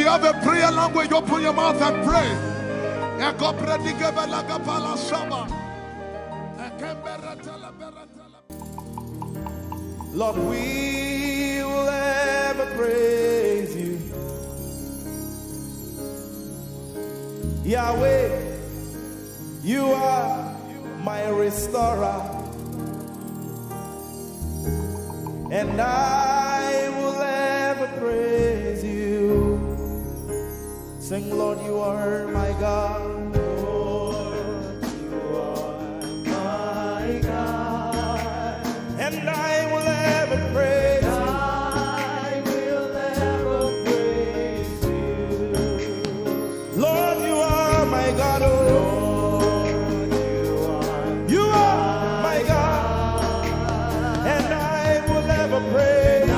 have a prayer language, open your mouth and pray. Lord, we will ever praise you. Yahweh, you are my restorer, and I will ever praise you. Sing, Lord, you are my God. Lord, you are my God, and I will ever praise you. I will ever praise you. Lord, you are my God. Oh, Lord, you are my God, and I will ever praise you.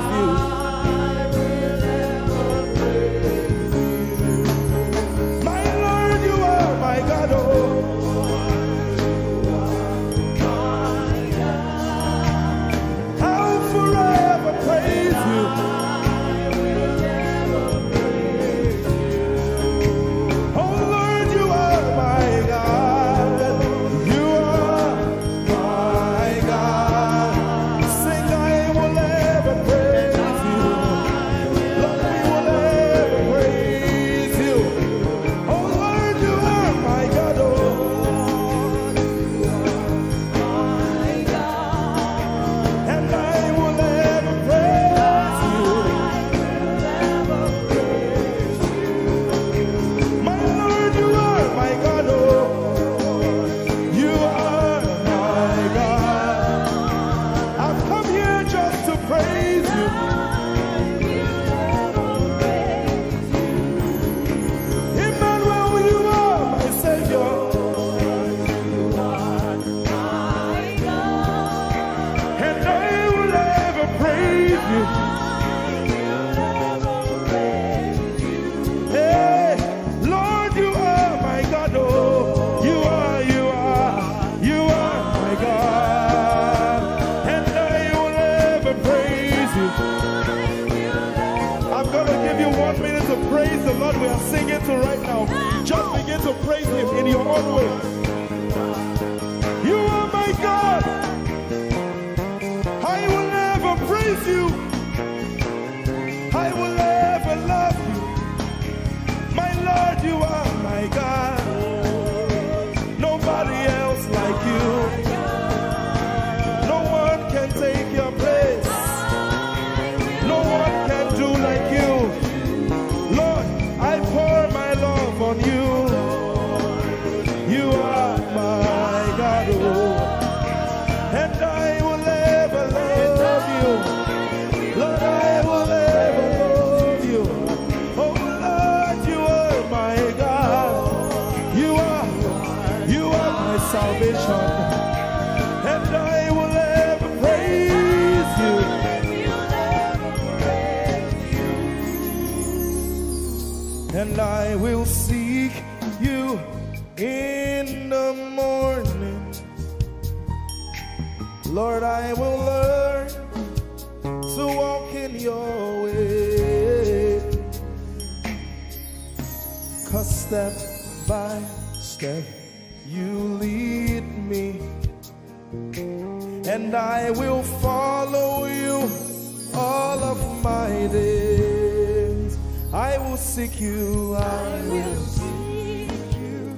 We are singing to right now. Just begin to praise him in your own way. You are my God. I will never praise you. I will never love you. My Lord, you are my God. Nobody else like you. No one can take your place. No one can do like you. Lord, I pour my love on you. You are my God, oh, and I will ever love you. Lord, I will ever love you. Oh Lord, you are my God. You are my salvation, and I will ever praise you. And I will seek you in the morning. Lord, I will learn to walk in your way. 'Cause step by step you lead me, and I will follow you all of my days. I will seek you, I will seek you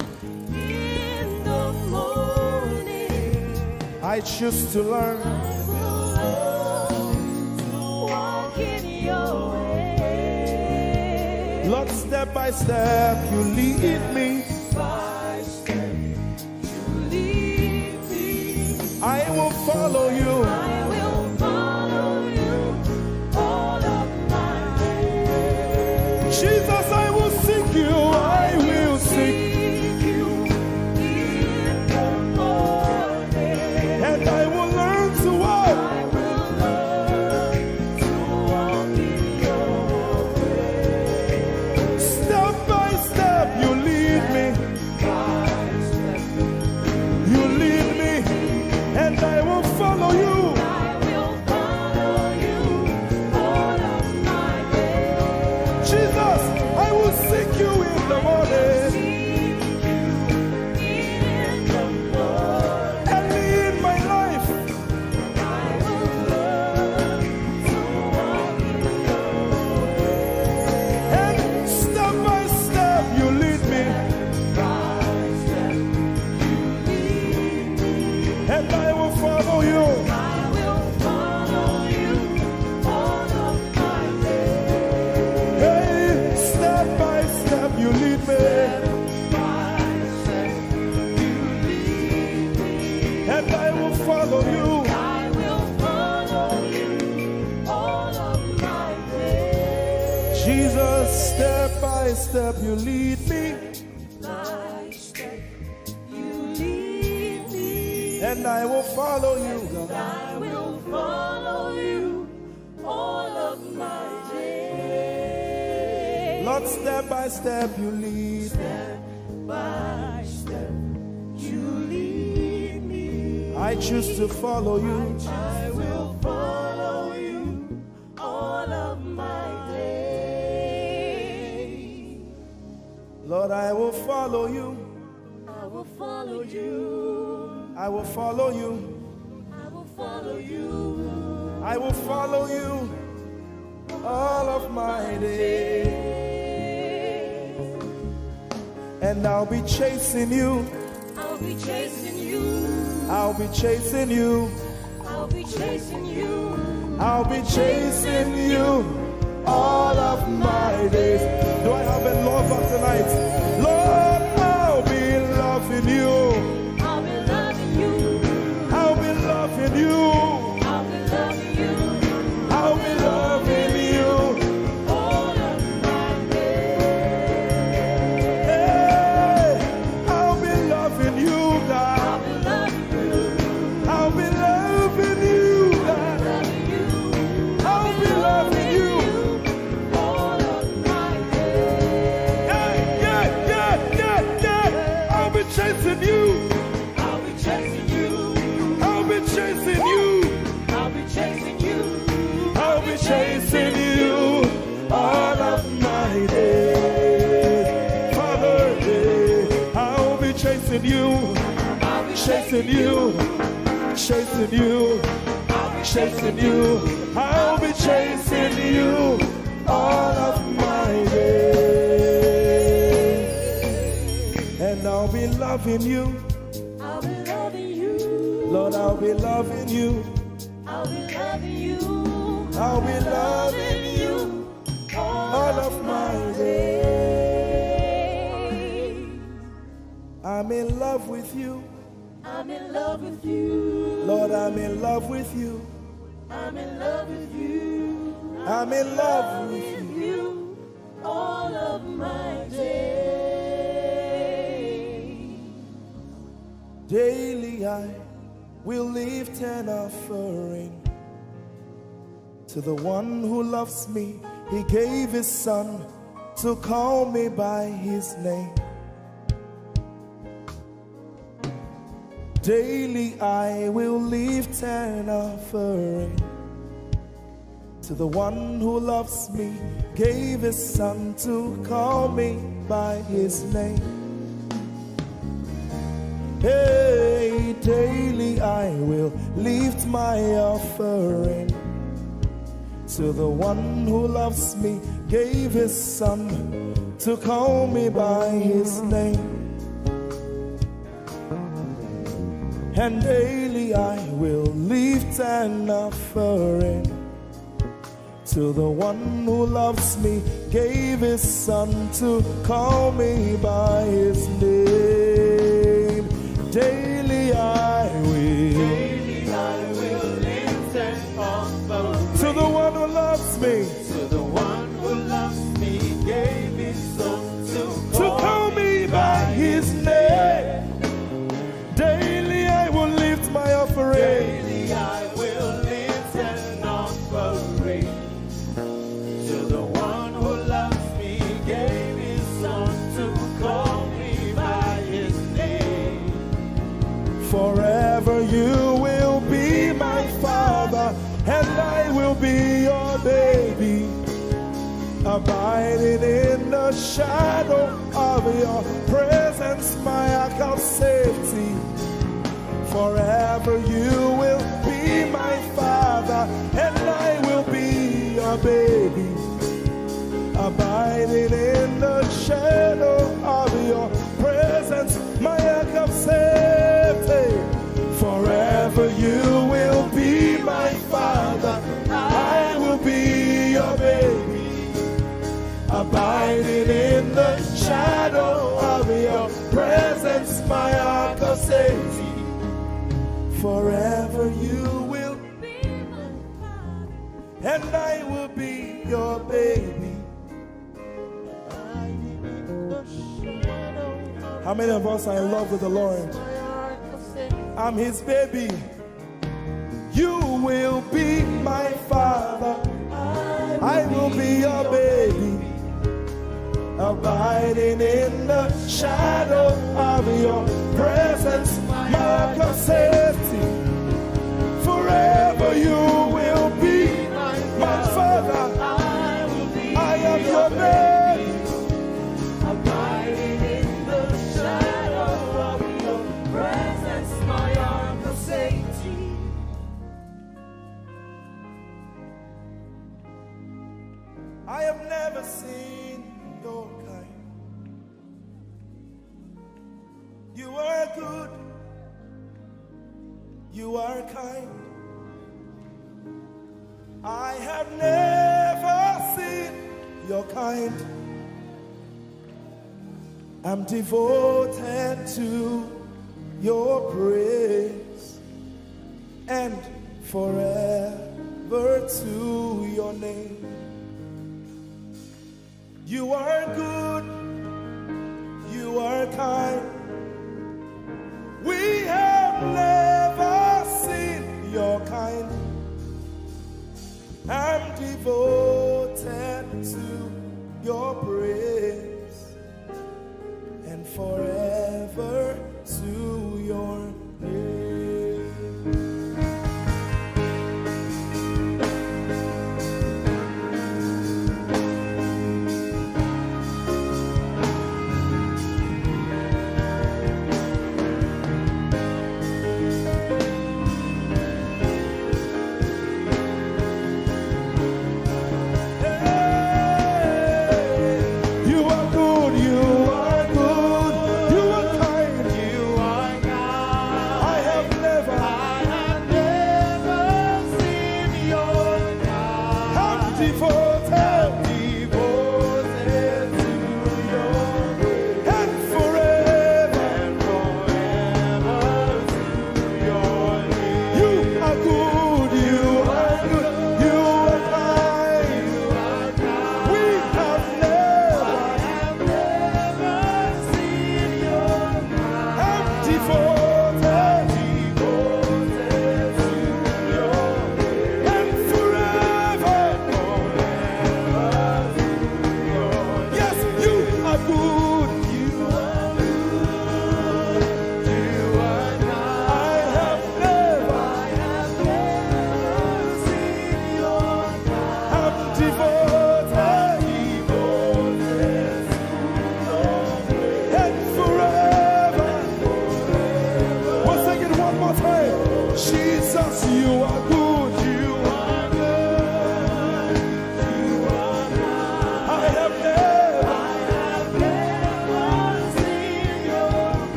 in the morning. I choose to learn, to walk in your way. Lord, step by step you lead me. By step you lead me. I will follow you. Jesus, I will seek you, I will seek you in the morning. And I will learn to walk. In your way. Step by step you lead me. Jesus, step by step you lead me. By step you lead me. And I will follow you, God. I will follow you all of my days. Lord, step by step you lead me. Step by step you lead me. I choose to follow you. I will follow you all of my days. Lord, I will follow you. I will follow you. I will follow you. I will follow you. I will follow you all of my days. And I'll be chasing you. I'll be chasing you. I'll be chasing you. I'll be chasing you. I'll be chasing you all of my days. Do I have a lover tonight? Lord, I'll be loving you. I'll be loving you. I'll be loving you. I'll be loving you. I'll be loving you. All of my days. Hey, I'll be loving you, God. I'll be loving you. I'll be loving you, God. Loving you. I'll be loving you. All of my days. Yeah. I'll be chasing you. I'll be chasing you. I'll be chasing you. I'll be chasing you. I'll be chasing you all of my days. Father, I'll be chasing you. I'll be Chasing you. Chasing you. Chasing you. I'll be chasing you all of my days. And I'll be loving you. I'll be loving you. Lord, I'll be loving you. I'll be loving you. I'll be loving you all of my days. I'm in love with you. I'm in love with you. Lord, I'm in love with you. I'm in love with you. I'm in love with with you. you all of my days. Daily I will lift an offering to the one who loves me. He gave his son to call me by his name. Daily I will lift an offering to the one who loves me, gave his son to call me by his name. Hey, daily I will lift my offering to the one who loves me, gave his son to call me by his name. And daily I will lift an offering to the one who loves me, gave his son to call me by his name. Daily I will lift an offering to the one who loves me, to the one who loves me, gave his son to call me by his name. Daily I will lift my offering. Daily I will lift an offering to the one who loves me, gave his son to call me by his name. Forever you will be my father, and I will be your baby, abiding in the shadow of your presence, my ark of safety. Forever you will be my father, and I will be your baby, abiding in the shadow of your presence, my ark of safety. Forever you will be my father, I will be your baby, abiding in the shadow of your presence, my ark of safety. Forever you will be my father, and I will be your baby, How many of us are in love with the Lord? I'm his baby. You will be my father. I will be your baby. Abiding in the shadow of your presence, mark of safety. Forever you will be my father. I am your baby. Abiding in the shadow of your presence, my arms of safety. I have never seen your kind. You are good. You are kind. I have never seen your kind. I'm devoted to your praise and forever to your name. You are good, you are kind. We have never seen your kind. I'm devoted to your praise and forever to your name.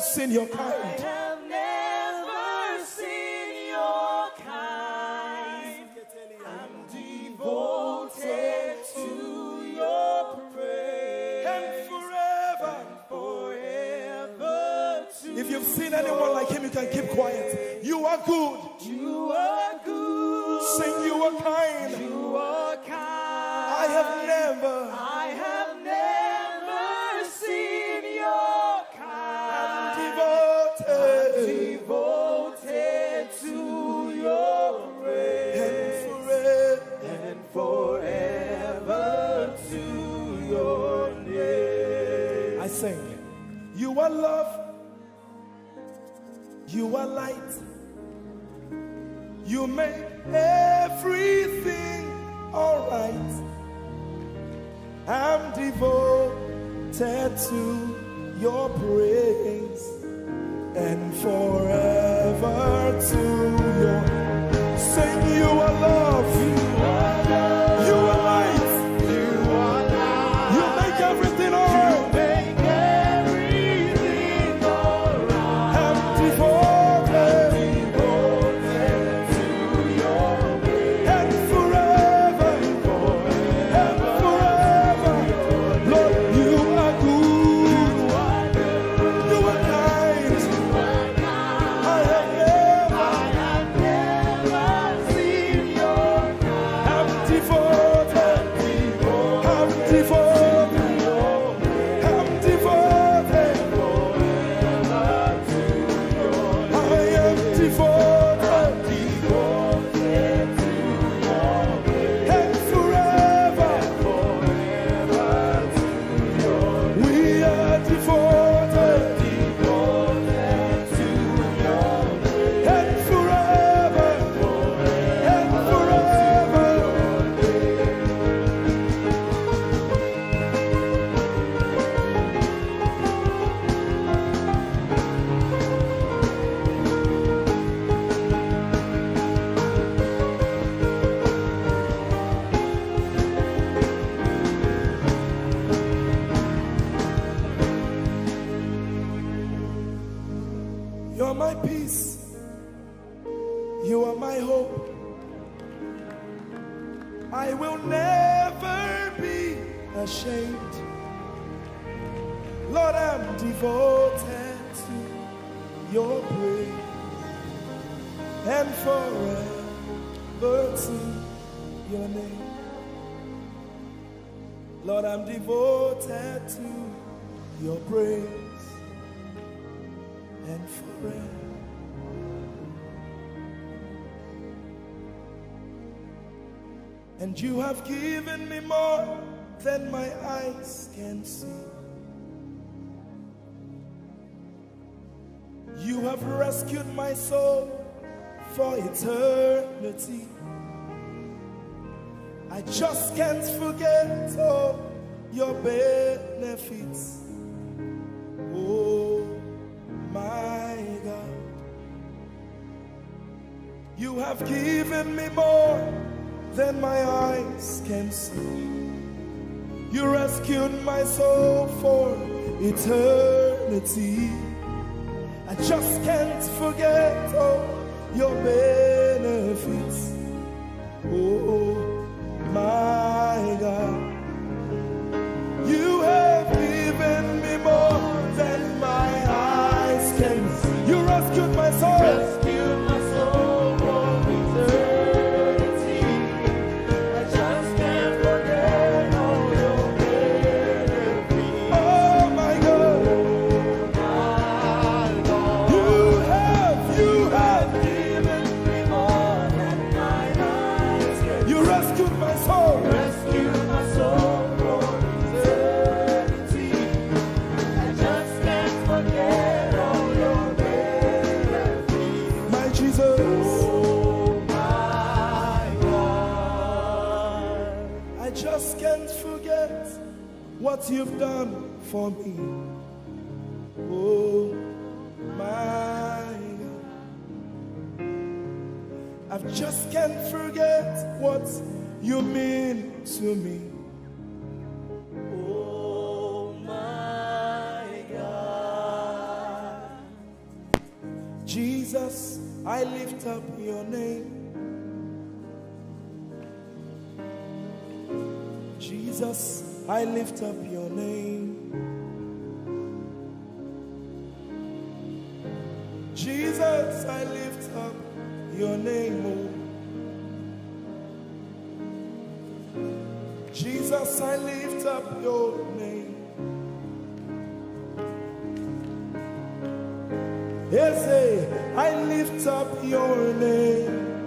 Seen your kind. I have never seen your kind. I'm devoted to your praise And forever to if you've seen anyone like him, you can keep quiet. You are good. you are good. Sing, you are kind. You are kind. I have never seen your kind. Devoted to your praise and forever to your name. I sing. You are love. You are light. You make everything alright. I'm devoted to your praise and forever to your. Sing, you are love, you are light, you make everything alright. I'm devoted to your way. And forever, Lord, you are good, you are kind. I have never seen your kind. I'm devoted, I'm devoted, I'm devoted. I am devoted, and forever, we are devoted, and forever, and forever. You're my peace, you are my hope. I will never be ashamed. Lord, I'm devoted to your praise and forever to your name. Lord, I'm devoted to your praise and forever. And you have given me more than my eyes can see. You have rescued my soul for eternity. I just can't forget all your benefits. Oh my God, you have given me more than my eyes can see. You rescued my soul for eternity. I just can't forget all your benefits. Oh my God, you have given me more than my eyes can see. You rescued my soul. Rescue my soul from eternity. I just can't forget all your benefits. Oh my God, you have Given me more than my eyes can you rescued my soul. rescue my soul from eternity. I just can't forget all your benefits. My Jesus, Oh my God. I just can't forget what you've done for me. Oh my God, I just can't forget what you mean to me. Oh my God. Jesus, I lift up your name. Jesus, I lift up your name. Jesus, I lift up your name. Oh. Jesus, I lift up your name. Yes, I lift up your name.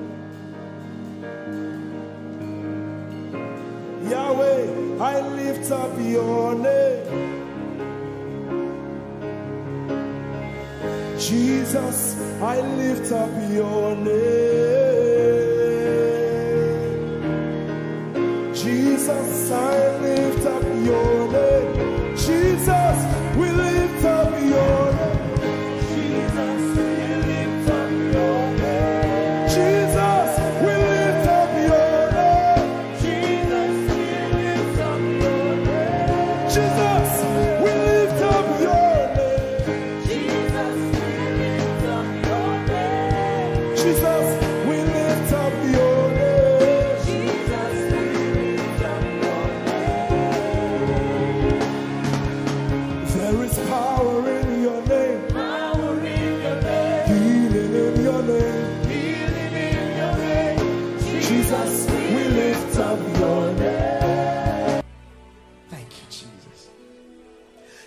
Yahweh, I lift up your name. Jesus, I lift up your name. Jesus, I lift up your name. Jesus, we lift up your name. Jesus,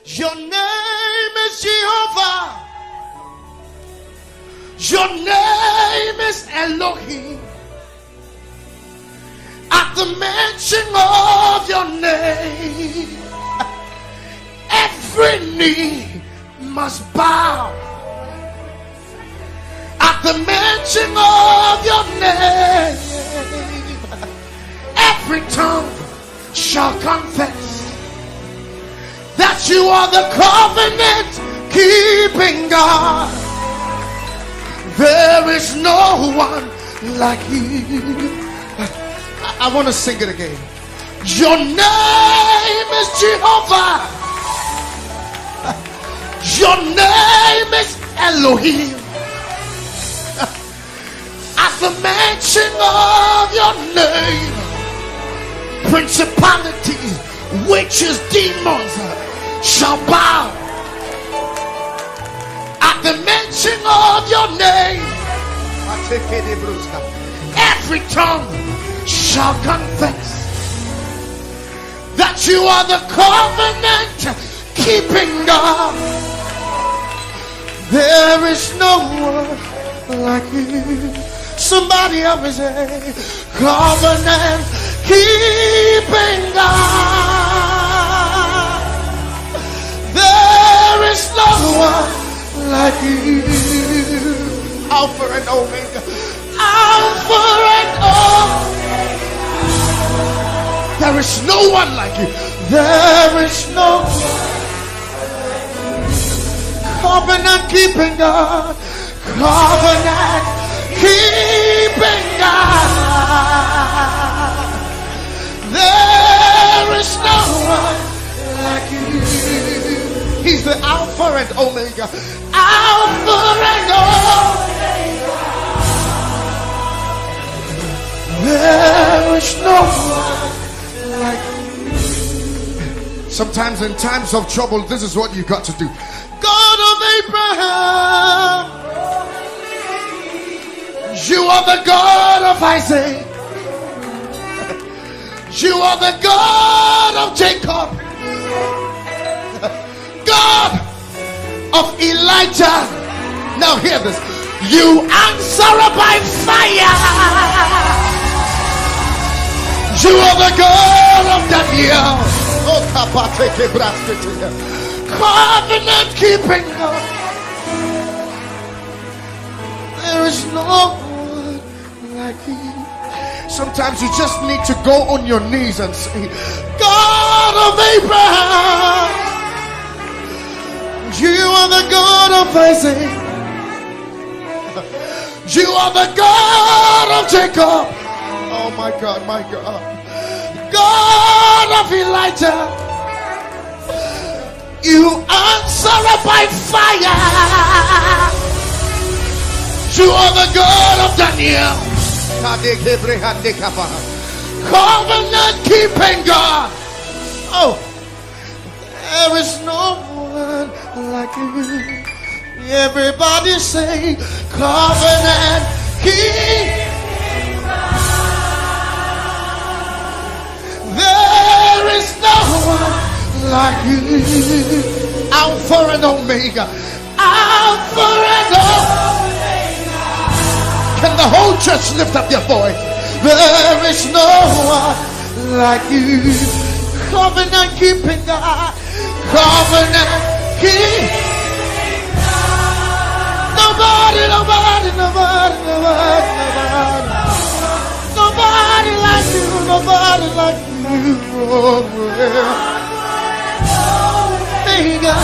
Your name is Jehovah. Your name is Elohim. At the mention of your name, every knee must bow. At the mention of your name, every tongue shall confess that you are the covenant keeping God. There is no one like you. I want to sing it again. Your name is Jehovah. Your name is Elohim. At the mention of your name, principalities, witches, demons shall bow. At the mention of your name, every tongue shall confess that you are the covenant keeping God. There is no one like you. Somebody help me say, covenant keeping God. There is no one like you. Alpha and Omega. Alpha and Omega. There is no one like you. There is no one. Covenant keeping God. Covenant keeping God. There is no one like you. He's the Alpha and Omega. Alpha and Omega. There is no one like you. Sometimes in times of trouble, this is what you got to do. God of Abraham, you are the God of Isaac. You are the God of Jacob. God of Elijah. Now hear this. You answer by fire. You are the God of Daniel. Oh, covenant keeping God. There is no one like you. Sometimes you just need to go on your knees and say, God of Abraham, you are the God of Isaac. You are the God of Jacob. Oh my God, my God. God of Elijah. You answer by fire. You are the God of Daniel. Covenant keeping God. Oh, there is no one like you. Everybody say, covenant keeping God. There is no one like you. Alpha and Omega. Alpha and Omega. Can the whole church lift up their voice? There is no one like you. Covenant keeping God. Covenant keeping God. Nobody, nobody, nobody, nobody, nobody. Nobody like you. Nobody like you. Oh, Omega.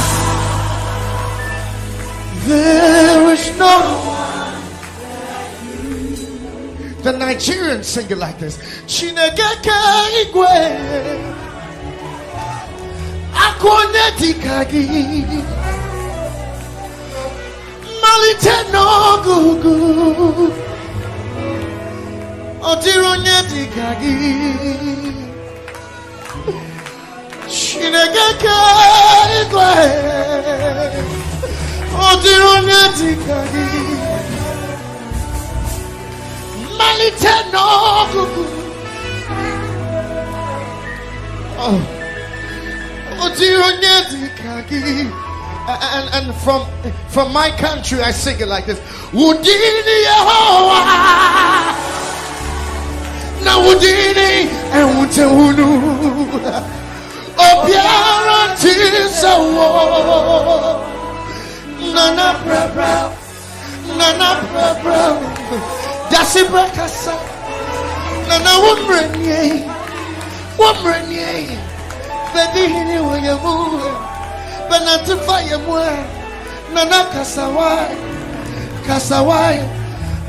There is no one. The Nigerians sing it like this. Chinegeke igwe akwonye dikagi malite n'ogugu odironye dikagi Chinegeke igwe odironye dikagi malite n'ogugu. Oh, And from my country, I sing it like this. Udini Yehovah, na udini ewutewunu, obiara tisawo, nana bra, dasi brakasa, nana wumrenye, baby hini wayamu. Benatify more, Nana Kasawai,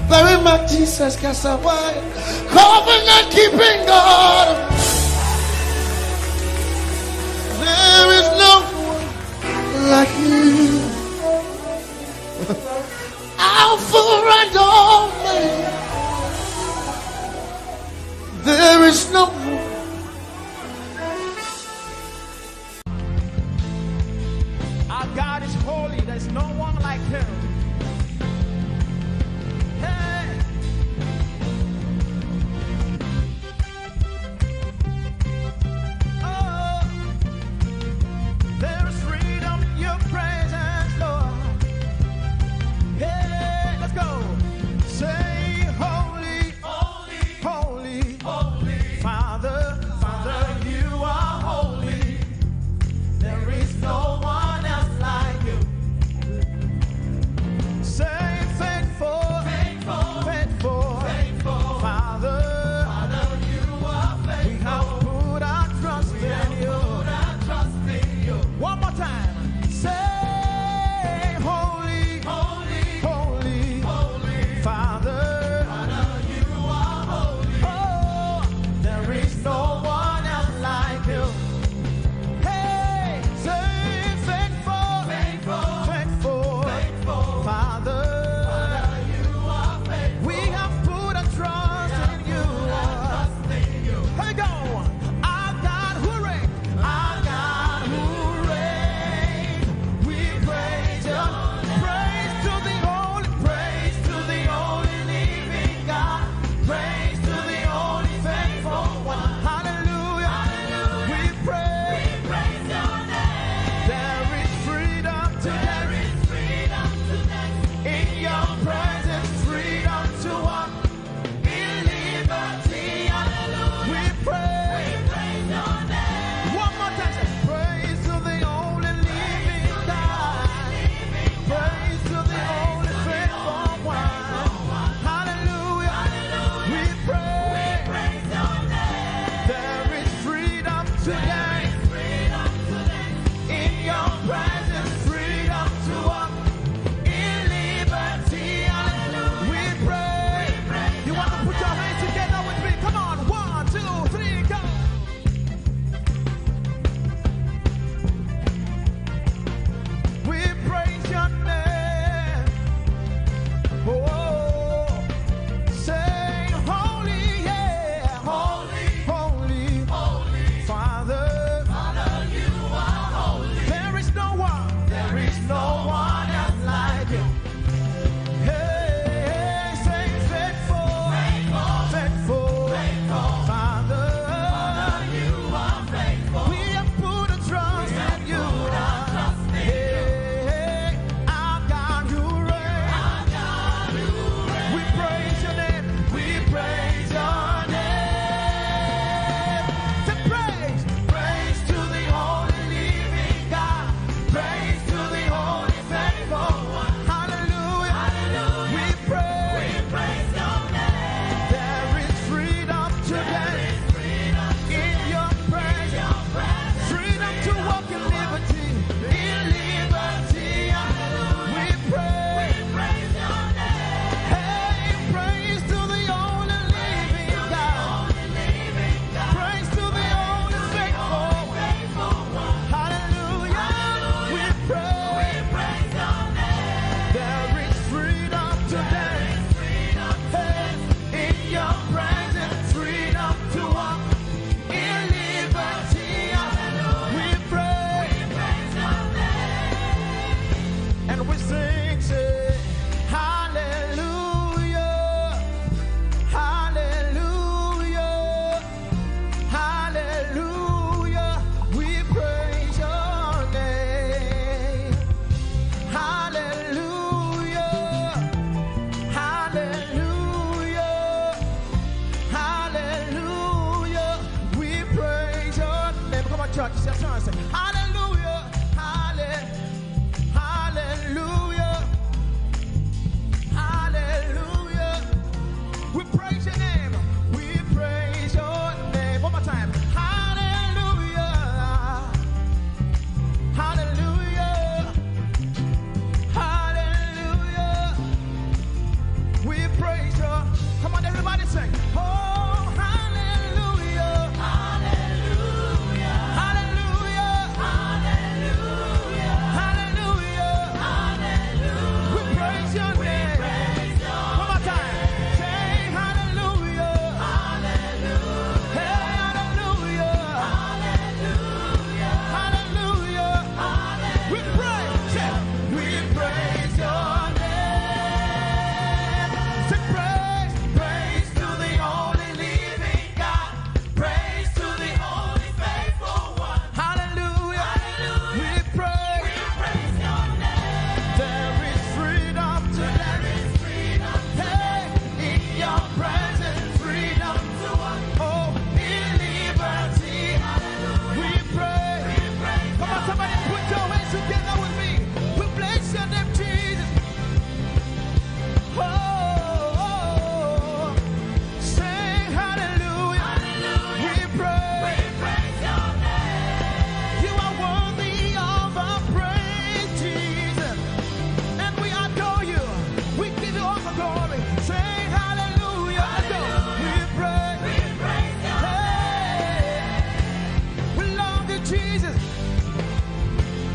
very much Jesus Kasawai, covenant keeping God. There is no one like you, Alpha and Omega. There is no one. God is holy, there's no one like him. Hey. Oh, there is freedom in your presence, Lord. Hey, let's go. Say holy, holy, holy, holy. Father, Father, you are holy. There is no one else like you. Say faithful, faithful.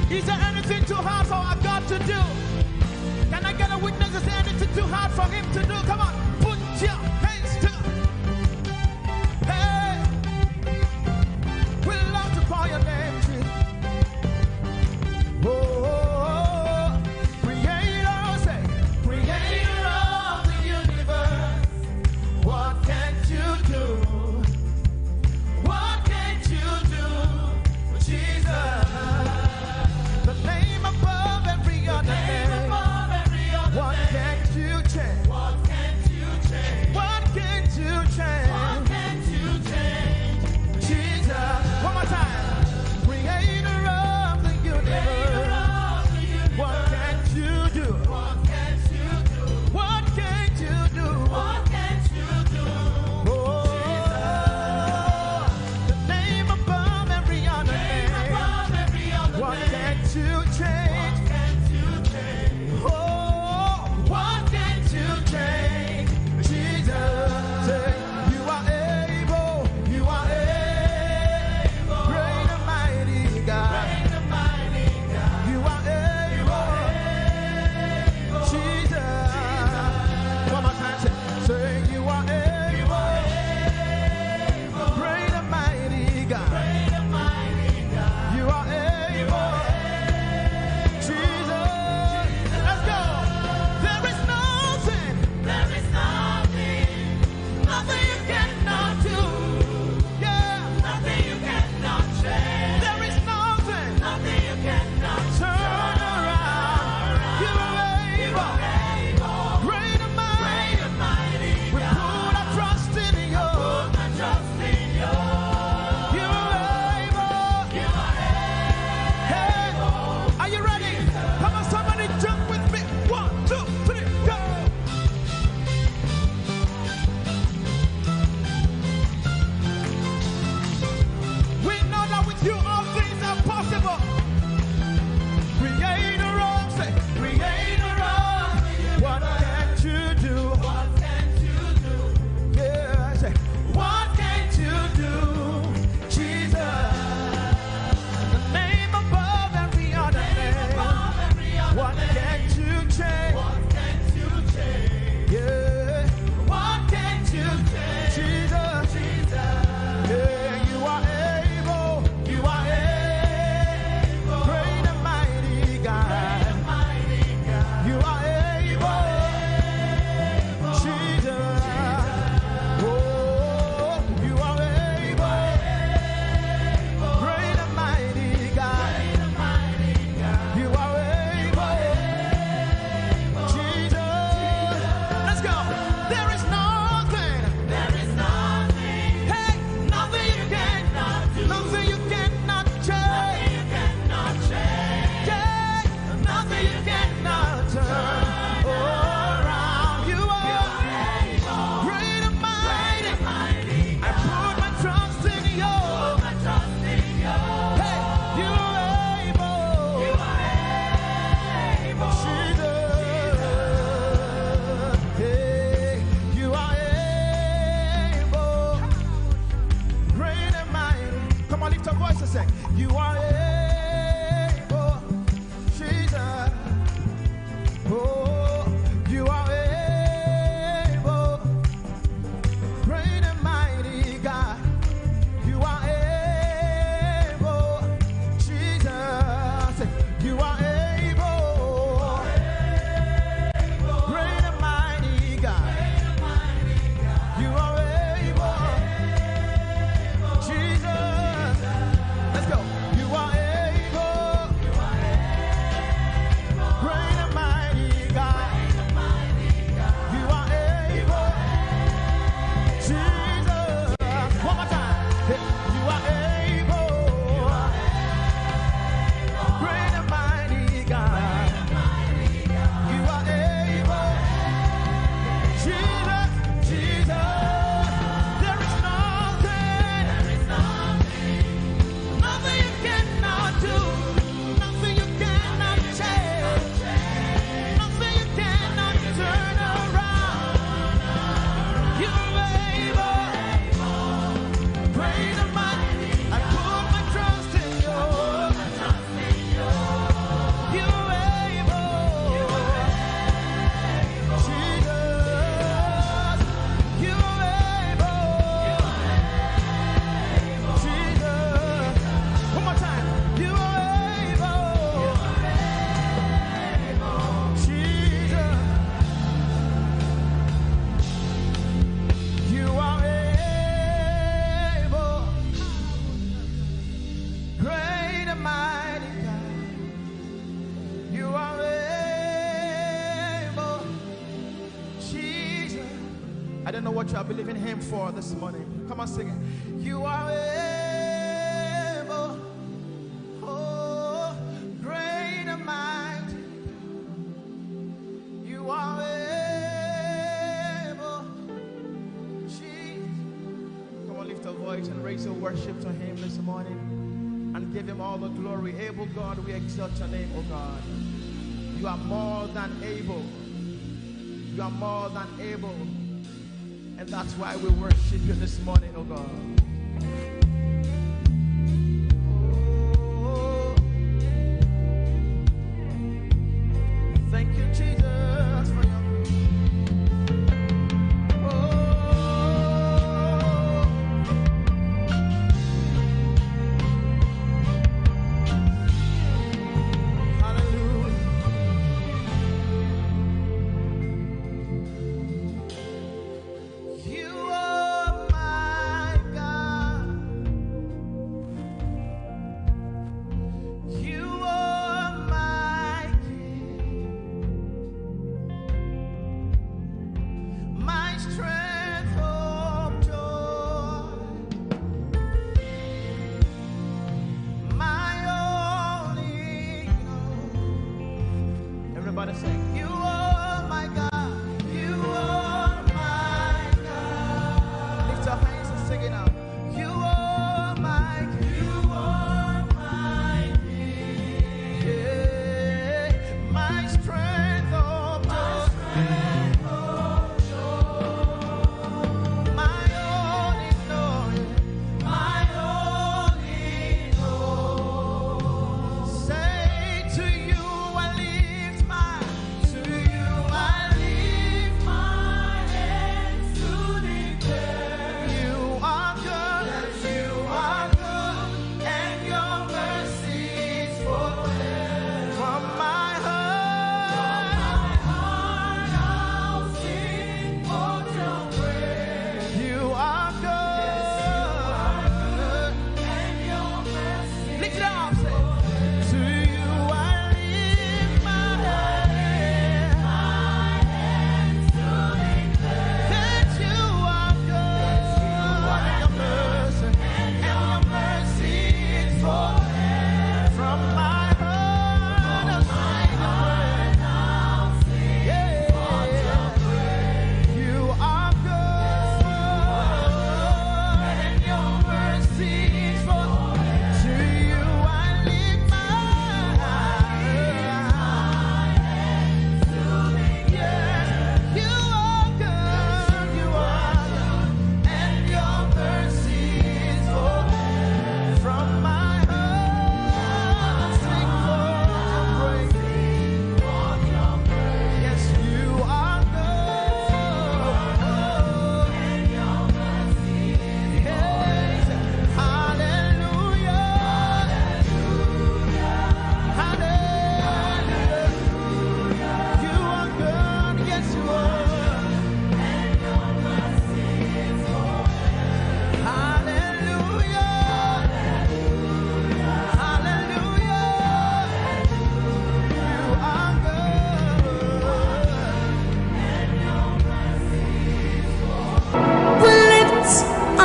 Is there anything too hard for our God to do? Can I get a witness? Is there anything too hard for him to do? Come on, put your hands together. Hey, we love to call your name, Jesus. Oh, creator, say, creator of the universe. What can't you do? What can't you do, Jesus? The name above every other name. What can't you change? What can't you change? What can't you change? What can't you change? Jesus. One more time. Creator of the universe. What can't you do? What can't you do? What can't you do? What can't you do? Oh, the name above every other name. What can't you change? Oh, what can't you change? Jesus, say, you are able, you are able, great and mighty God. You are able, Jesus. One more time, say, you are able, great and mighty God. You are able, I don't know what you are believing him for this morning. Come on, sing it. You are able, oh, great and mighty. You are able, Jesus. Come on, lift your voice and raise your worship to him this morning and give him all the glory. Able God, we exalt your name, oh God. You are more than able. You are more than able. And that's why we worship you this morning, oh God. Oh, thank you, Jesus, for your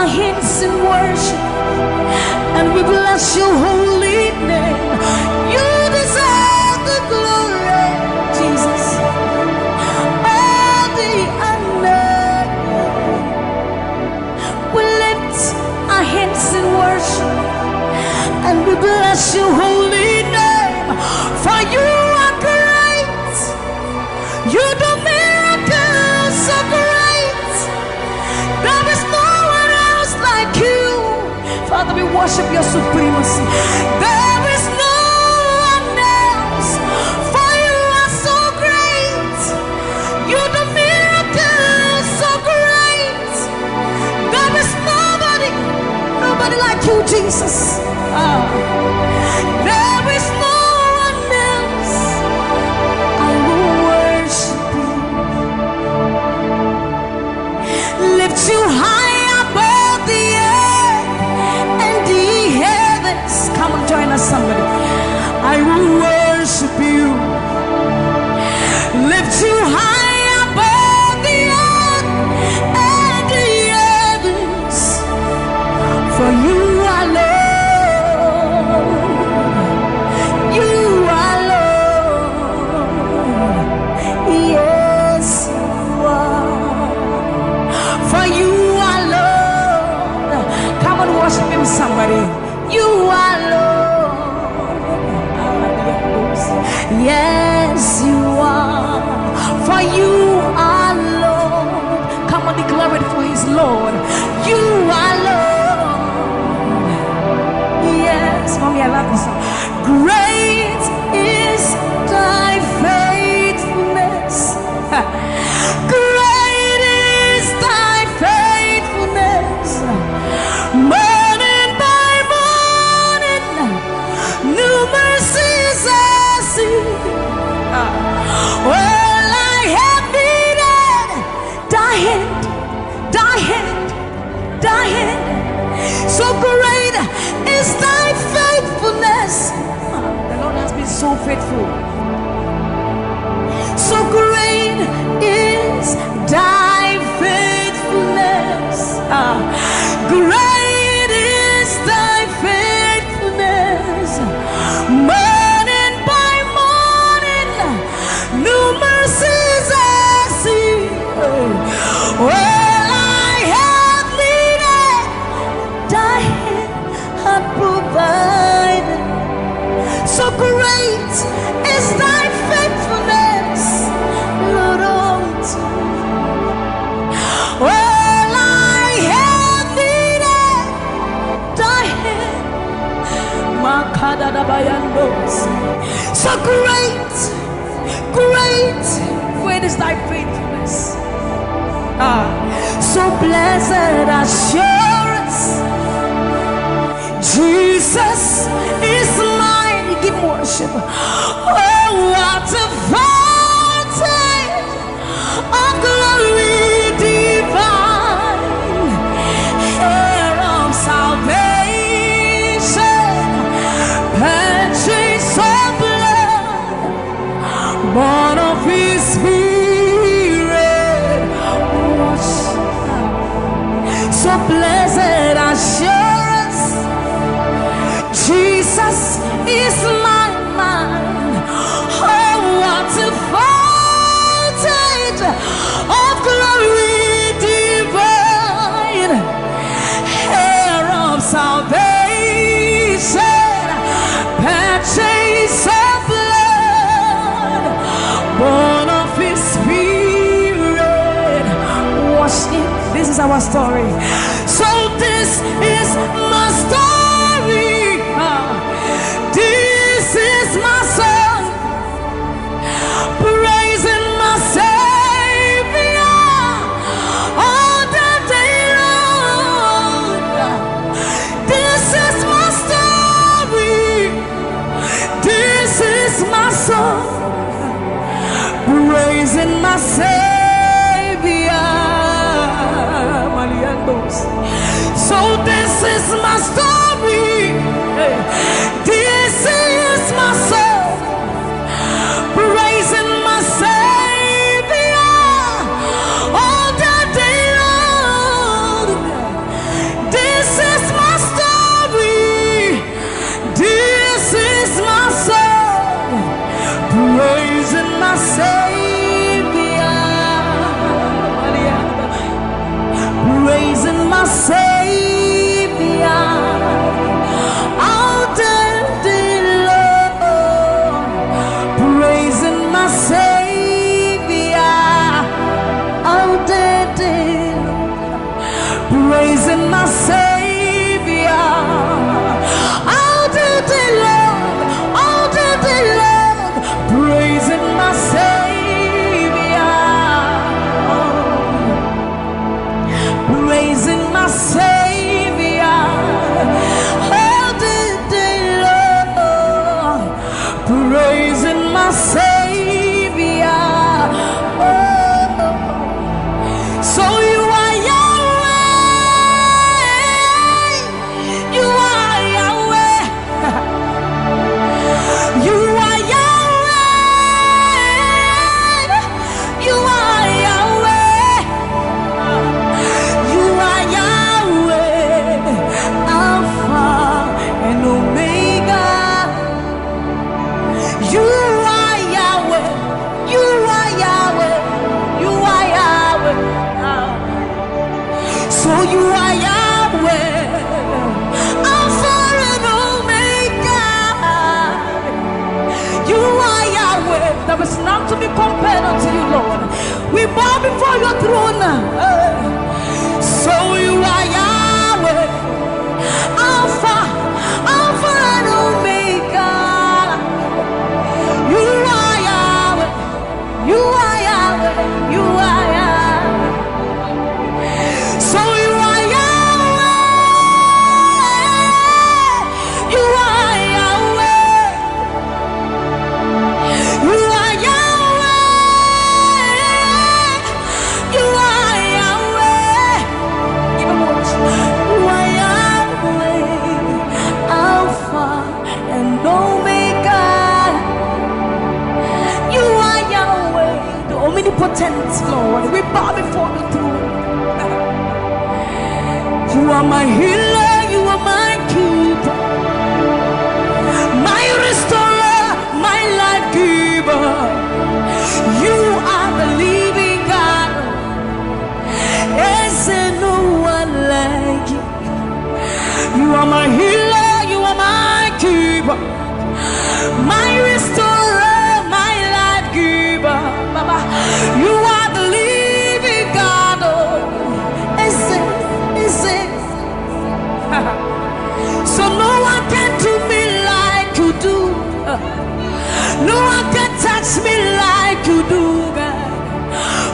hands in worship, and we bless your holy name. You deserve the glory, Jesus, all the honor. We lift our hands in worship, and we bless your holy name. For you are great, you do miracles so great. There is no one else like you. Father, we worship your supremacy. There is no one else, for you are so great. You do miracles so great. There is nobody like you, Jesus. There is no one else. I will worship you. Lift you high above the earth and the heavens. Come on, join us, somebody. I will worship you. Lift you high above the earth Yes, you are. For you are Lord. Come on, declare it for his Lord. You are Lord. Yes, mommy, I love this song. Great is thy faithfulness. Great is thy faithfulness. Morning by morning, new mercies I see. All I have needed, thy hand, thy hand, thy hand. So great is thy faithfulness. The Lord has been so faithful. So great is thy faithfulness. Great is thy faithfulness. Morning by morning, new mercies I see. All I have needed, thy hand hath provided. So great is thy faithfulness, Lord, unto all I have needed, thy hand. So great, great, great is thy faithfulness. So blessed assurance, Jesus is mine. Give worship. Oh, what a fountain of glory divine, heir of salvation, purchase of blood, born of his spirit. So blessed assurance, Jesus is my mind. Oh, what a fountain of glory divine, heir of salvation, purchase of blood, born of his spirit. Wash him. This is our story. So this is my story. This is my song, praising my Savior all the day long. This is my story. This is my song, praising my Savior. So this is my story. This is my song, praising my Savior all the day long. This is my story. This is my song, praising my Savior, praising my Savior. Praising my Savior all the day long, all the day long, praising my Savior, praising my Savior all the day long, praising my Savior. So you are You are Yahweh. There is none to be compared unto you, Lord. We bow before your throne. So you are Yahweh, Alpha, Alpha and Omega. You are Yahweh, you are Yahweh, you are Yahweh. So you are Yahweh, you are Yahweh, you are Yahweh, you are Yahweh. Even more. You are Yahweh, Alpha and Omega. You are Yahweh, the omnipotent Lord. We bow before the throne. You are my healer, you are my keeper, my restorer, my life giver. You are the living God. Is there no one like you? You are my healer, you are my keeper, my restorer, my life giver. Baba, you are the living God. Oh, is it? So no one can do me like you do. No one can touch me like you do, God.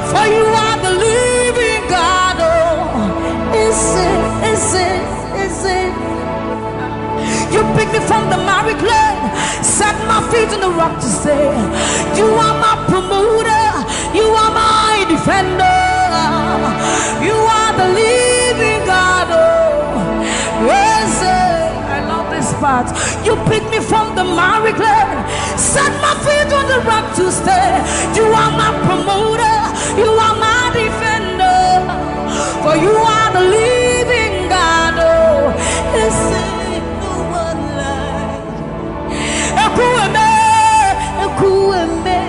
For you are the living God. Oh, is it? You picked me from the miry clay, set my feet on the rock to stay. You are my promoter, you are my defender. You are the living God. Oh, yes, I love this part. You picked me from the miry clay, set my feet on the rock to stay. You are my promoter, you are my defender. For you are the living God. Oh, yes, no one like Ekueme, Ekueme,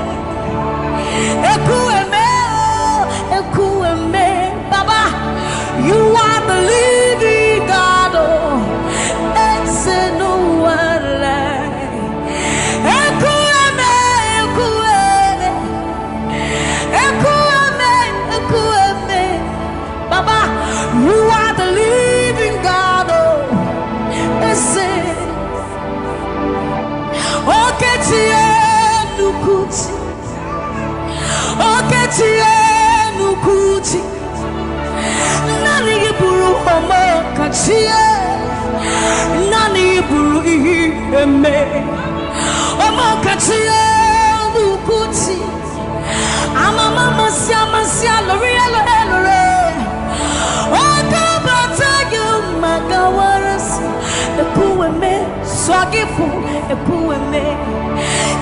Ekueme, Ekueme. Baba, you are the living God. Oh, it's no one like Ekueme, Ekueme, Ekueme, Ekueme. Baba, you are the living God. Oh, it's Nukuti, Nukuti, Nani Buru Homo Kachia, Nani Buru Eme, Homo Kachia, Nukuti, Amama Sia, L'Oreal, Okabata, you Magawaras, Ekueme, Swagifu, Ekueme,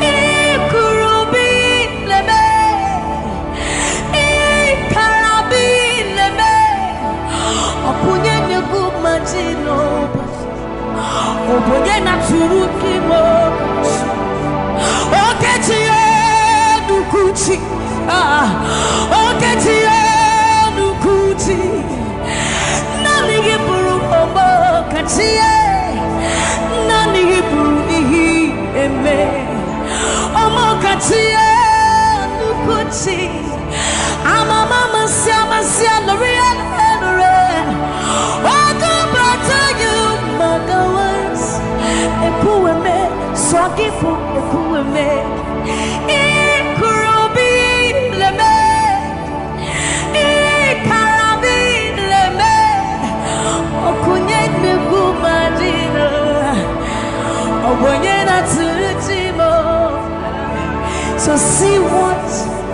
Ekurubi, Leme, Ekarabi, Leme, Opunye Gumajino, Opunye Naturukimo, Oketie Nukuchi, Oketie Nukuchi, Nani Buru Omo Katie, Nani Buru Ihi Eme, Omo Katie Nukuchi, Amama Sia, L'Oreal, Okabata, you Magawas, Ekueme, Swagifu, Ekueme, Ekurubi, Leme, Ekarabi, Leme, Okunye Gumadino, Obonye Natutimo. So see what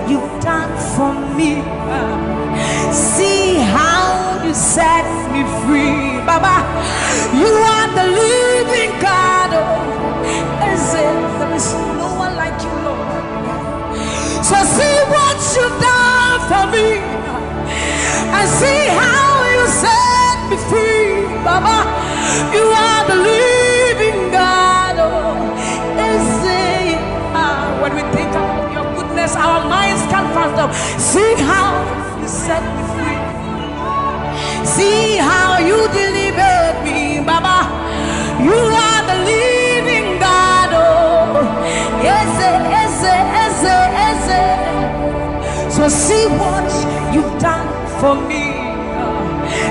you've done for me. See how you set me free. Baba, you are the living God. Oh, is it? There is no one like you, Lord. So see what you've done for me, and see how you set me free. Baba, you are the living God. Oh, is it? When we think about your goodness, our minds can't fathom. See how you set me free. See how you delivered me, Baba. You are the living God. Oh, yes, yes, yes. So see what you've done for me,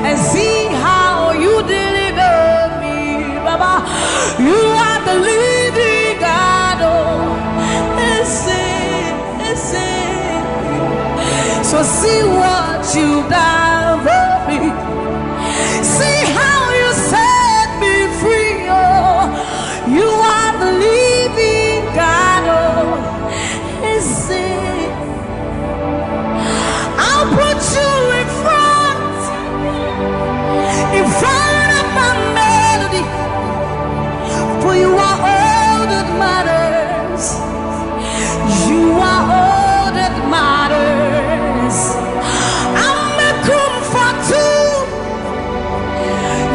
and see how you deliver me, Baba. You are the living God. Oh, so see what you've done for me. See how you set me free. Oh, you are the living God. Oh, I'll put you in front of my melody, for you are all that matters. You are all that matters. I'm a comfort too.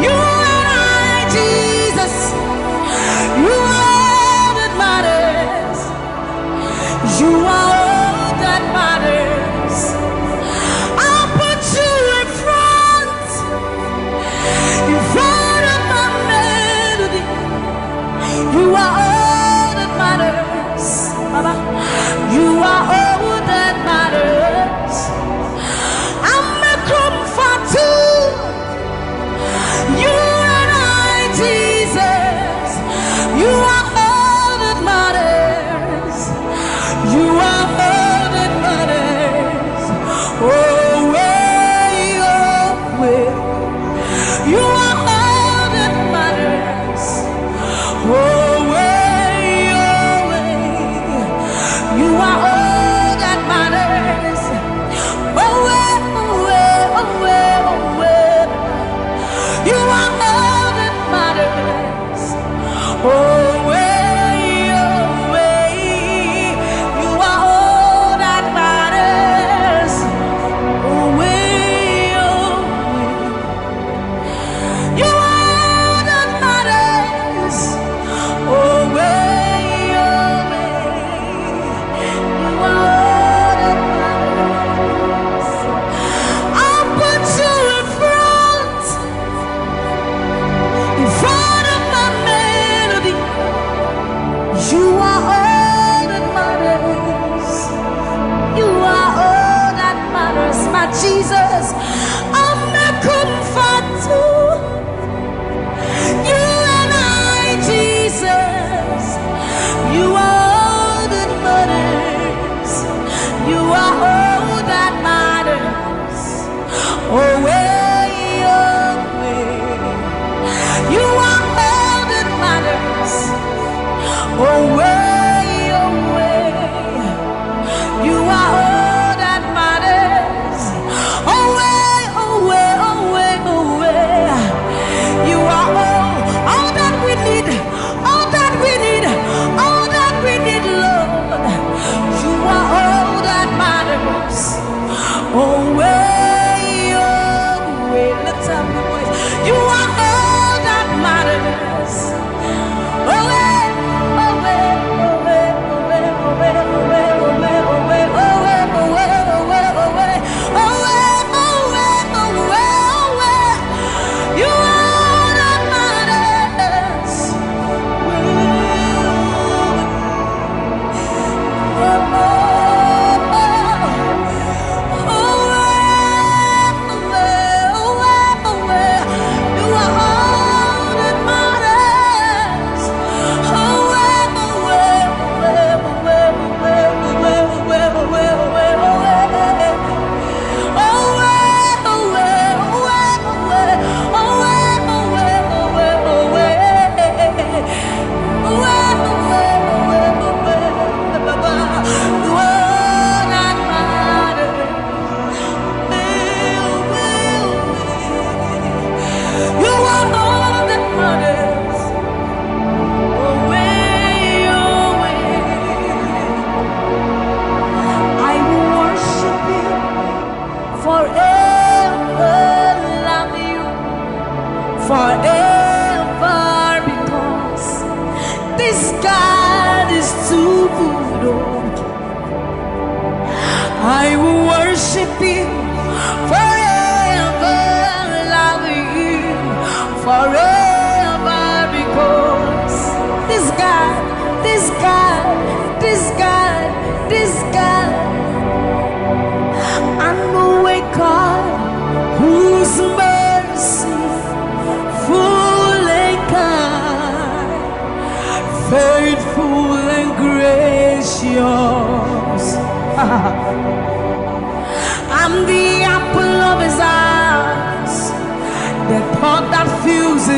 You and I, Jesus. You are all that matters. You are all that matters. I'll put you in front of my melody. You are all that matters, Baba. You are all that matters. I'm a comfort too. You and I, Jesus. You are all that matters. You are all that matters. Oh, way, oh, way. You are all that matters. Oh, way, oh, way.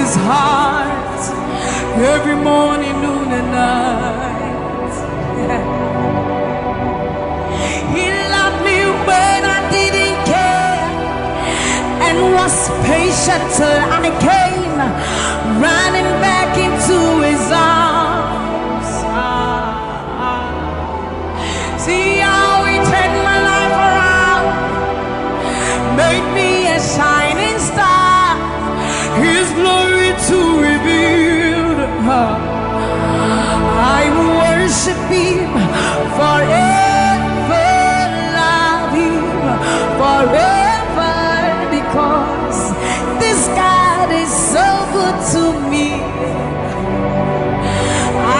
his heart every morning, noon, and night. He loved me when I didn't care and was patient till I came running back into his arms. See how he turned my life around, made me a shining star, his glory to reveal. I will worship him forever, love him forever, because this God is so good to me.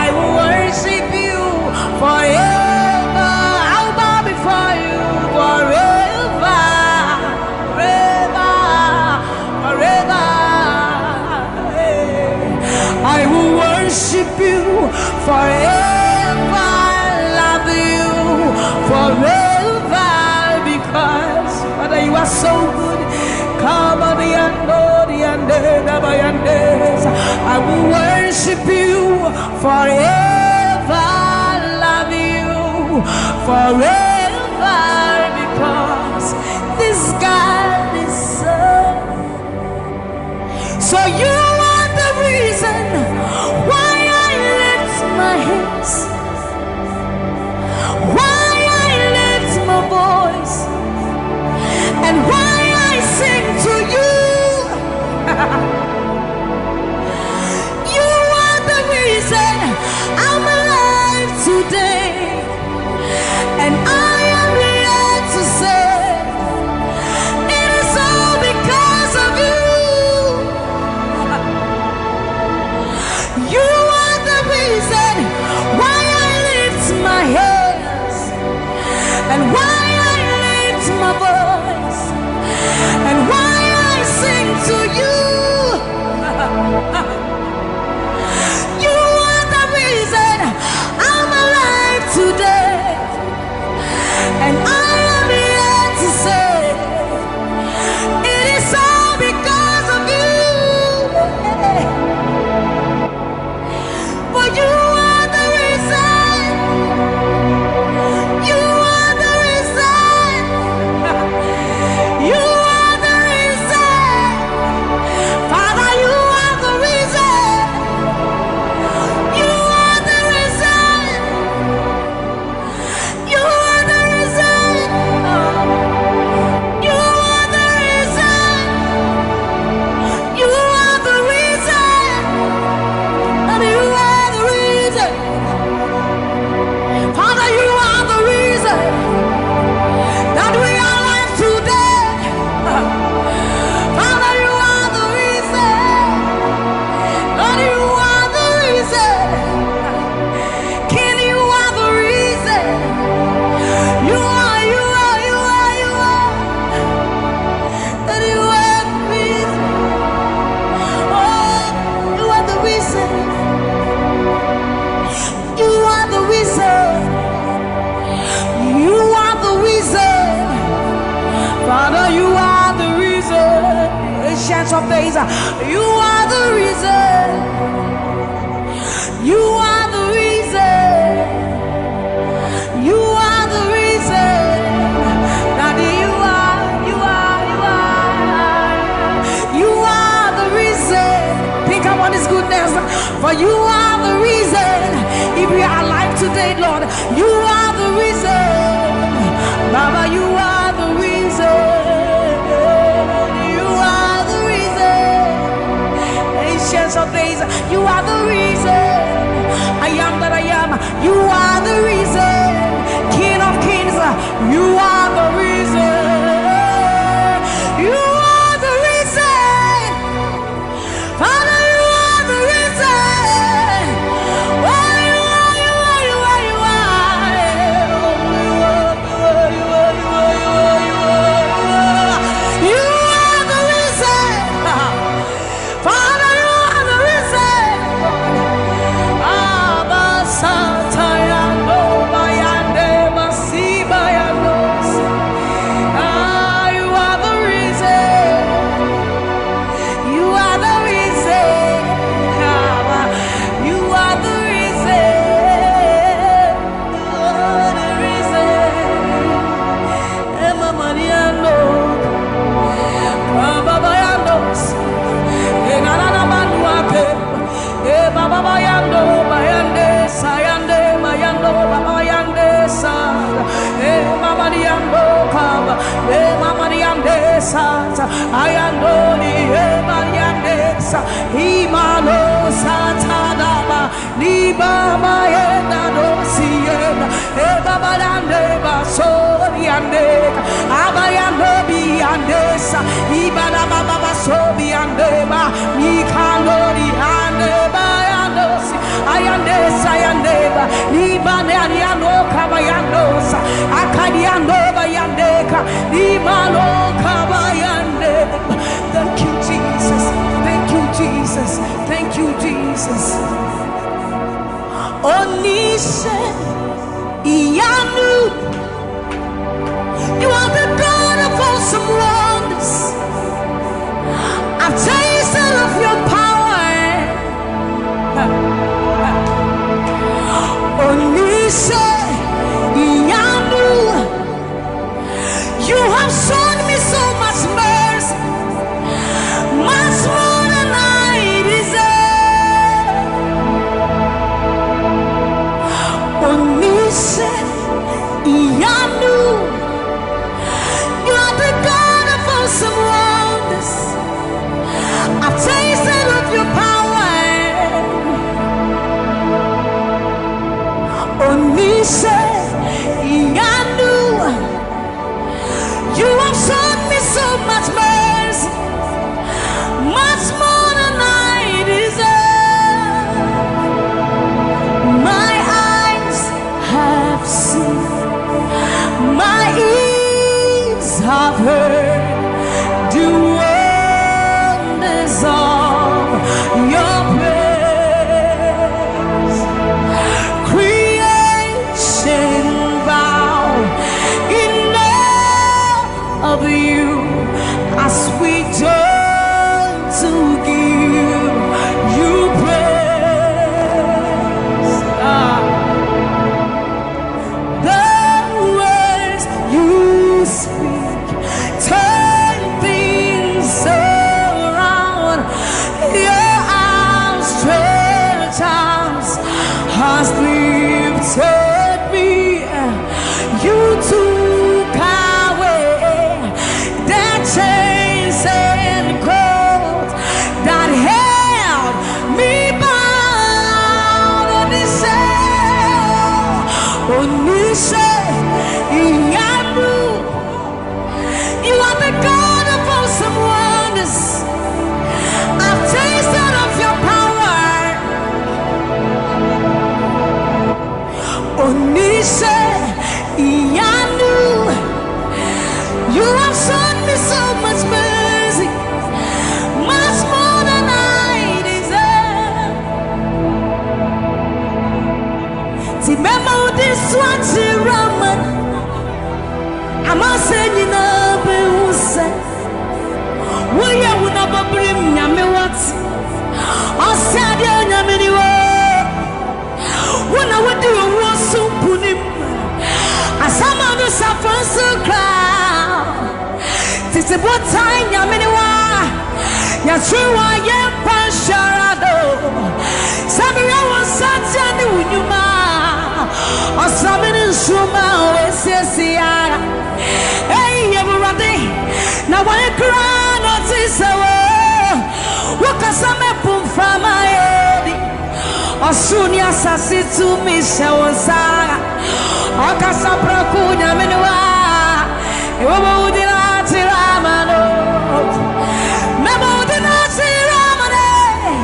I will worship you forever. I'll bow before you forever, forever, forever. I will worship you forever, love you forever, because Father, you are so good. Come on, I will worship you forever, love you forever, because this God is so you are the reason why I lift my hands, why I lift my voice, and why I sing to you. You are the reason I'm alive today, and I am here to say it is all because of you. You are the reason why I lift my hands, and why I lift my voice, and why I sing to you. You are the reason I'm alive today, and I am here to say it is all because of you. For you are the reason. You are the reason. You are the reason. Father, you are the reason. You are the reason. You are the reason. You are the reason. You are the reason. And you are the reason. Father, you are the reason that we are alive today. Father, you are the reason. Lord, you are the reason. King, you are the reason. You are, you are, you are, you are. That you are the reason. Oh, you are the reason. You are the reason. You are the reason. Father, you are the reason. Ancients of days, you are the reason. You are the reason. You are the reason. Daddy, you are, you are, you are. You are the reason. Think about his goodness. For you are the reason. If we are alive today, Lord, you are the reason. Baba, you are the reason. You are the reason. Ancients of days, you are the reason. I am that I am. You are the reason. King of kings, you are the reason. You are the reason. Father, you are the reason. Oh, you are, you are, you are, you are. sata ayandoni emayandesa imalo sata daba ni baba yenda dosiena e baba yande basori yande abayando biandesa ibana baba basobi yandeba ni kandori andeba yandosi ayandesa yandeba ibane ariano kabayandosa akadiando bayandeka imalo kabayandeba. Thank you Jesus, thank you Jesus, thank you Jesus. Onise iyanu, you are the God of awesome wonders. I've tasted of your power. Onise iyanu, you have shown me so much mercy, much more than I deserve. Onise iyanu, you are the God of awesome wonders. I've tasted of your power. Onise iyanu, you have shown me so much mercy, much more than I deserve. My eyes have seen, my ears have heard the wonders of your praise. Creation bow in awe of you as we turn to give you praise. The words you speak turn things around. Your outstretched arms has lifted me. You took away the chains and cords that held me bound. Onise iyanu, you are the God of awesome wonders. I've tasted of your power. Onise iyanu, you have shown me so much mercy, much more than I deserve. Remember this one, Raman. I'm not saying you know, but who said, will you never bring me what? I said, you're many words. When I would do a war so put him, as some of us are for so crowd. This is what time you're many words. You're true, I am Pasharado. Samuel was such a new man. Or something in Shuma, always says, hey, everybody. Now, when you cry, not this hour, what can some put from my head? Or soon, yes, I see to me, Shawasara. Or Casabra Kuna Menua. You won't deny Ramano. Never deny Ramane.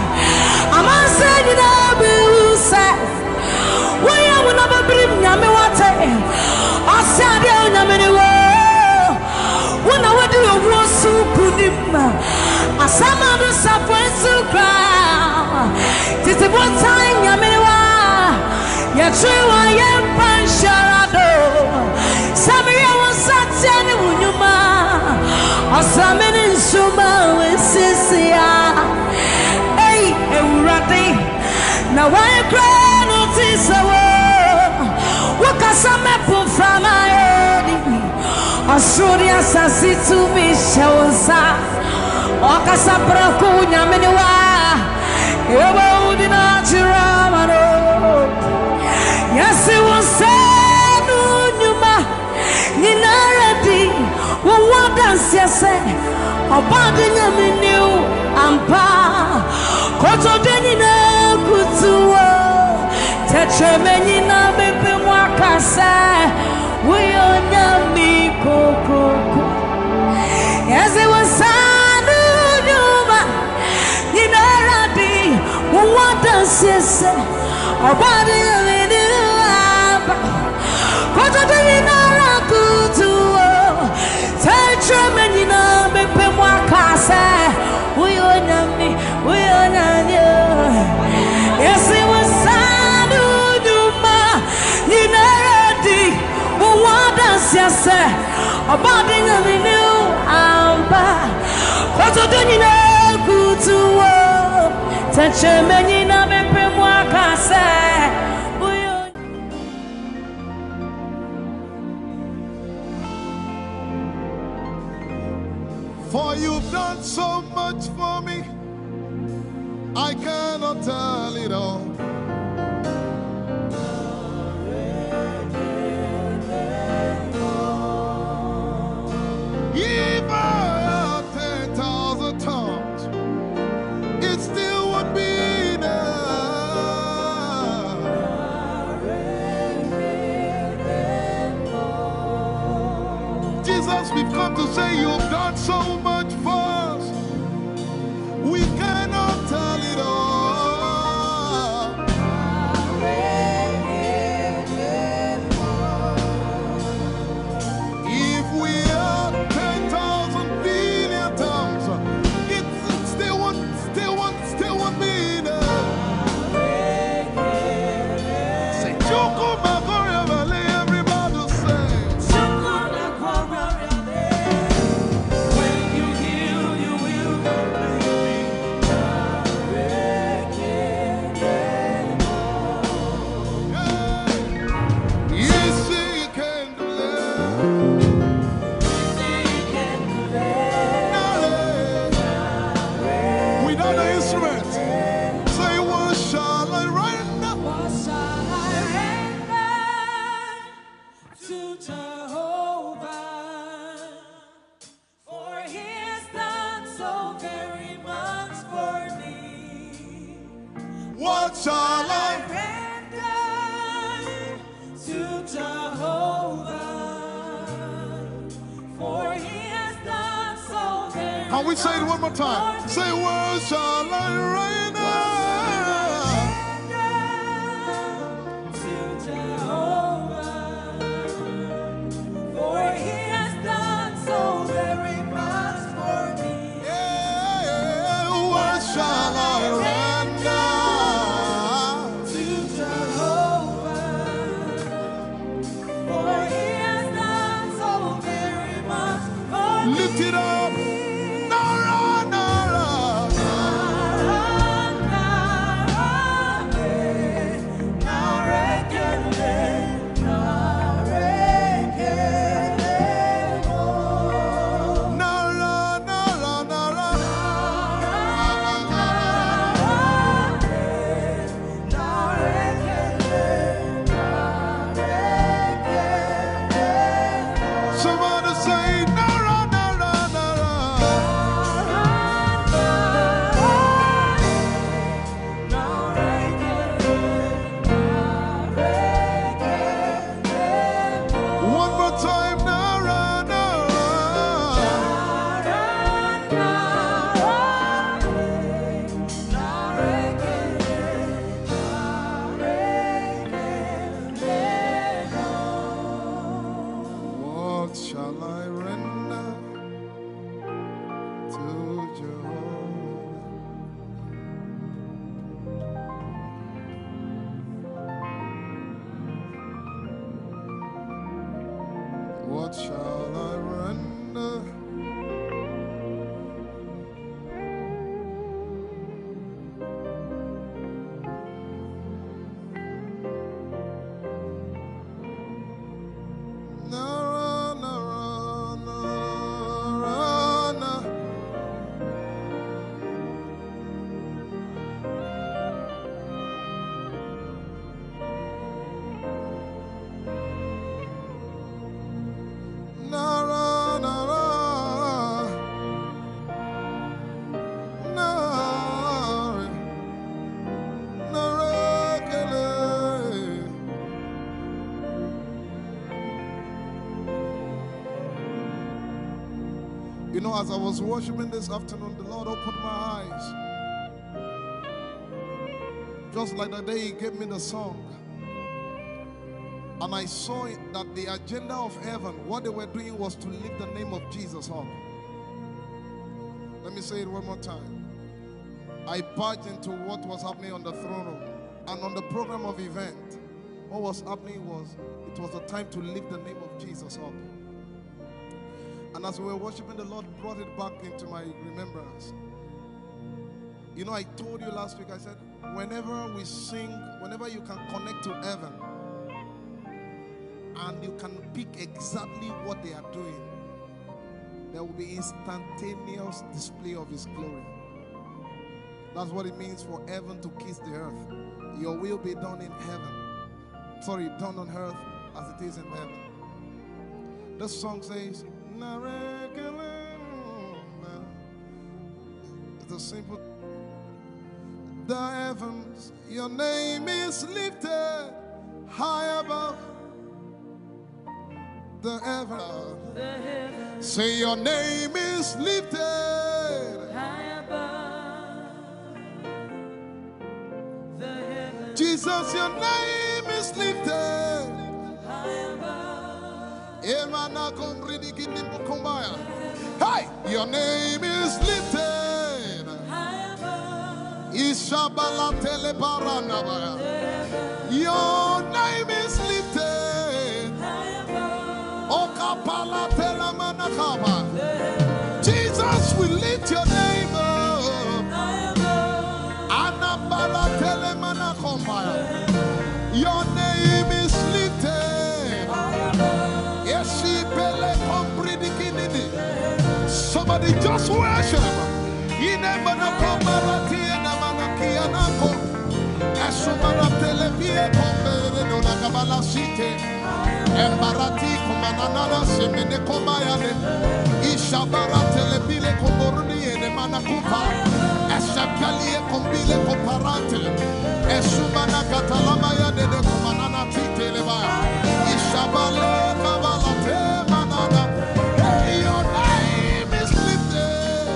I'm not saying it all, but say, why I will never bring Yami water. I said, Yamini. When I would do a war soup, I some of the suffering to cry. This is what time Yaminiwa. You're true, I am Pansharado. Samia was such an Unuma. Or some in Suma with Sisia. Hey, Urati. Now I cry, notice a word. What can some put from my head? Asuria sasi tu mishosa, okasa prakunya meniwa, eba udina chiramano. Yasi wase nunyuma, ninaradi, wawada siase obade nyame new ampa koto deni na kutuwo tetremeni na bepe mwakasa we onyami kokoko yes it was sanu nyuma inaradi wada siase obade nyame new ampa koto deni na kutuwo tetremeni na bepe mwakasa we onyami yes it was sanu nyuma inaradi wada siase obade nyame new ampa koto deni na kutuwo tetremeni na bepe mwakasa. For you've done so much for me, I cannot tell it all. If I had 10,000 tongues, it still would be enough. Jesus, we've come to say you've done so much for us. We cannot tell it all. If we had 10,000 billion tongues, it still would be enough. Say, Chukwu Makoria Valley, everybody say. When you heal, you will complete Yes, he can do that. Without the instrument, say, what shall I render? What shall I render to Jehovah? For he has done so very much for me. What shall I? Render to Jehovah. For he has done so very Can we say it one more time? Say, what shall I render? to Jehovah. For he has done so very much for me. Yeah, what shall I render? To Jehovah. For he has done so very much for me. Lift it up. Nara, Nara. Nara, Nara, Nara. Somebody say, Nara, Nara, Nara. One more time, Nara, Nara. What shall I render to Jehovah? What shall I render? Nara, Nara, Nara, Nara. You know, as I was worshiping this afternoon, the Lord opened my eyes. Just like the day He gave me the song. And I saw that the agenda of heaven, what they were doing was to lift the name of Jesus up. Let me say it one more time. I barged into what was happening on the throne room. And on the program of event, what was happening was, it was a time to lift the name of Jesus up. And as we were worshiping, the Lord brought it back into my remembrance. You know, I told you last week, I said, whenever we sing, whenever you can connect to heaven, and you can pick exactly what they are doing, there will be instantaneous display of His glory. That's what it means for heaven to kiss the earth. Your will be done in heaven. Sorry, done on earth as it is in heaven. This song says, it's a simple. The heavens, your name is lifted high above. The heavens, say your name is lifted High above the heavens, Jesus, your name is lifted high above. Hey, your name is lifted High above Ishabala telebaranabaya. Your name is lifted high above Okapala telamanakaba. Jesus, we lift your name up. high above. Anabala telemanakombaya. Your name is lifted. Yeshipele kompridikinini. Somebody just worship. Inemanakomarati enamanakianako. Esumaratelevie kombere no nakabala site. Embarati kumanana semene komayane. Ishabaratele komboruni ene manakupa. Esakalie kombile komparate. Esumana katalamaya de kumanana titeleba. Ishabale kabalate manana. Hey, your name is lifted.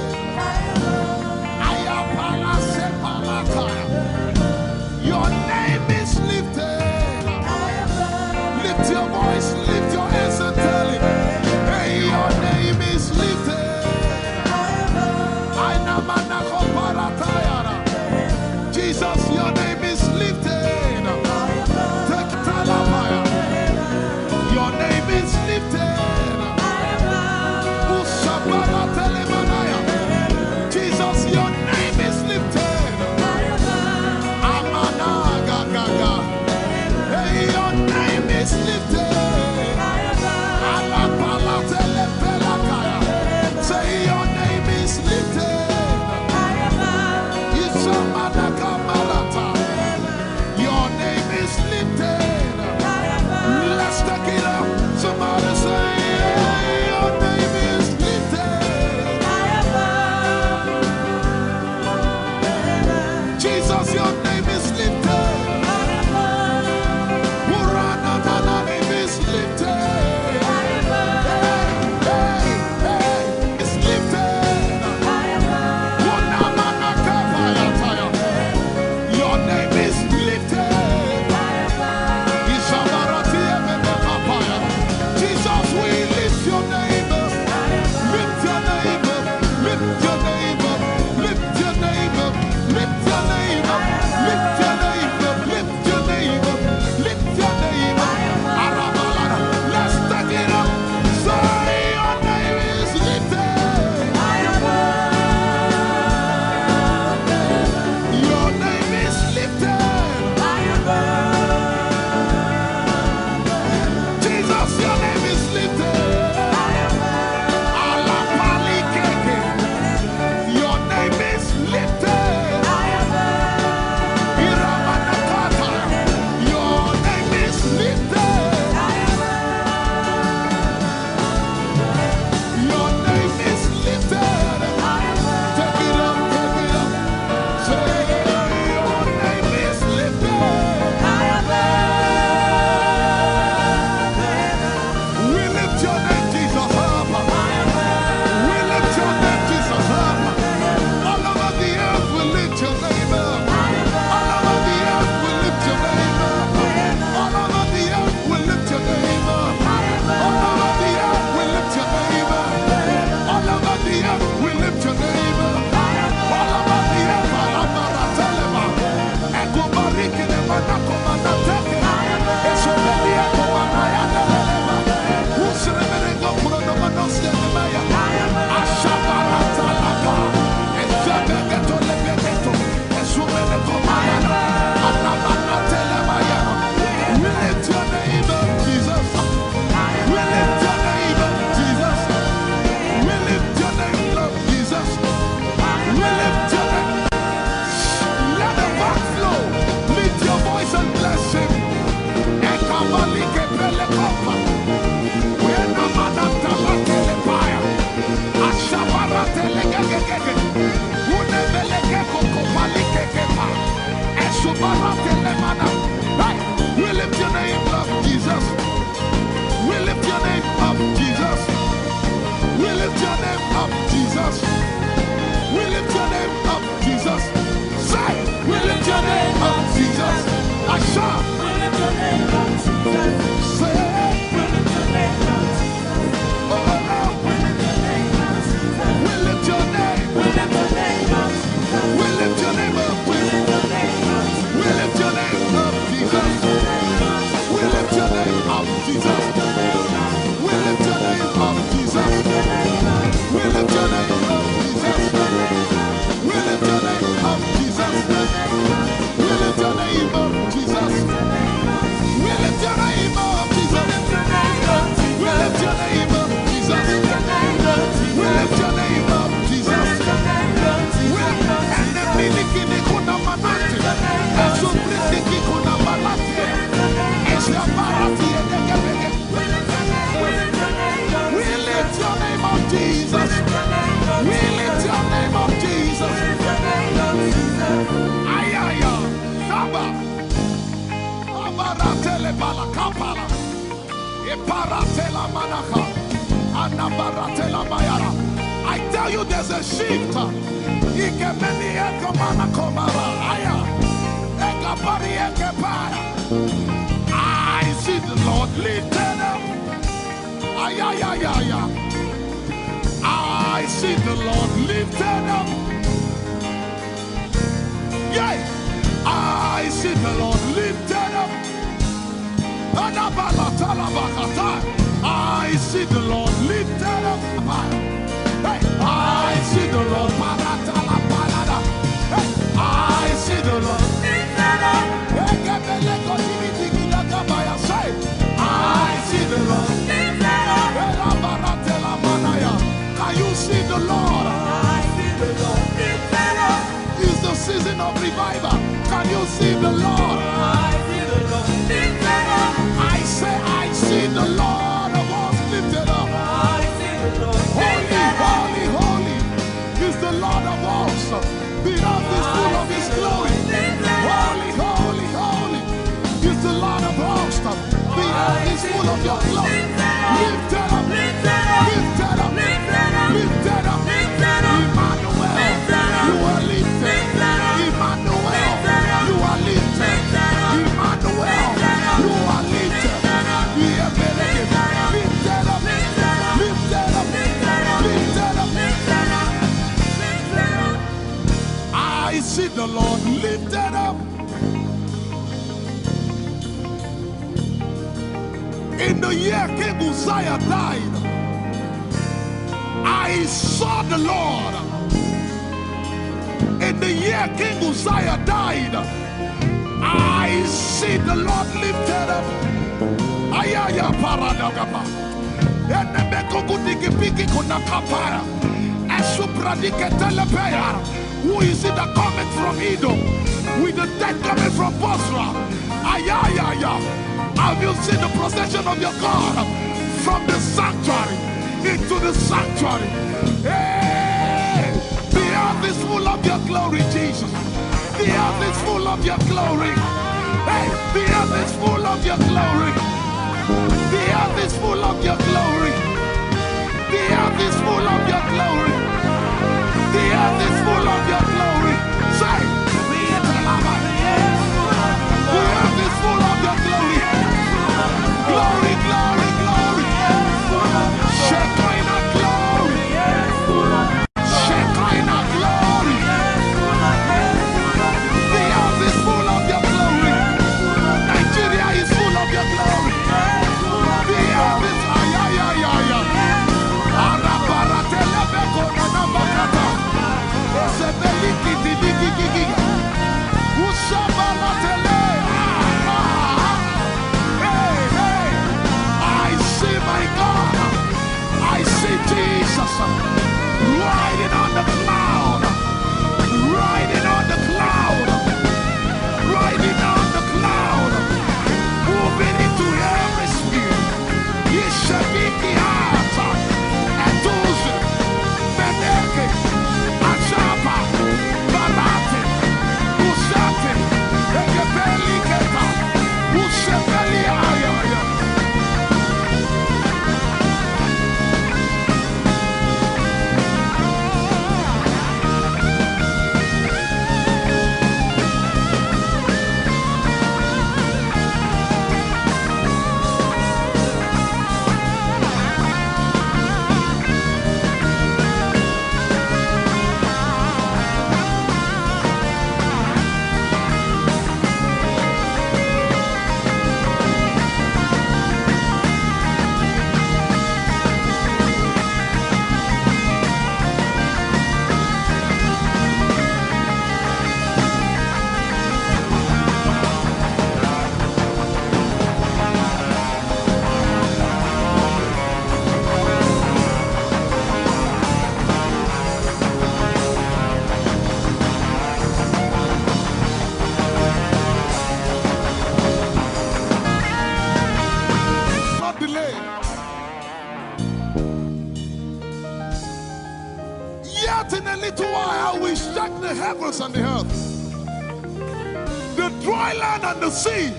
Ayapala sepalakaya. Your name is lifted. Lift your voice, lift your hands and tell Him, hey, your name is lifted. Jesus, your name is lifted. Take Talabaya. Your name is lifted. Ushabala Telemanaya. Jesus, your name is lifted. Amana Gaga. Hey, your name is lifted. I tell you, there's a shift. I see the Lord lifted up. I see the Lord lifted up. Yeah, I see the Lord lifted up. I see the Lord lifted up. Hey, I see the Lord. Hey, I see the Lord lifted up. I see the Lord lifted up. Can you see the Lord? I see the Lord lifted up. It's the season of revival. Can you see the Lord? I see the Lord lifted up. I say, I see the Lord of hosts lifted up. I see the Lord lifted up. Holy, holy, holy is the Lord of hosts. The earth is full of His glory. Holy, holy, holy is the Lord of hosts. The earth is full of Your glory. Lifted up, lifted up, lifted up, lifted up, lifted up. Emmanuel, You are lifted. Emmanuel, You are lifted. Emmanuel, You are lifted. Lifted up, lifted up, lifted up, lifted up. I see the Lord lifted up. In the year King Uzziah died, I saw the Lord. In the year King Uzziah died, I see the Lord lifted up. Ayaya paradagaba. Enebekogudikipiki kunakapaya. Esupradiketelepea. Who is it that cometh from Edom? With the dead coming from Bosra. Ayaya. Have you seen the procession of your God from the sanctuary into the sanctuary? Hey, the earth is full of Your glory, Jesus. The earth is full of Your glory. Hey, the earth is full of Your glory. The earth is full of Your glory. The earth is full of Your glory. The earth is full of Your glory. Say, the earth is full of Your glory. Glory, glory, glory. Shekinah glory. Shekinah glory. The earth is full of Your glory. Nigeria is full of Your glory. The earth is ayayayaya. Araparatelebeko nanabakata. Esebelikidididididi. Usabalatele. My God, I see Jesus riding on the cloud, riding on the cloud, riding on the cloud, moving into every spirit. Yeshabiki Hata, Etuze, Beneke, Achapa, Barate, Usate, Ekepeli Keta, Usepeli Ayaya. The heavens and the earth, the dry land and the sea.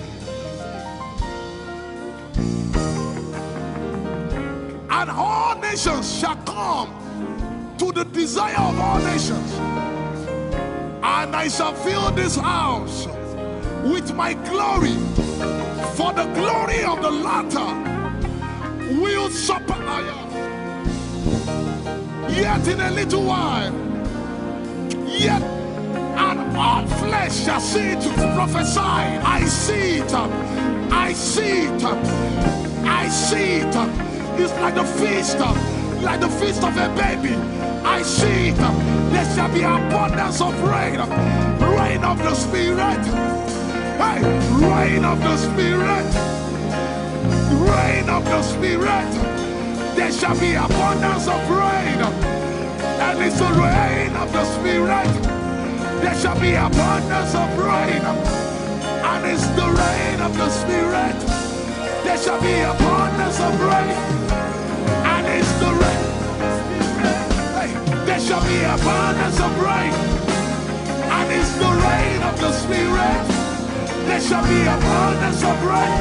And all nations shall come to the desire of all nations. And I shall fill this house with my glory, for the glory of the latter will supper. Yet in a little while, yet and all flesh shall see it. Prophesy. I see it. I see it. I see it. It's like the feast of a baby. I see it. There shall be abundance of rain. Rain of the Spirit. Hey, rain of the Spirit. Rain of the Spirit. There shall be abundance of rain. And it's the rain of the Spirit. There shall be abundance of rain. And it's the rain of the Spirit. There shall be abundance of rain. And it's the rain. Hey, there shall be abundance of rain. And it's the rain of the Spirit. There shall be abundance of rain.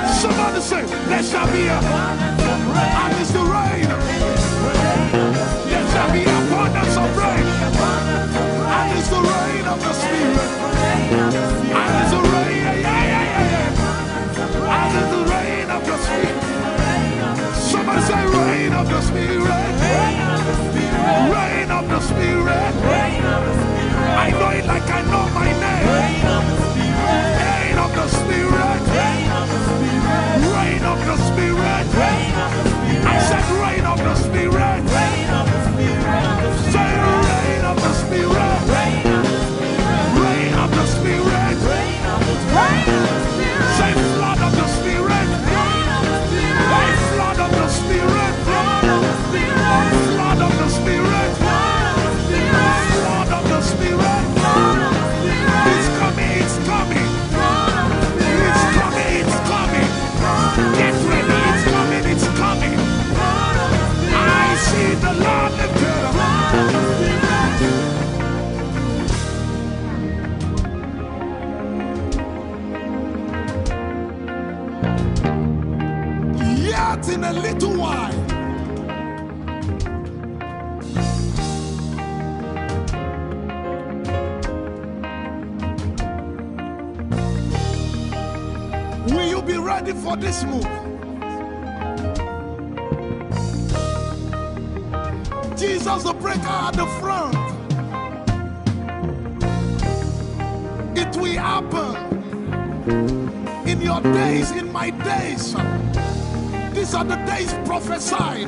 Somebody say, there shall be abundance of rain. And it's the rain. There shall be abundance of rain. And it's the rain of the Spirit. And it's the rain. And it's the rain of the Spirit. Somebody say, rain of the Spirit. Rain of the Spirit. I know it like I know my name. Rain of the Spirit. Rain of the Spirit. I said rain of the Spirit. Say rain of the Spirit. Rain of the Spirit. Say flood of the Spirit. Say flood of the Spirit. Flood of the Spirit. Flood of the Spirit. It's coming, it's coming. It's coming, it's coming. Get ready, it's coming, it's coming. I see the Lord lifted up. Yet in a little while, will you be ready for this move? Jesus the breaker at the front. It will happen in your days, in my days. These are the days prophesied.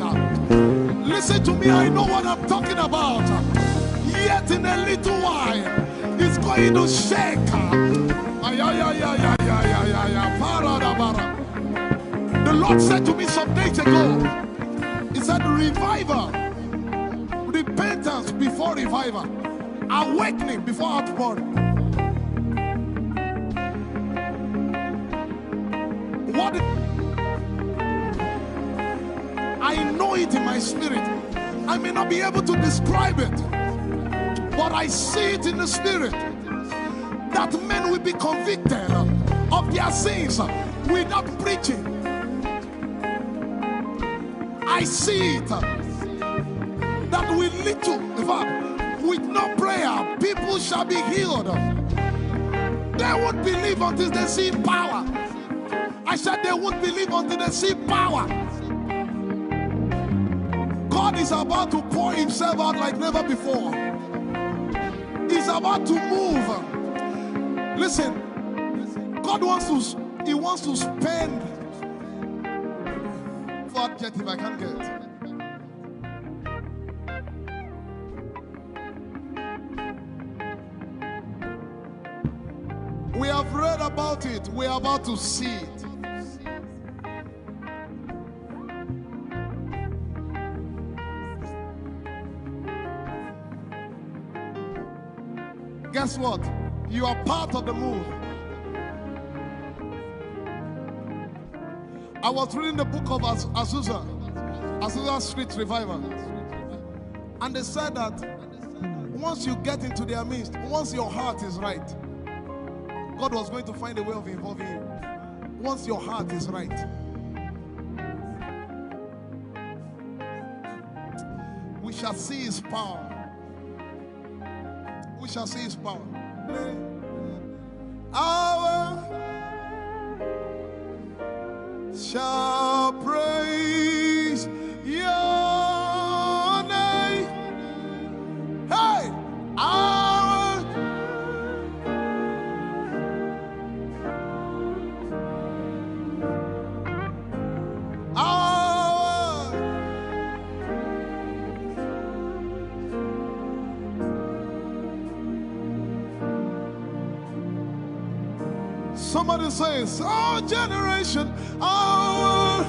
Listen to me, I know what I'm talking about. Yet in a little while, it's going to shake. The Lord said to me some days ago, He said, revival, repentance before revival, awakening before outpouring. What? I know it in my spirit. I may not be able to describe it, but I see it in the spirit that men will be convicted of their sins without preaching. I see it that with little, in fact, with no prayer, people shall be healed. They won't believe until they see power. I said they won't believe until they see power. God is about to pour Himself out like never before. He's about to move. Listen, God wants to spend. What get if I can't get? We have read about it. We are about to see it. Guess what? You are part of the move. I was reading the book of Azusa Street Revival, and they said that once you get into their midst, once your heart is right, God was going to find a way of involving you. Once your heart is right, shall see his power. We shall see his power. Our shall praise your name. Hey, our somebody says, our generation, our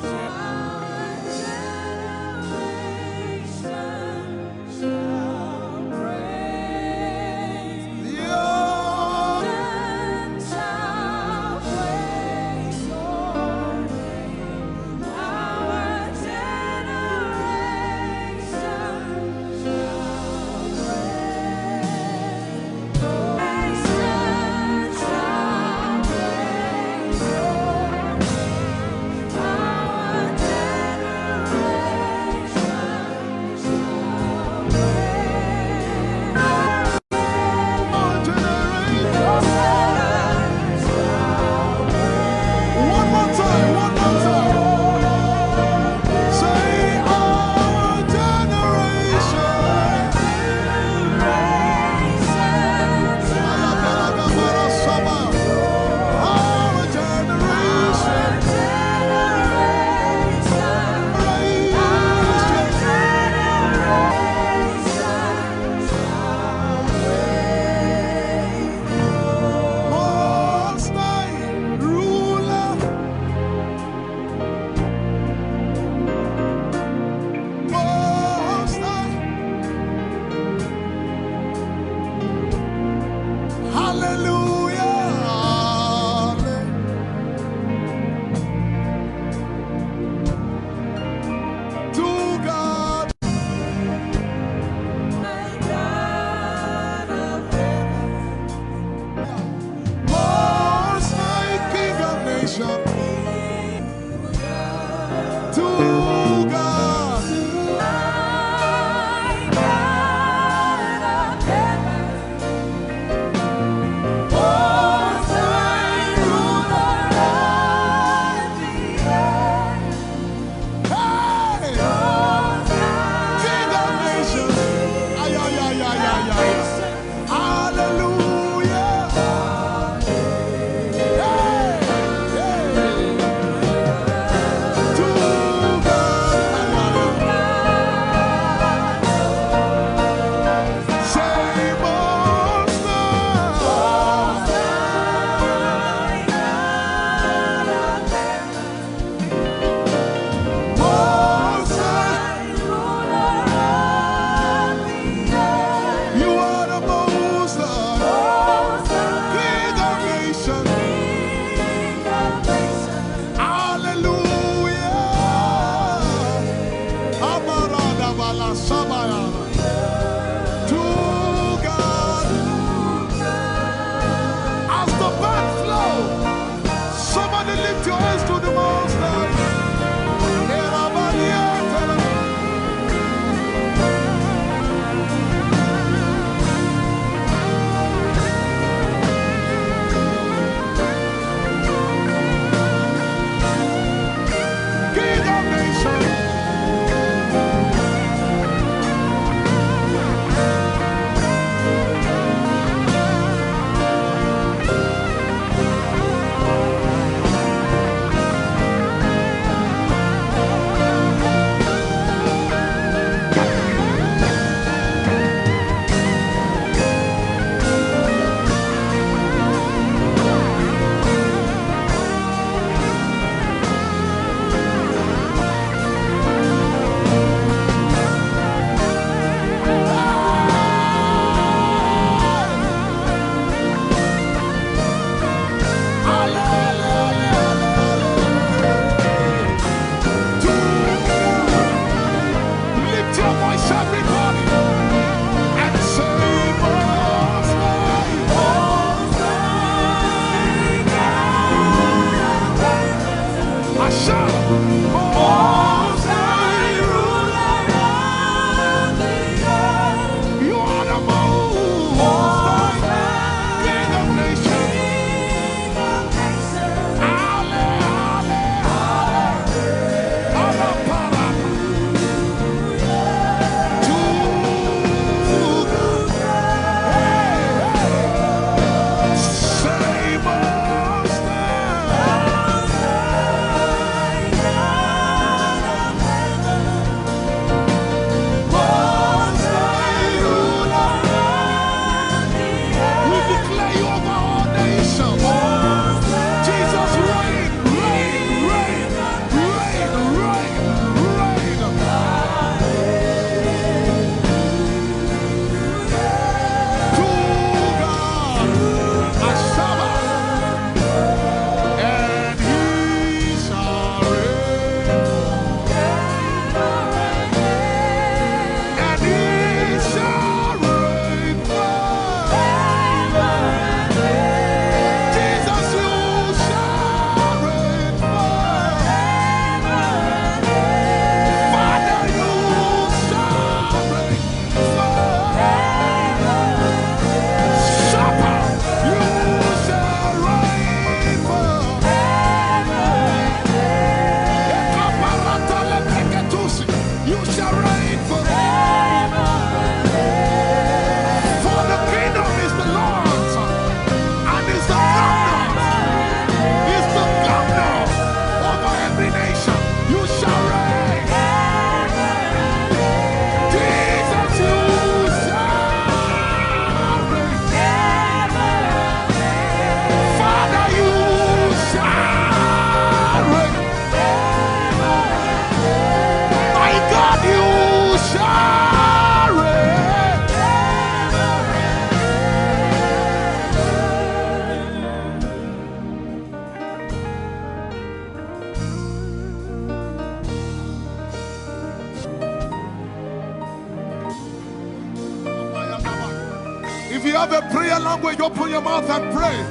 have a prayer language, open your mouth and pray.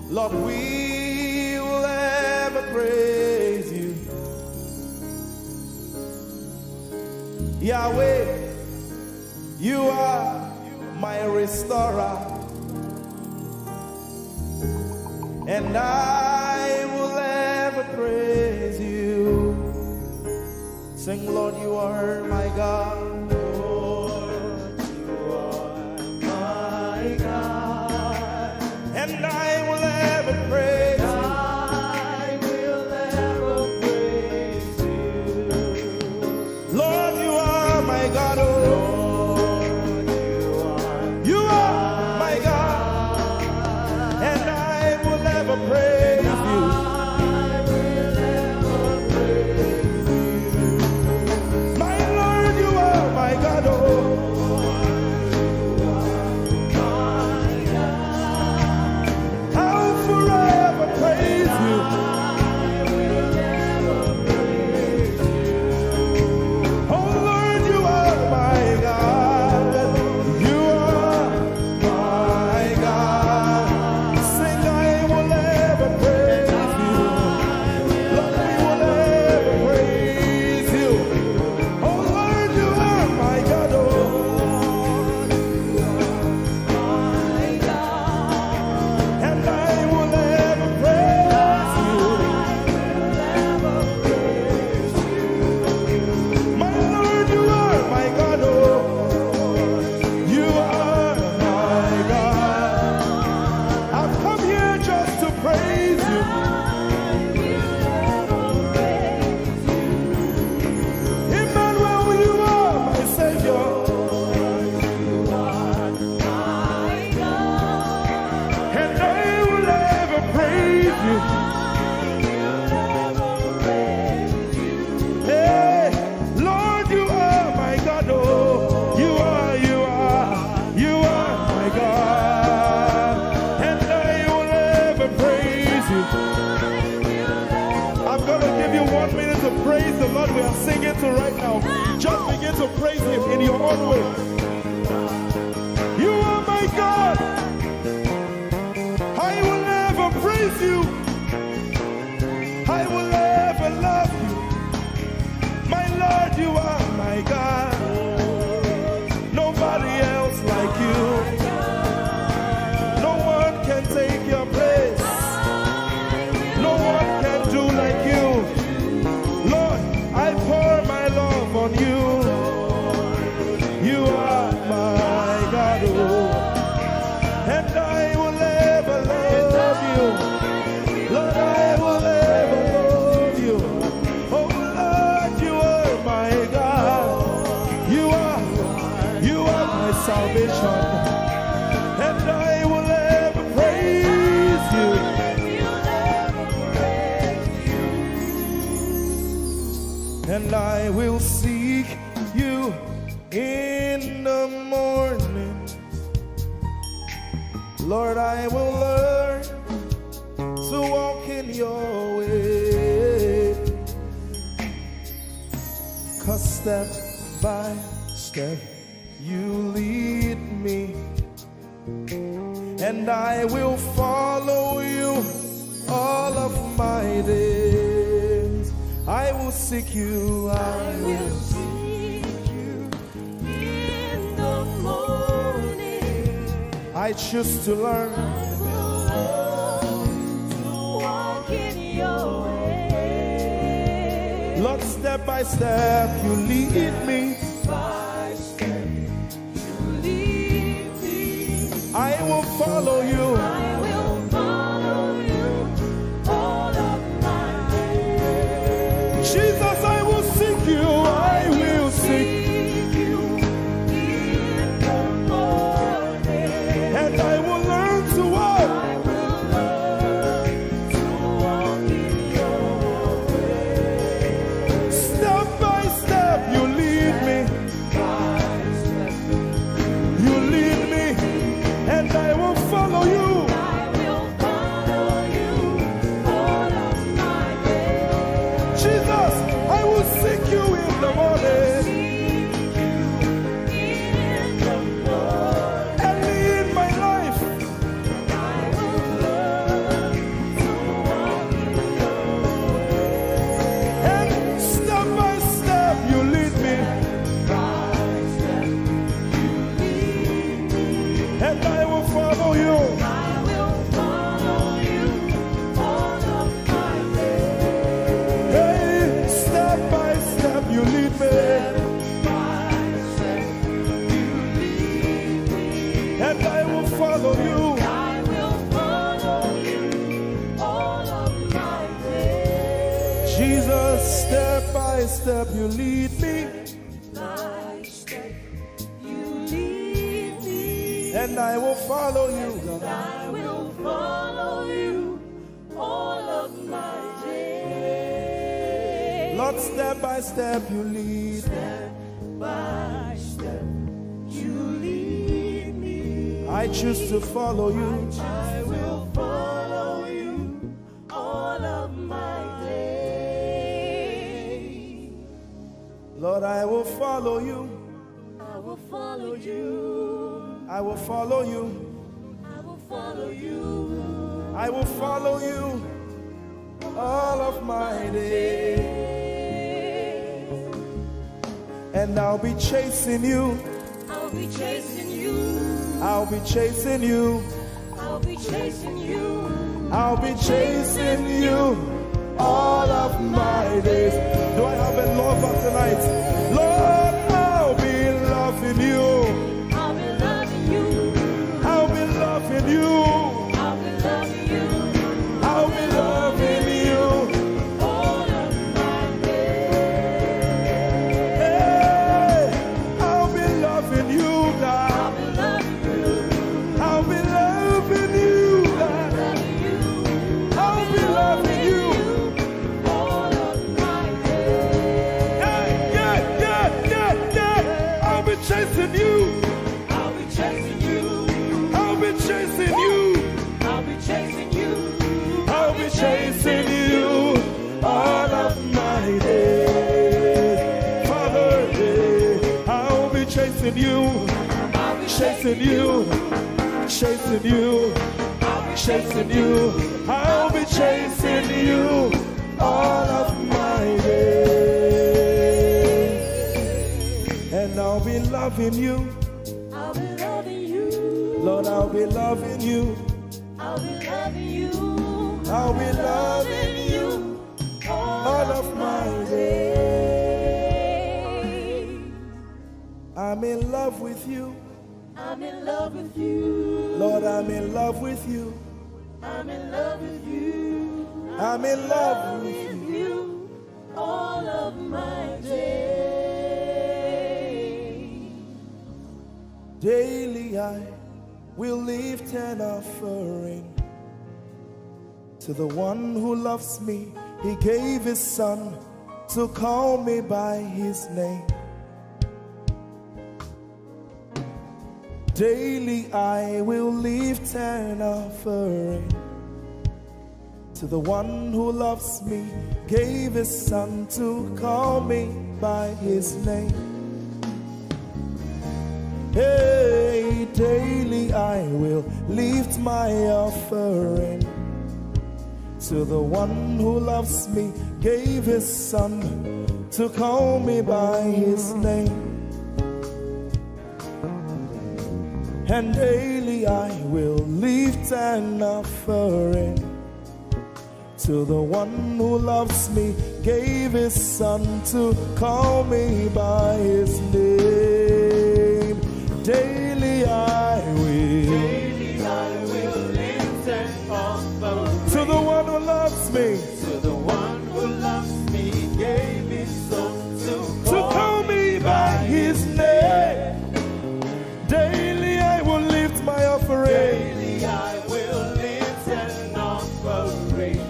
Lord, we will ever praise you. Yahweh, you are my restorer, and I will ever praise you. Sing, Lord, you are my God. Lord, you are my God, and I will ever praise you. I will ever praise you. Lord, you are my God. Oh, Lord, you are my God, and I will ever praise you. My Lord, you are my God. Oh, I'll forever praise you. Oh Lord, you are my God. You are my God. Sing, I will ever praise you. Lord, we will ever praise you. Oh Lord, you are my God. Oh, and I will ever praise you. My Lord, you are my God. Oh, you are my God. I've come here just to praise you. Emmanuel, you are my Savior. And I will ever praise you. Hey, Lord, you are my God. Oh, you are my God. And I will ever praise you. I'm going to give you 1 minute to praise the Lord. We are singing to right now. Just begin to praise Him in your own way. You are my God. I will ever praise you. I will ever love you. My Lord, you are my God. Nobody else like you. No one can take your place. No one can do like you. Lord, I pour my love on you. You are my God. Oh. And I will ever love you. Lord, I will ever love you. Oh Lord, you are my God. You are my salvation. And I will ever praise you. And I will seek you in the morning. Lord, I will learn to walk in your way. 'Cause step by step you lead me, and I will follow you all of my days. I will seek you, I will seek you in the morning. I choose to learn. I will learn to walk in your way. Lord, step by step you lead me. By step you lead me. I will follow you. I will follow you all of my days. Jesus, I will seek you. I will seek. you in the morning. And I will learn to walk. I will learn to walk in your way. Step by step you lead me. By step You lead me. And I will follow you. I will and I will follow you. I will follow you all of my days. Hey, step by step you lead me, and I will follow you. I will follow you all of my days. Jesus, step by step you lead me, By step you lead me, and I will follow you. I will follow you all of my days. Lord, step by step you lead me. By step you lead me, I choose to follow you. I will follow you all of my days. Lord, I will follow you. I will follow you. I will follow you. I will follow you. I will follow you all of my days. And I'll be chasing you. I'll be chasing you. I'll be chasing you. I'll be chasing you. I'll be chasing you all of my days. Do I have a lover tonight? Lord, I'll be loving you. I'll be loving you. I'll be loving you. I'll be loving you I'll be loving you. all of my days. Hey, I'll be loving you, God. I'll be loving you. I'll be loving you, God. Loving you I'll be loving you. all of my days. Yeah. I'll be chasing you. I'll be chasing you. I'll be chasing you. I'll be chasing you. I'll be chasing you all of my days. Father, I'll be chasing you. I'll be Chasing you. Chasing you. Chasing you. I'll be chasing you all of my days. And I'll be loving you. I'll be loving you. Lord, I'll be loving you. I'll be loving you. I'll be loving you all of my days. I'm in love with you. I'm in love with you. Lord, I'm in love with you. I'm in love with you. I'm in love with With you. you all of my days. Daily I will lift an offering to the one who loves me. He gave his son to call me by his name. Daily I will lift an offering to the one who loves me, gave his son to call me by his name. Hey, daily I will lift my offering to the one who loves me, gave his son to call me by his name. And daily I will lift an offering to the one who loves me, gave his son to call me by his name. Daily I will lift an offering to the one who loves me, to the one who loves me, gave his son to call me by his name. Daily I will lift my offering. Daily I will lift an offering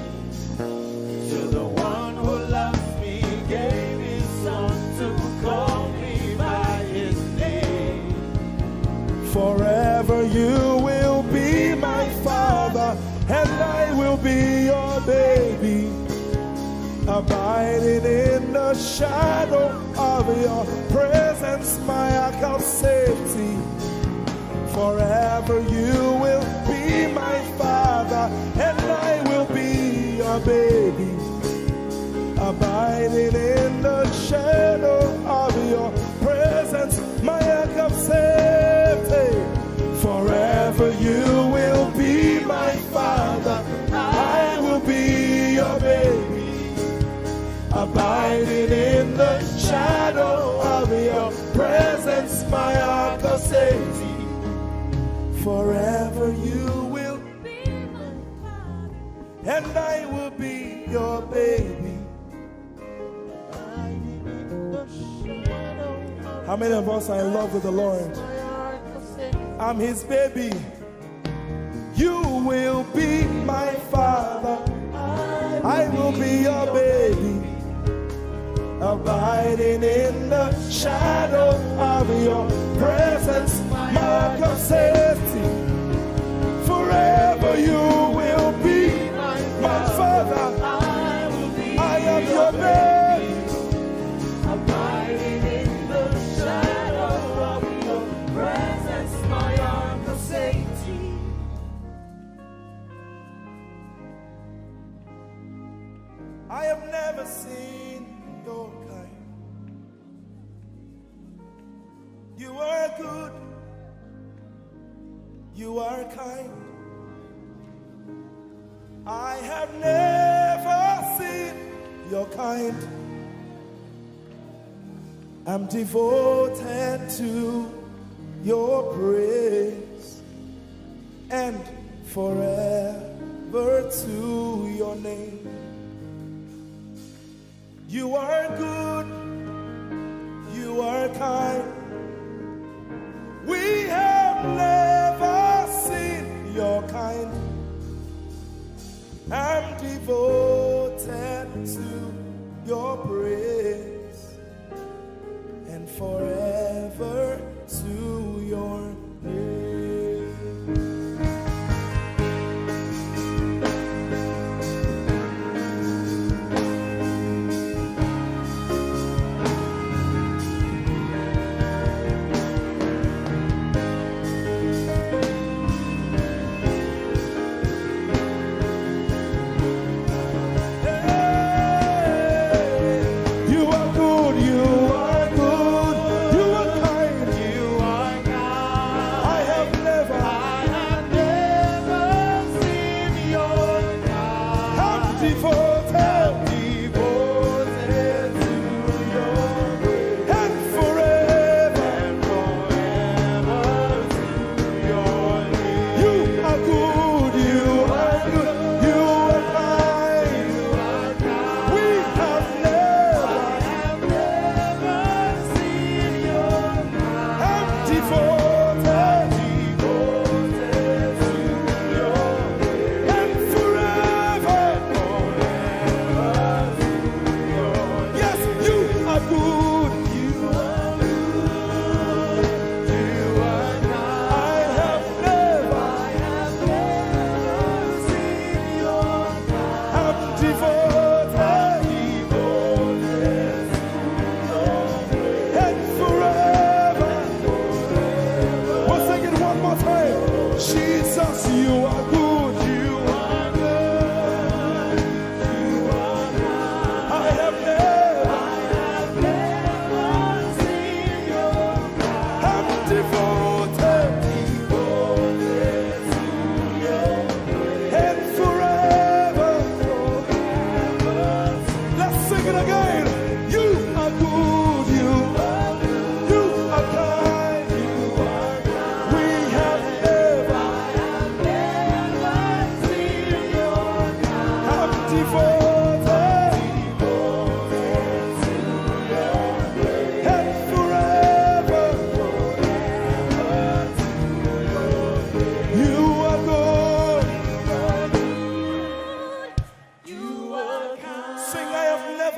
to the one who loves me, gave his son to call me by his name. Forever you will be my father, and I will be your baby, abiding in the shadow of your presence, my ark of safety. Forever you will be my father, and I will be your baby, abiding in the shadow of your presence, my ark of safety. Forever Forever you will be my father. I will be your baby, abiding in the shadow of your presence, my ark of safety. Forever you will be my father, and I will be your baby. How many of us are in love with the Lord? I'm his baby. You will be my father. I will be your baby, abiding in the shadow of your presence, mark of safety. Forever you will be my father. I am your baby, Abiding in the shadow of your presence, my ark of safety. I have never seen your kind. You are good. You are kind. I have never seen your kind. I'm devoted to your praise and forever to your name. You are good, you are kind. We have never seen your kind. I'm devoted to your praise and forever to your name.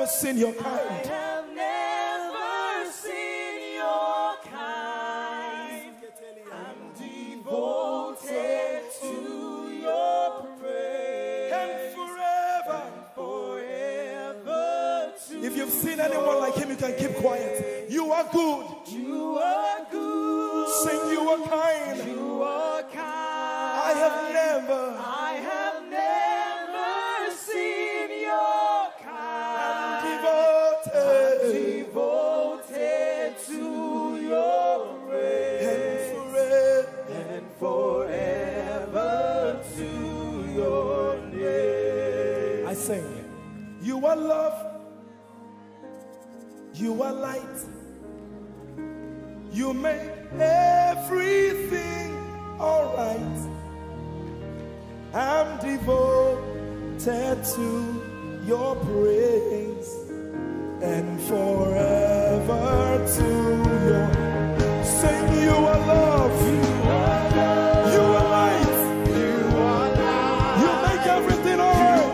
Seen your kind. I have never seen your kind. I'm devoted to your praise And forever to if you've seen anyone like him, you can keep quiet. You are good. you are good. Sing, you are kind. You are kind. I have never seen your kind. devoted To your praise and forever. and forever. sing. You are love. You are light. You make everything alright. I'm devoted to your praise and forever to your. Sing, you are love. You are love. You are light. You are light. You make everything alright.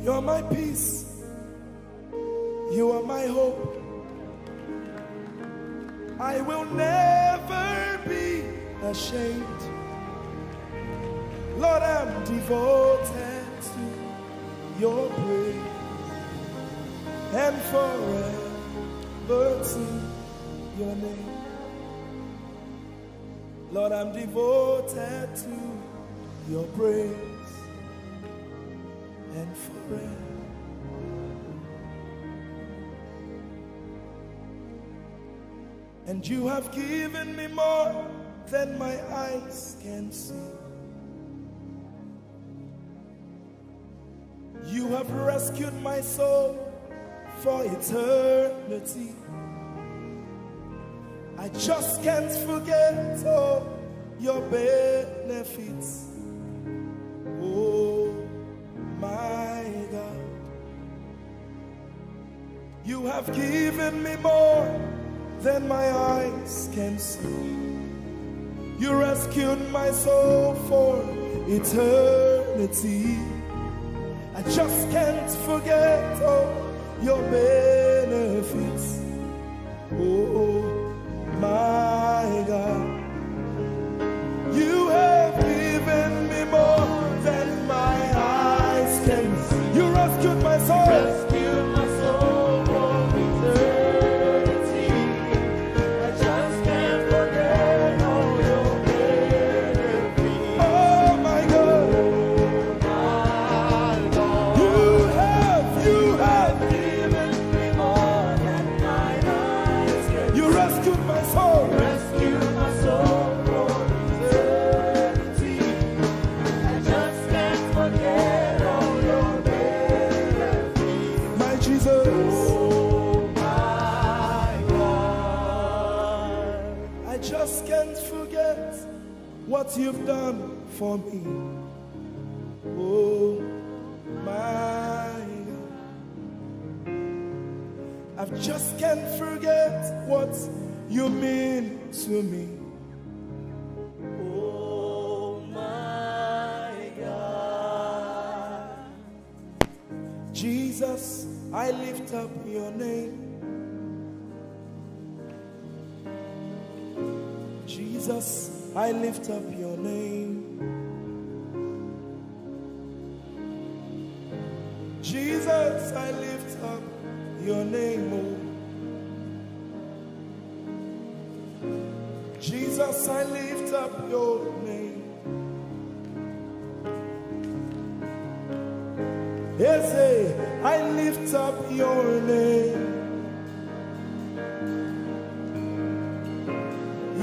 You're my peace. You are my hope. I will never be ashamed. Lord, I'm devoted to your praise and forever to your name. Lord, I'm devoted to your praise and forever. And you have given me more than my eyes can see. You have rescued my soul for eternity. I just can't forget all your benefits. Oh my God, you have given me more than my eyes can see. You rescued my soul for eternity. I just can't forget all your benefits. Oh my God, you have given me more than my eyes can see. You rescued my soul. Rescued my soul from eternity. I just can't forget all your benefits. Oh my God, you have given me more than my eyes can see. You rescued my soul. Rescued my soul from eternity. I just can't forget all your benefits. My Jesus. Oh my God. I just can't forget what you've done for me. Oh my God. I just can't forget what you mean to me. Oh my God. Jesus, I lift up your name. Jesus, I lift up your name. Jesus, I lift up your name. Oh. Jesus, I lift up your name. Yes, I lift up your name.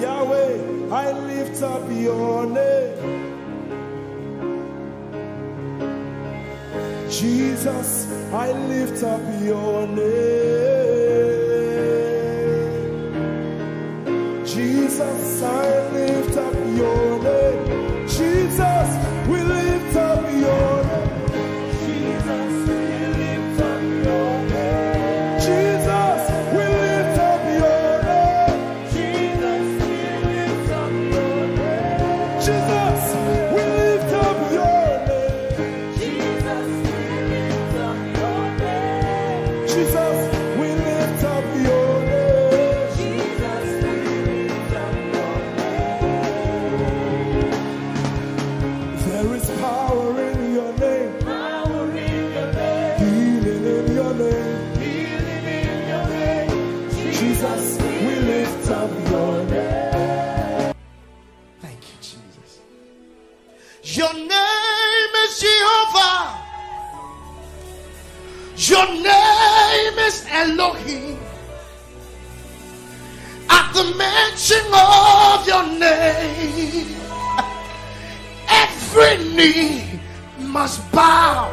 Yahweh, I lift up your name. Jesus, I lift up your name. Jesus, I lift up your name. Jesus, we lift up your name. Jesus, we lift up your name. Jesus, we lift up your name. Jesus, we lift up your name. Jesus, we lift up your name. Jesus, we lift up your name. Jesus, we lift up your name. Jesus, we lift up your name. There is power in your name. Power in your name. Healing in your name. Healing in your name. Jesus, we lift up your name. Thank you, Jesus. Your name is Jehovah. Your name is Elohim. At the mention of your name, every knee must bow.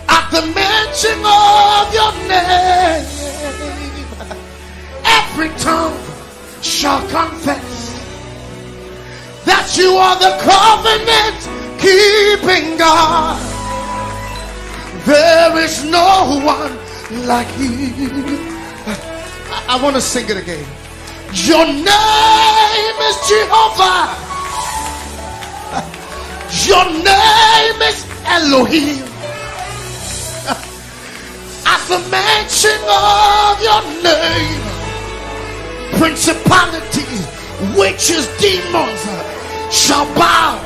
At the mention of your name, every tongue shall confess that you are the covenant keeping God. There is no one like you. I want to sing it again. Your name is Jehovah. Your name is Elohim. At the mention of your name, principalities, witches, demons shall bow.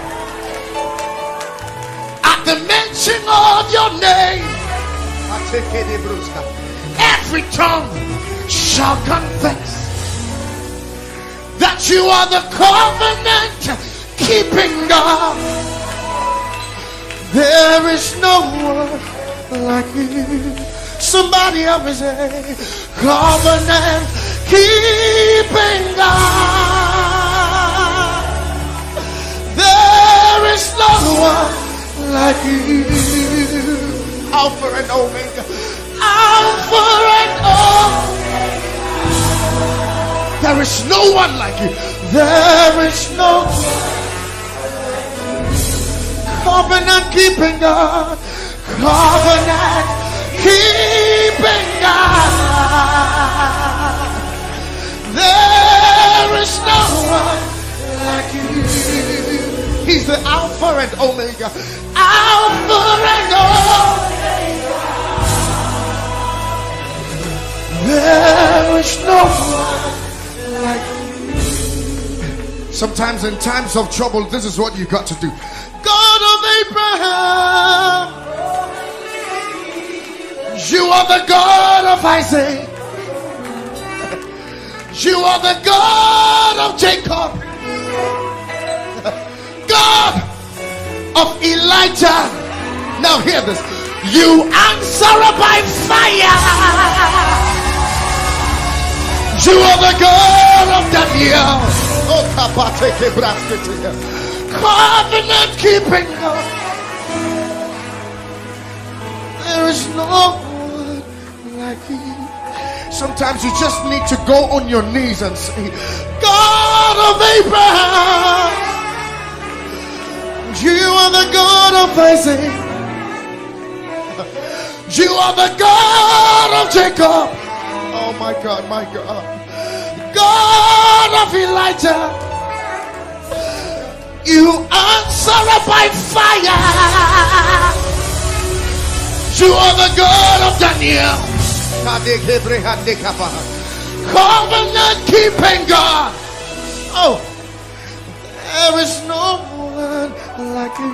At the mention of your name, every tongue shall confess that you are the covenant keeping God. There is no one like you. Somebody help me say, covenant keeping God. There is no one like you. Alpha and Omega. Alpha and Omega. There is no one like you. There is no covenant keeping God. Covenant keeping God. There is no one like you. He's the Alpha and Omega. Alpha and Omega. There is no one like you. Sometimes in times of trouble, this is what you got to do. God of Abraham, you are the God of Isaac. You are the God of Jacob. God of Elijah. Now hear this. You answer by fire. You are the God of Daniel. Oh, covenant keeping God. There is no one like you. Sometimes you just need to go on your knees and say, God of Abraham, you are the God of Isaac. You are the God of Jacob. Oh my God, my God. God of Elijah. You answer by fire. You are the God of Daniel. Covenant keeping God. Oh, there is no one like you.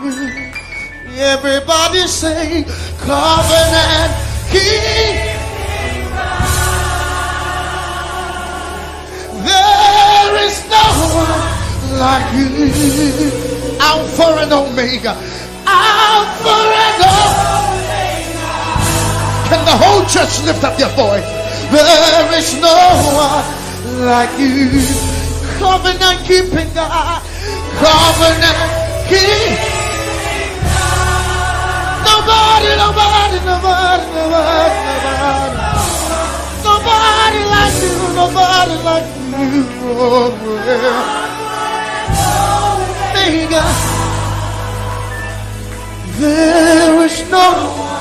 Everybody say, covenant keeping God. There is no one like you. Alpha and Omega. Alpha and Omega. Can the whole church lift up their voice? There is no one like you. Covenant keeping God. Covenant keeping God. Nobody, nobody, nobody, nobody, nobody. Nobody like you, nobody like you. Oh, yeah. There is no one.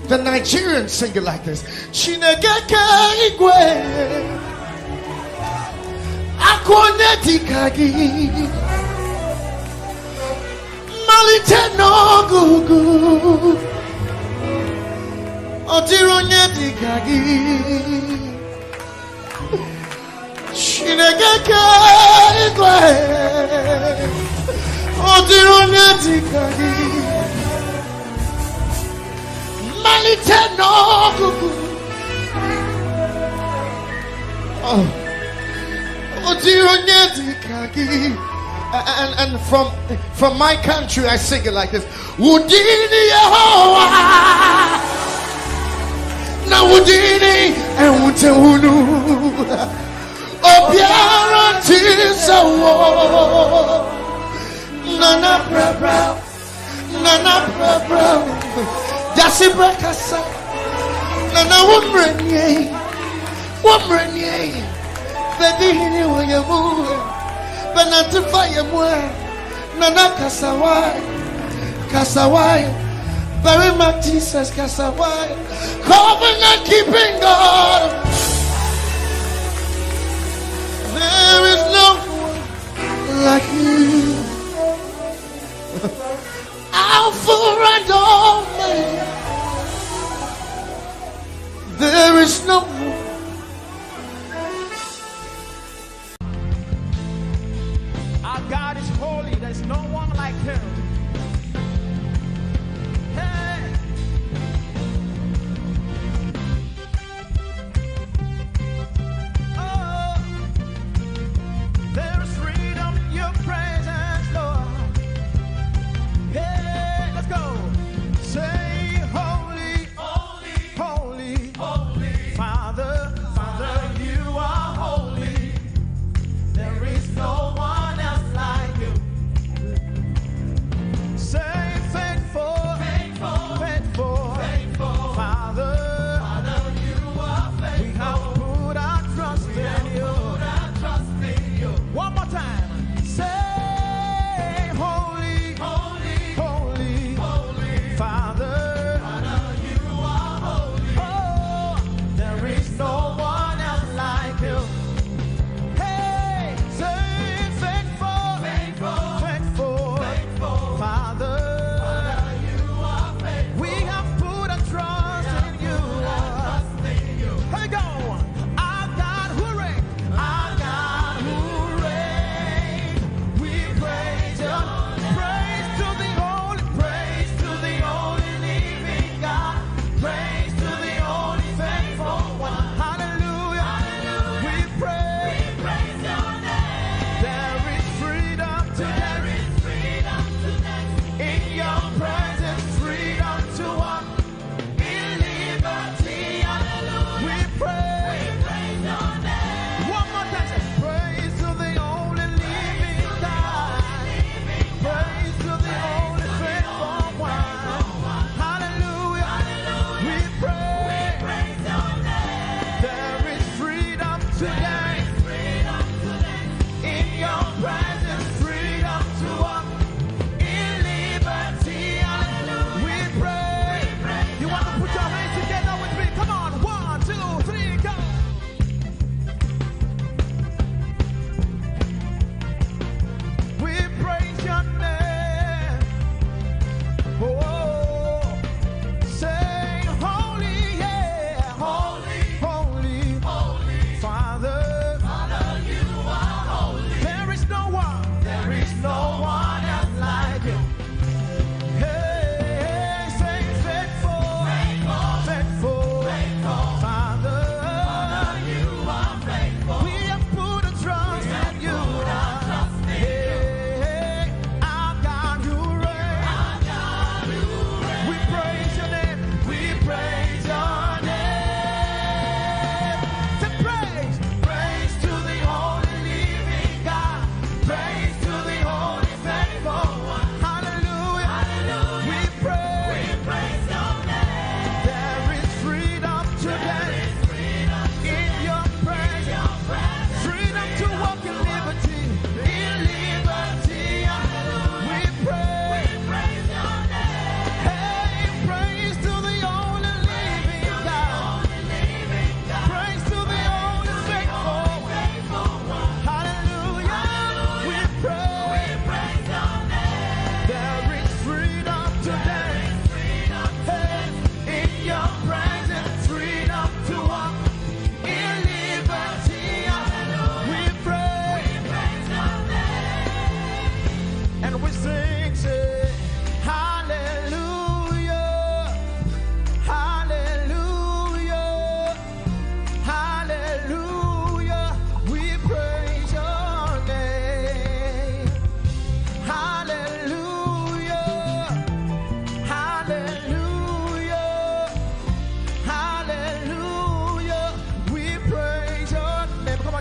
The Nigerians sing it like this. Chinegeke igwe akonye dikagi malite no gugu otironye dikagi Chinegeke igwe otironye dikagi malite no gugu otironye dikagi. And from my country I sing it like this. Wudini Yehovah na wudini ewutewunu obiara tisawo nana bra jasi brakasa nana wumrenye baby hini wayamu Benantify mwe nana kasawai very much Jesus kasawai covenant keeping God. There is no one like you. Alpha and Omega. There is no one. God is holy, there's no one like him. Hey. Oh, there is freedom in your presence, Lord. Hey, let's go. Say holy, holy, holy, holy. Father, Father, you are holy. There is no one. Father.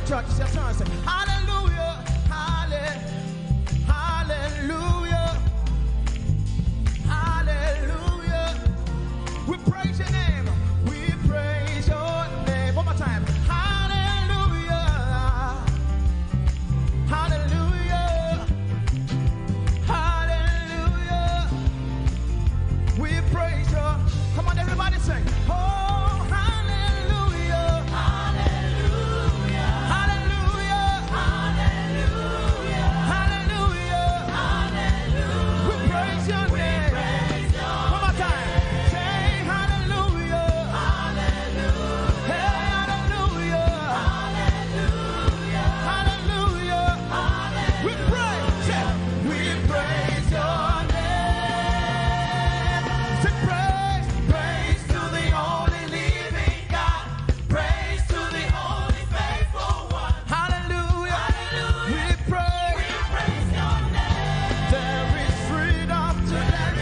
church. It's your turn. Say, hallelujah, hallelujah, hallelujah. We praise your name. We praise your name. One more time. Hallelujah, hallelujah, hallelujah. We praise your. Come on, everybody sing. Oh, hallelujah, hallelujah, hallelujah, hallelujah, hallelujah, hallelujah. We praise your name. One more time. Say hallelujah, hallelujah, hey, hallelujah, hallelujah, hallelujah. We praise, say, we praise your name. Say praise, praise to the only living God. Praise to the only faithful one. Hallelujah, hallelujah. We praise your name. There is freedom today.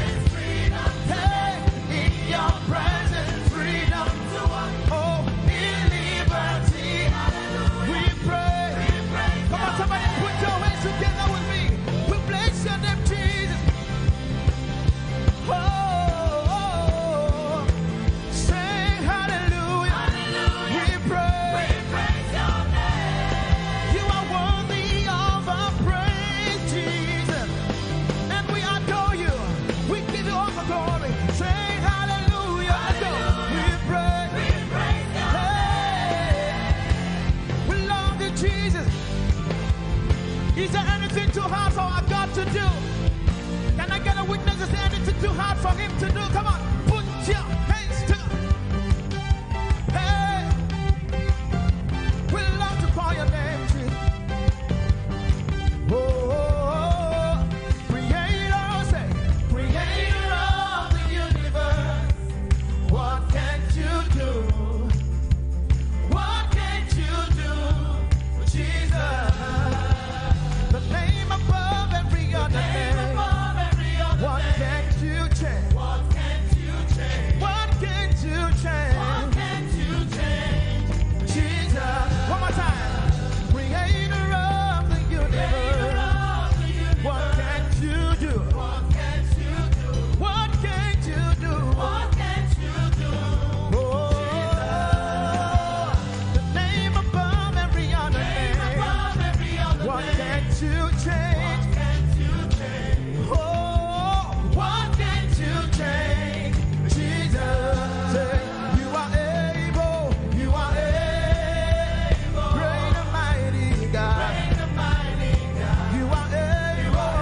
Hey, in your presence, freedom to walk. Oh, in liberty. We pray. Come on, somebody, put your hands together with me. We bless your name, Jesus. Oh, sing hallelujah. We praise your name. You are worthy of our praise, Jesus. And we adore you. We give you all the glory. Sing hallelujah. Let's go. We praise your name. We love you, Jesus. Is there anything too hard for our God to do? Can I get a witness? Is there anything too hard for him to do? Come on, put your hands together. Hey, we love to call your name, Jesus. Oh, creator, say, creator of the universe. What can't you do? What can't you do, Jesus? The name above every other name. What can't you change? What can't you change? What can't you change? What can't you change? Jesus. One more time. Creator of the universe. What can't you do? What can't you do? What can't you do? What can't you do? Oh, the name above every other name. What can't you change? Oh, what can't you change? Jesus, say, you are able, you are able, great and mighty God, you are able,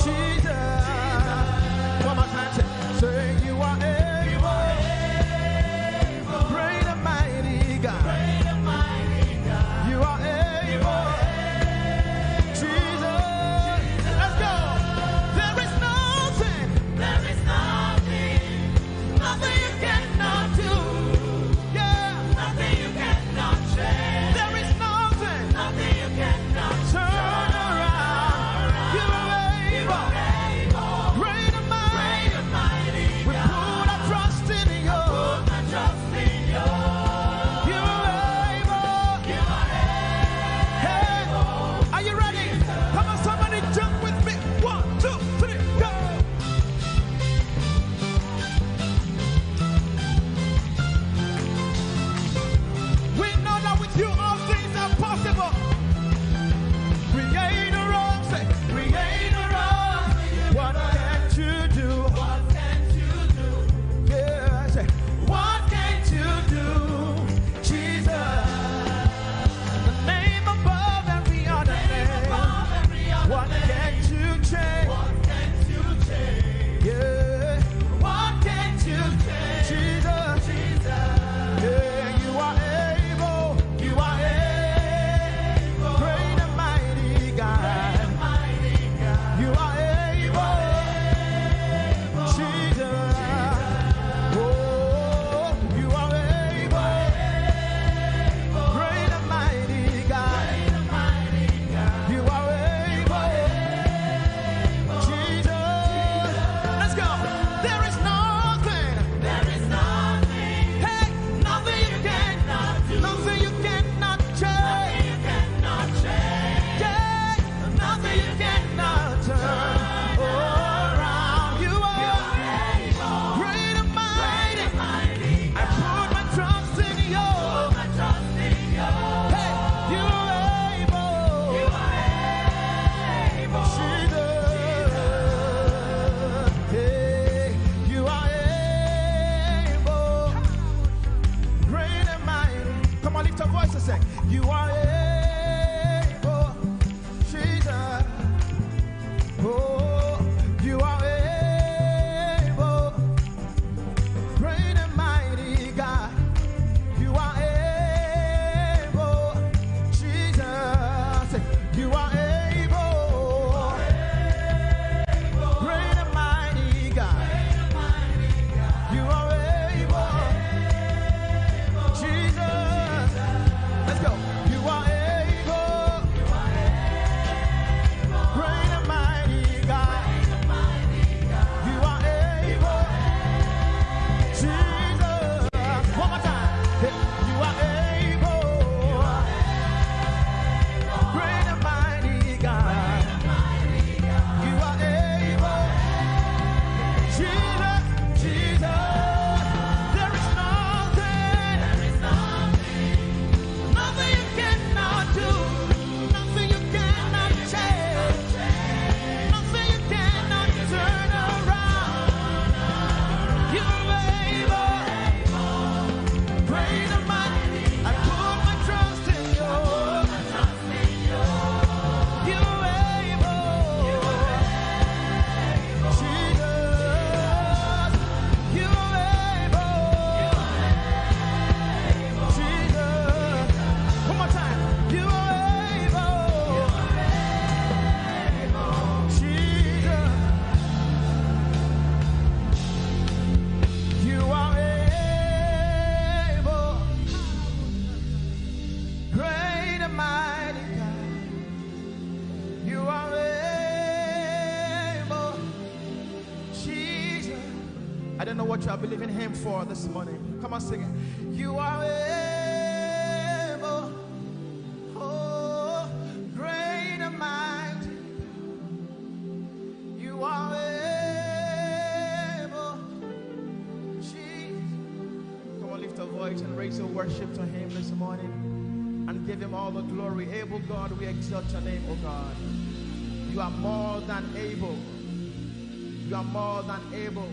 Jesus. One more time, say, you are able, great and mighty God, you are able, voice and say, you are able, Jesus. Oh, you are able, great and mighty God. You are able, Jesus. You are able, great and mighty God. You are able, Jesus. Let's go. You are able, great and mighty God. You are able, Jesus. One more time. You are able, great and mighty God. You are able, Jesus, Jesus. There is nothing you cannot do, nothing you cannot change, nothing you cannot turn around. You are able, great and mighty. I put my trust in you. You are able, Jesus. You are able, Jesus. One more time. You are able, Jesus. You are able, great and mighty God. You are able, Jesus. I don't know what you are believing Him for this morning. Come on, sing it. You are able, oh, great and mighty. You are able, Jesus. Come on, lift a voice and raise your worship to Him this morning and give Him all the glory. Able God, we exalt your name, oh God. You are more than able. You are more than able.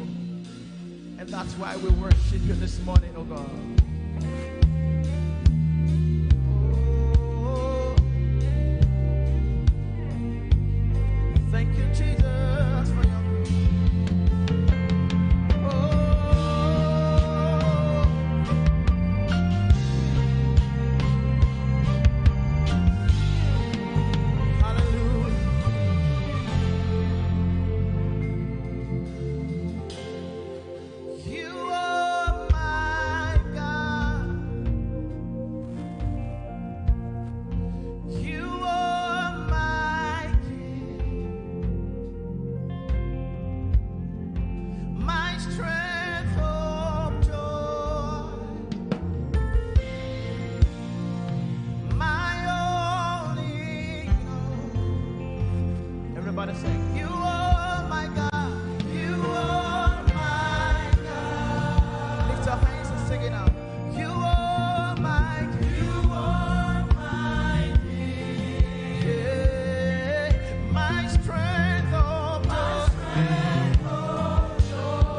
And that's why we worship you this morning, oh God. Oh, thank you, Jesus, for your hallelujah. You are my God. You are my King. My strength of joy. My only hope. Everybody sing. You are my God. You are my God. Lift your hands and sing it out. You are my King. You are my King. Yeah. My strength of joy.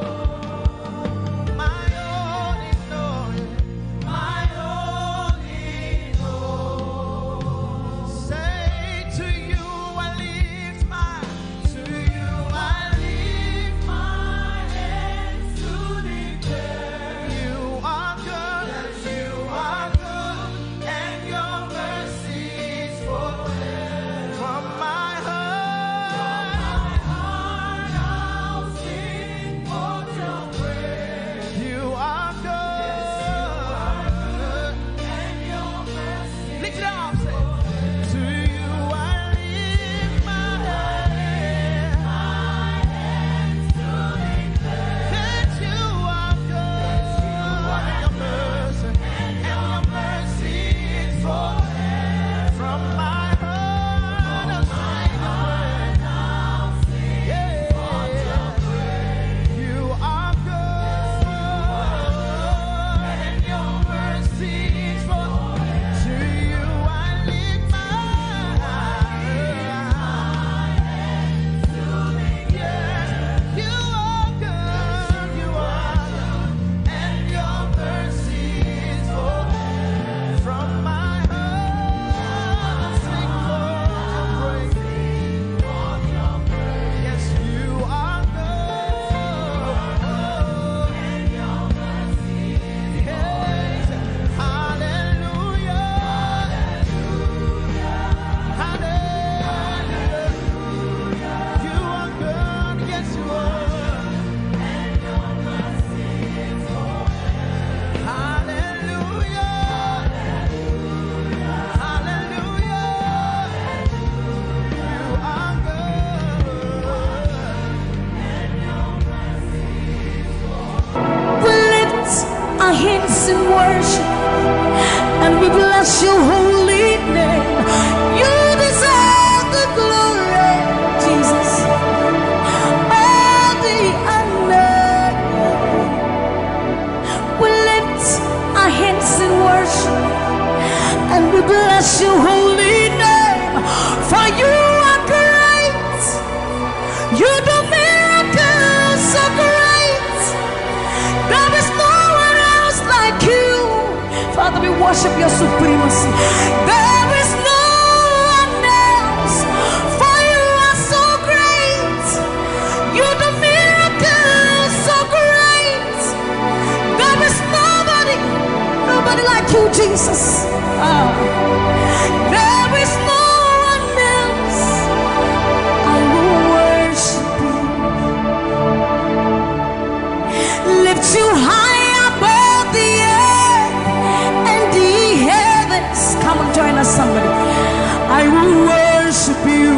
My only knowing. My only hope. Say to you I lift my, to bless your holy name. You deserve the glory, Jesus. All the honor. We lift our hands in worship and we bless your holy name. For you are great. You do miracles so great. There is no one else like you. Father, we worship your supremacy. There is no one else. For you are so great. You do miracles so great. There is nobody like you, Jesus. There is no one else. I will worship you. Lift you high above the earth and the heavens. Come and join us, somebody. I will worship you.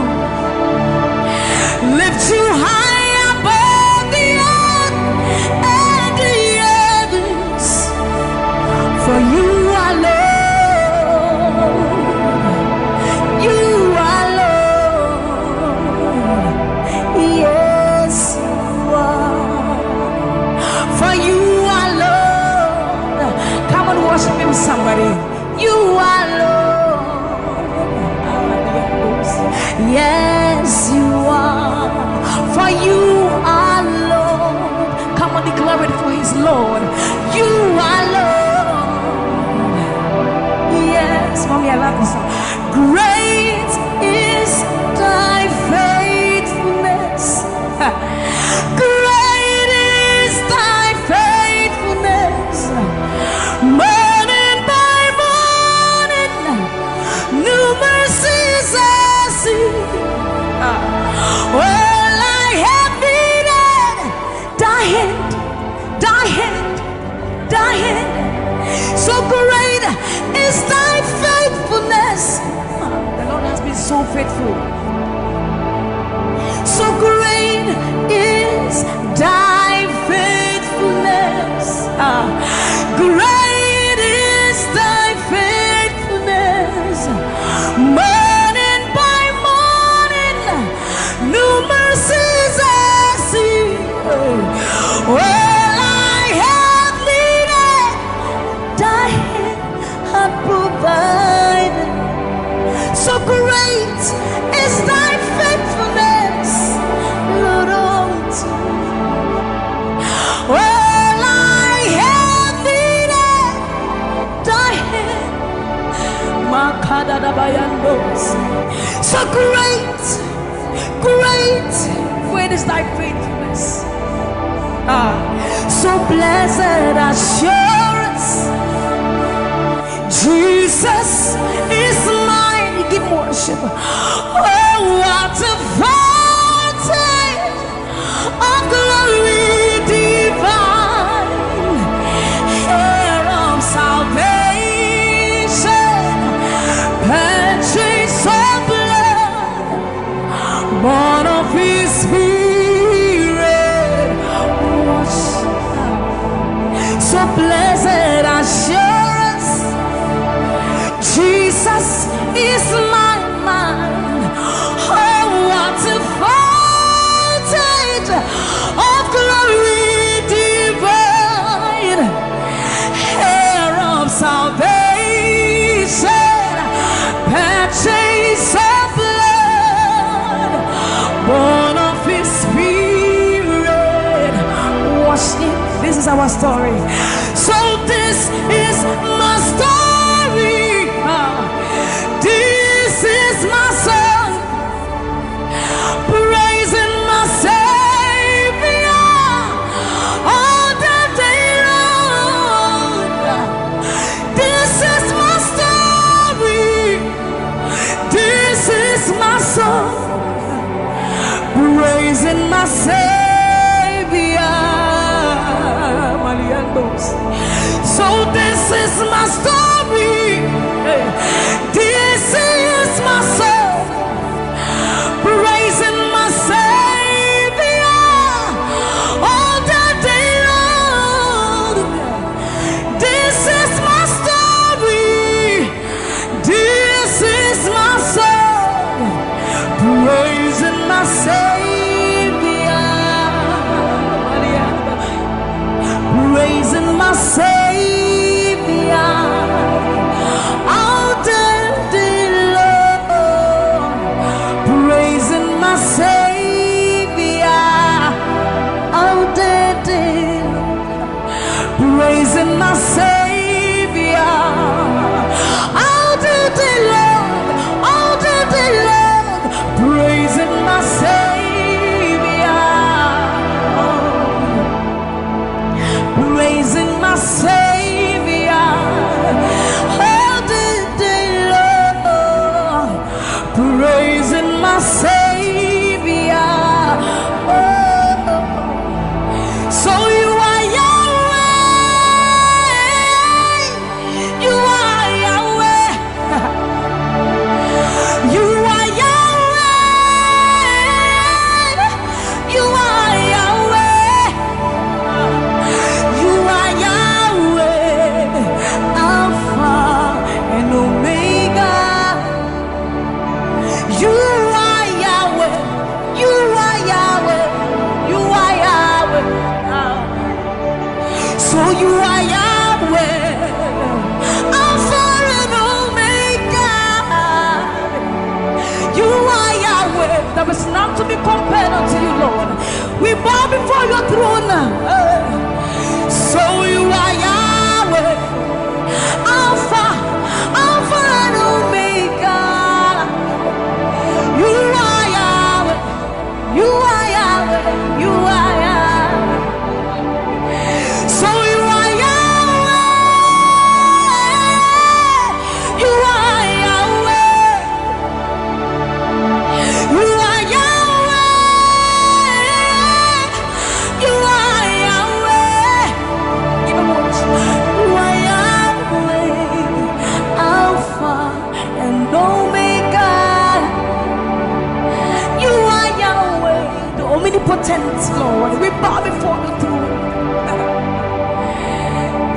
Lift you high above the earth and the heavens. For you are Lord. You are Lord. Yes, you are. For you are Lord. Come and worship him, somebody. You are Lord. Yes, you are. For you are Lord. Come and declare it, for his Lord. You are Lord. Yes, mommy, I love this song. Great is thy faithfulness. Great is thy faithfulness. Morning by morning, new mercies I see. Well, I have needed thy hand, thy hand, thy hand. So great is thy faithfulness. The Lord has been so faithful. So great is thy faithfulness. Great is thy faithfulness. Morning by morning, new mercies I see. Well, I have needed thy hand had provided. So great is thy faithfulness, Lord, unto me. Well, I have needed thy hand. So great, great, great is thy faithfulness. So blessed assurance, Jesus is mine. Give worship. Oh, what a fountain of glory divine, heir of salvation, purchase of blood, born of his spirit. So blessed assurance, Jesus is my mind. Oh, what a fountain of glory divine, heir of salvation, purchase of blood, born of his spirit. Watch it. This is our story. So this is my story. This is my song, praising my Savior all the day long. This is my story. This is my song, praising my Savior. So this is my story. This is my song, praising my Savior all the day long. This is my story. my Savior. Oh, so you are Yahweh. You are Yahweh. You are Yahweh. You are Yahweh. You are Yahweh. Alpha and Omega. You are Yahweh. You are Yahweh. You are Yahweh. So you are Yahweh. Alpha and Omega. You are Yahweh. There is none to be compared unto you, Lord. We bow before your throne. So you are Yahweh. Alpha and Omega. You are Yahweh. You are Yahweh. You are Yahweh. So you are Yahweh. You are Yahweh. You are Yahweh. You are Yahweh. Give him one. You are Yahweh. Alpha and Omega. You are Yahweh, the omnipotent Lord. We bow before the throne.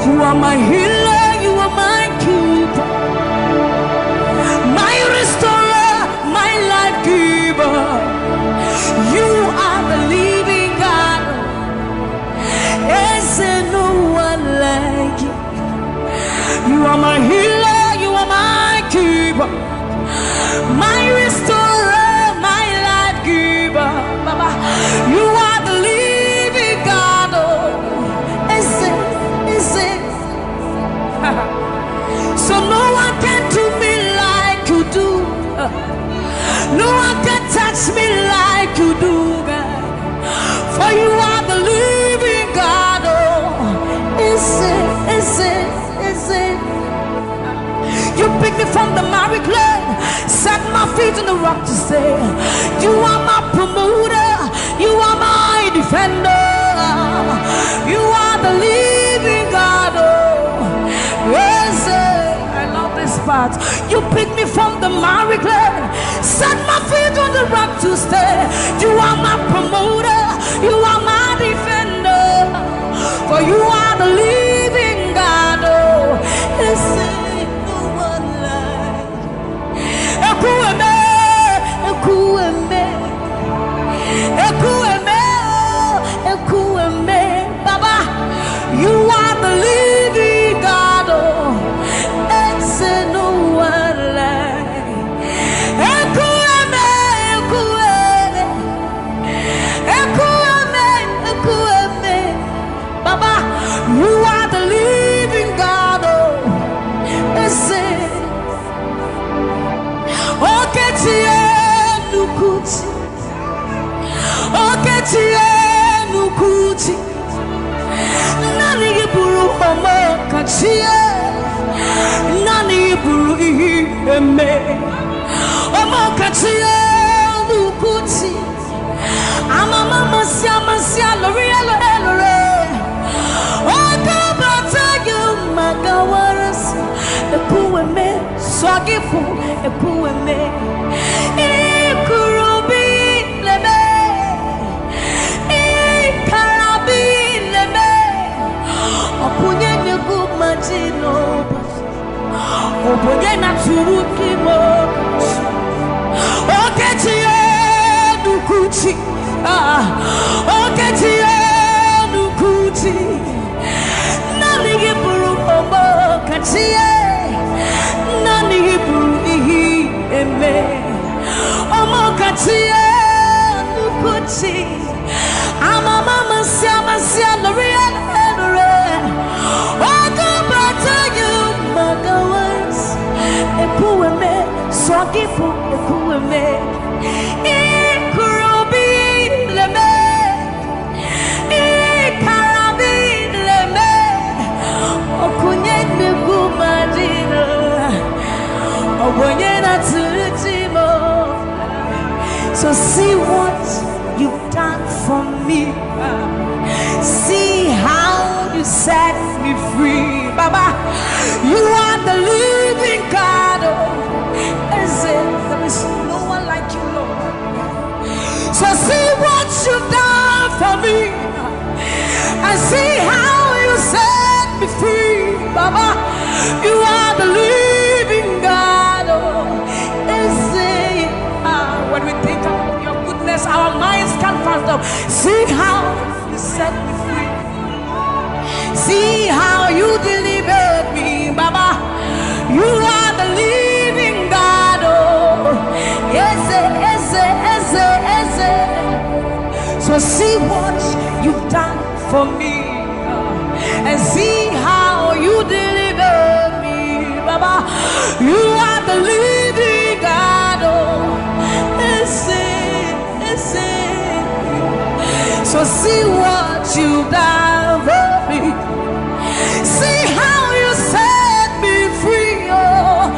You are my healer, you are my keeper, my restorer, my life giver. You are the living God. Is there no one like you? You are my healer, you are my keeper, my restorer, my life giver. Baba, you are the living God. Oh, is it? So no one can do me like you do. No one can touch me like you do, God. For you are the living God. Oh, is it? You picked me from the miry clay, set my feet on the rock to stay. You are my promoter, you are my defender. You are the living God. Oh, yes, I love this part. You picked me from the miry clay, set my feet on the rock to stay. You are my promoter, you are my defender. For you are the living God. Oh, yes, Baba, you are the living God. Oh, it's no one like. Baba, you are the living God. Oh, it's Nukuti Nani buru mama kachie Nani buru eme Omo kachie Nukuti Ama mama siya lori elore Oka bata yu magawaras Ekueme Swagifu ekueme Ikurubi leme Opunye nyegumajino Opunye naturukimo Oketiye nukuchi Oketiye nukuchi Nani buru omo katiye Nani buru ihi eme Omo katiye nukuchi Ama mama siya lori Ekueme, Swagifu, Ekueme, Ikurubi leme, Ikarabi leme, Okunye negumadino, Okunye natujimo, So see what you've done for me. See how you set me free. Baba, you are the living God. There is no one like you, Lord. So see what you've done for me, and see how you set me free. Baba, you are the living God. When we think of your goodness, our minds can't fathom. See how you set me free. See how you delivered me, Baba. You are the living God. So see what you've done for me, and see how you delivered me, Baba. You are the living God. So see what you've done for me. See how you set me free. Oh,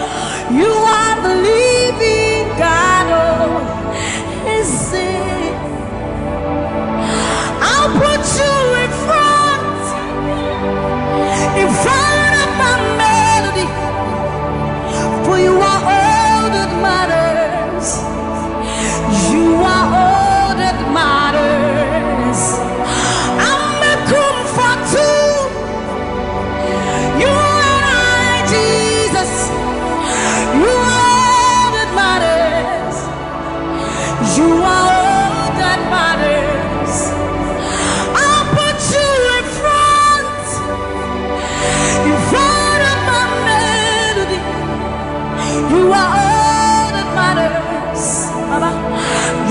you are the living God. Oh, is it? I'll put you in front of my melody, for you are all that matters. You are all that matters. I'm a comfort too. You and I, Jesus. You are all that matters. You are all that matters. I'll put you in front of my melody. You are all that matters. Baba,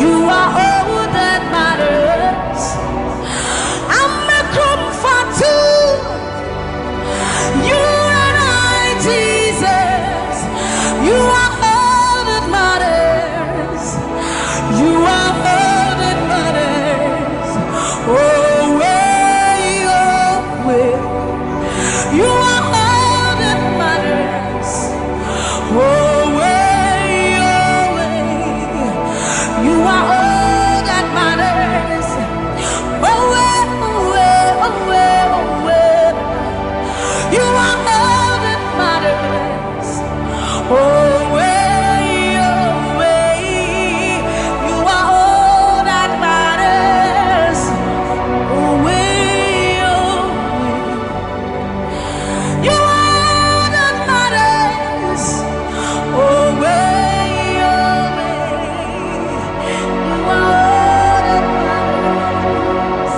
you are all that matters. I'm a comfort too. You and I, Jesus. You are all that matters. You are all that matters. Oh, way, oh, way. You are all that matters. Oh, way. You are all that matters. Oh, you are all that matters. Oh, you are all that matters. Oh, you are all that matters.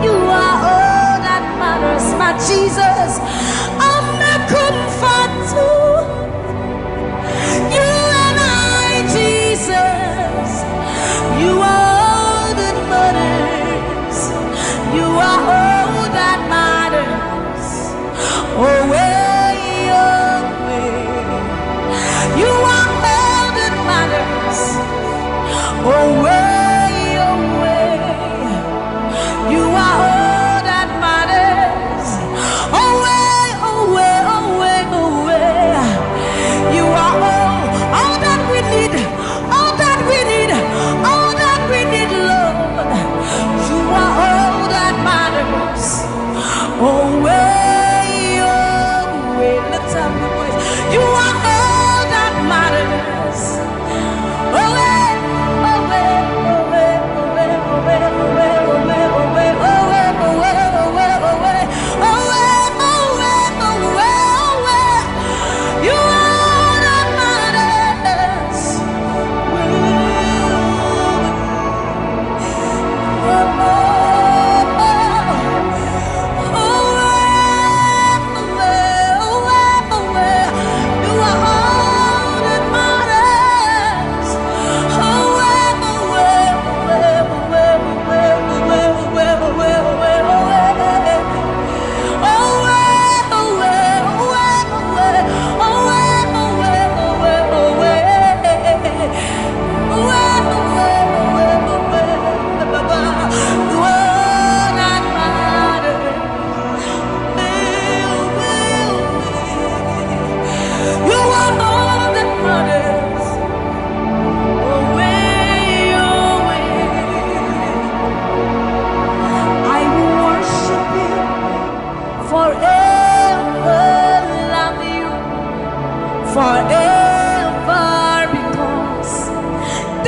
Oh, Jesus, I'm a comfort too. You and I, Jesus, you are all that matters. You are all that matters. Oh, way, oh, way. You are all that matters. Oh, way, oh, way. You are all that matters. Oh, way, oh, way, oh, way, oh, way. You are all that we need, all that we need, all that we need, Lord. You are all that matters. Oh, way, oh, way. Let's have the voice. You are all that matters. Oh, way, oh, way.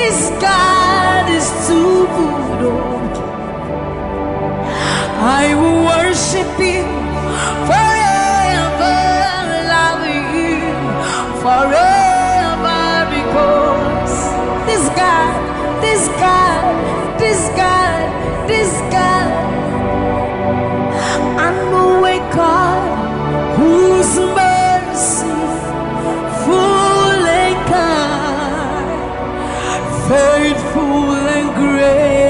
This God is too good. Oh. I will worship you forever, love you forever, because this God, this God, this God, this God, I know a God whose mercy full and kind, faithful and gracious.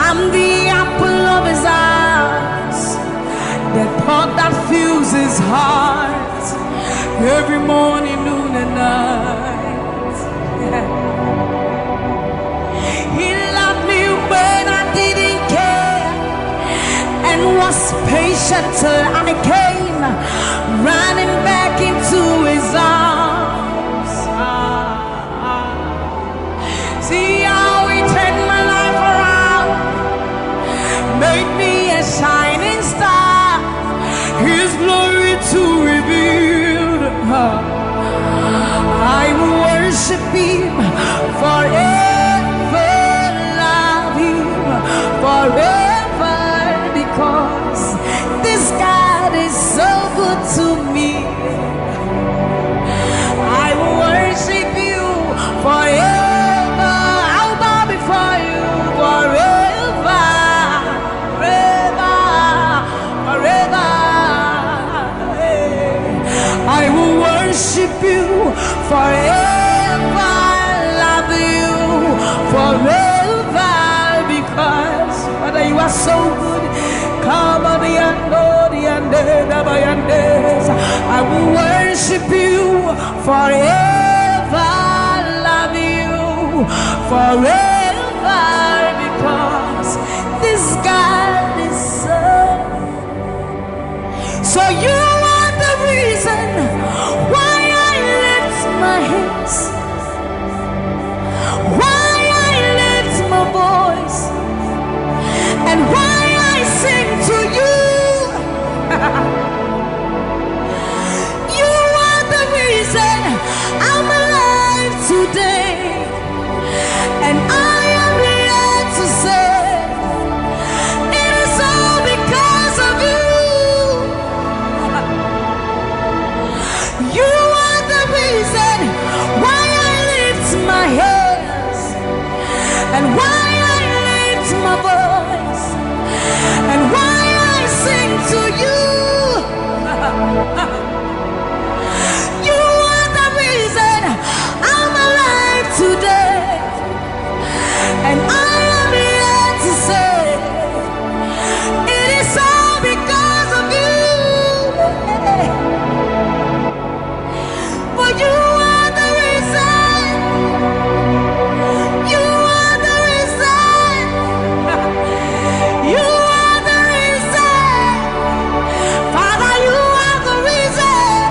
I'm the apple of his eyes, the thought that fills his heart every morning, noon and night. He loved me when I didn't care and was patient till I came running back into his arms. See how he turned my life around, made me a shining star, his glory to reveal. I will worship him forever, love him forever, because this God is so good to me. I will worship you forever. I'll bow before you forever, forever, forever. I will worship you forever, love you forever, because Father, you are so good. Come on, I will worship you forever, love you forever, because this God is so you are the reason why I lift my hands, why I lift my voice, and why I sing to you. You are the reason I'm alive today, and I am here to say it is all because of you. You are the reason why I lift my hands, and why I lift my voice, and why I sing to you. You are the reason I'm alive today, and I am here to say it is all because of you. For you are the reason. You are the reason. You are the reason. Father, you are the reason.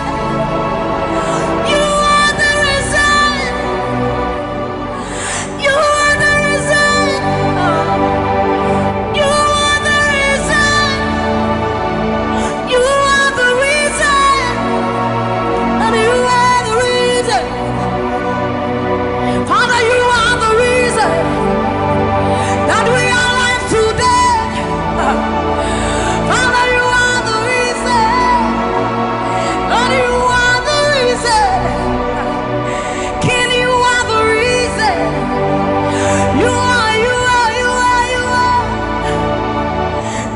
You are the reason. You are the reason. You are the reason. You are the reason. And you are the reason. Father, you are the reason that we are alive today. Father, you are the reason. And you are the reason. King, you are the reason. You are, you are, you are, you are.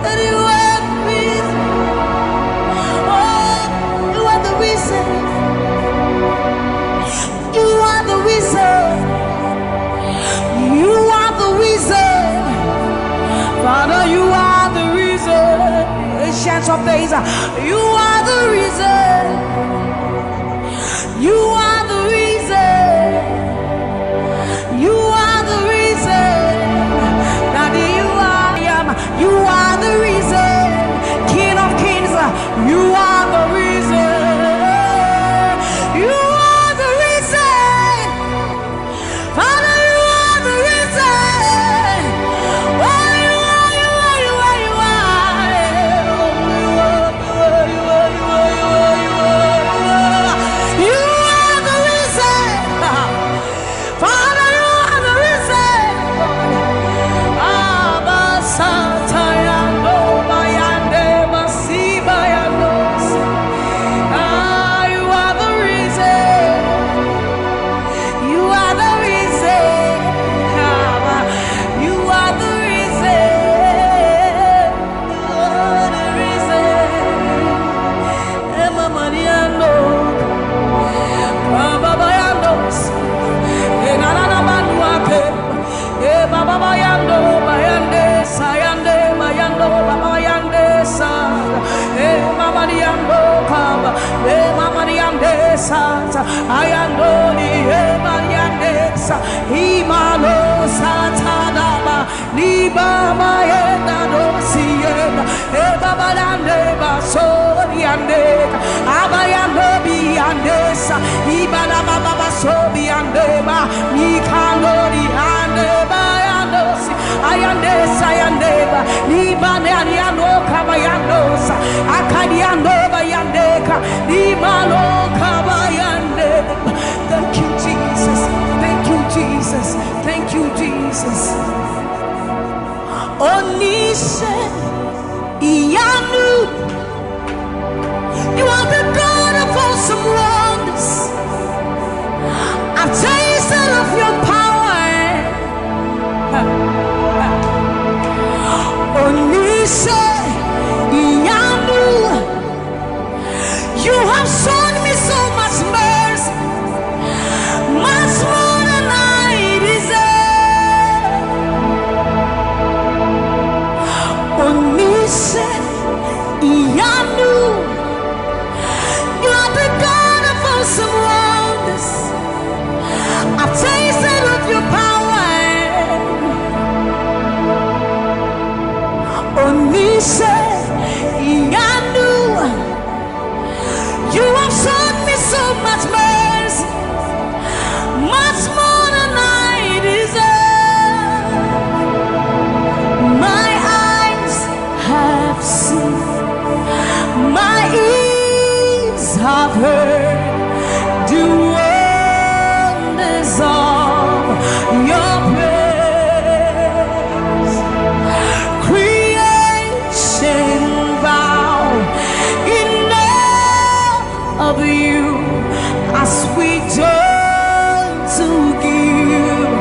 And you are the reason. Oh, you are the reason. You are the reason. You are the reason. Father, you are the reason. Ancients of days, you are the reason. You are the reason. You are the reason. Daddy, you are. You are the reason. King of kings, you are the reason. You are the reason. Father, you are the reason. Oh, you are, you are, you are, you are. You are, you are, you are, you are, you are, you are. sata ayandoni emanyanesa imalo sata daba libama yenda dosienda ebaba dande basori ande abayando biandesa ibana baba basobi andeba nikandori andeba yandosi ayandesa ayandeba libane aniano kabayandosa akadiando bayandeka libalo kabayandeba. Thank you, Jesus. Thank you, Jesus. Thank you, Jesus. Onise Iyanu, you are the God of awesome wonders. I've tasted of your power. Onise Iyanu, you have shown me so much mercy, much more than I deserve. Onise Iyanu, you are the God of awesome wonders. I've tasted of your power. Onise Iyanu, you have shown me so much mercy, much more than I deserve. My eyes have seen, my ears have heard the wonders of your praise. Creation bow in awe of you as we join to give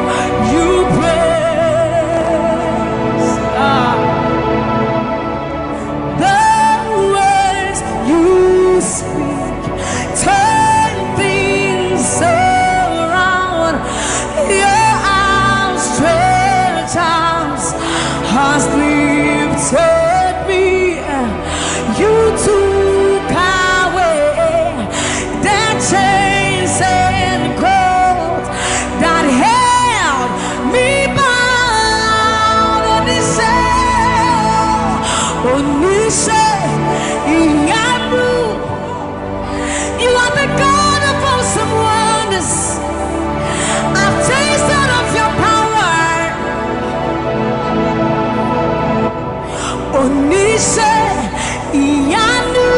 you praise. The words you speak turn things around. Your outstretched arms has lifted me. You took away the chains and cords that held me bound. Onise Iyanu, you are the God of awesome wonders. I've tasted of your power. Onise Iyanu,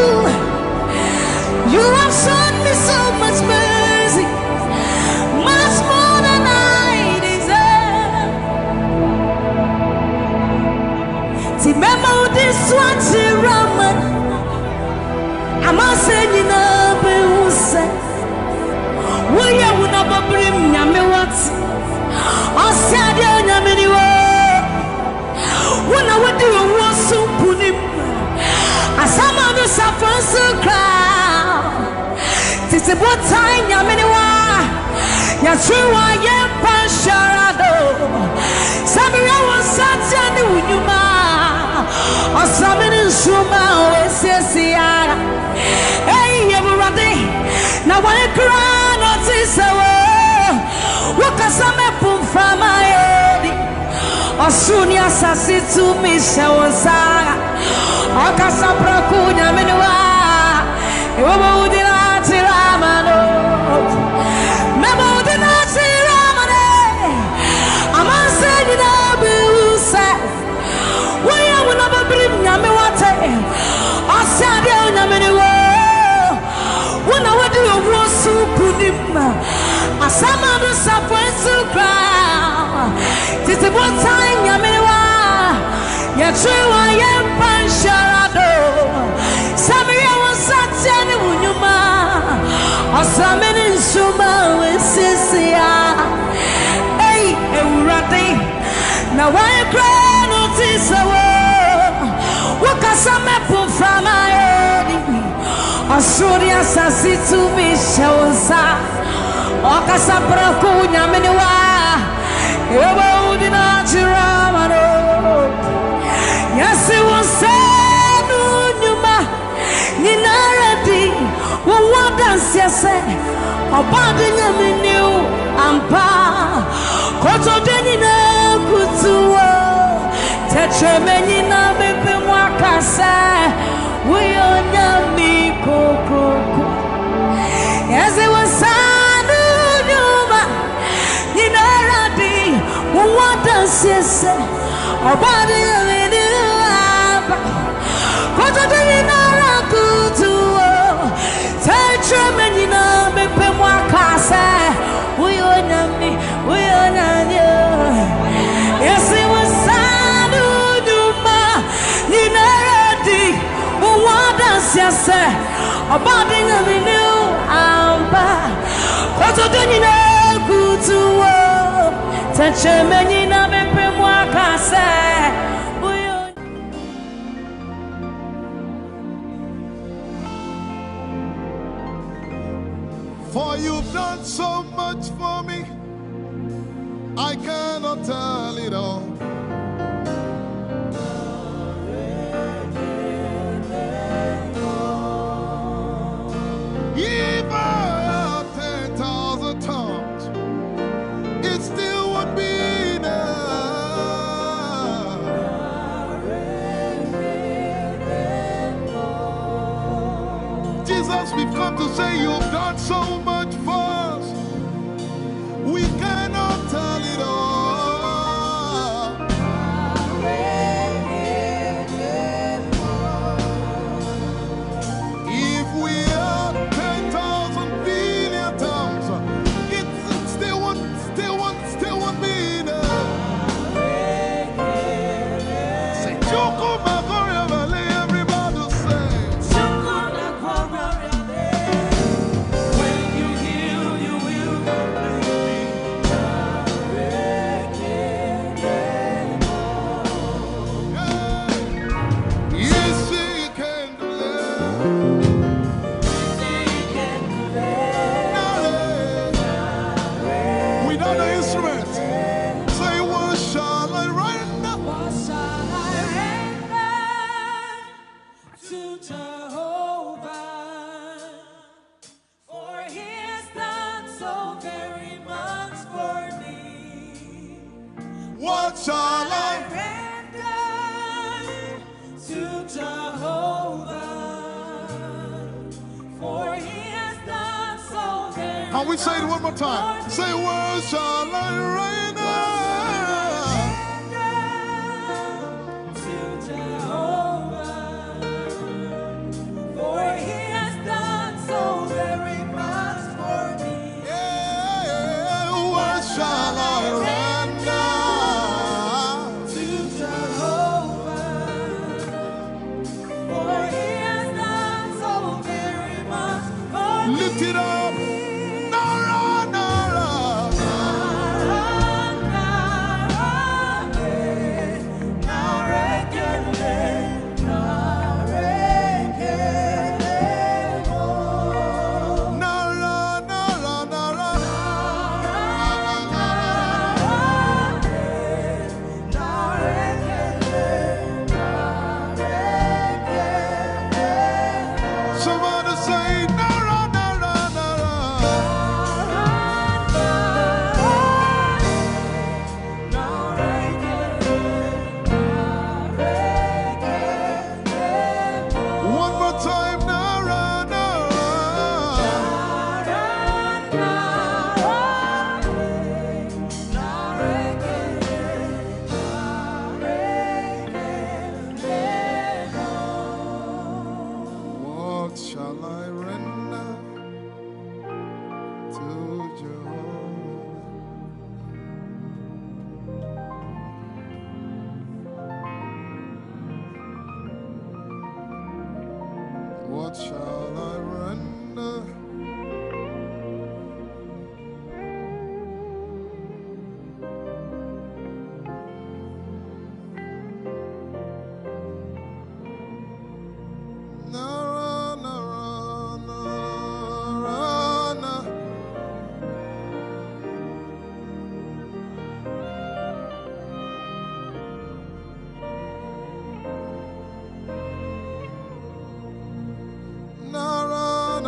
you have shown me so much mercy, much more than I deserve. Remember this one, Raman. I'm not saying you know, but who said, will you not bring me what? I said, you're many when I would do a war so put him. As some of the suffering so crowd. This is what time you're many one. You're true, I am Pasharado. Some of you was such a new human. Or some in Shuma, Sierra. Hey, everybody. Now, when I cry, not this hour. What can some put from my head? Osunia sasitu mishawaza akasa prakunya menwa ewo udina tiramano memo udina tiramane amanse dina busa waya wona babrim nyame wate osade nyame ne wo wona wadi owo sukunim asama do sapwensu kra titi one time yamewa ya trewa ya pansharado samia wasatya ni unyuma asameni nsuma wesisia hey ewurade na why cry no tisawo wakasame puframa edi asuria sasitu mishawosa okasapra kunya meniwa ewo udina chiramano yasi wonsenu nyuma ninaradi wo wadansi ase Obadinya minu ampa koto denina kutuwa tetremeni na bepe mwakasa uyonya mikokoko yeze wasanu nyuma ninaradi uwata sese Obadinya minu ampa koto denina kutuwa tetremeni na bepe mwakasa uyonya mi uyonya yes it was yes, Obadinya minu ampa koto denina kutuwa tetremeni na bepe mwakasa. For you've done so much for me, I cannot tell it all. If I had 10,000 tongues, it still would be enough. Jesus, we've come to say you've done so much for us. We cannot tell it all. If we had 10,000 billion tongues, it still won't be enough. Say, Choco Magoria Valley, everybody say. When you heal, you will Yes, she can do that. Without the instrument, say, what shall I render? What shall I render to Jehovah? For he has done so very much for me. What shall I? Render to Jehovah. For he has done so very Can we say it one more time? Say, what shall I render? to Jehovah. For he has done so very much for me. Yeah, what shall I render? To Jehovah. For he has done so very much for me. Lift it up. Nara, Nara. Nara, Nara, Nara. Somebody say, Nara, Nara, Nara. One more time, Nara, Nara. What shall I render to Jehovah? What shall I render? Nara, Nara, Nara, Nara. Nara,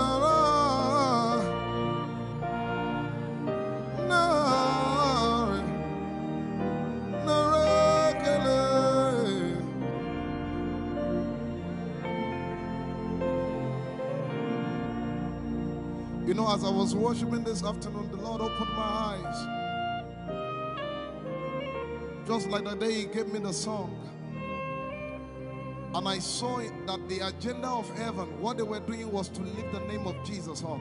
as I was worshiping this afternoon, the Lord opened my eyes. Just like the day He gave me the song. And I saw that the agenda of heaven, what they were doing was to lift the name of Jesus up.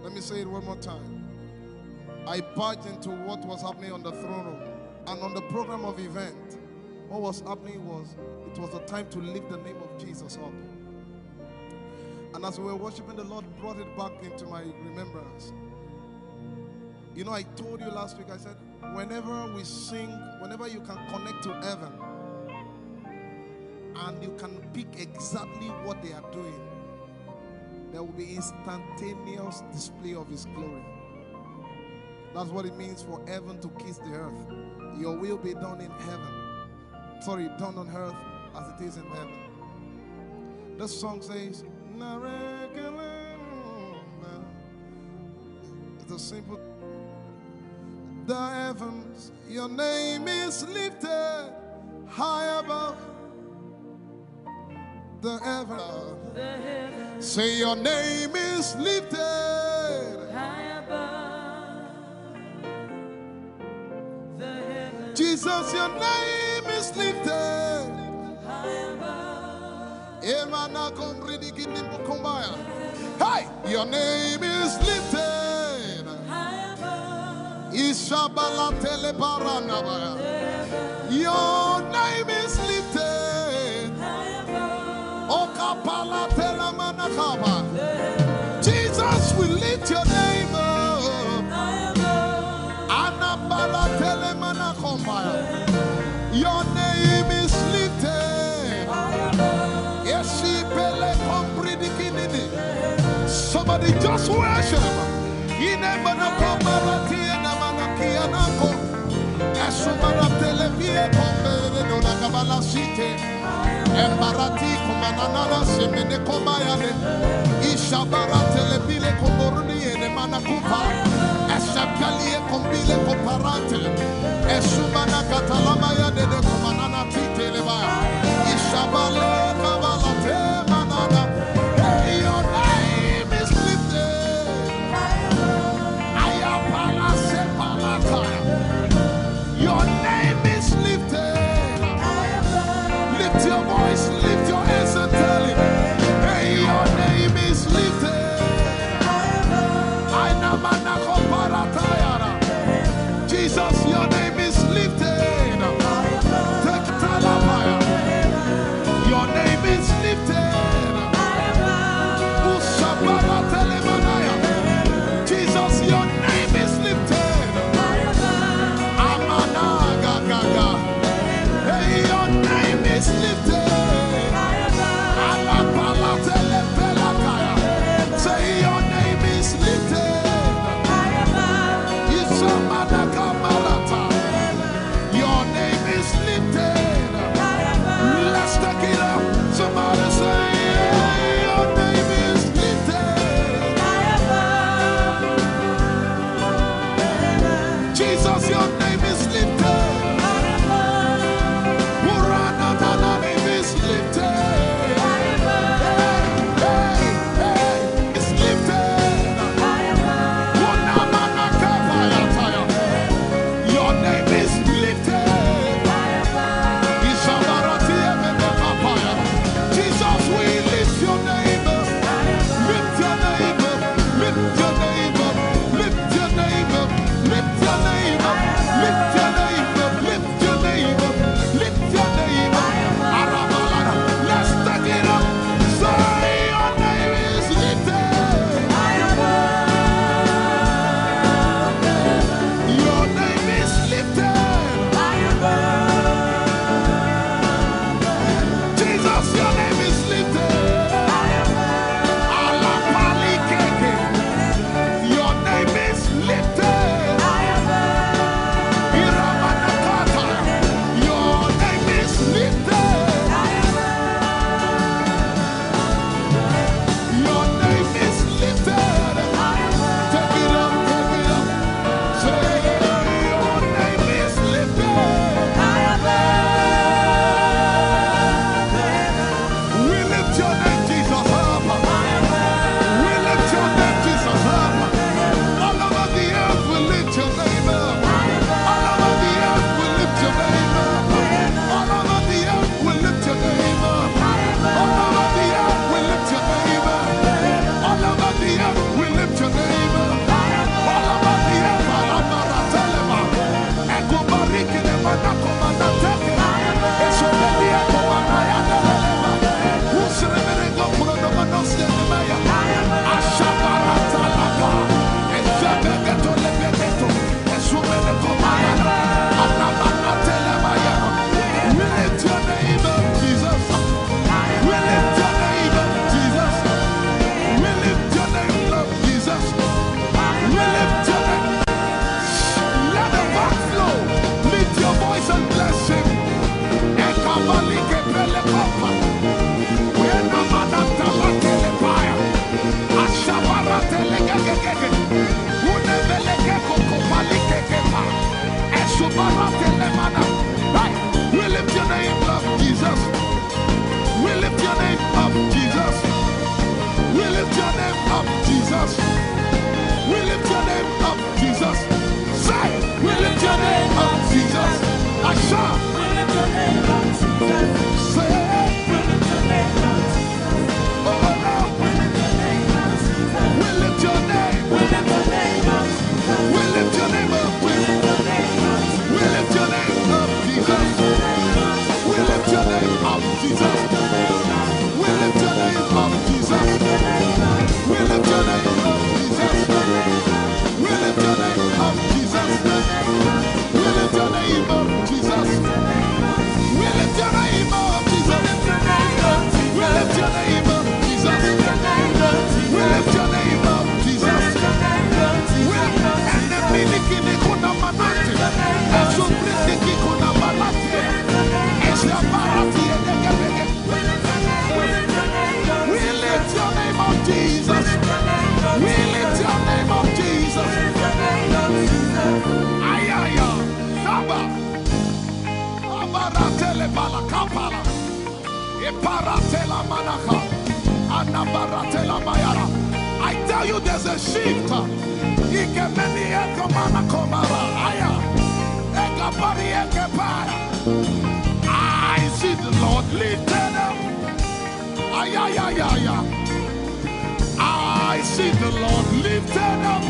Let me say it one more time. I barged into what was happening on the throne room. And on the program of event, what was happening was, it was the time to lift the name of Jesus up. And as we were worshiping, the Lord brought it back into my remembrance. You know, I told you last week, I said, whenever we sing, whenever you can connect to heaven, and you can pick exactly what they are doing, there will be instantaneous display of His glory. That's what it means for heaven to kiss the earth. Your will be done in heaven. Sorry, done on earth as it is in heaven. This song says, it's a simple. The heavens, your name is lifted high above. The heavens, say your name is lifted High above the heavens, Jesus, your name is lifted high above. Emana komridi kinimbo kombaya. Hey, your name is lifted High above Ishabala telebaranabaya. Your name is lifted high above Okapala telamanakaba. Jesus, we lift your name up. high above. Anabala telemanakombaya. Your name is lifted. Yeshipele kombridikinini. Somebody just worship. Inemanakomarati enamanakianako. Esumana televie kombere dona kabala site. Embarati kumanana semene komayane. Ishabara telebile komboruni ene manakupa. Eshapalie kombile komparate. Esumana katalama ya dede kumanana titeleba. Ishabale kabalate manana. Hey, your name is lifted. Ayapala sepalataya. Your name is lifted. Lift your voice, lift your hands and tell Him, hey, your name is lifted. I know my I tell you, there's a shift. I see the Lord lifted up. I see the Lord lifted up.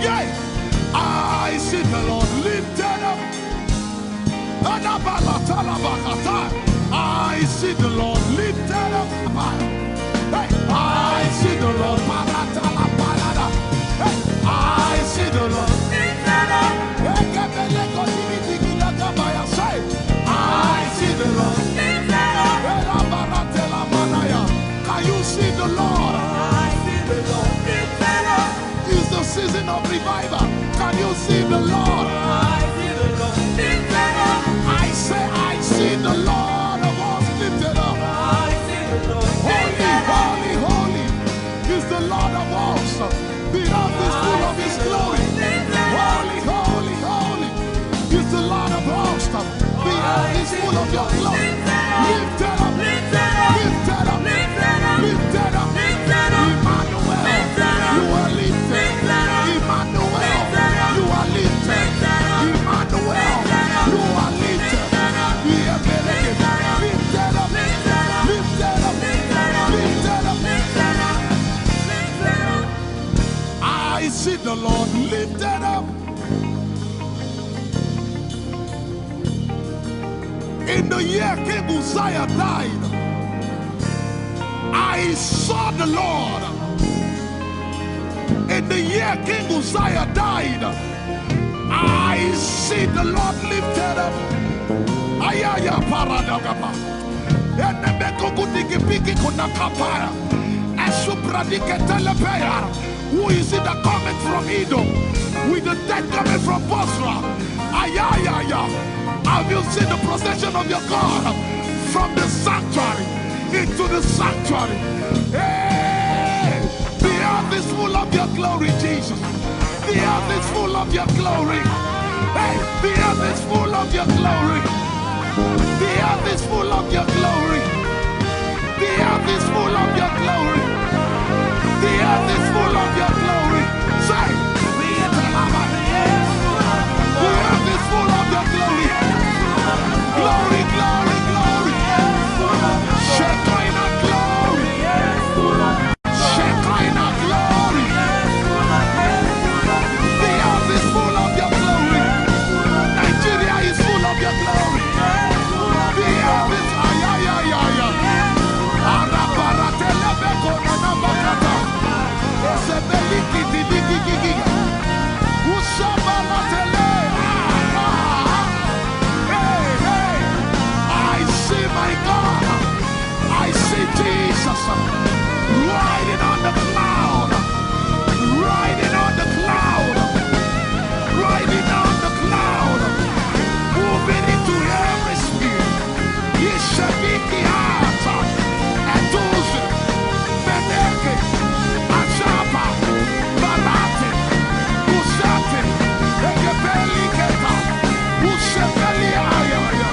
Yeah, I see the Lord lifted up. I see the Lord lifted up. Hey, I see the Lord. Hey, I see the Lord lifted up. I see the Lord lifted up. Can you see the Lord? I see the Lord lifted up. It's the season of revival. Can you see the Lord? I see the Lord lifted up. I say, I see the Lord of us lifted up. I see the Lord lifted up. Holy, holy, holy is the Lord of us. The earth is full of His glory. Holy, holy, holy is the Lord of hosts. The earth is full of Your glory. Lifted up, lifted up, lifted up, lifted up, lifted up, lifted up. Emmanuel, You are lifted. Emmanuel, You are lifted. Emmanuel, You are lifted. Lifted up, lifted up, lifted up, lifted up, lifted up. I see the Lord lifted up. In the year King Uzziah died, I saw the Lord. In the year King Uzziah died, I see the Lord lifted up. Ayaya paradagaba. Enemeko kudiki piki kunakapaya. Esupradike telepea. Who is it that cometh from Edom? With the dead coming from Bosra. Ayaya. Have you seen the procession of your God from the sanctuary into the sanctuary? Hey, the earth is full of Your glory, Jesus. The earth is full of Your glory. Hey, the earth is full of Your glory. The earth is full of Your glory. The earth is full of Your glory. The earth is full of Your glory. Say, the earth is full of Your glory. Glory, glory, glory. Shekinah glory. Shekinah glory. The earth is full of Your glory. Nigeria is full of Your glory. The earth is ayayayaya. Arabaratelebeko nanabakata. Esebeliki didikikiki. Ushabalatele. My God, I see Jesus riding on the cloud, riding on the cloud, riding on the cloud, moving into every sphere. Yeshabiki Ata, Etuzi, Beneke, Achapa, Barate, Usate, Ekebeli Keta, Ushebeli Ayaya.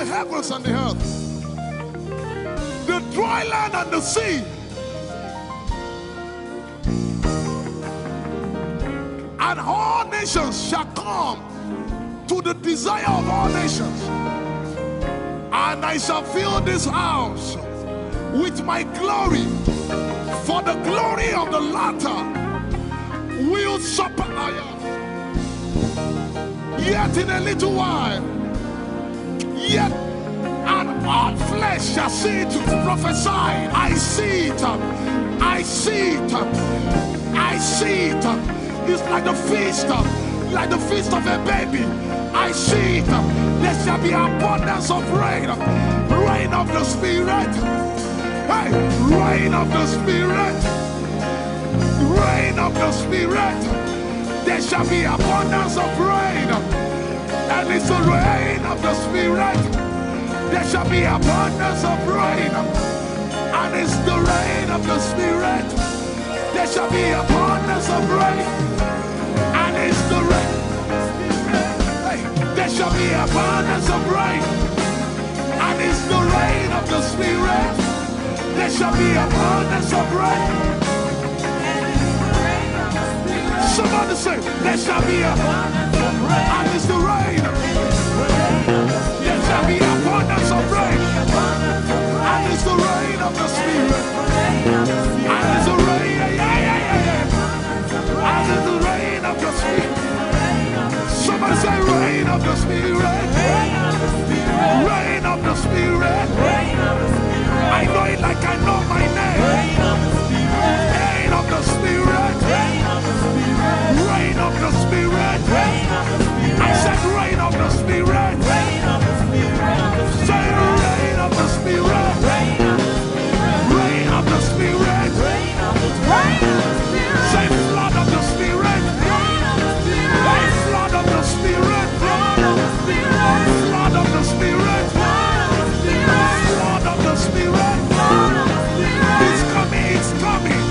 Heavens and the earth, the dry land and the sea. And all nations shall come to the desire of all nations. And I shall fill this house with my glory, for the glory of the latter will supply. Yet in a little while, yet and all flesh shall see it. Prophesy. I see it. I see it. I see it. It's like the feast of a baby. I see it. There shall be abundance of rain. Rain of the Spirit. Hey, rain of the Spirit. Rain of the Spirit. There shall be abundance of rain. And it's the rain of the Spirit. There shall be abundance of rain. And it's the rain of the Spirit. There shall be abundance of rain. And it's the rain. Hey, there shall be abundance of rain. And it's the rain of the Spirit. There shall be abundance of rain. Somebody say, there shall be abundance of rain. And it's the rain. There shall be abundance of rain. And it's the rain of the Spirit. And it's the rain. And it's the rain of the Spirit. Somebody say, rain of the Spirit. Rain of the Spirit. I know it like I know my name. Rain of the Spirit. Rain of the Spirit. I said rain of the Spirit. Say rain of the Spirit. Rain of the Spirit. Say flood of the Spirit. Say flood of the Spirit. Flood of the Spirit. Flood of the Spirit. It's coming, it's coming.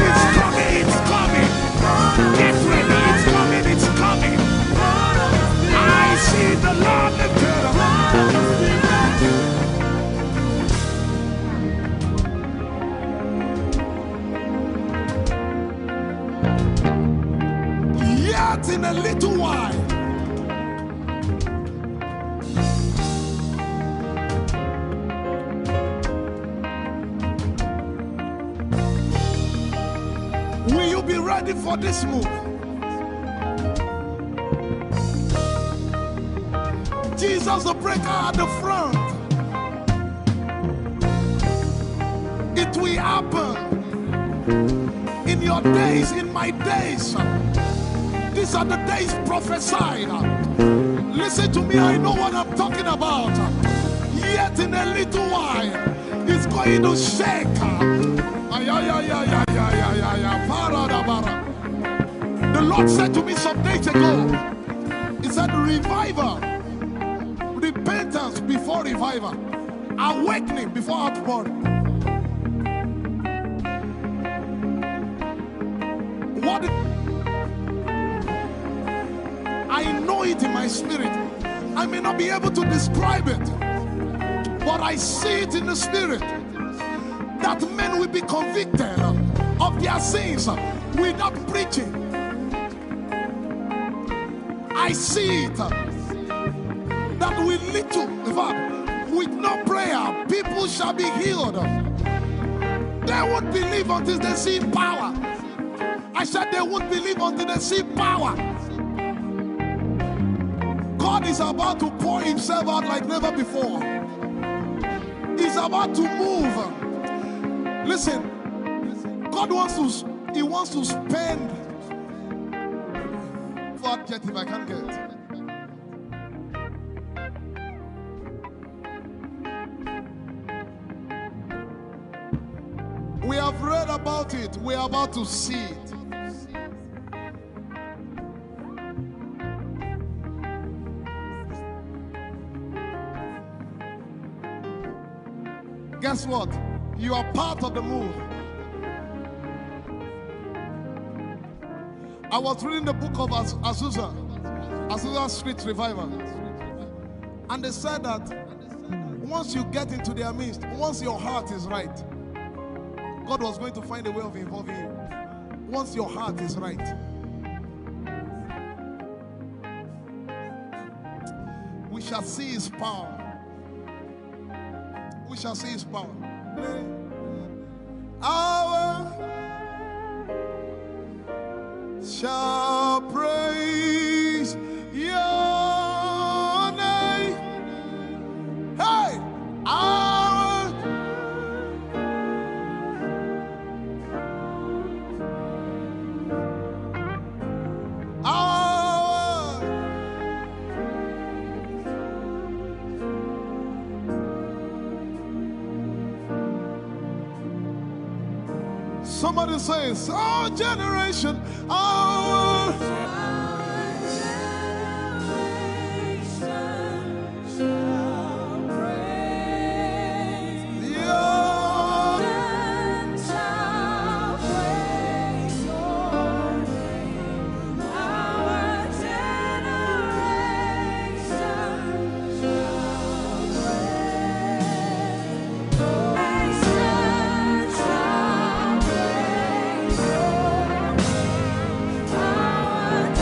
It's coming, it's coming. Get ready, it's coming, it's coming. I see the Lord lifted up. Yet in a little while, will you be ready for this move? Jesus the breaker at the front. It will happen in your days, in my days. These are the days prophesied. Listen to me, I know what I'm talking about. Yet in a little while, it's going to shake. The Lord said to me some days ago, He said, revival, repentance before revival, awakening before outpouring. What? I know it in my spirit. I may not be able to describe it, but I see it in the spirit that men will be convicted of their sins without preaching. I see it that with little, in fact, with no prayer, people shall be healed. They won't believe until they see power. I said they won't believe until they see power. God is about to pour Himself out like never before. He's about to move. Listen, God wants to spend. What adjective I can't get? We have read about it. We are about to see it. Guess what? You are part of the move. I was reading the book of Azusa Street Revival. And they said that once you get into their midst, once your heart is right, God was going to find a way of involving you. Once your heart is right. shall see his power. We shall see his power. Our shall praise your name. Hey, our somebody says, our generation, our Our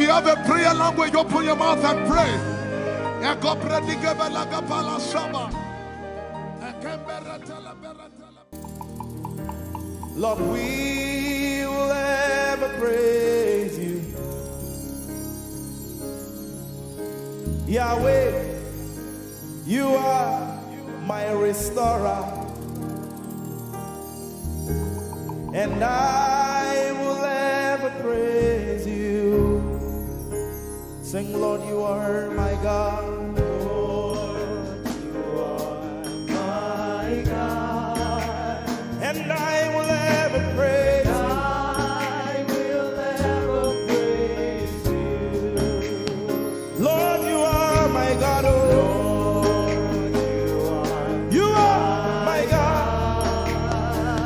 you have a prayer language, open your mouth and pray. Lord, we will ever praise you. Yahweh, you are my restorer, and I will ever praise you. Sing, Lord, you are my God. Lord, you are my God, and I will ever praise you. I will ever praise you. Lord, you are my God. Oh, Lord, you are my God,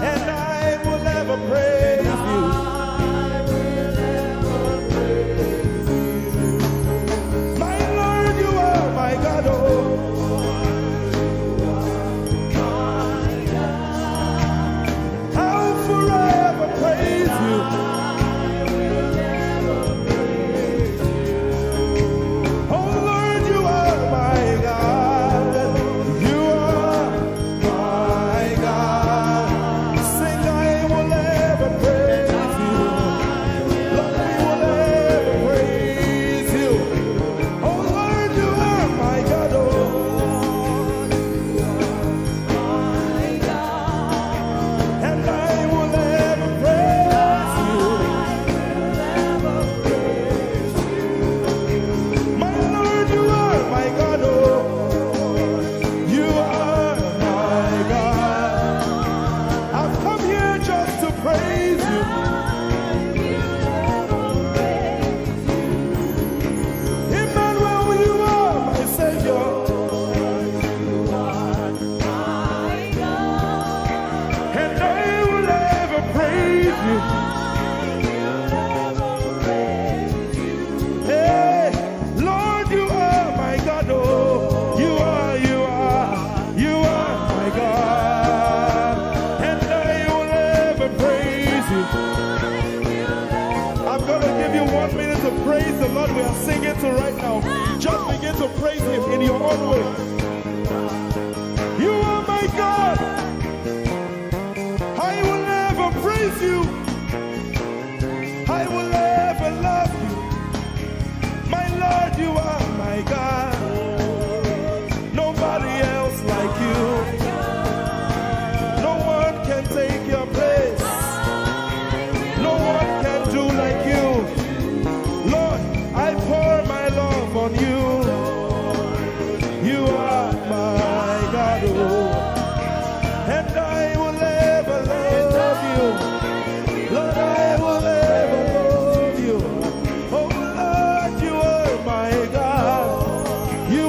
and I will ever praise you. Praise the Lord. We are singing to right now. Just begin to praise Him in your own way. You are my God. I will never praise you. I will never love you. My Lord, you are my God. Nobody else like you. No one can take your place. No one can do like you. Lord, I pour my love on you. You are my God, oh, and I will ever love you. Lord, I will ever love you. Oh Lord, you are my God. You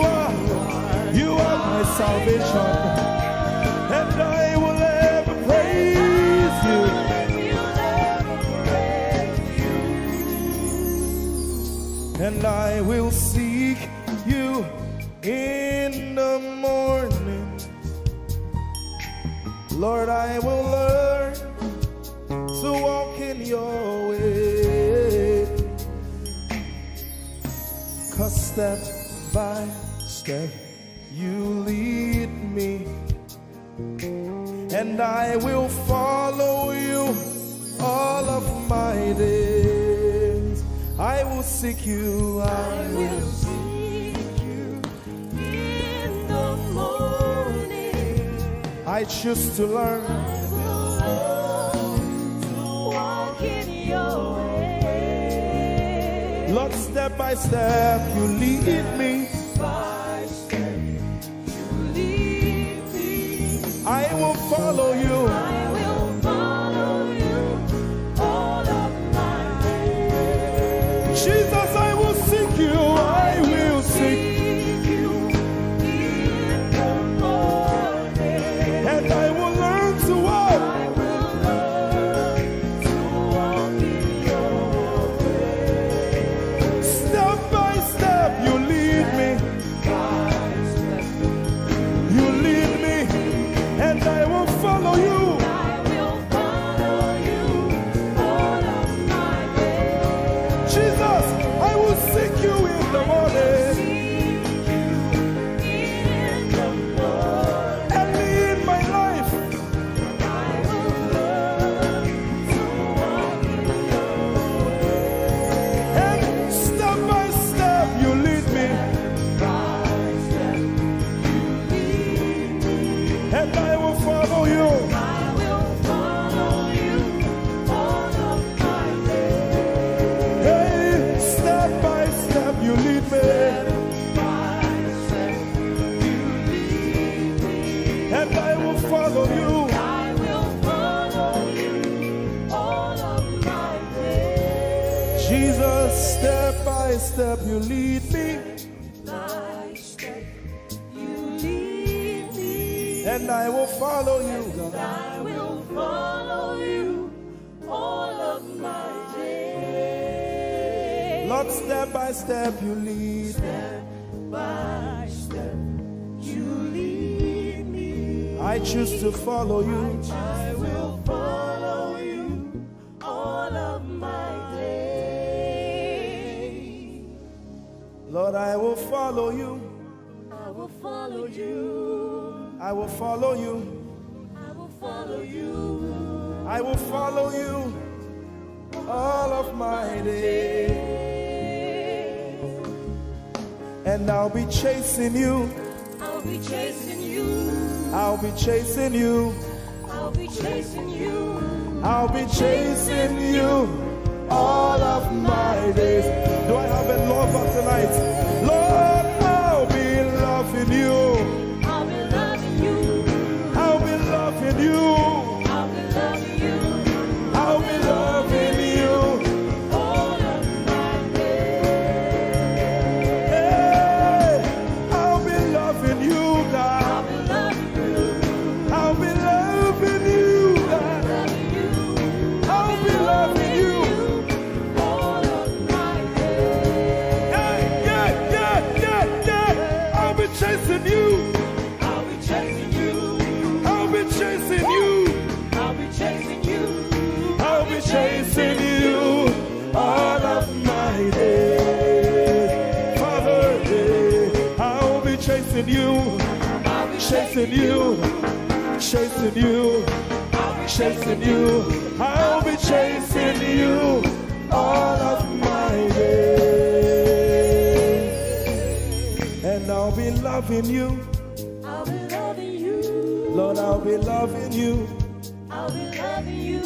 are my salvation, and I will ever praise you. And I will seek you in the morning. Lord, I will learn to walk in your way. 'Cause step by step you lead me, and I will follow you all of my days. I will seek you, I will seek you in the morning. I choose to learn. I will learn to walk in your way. Lord, step by step you lead me. By step you lead me. I will follow you. I will follow you all of my days. Jesus, I will seek you. I will seek you in the morning. And I will learn to walk. I will learn to walk in your way. Step by step you lead me. You lead me, and I will follow you. Jesus, step by step you lead me, by step you lead me, and I will follow you, God. I will follow you all of my days. Lord, step by step you lead me. Step by step you lead me, I choose to follow you. I will follow you all of my days. Lord, I will follow you. I will follow you. I will follow you. I will follow you I will follow you all of my days. And I'll be chasing you. I'll be chasing you. I'll be chasing you. I'll be chasing you. I'll be chasing you all of my days. Do I have a lover tonight? Lord, I'll be loving you. I'll be loving you. I'll be loving you. I'll be loving you I'll be loving you. all of my days. Hey, I'll be loving you, God. I'll be loving you. I'll be loving you, God. Loving you I'll be loving you. all of my days. Yeah. I'll be chasing you. I'll be chasing you. I'll be chasing you. I'll be chasing you. I'll be chasing you all of my days. Father, I'll be chasing you. I'll be Chasing you. Chasing you. Chasing you. I'll be chasing you all of my days. And I'll be loving you. I'll be loving you. Lord, I'll be loving you. I'll be loving you.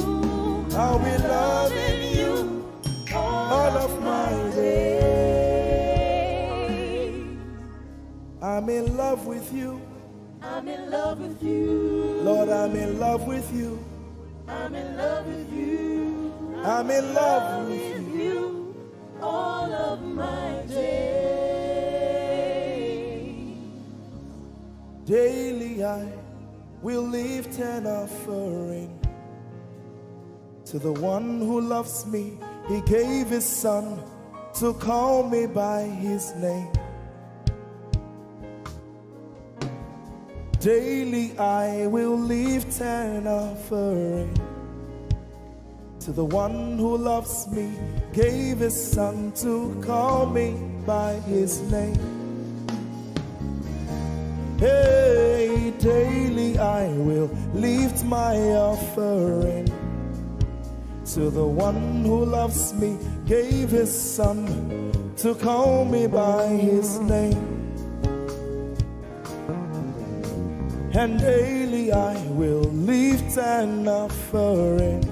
I'll be loving you all of my days. I'm in love with you. I'm in love with you. Lord, I'm in love with you. I'm in love with you. I'm in love with With you all of my days. Daily I will lift an offering to the one who loves me. He gave his son to call me by his name. Daily I will lift an offering to the one who loves me, gave his son to call me by his name. Hey, daily I will lift my offering to the one who loves me, gave his son to call me by his name. And daily I will lift an offering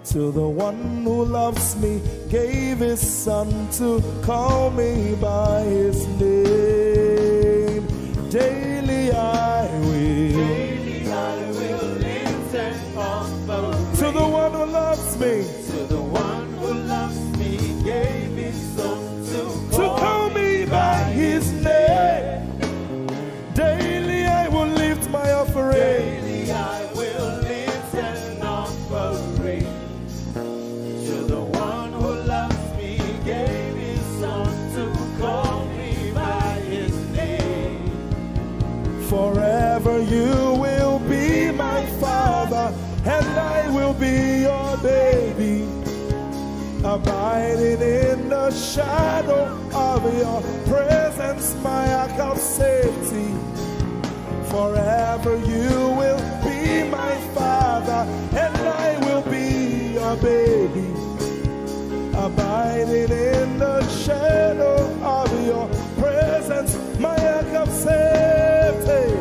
to the one who loves me, gave his son to call me by his name. Daily I will lift an offering to the one who loves me, to the one who loves me, gave his son to call me by his name. Daily I will lift my offering. Daily I will lift an offering to the one who loves me, gave his son to call me by his name. Forever you will be my father, and I will be your baby, abiding in the shadow of your presence, my ark of safety. Forever you will be my father, and I will be your baby, abiding in the shadow of your presence, my ark of safety.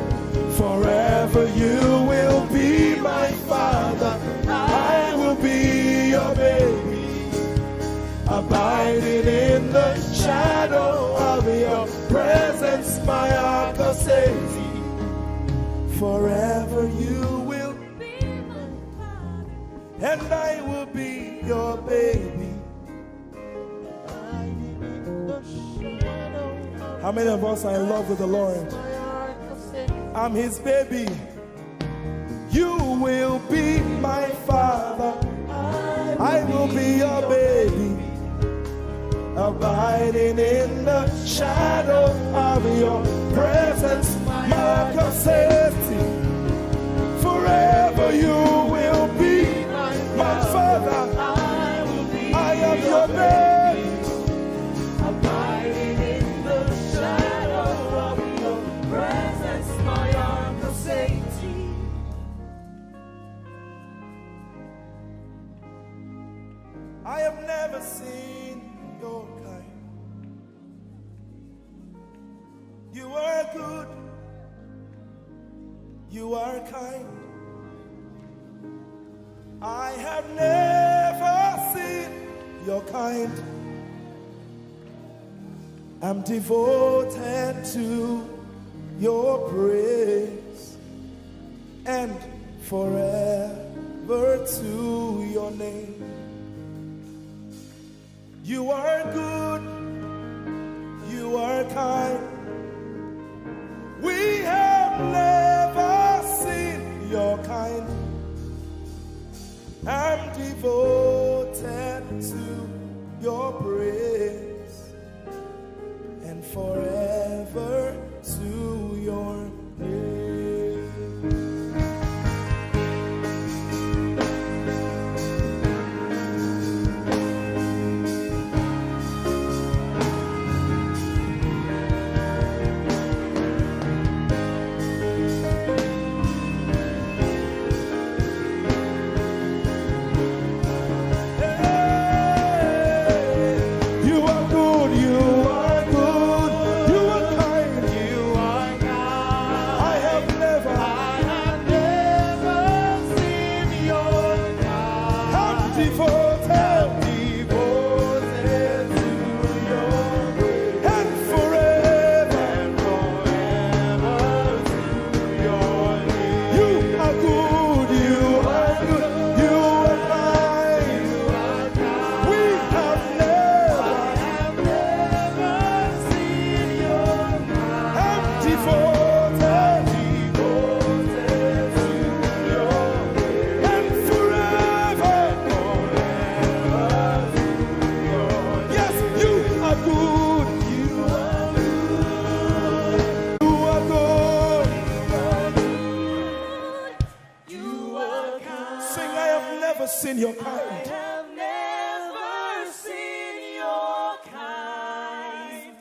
Forever you will be my father, I will be your baby, abiding in the shadow of your presence, my ark of safety. Forever you will Be my father. and I will be your baby, How many of us are in love with the Lord? I'm his baby. You will be my father. I will be your baby. Abiding in the shadow of your presence, mark of safety. Forever you will be my father. I am your baby. Abiding in the shadow of your presence, my arms of safety. I have never seen your kind. You are good. You are kind. I have never seen your kind. I'm devoted to your praise and forever to your name. You are good, you are kind. We have never seen your kind. I'm devoted to your praise and forever to your name. Seen your kind. I have never seen your kind.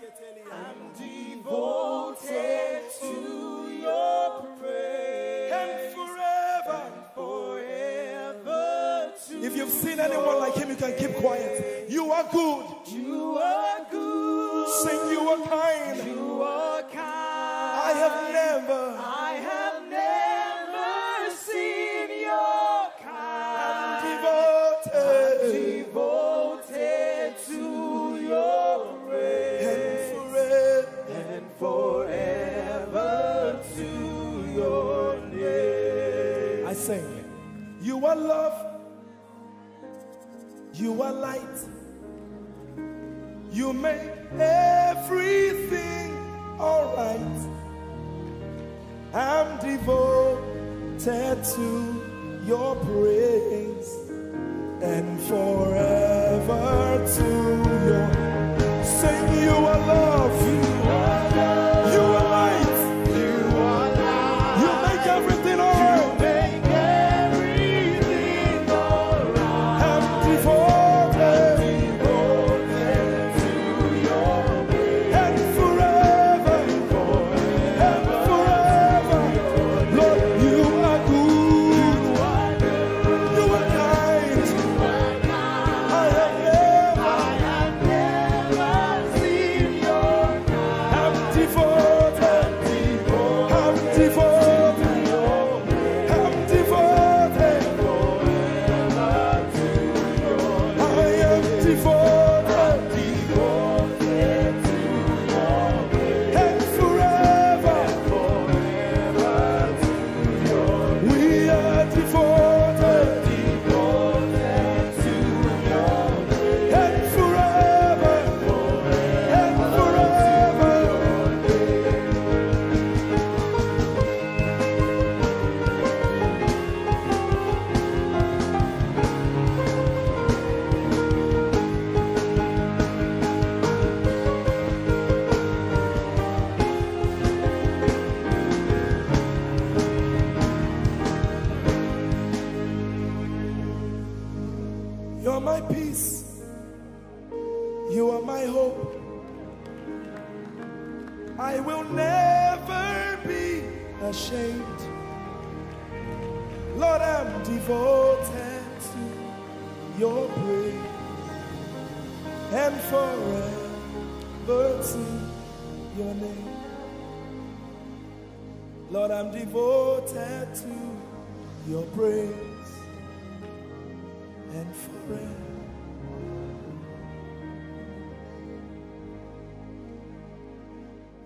I'm devoted to your praise And forever to. If you've seen anyone like him, you can keep quiet. You are good. You are good. Sing, you are kind. You are kind. I have never seen your kind. Devoted to your praise and forever to your name. I sing. You are love. You are light. You make everything alright. I'm devoted to your praise and forever to your. Sing, you are love. You are love. You are light. You are light. You make everything alright. Make everything alright. I'm devoted To your praise and forever. And forever. Lord, you are good. You are kind. I have never seen your I'm devoted. I'm devoted. I'm devoted. I am devoted. And forever. We are devoted. And forever. And forever. peace. You are my hope. I will never be ashamed. Lord, I'm devoted to your praise and forever to your name. Lord, I'm devoted to your praise and forever.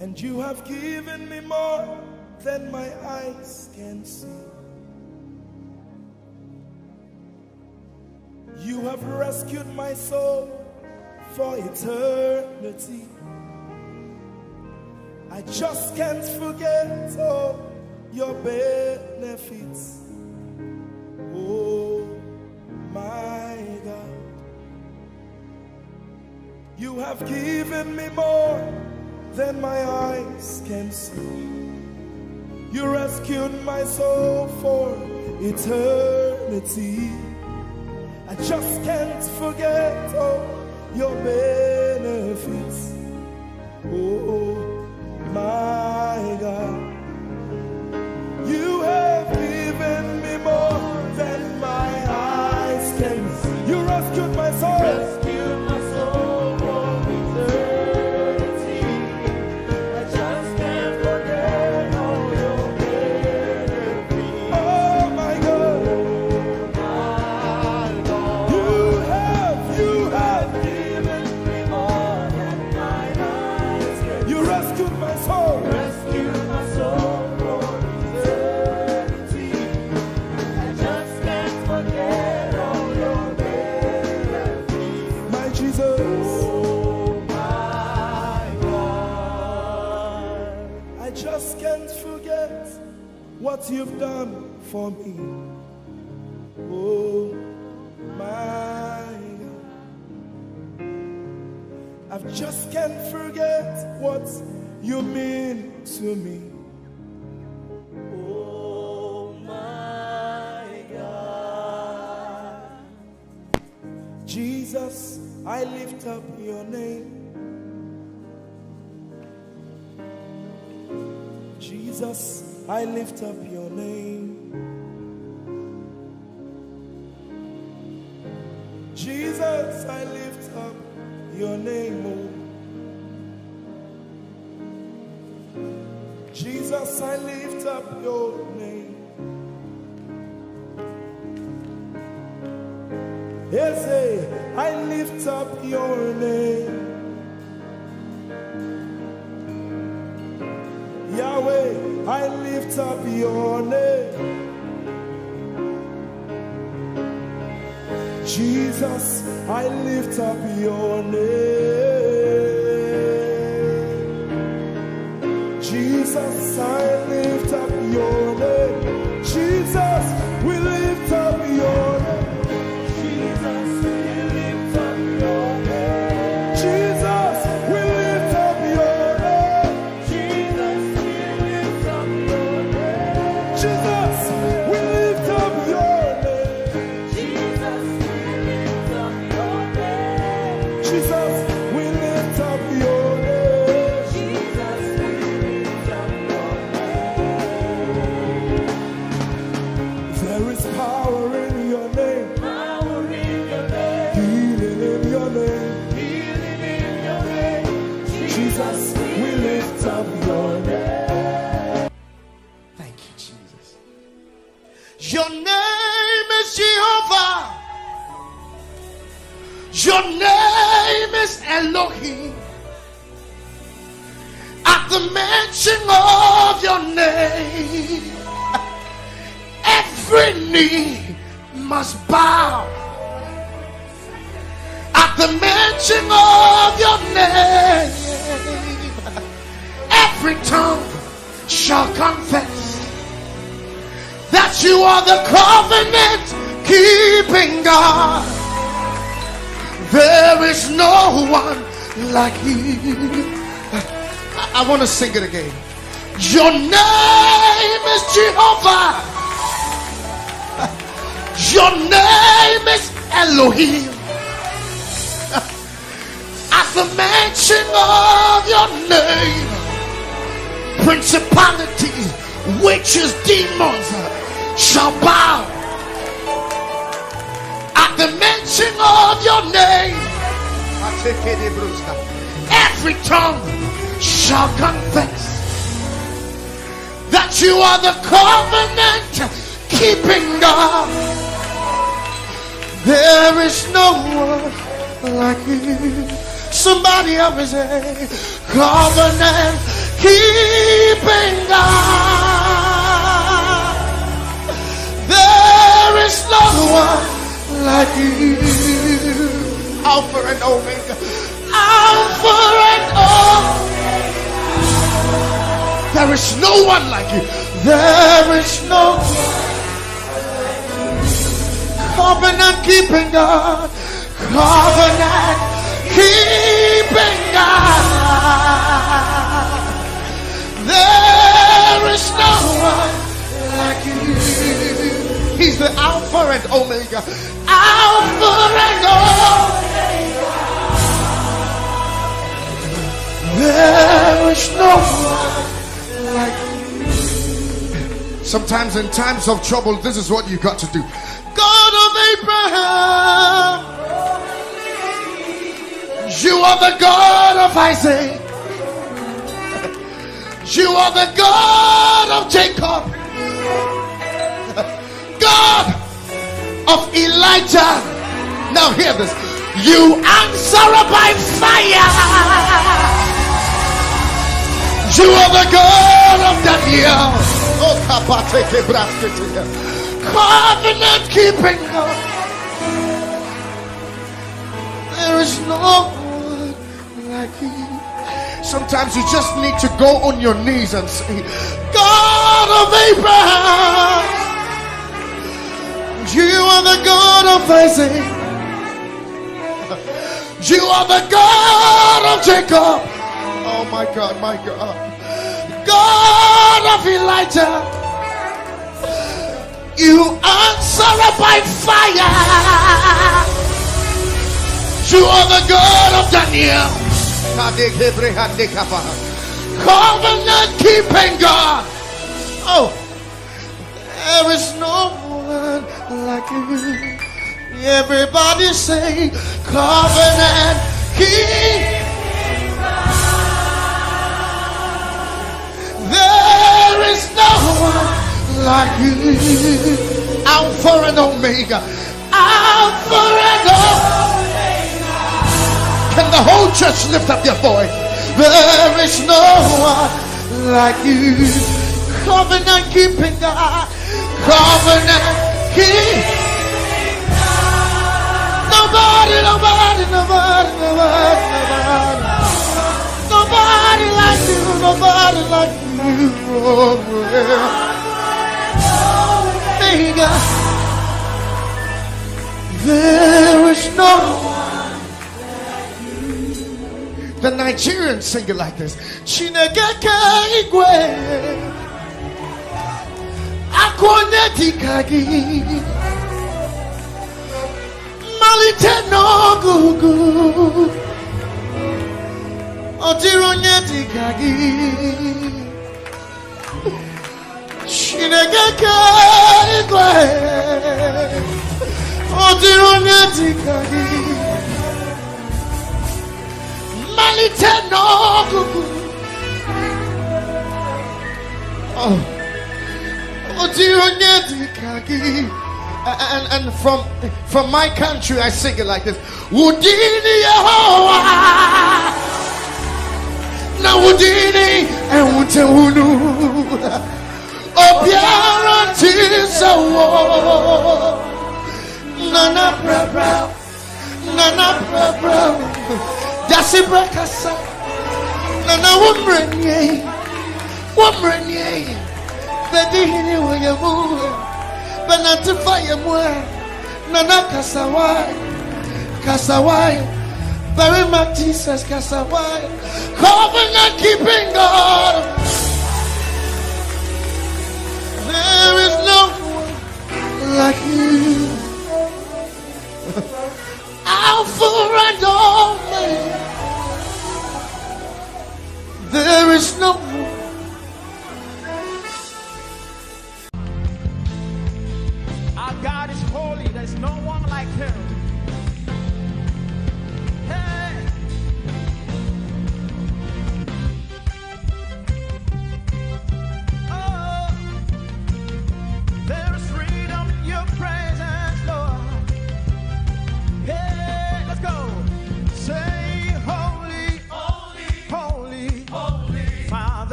And you have given me more than my eyes can see. You have rescued my soul for eternity. I just can't forget all your benefits. Oh my God, you have given me more than my eyes can see. You rescued my soul for eternity. I just can't forget all your benefits. Oh my God, you have given me more than my eyes can see. You rescued my soul. Rescued my soul from eternity. I just can't forget all your benefits. Oh my God, My God, you have given me more than my eyes can you rescued my soul. rescue my soul from eternity. I just can't forget all your benefits. My Jesus, Oh my God, I just can't forget what you've done for me. Oh my God, I just can't forget what you mean to me. oh my God. Jesus, I lift up your name. Jesus, I lift up your name. Jesus, I lift up your name. Oh. Jesus, I lift up your name. Yes, I lift up your name. Yahweh, I lift up your name. Jesus, I lift up your name. Jesus, I lift up your name. Jesus, we lift up your name. Jesus, we lift up your name. Jesus, we lift up your name. Jesus, we lift up your name. Jesus, we lift up your name. Jesus, we lift up your name. Jesus, we lift up your name. Jesus, we lift up your name. There is power in your name, Power in your name, healing in your name. healing in your name. Jesus, we lift up your name. Thank you, Jesus. Your name is Jehovah. Your name is Elohim. At the mention of your name, every knee must bow. At the mention of your name, every tongue shall confess that you are the covenant keeping God. There is no one like you. I want to sing it again. Your name is Jehovah. Your name is Elohim. mention of your name, principalities, witches, demons shall bow. At the mention of your name, every tongue shall confess that you are the covenant keeping God. There is no one like you. Somebody ever say, covenant keeping God. There is no one like you. Alpha and Omega. Alpha and Omega. There is no one like you. There is no one. Covenant keeping God. Covenant keeping God. There is no one like you. He's the Alpha and Omega. Alpha and Omega. There is no one like you. Sometimes in times of trouble, this is what you got to do. God of Abraham, you are the God of Isaac. You are the God of Jacob. God of Elijah. Now hear this. You answer by fire. You are the God of Daniel. Oh, covenant keeping God. There is no one like you. Sometimes you just need to go on your knees and say, God of Abraham, you are the God of Isaac. You are the God of Jacob. Oh my God, my God. God of Elijah. You answer by fire. You are the God of Daniel. Covenant keeping God. Oh, there is no one like you. Everybody say, covenant keeping God. There is no one like you. Alpha and Omega. Alpha and Omega. Can the whole church lift up their voice? There is no one like you. Covenant keeping God. Covenant keeping God. Nobody, nobody, nobody, nobody, nobody. Nobody like you. Nobody like you. Oh, Omega. There is no one. The Nigerians sing it like this. Chinegeka igwe akwoneti kagi malite no gugu otironyeti kagi Chinegeka igwe otironyeti kagi and from my country I sing it like this. Wudini Yehovah na wudini ewutewunu obiara tisawo nana bra Dasi brakasa Nana wumrenye Bedihini wayamu Benatifa yamwe Nana kasawai Very much Jesus kasawai Covenant keeping God. There is no one like you. Alpha and Omega.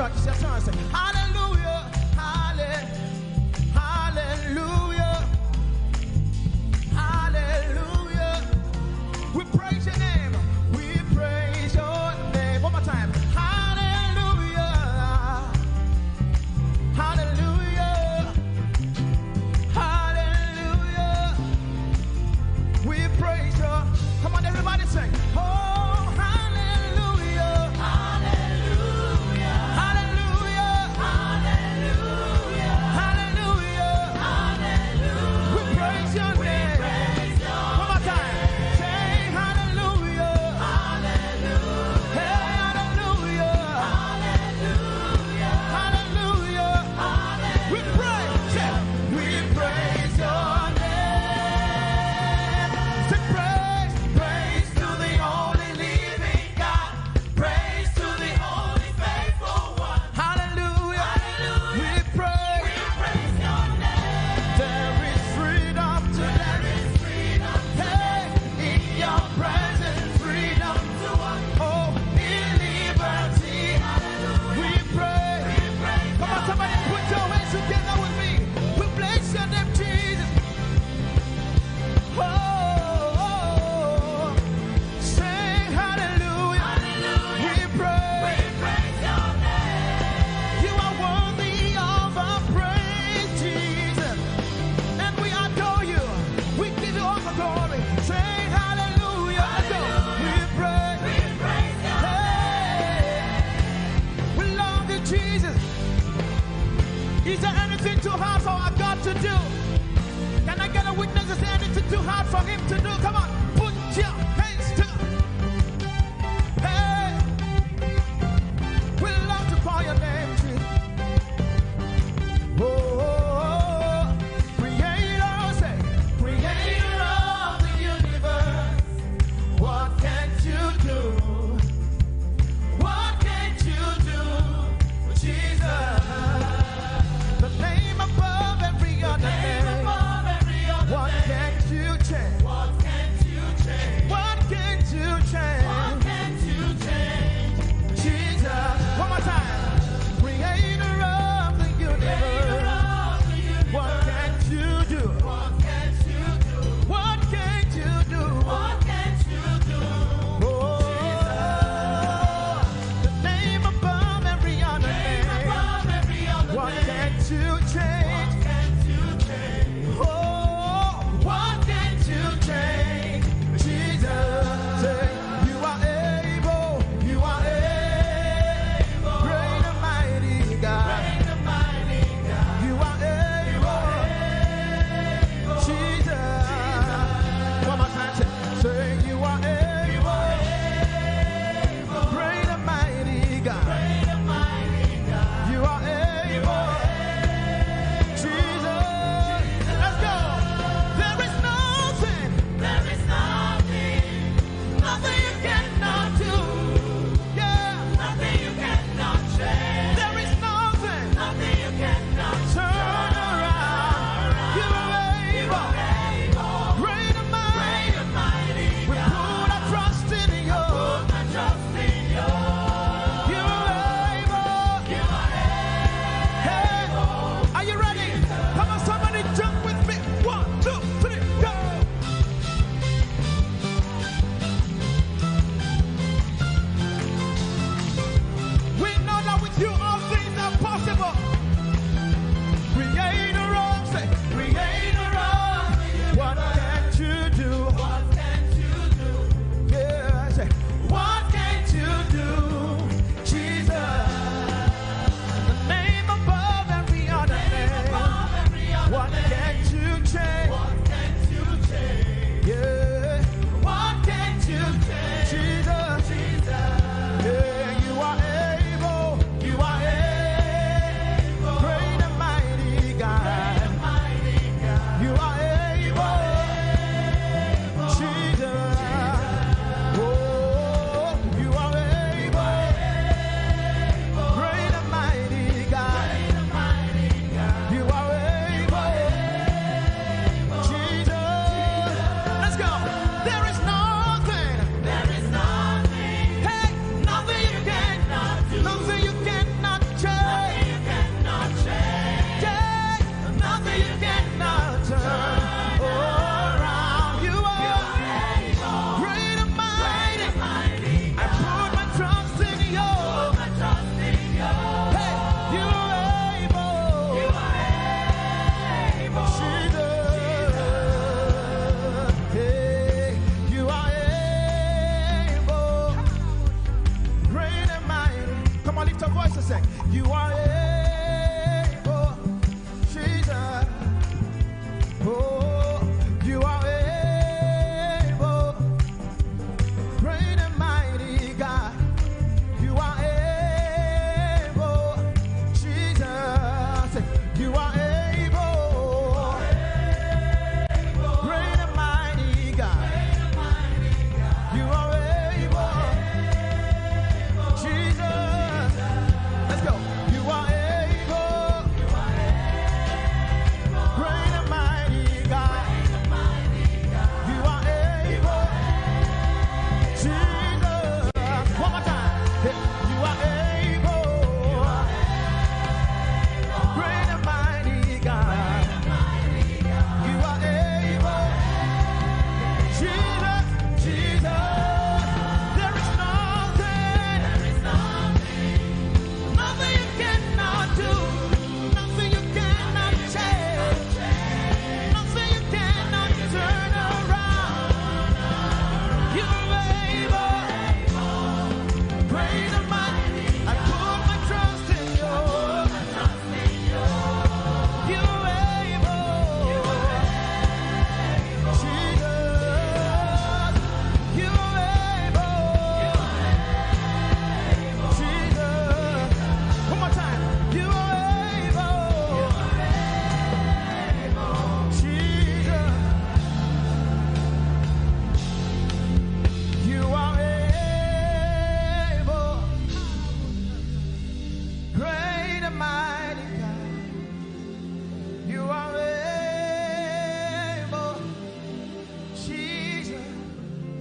church. It's your turn. Say, hallelujah, hallelujah, hallelujah. We praise your name. We praise your name. One more time. Hallelujah, hallelujah, hallelujah. We praise your. Come on, everybody sing. Oh, hallelujah, hallelujah, hallelujah, hallelujah, hallelujah, hallelujah. We praise your name. One more time. Say hallelujah, hallelujah, hey, hallelujah, hallelujah, hallelujah. We praise, say, we praise your name. Say praise, praise to the only living God. Praise to the only faithful one. Hallelujah, we praise your name. There is freedom today. Hey, in your presence, freedom to walk. Oh, in liberty. We pray. Come on, somebody put your hands together with me. We bless your name, Jesus. Oh, oh,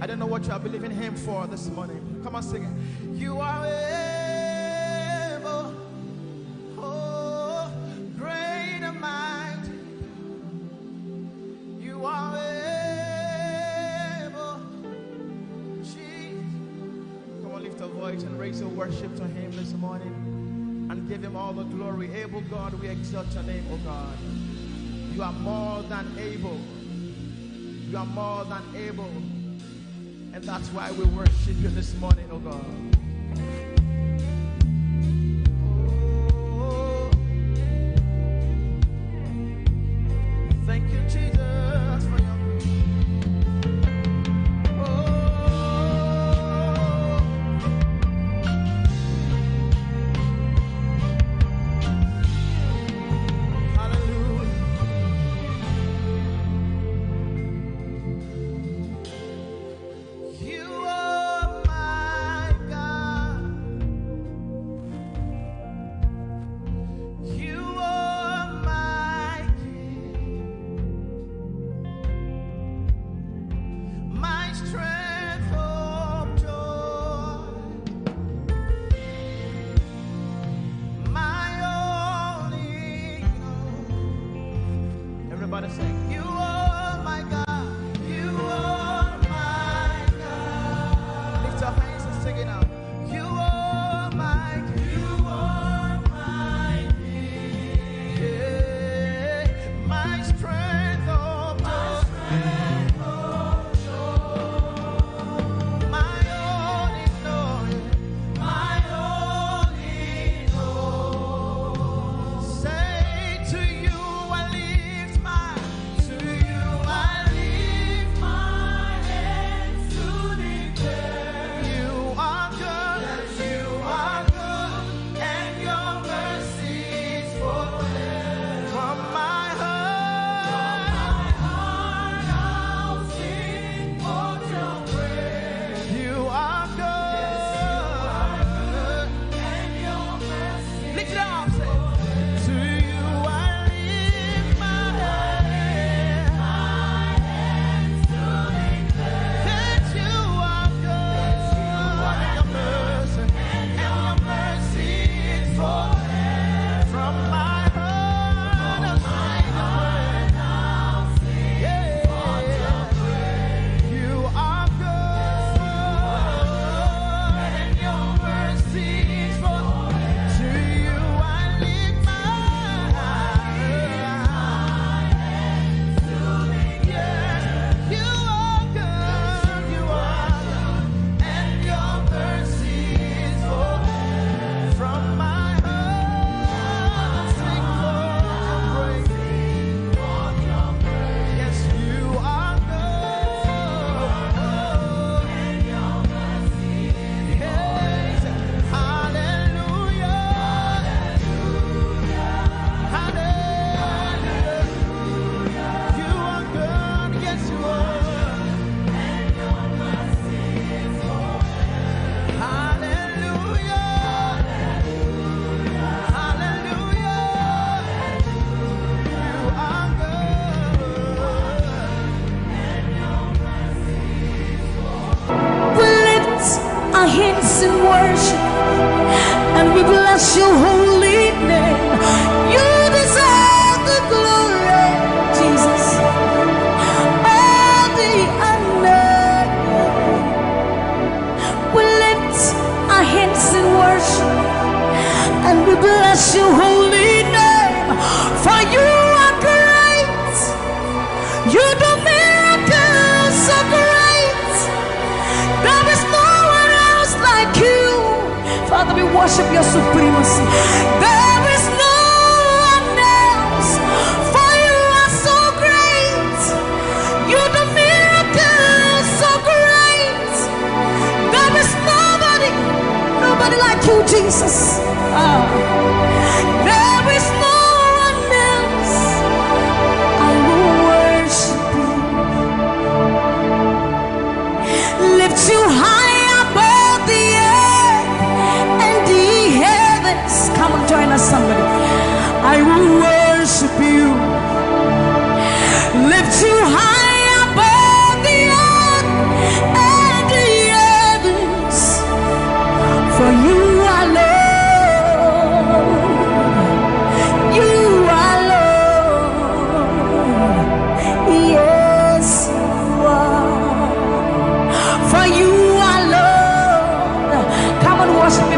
I don't know what you are believing Him for this morning. Come on, sing it. You are able, oh, great and mighty. You are able, Jesus. Come on, lift your voice and raise your worship to Him this morning and give Him all the glory. Able God, we exalt your name, oh God. You are more than able. You are more than able. And that's why we worship you this morning, oh God. Oh, thank you, Jesus, for your your holy name. You deserve the glory, Jesus. All the honor. We lift our hands in worship and we bless your holy name. For you are great. You do miracles so great. There is no one else like you. Father, we worship your supremacy. There is no one else, for you are so great. You do miracles so great. There is nobody like you, Jesus. There is no one else. I will worship you. Lift you high above the earth and the heavens. Come on, join us, somebody. I will worship you. Lift you high above the earth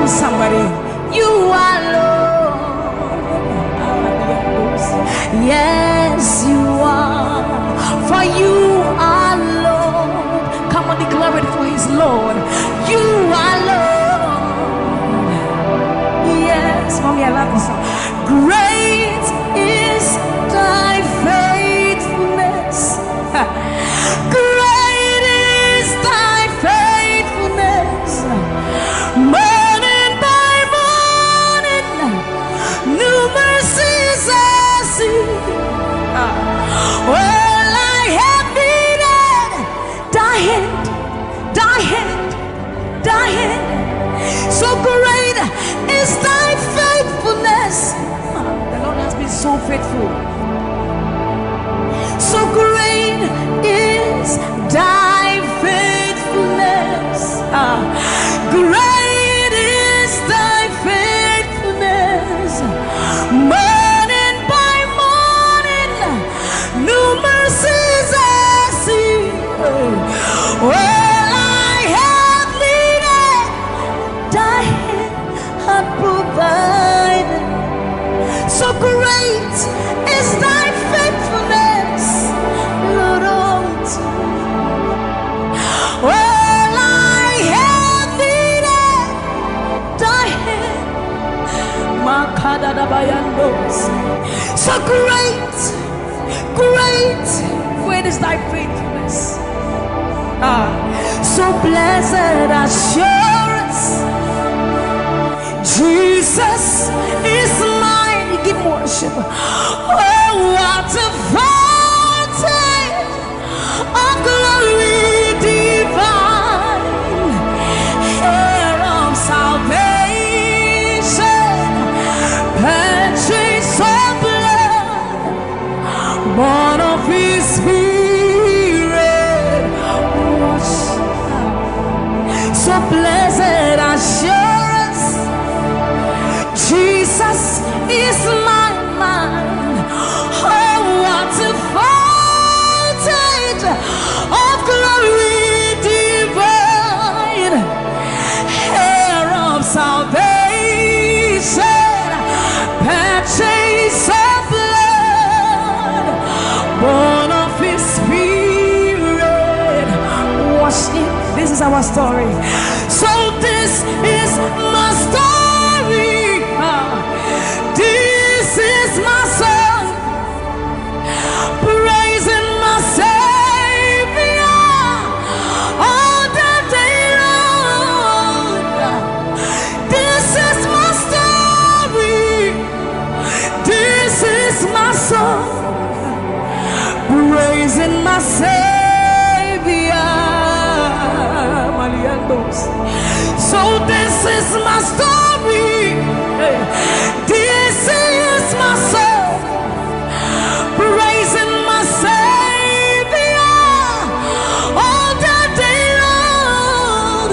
somebody. You are Lord. Yes, you are. For you are Lord. Come on, declare it for his Lord. You are Lord. Yes, mommy, I love this song. Great is thy faithfulness. Great is thy faithfulness. Morning by morning, new mercies I see. All I have needed, thy hand, thy hand, thy hand. So great is thy faithfulness. The Lord has been so faithful. So great is thy faithfulness. Great is thy faithfulness. Morning by morning, new mercies I see. All I have needed, thy hand hath provided. So great is thy faithfulness, Lord, unto me. All I have needed, thy hand. So great, great, great is thy faithfulness. So blessed assurance, Jesus is mine. Give worship. Oh, what a fountain of glory divine, heir of salvation, purchase of blood, born of his spirit. So blessed assurance, Jesus is my mind. Oh, what a fountain of glory divine, heir of salvation, purchase of blood, born of his spirit. Watch it. This is our story. So this is my story. This is my song, praising my Savior all the day long. This is my story. This is my song, praising my Savior. So this is my story. This is my song, praising my Savior all the day long.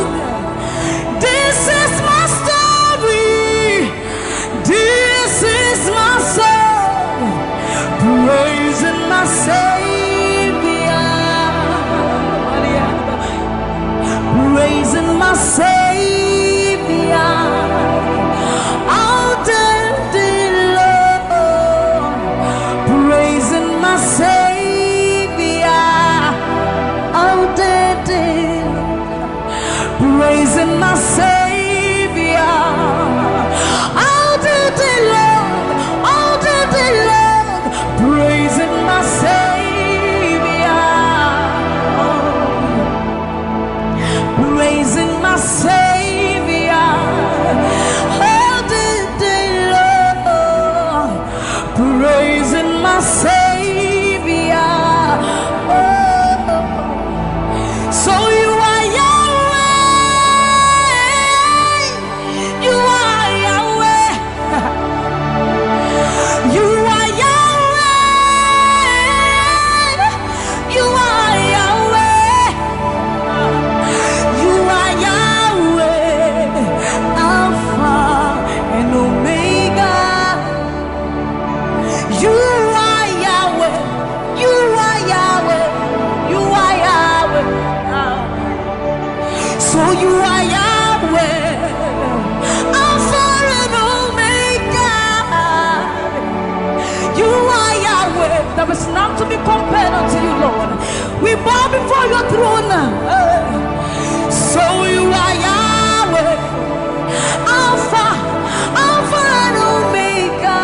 This is my story. This is my song, praising my Savior, praising my Savior. Praising my Savior all the day long, all the day long, praising my Savior, praising my Savior all the day long, praising my Savior. So you are There is none to be compared unto you, Lord. We bow before your throne. So you are Yahweh, Alpha, Alpha and Omega.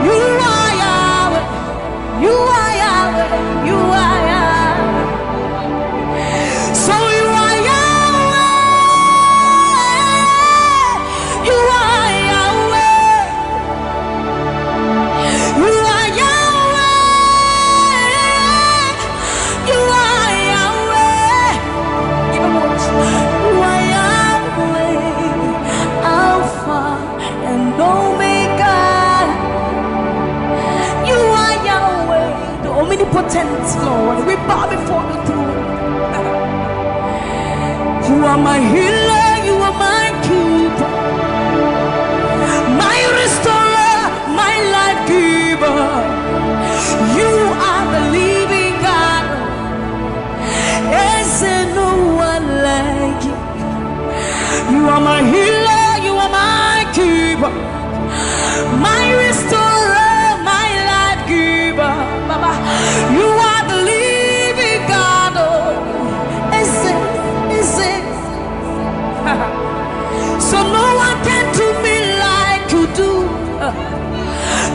You are Yahweh, you are Yahweh, you are Yahweh. So you are Yahweh, you are Yahweh, you are Yahweh, you are Yahweh. Even more. You are Yahweh, Alpha and Omega. You are Yahweh, the omnipotent Lord. We bow before the throne. You are my healer, you are my keeper, my restorer, my life giver. You are the living God. Is there no one like you? You are my healer, you are my keeper, my restorer, my life giver. Baba, you are the living God. Oh, is it? So no one can do me like you do.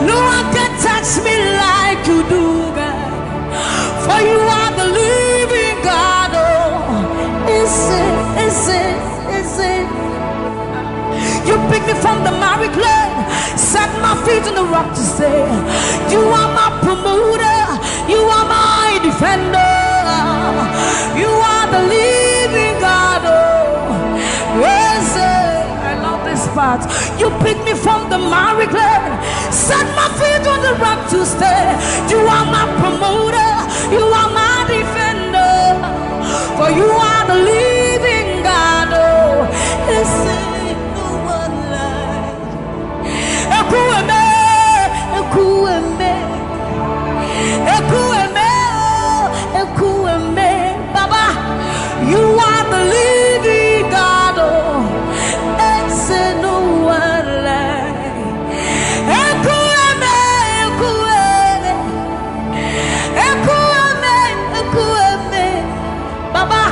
No one can touch me like you do, God. For you are the living God. Oh, is it? You pick me from the miry clay, set my feet on the rock to stay. You are my promoter, you are my defender. You are the living God. Oh, yes, I love this part. You pick me from the miry clay, set my feet on the rock to stay. You are my promoter, you are my defender. For you are the living God. Oh, yes, no one like Ekueme, Ekueme, Ekueme, Ekueme. Baba, you are the living God. Oh, it's no one like Ekueme, Ekueme, Ekueme, Ekueme. Baba,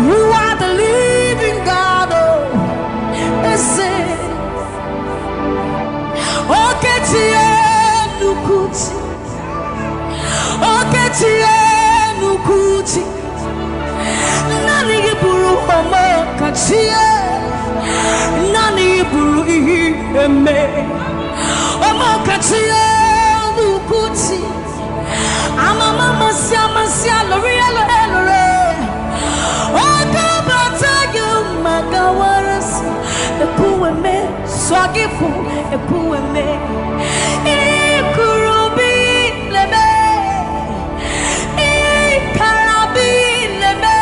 you are the living God. Oh, it's Oketie nukuti, Oketie nukuti. Nani iburu omo kachie, Nani iburu ihi eme. Omo kachie nukuti. Amama masia lori elore. Okabata you magawaras. Ekueme swagifu, ekueme. Ikurubi leme, ikarabi leme.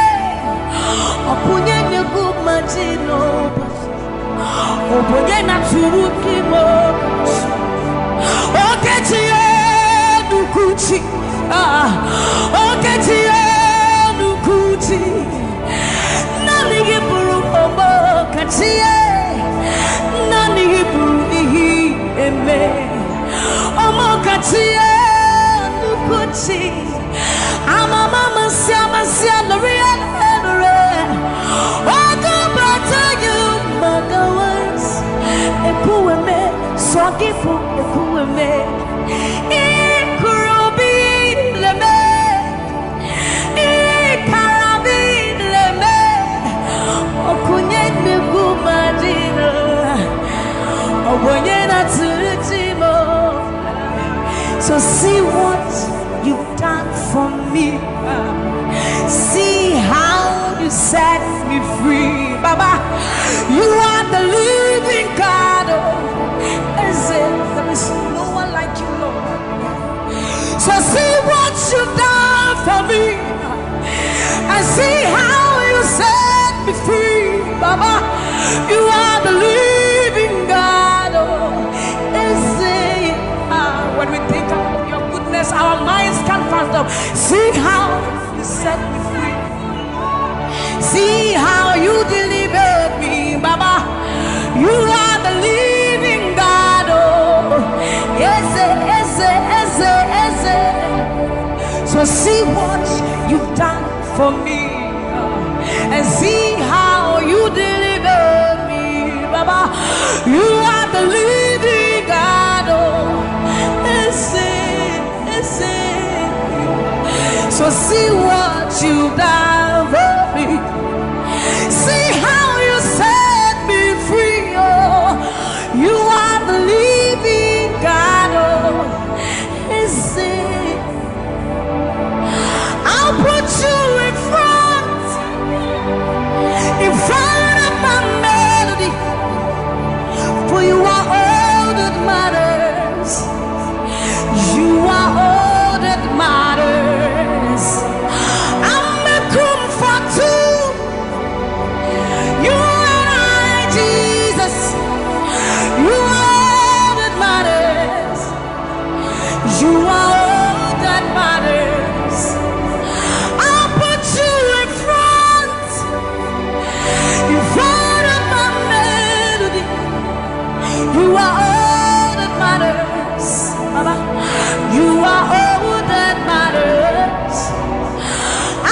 Opunye negu majino, opunye na turukimo. Oketie nukuchi, oketie nukuchi. Nani iburu omo kachie, Nani iburu ihi eme. Omo kachie nukuchi. Amama masia lori elore. Ogo bata you magawas. Ekueme swagifu, ekueme. Ikurubi leme, ikarabi leme. Okunye negu madino, obonye na turutimo. So see what you've done for me. See how you set me free. Baba, you are the living God. Oh, is it? There is no one like you, Lord. So see what you've done for me, and see how you set me free. Baba, you are the living God. Oh, is it? When we think of your goodness, our minds can't fathom. See how you set me free. See how you delivered me, Baba. You are the living God. Oh, yes, yes, yes, yes. what you've done for me, and see how you deliver me, Baba. You are the living God. Oh, so see what you've done for me. See how you set me free. Oh, you are the living God. Oh, I'll put you in front of my melody, for you are all that matters. You are all that matters. I'm a comfort too. You and I, Jesus. You are all that matters. You are all that matters. I'll put you in front of my melody. You are all that matters, Baba. You are all that matters.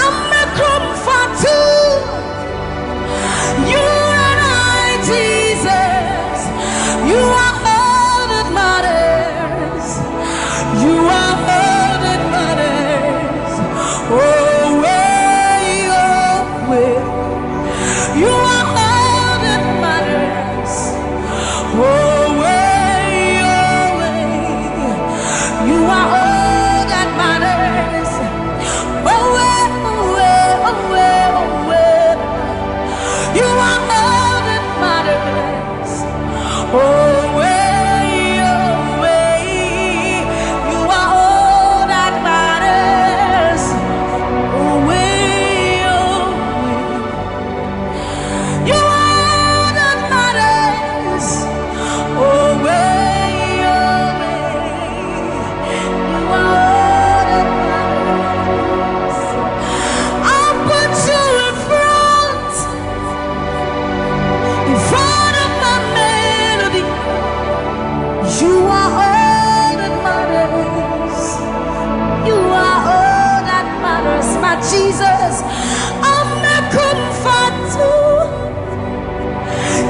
I'm a comfort too. You and I, Jesus. You are all that matters. You are all that matters. Oh, way, oh, way. You are all that matters. Oh, way, oh, way. You are all that matters. Oh, way, oh, way, oh, way, oh, way. You are all that matters. Oh, way, oh, way. You are all that matters. Oh, way, oh, way. You are all that matters. Oh, way, oh, way. You are all that matters. I'll put you in front of my melody. You are all that matters. You are all that matters, my Jesus. I'm a comfort too.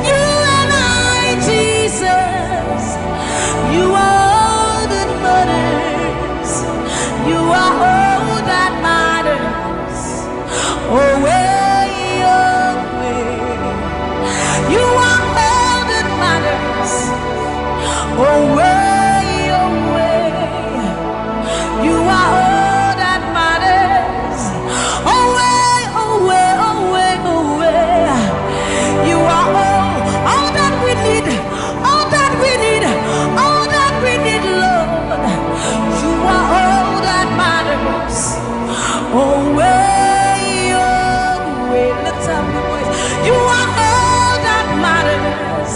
You and I, Jesus. You are all that matters. You are all that matters. Oh, way, oh, way. You are all that matters. Oh, way, oh, way. You are all that matters. Oh, way, oh, way, oh, way, oh, way. You are all that we need. All that we need. All that we need, Lord. You are all that matters. Oh, way, oh, way. Let's have your voice. You are all that matters.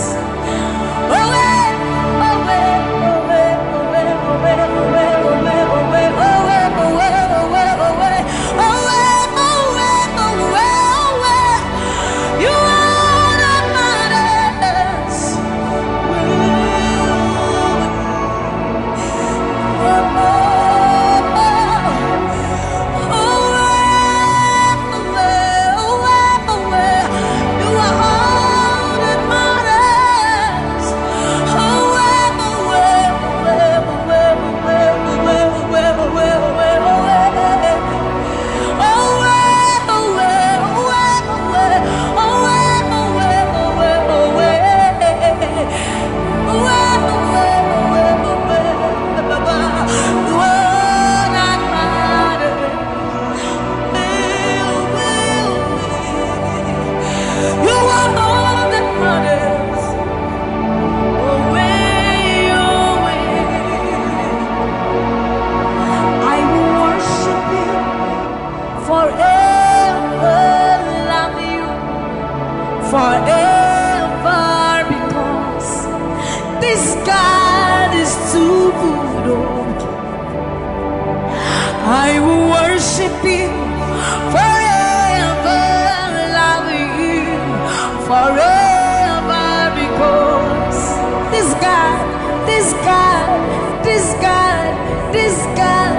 Oh, way, oh, way, oh, way, oh, way, oh, way, oh, way, oh, way, oh, way, oh, way, oh, way, oh, way, oh, way, oh, way, oh, way, oh, way, oh, way. You are all that matters. Forever, because this God is too good. I will worship you forever, love you forever, because this God, this God, this God, this God,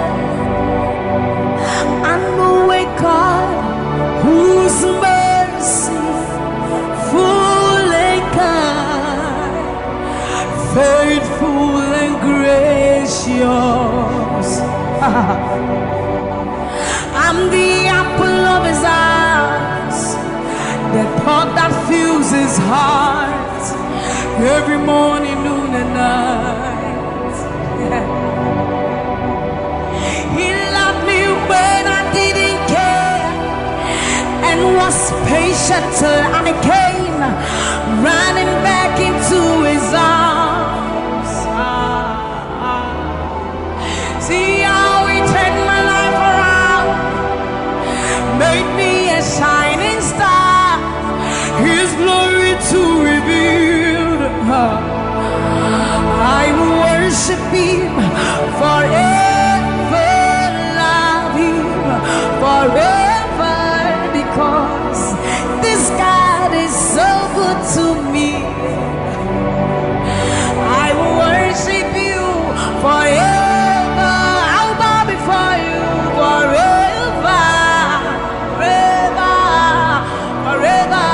was patient till I came running back into his arms. See how he turned my life around, made me a shining star, his glory to reveal. I will worship him forever, love him forever, because this God is so good to me. I will worship you forever. I'll bow before you forever, forever, forever.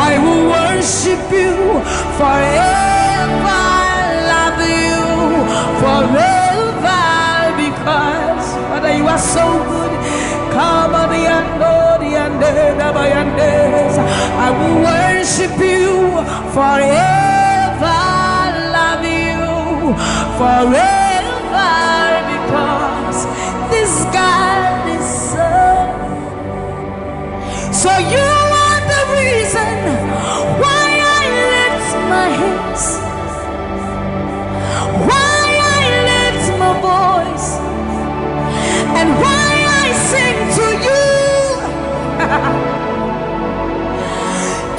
I will worship you forever, love you forever, because Father, you are so good. Come on, I will worship you forever, love you forever, because this God is so you are the reason why I lift my hands, why I lift my voice, and why I sing to you.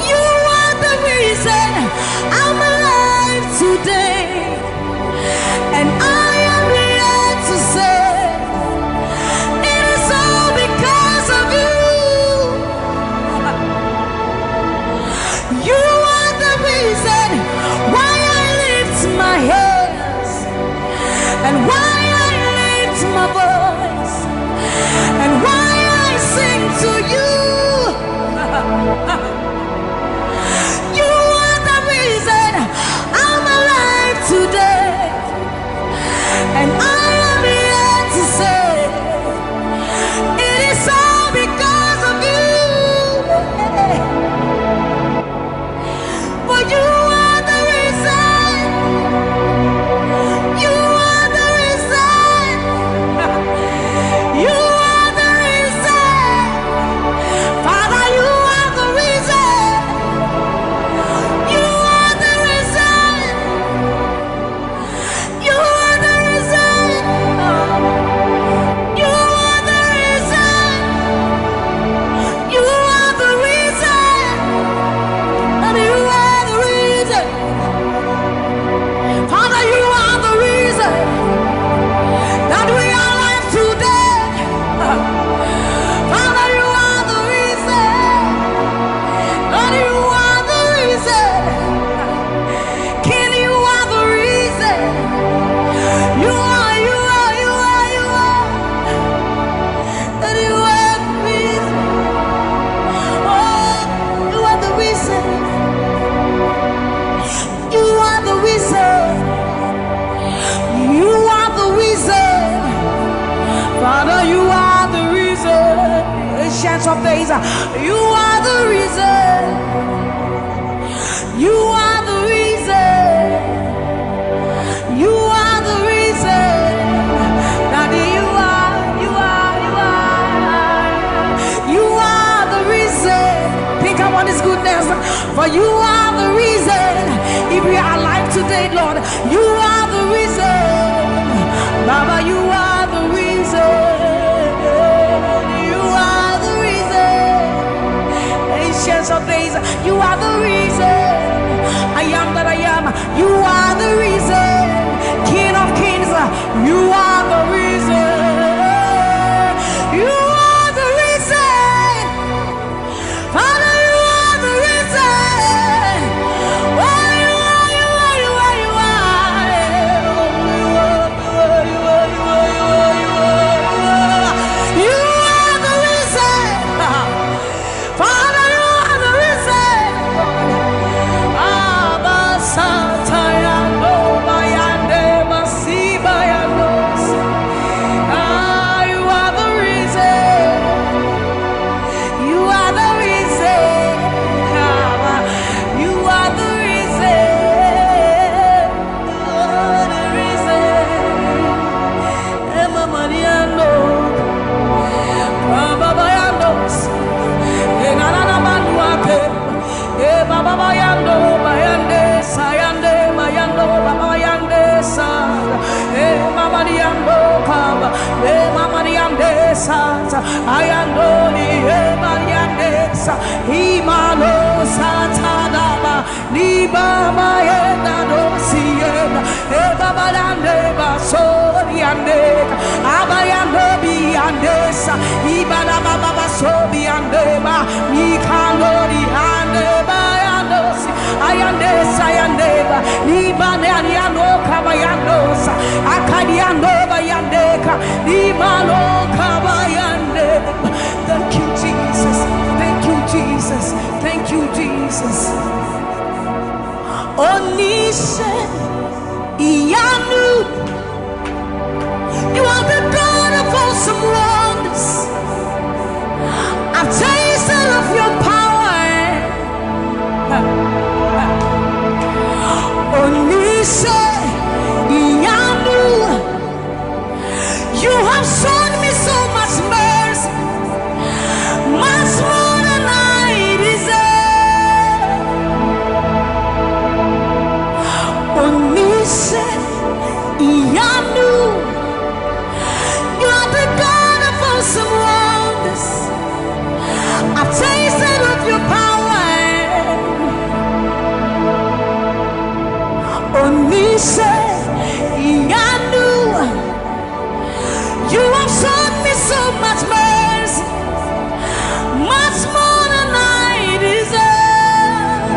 You are the reason I'm alive today, and I am here to say it is all because of you. You are the reason why I lift my hands, and why I lift my voice, and why I sing to you. You are the reason I'm alive today, and I am here to say it is all because of you. For you are the reason. You are the reason. You are the reason. Father, you are the reason. You are the reason. You are the reason. You are the reason. You are the reason. And you are the reason. Father, you are the reason that we are alive today. Father, you are the reason. Lord, you are the reason. King, you are the reason. You are, you are, you are, you are. That you are the reason. Oh, you are the reason. You are the reason. You are the reason. Father, you are the reason. Ancients of days, you are the reason. You are the reason. You are the reason. Daddy, you are, you are, you are. You are the reason. Think about his goodness. For you are the reason. If we are alive today, Lord, you are the reason. Baba, you are the reason. You are the reason. Ancients of days, you are the reason. I am that I am. You are the reason. King of kings, you are the reason. You are the reason. Father, you are the reason. Oh, you are, you are, you are, you are. You are, you are, you are, you are, you are. ayandoni emayandesa imalo satanaba libama yenda dosiyena ebaba yande basori yande abayando biyandesa ibala baba basobi yandeba mikandori yandeba yandosi ayandesa yandeba libane ariano kabayandosa akadiandoba yandeka imalo kabayandeba. Thank you, Jesus. Thank you, Jesus. Thank you, Jesus. Onise Iyanu, you are the God of awesome wonders. I've tasted of your power. Onise Iyanu, you have shown me so much mercy, much more than I deserve. Onise Iyanu, you are the God of awesome wonders. I've tasted of your power. Onise Iyanu, you have shown me so much mercy, much more than I deserve.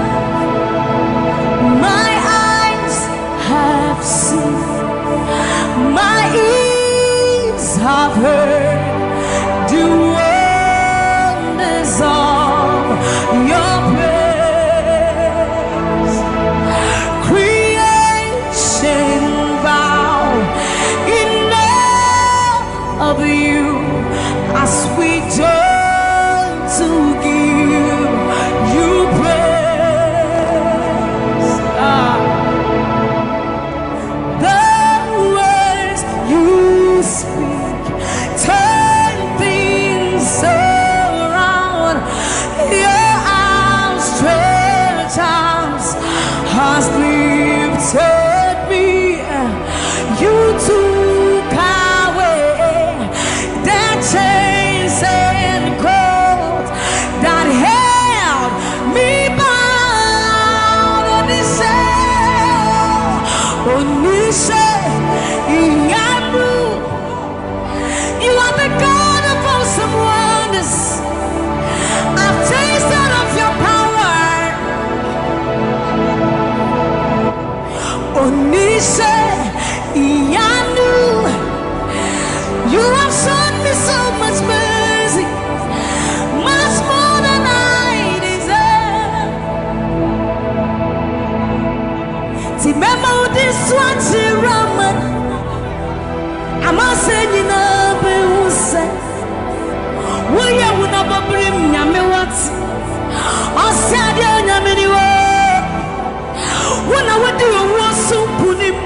My eyes have seen, my ears have heard the wonders of your praise. Creation bow in awe of you as we join to give you praise. The words you speak turn things around. Your outstretched arms has lifted me. You took away the chains and cords that held me bound. Onise Iyanu, you are the God of awesome wonders. I've tasted of your power. Onise Iyanu, you have shown me so much mercy, much more than I deserve. Remember this one, Raman. I'm saying, we are one of a brim Yamewat. I said, Yamini. When I would do a war so punim,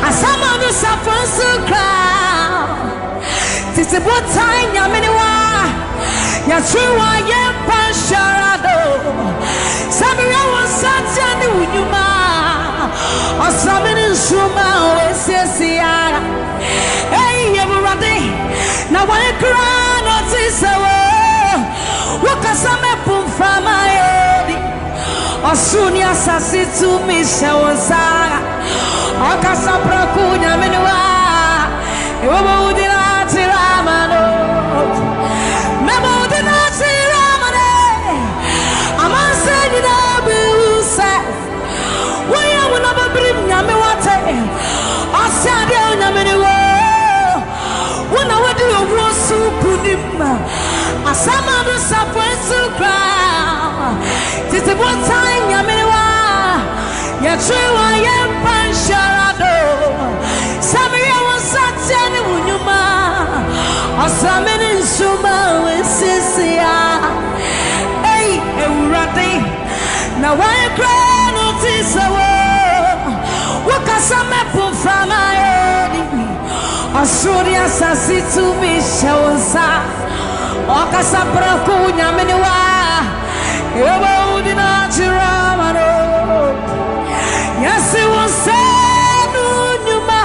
as some of us are first so crowd. Tis about time, Yaminiwa. Yashua, Yam Pasharado. Samira was such a new Yuma. Or something in Shuma, Sessiara. Hey, everybody. Now, when I cry, not this hour. What can some put from my head? Osunia sasi tu mishawazara Akasa prakunya menua Iwabo udina tiramano Memo udina tiramane Amase nina biuse Waya wana babrim nyame wate Asyadia nyamenewa Wana wadi yowosu punim Asama do sapwesu kra Titi one time Yaminiwa Yachua Yampanshado Samia was such an unyuma Osamin in Suma with Sisia. Hey, Urati Now I cry notice What can some people from my head Asuria Sasitu Mishawaza Okasa Prakunya Miniwa Yobo did not Ramano. Yes, it was said, Numa,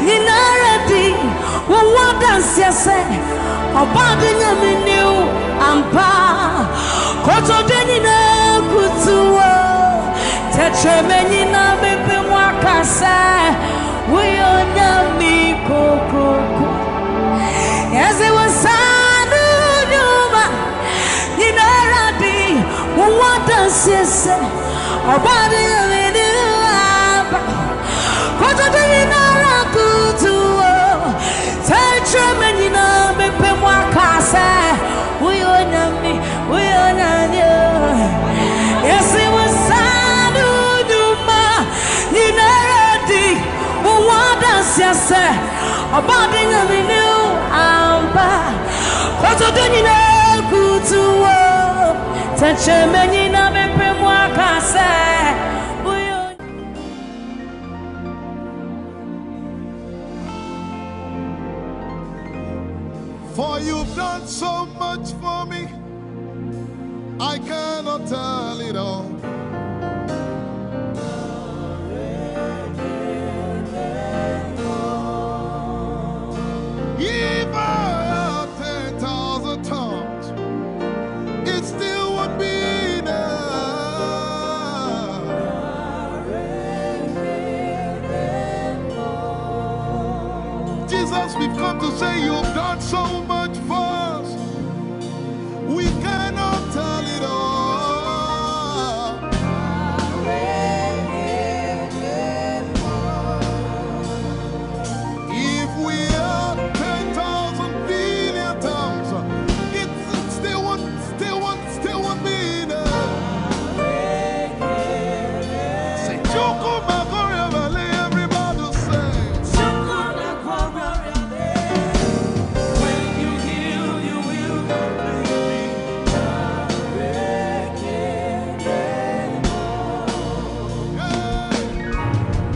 Ninarati, what dance, yes, Obadinya minu ampa koto denina kutuwo tetremeni na bepe mwakasa uyonya mikokoko eze wasanu nyuma ninaradi uwata sese Obadinya minu ampa koto denina kutuwo tetremeni na bepe mwakasa uyonya yes it was sad nyuma ninaradi uwada sese Obadinya minu ampa koto denina kutuwo tetremeni na bepe mwakasa. For you've done so much for me, I cannot tell it all. If I had 10,000 tongues, it still would be enough. Jesus, we've come to say you've done so much for us. We cannot tell it all. If we had 10,000 billion tongues, it still would be enough. Say, Chukuma Koryabale, everybody say. When you heal, you will complete me.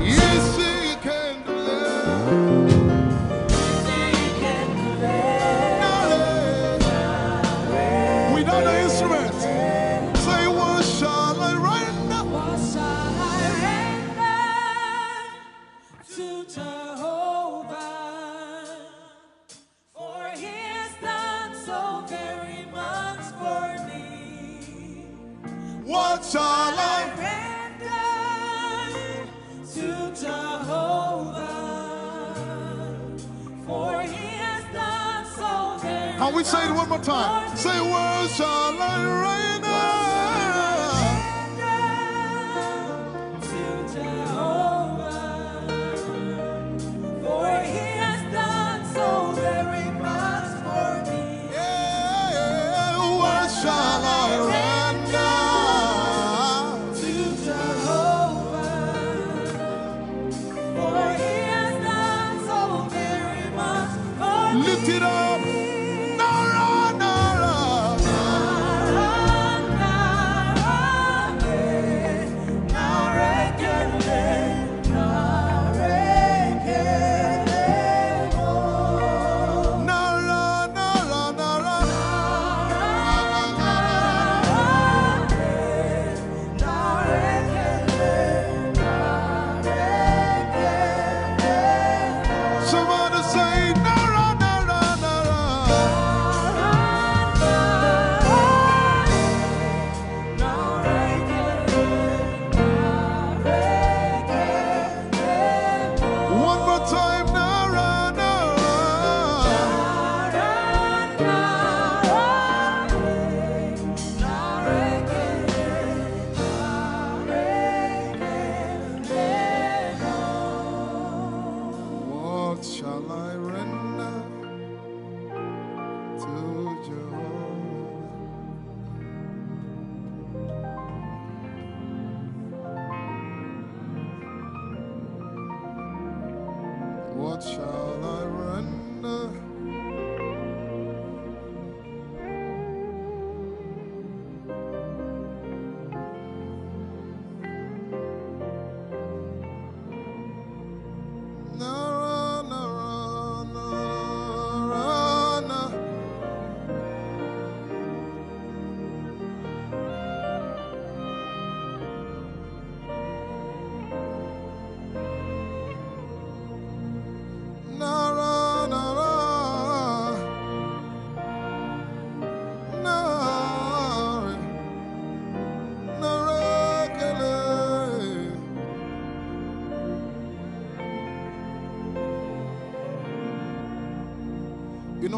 Yes, he can deliver. Without the instrument, say, what shall I render? What shall I render to Jehovah? For he has done so very much for me. What shall I Render to Jehovah. For he has done so very Can we say it one more time? Say, what shall I render? to Jehovah. For he has done so very much for me. Yeah, what shall I render? To Jehovah. For he has done so very much for me. Lift it up. Nara, Nara.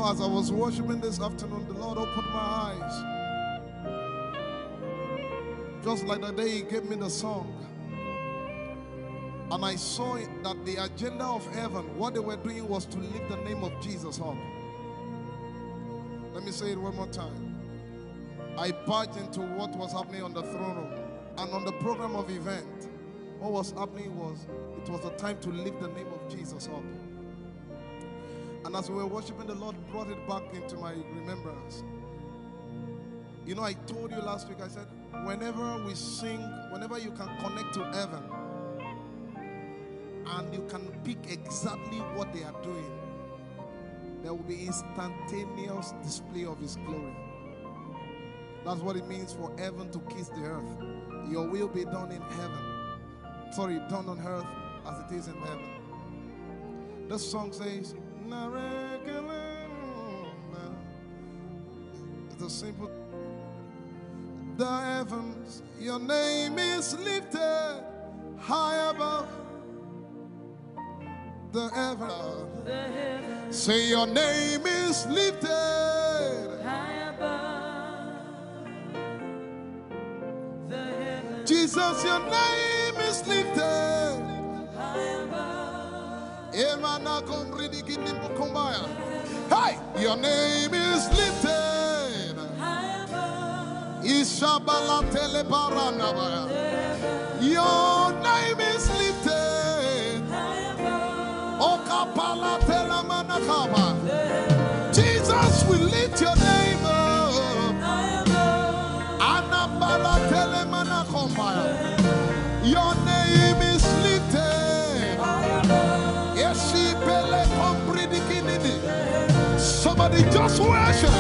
know, as I was worshiping this afternoon, the Lord opened my eyes. Just like the day He gave me the song. And I saw that the agenda of heaven, what they were doing was to lift the name of Jesus up. Let me say it one more time. I barged into what was happening on the throne room. And on the program of event, what was happening was, it was a time to lift the name of Jesus up. And as we were worshiping, the Lord brought it back into my remembrance. You know, I told you last week, I said, whenever we sing, whenever you can connect to heaven, and you can pick exactly what they are doing, there will be instantaneous display of His glory. That's what it means for heaven to kiss the earth. Your will be done in heaven. Sorry, done on earth as it is in heaven. This song says, it's a simple. The heavens, your name is lifted high above. The heavens, say your name is lifted high above. The heavens, Jesus, your name is lifted high above. Hey, your name is lifted High above. Ishabala telebaranabaya. Your name is lifted High above. Okapala telamanakaba. Jesus, we lift your name up. High above. Anabala telemanakombaya. Your name is lifted. Somebody just worship.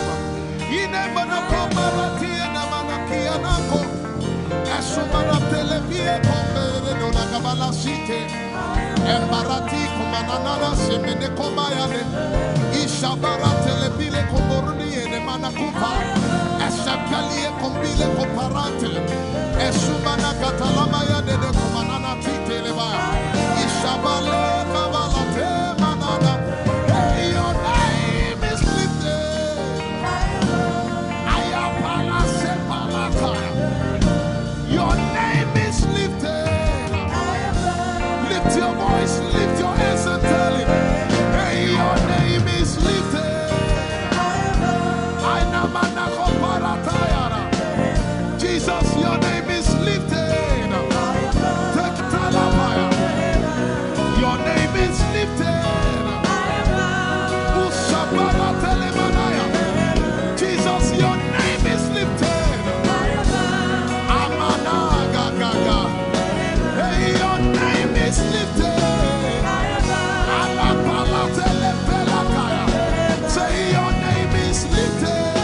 Hey, your name is lifted. Your name is lifted. Lift your voice, lift your hands and tell Him, hey, your name is lifted. Jesus, your name is lifted. Your name is lifted. Jesus, your name is lifted. Hey, your name is lifted. Say your name is lifted.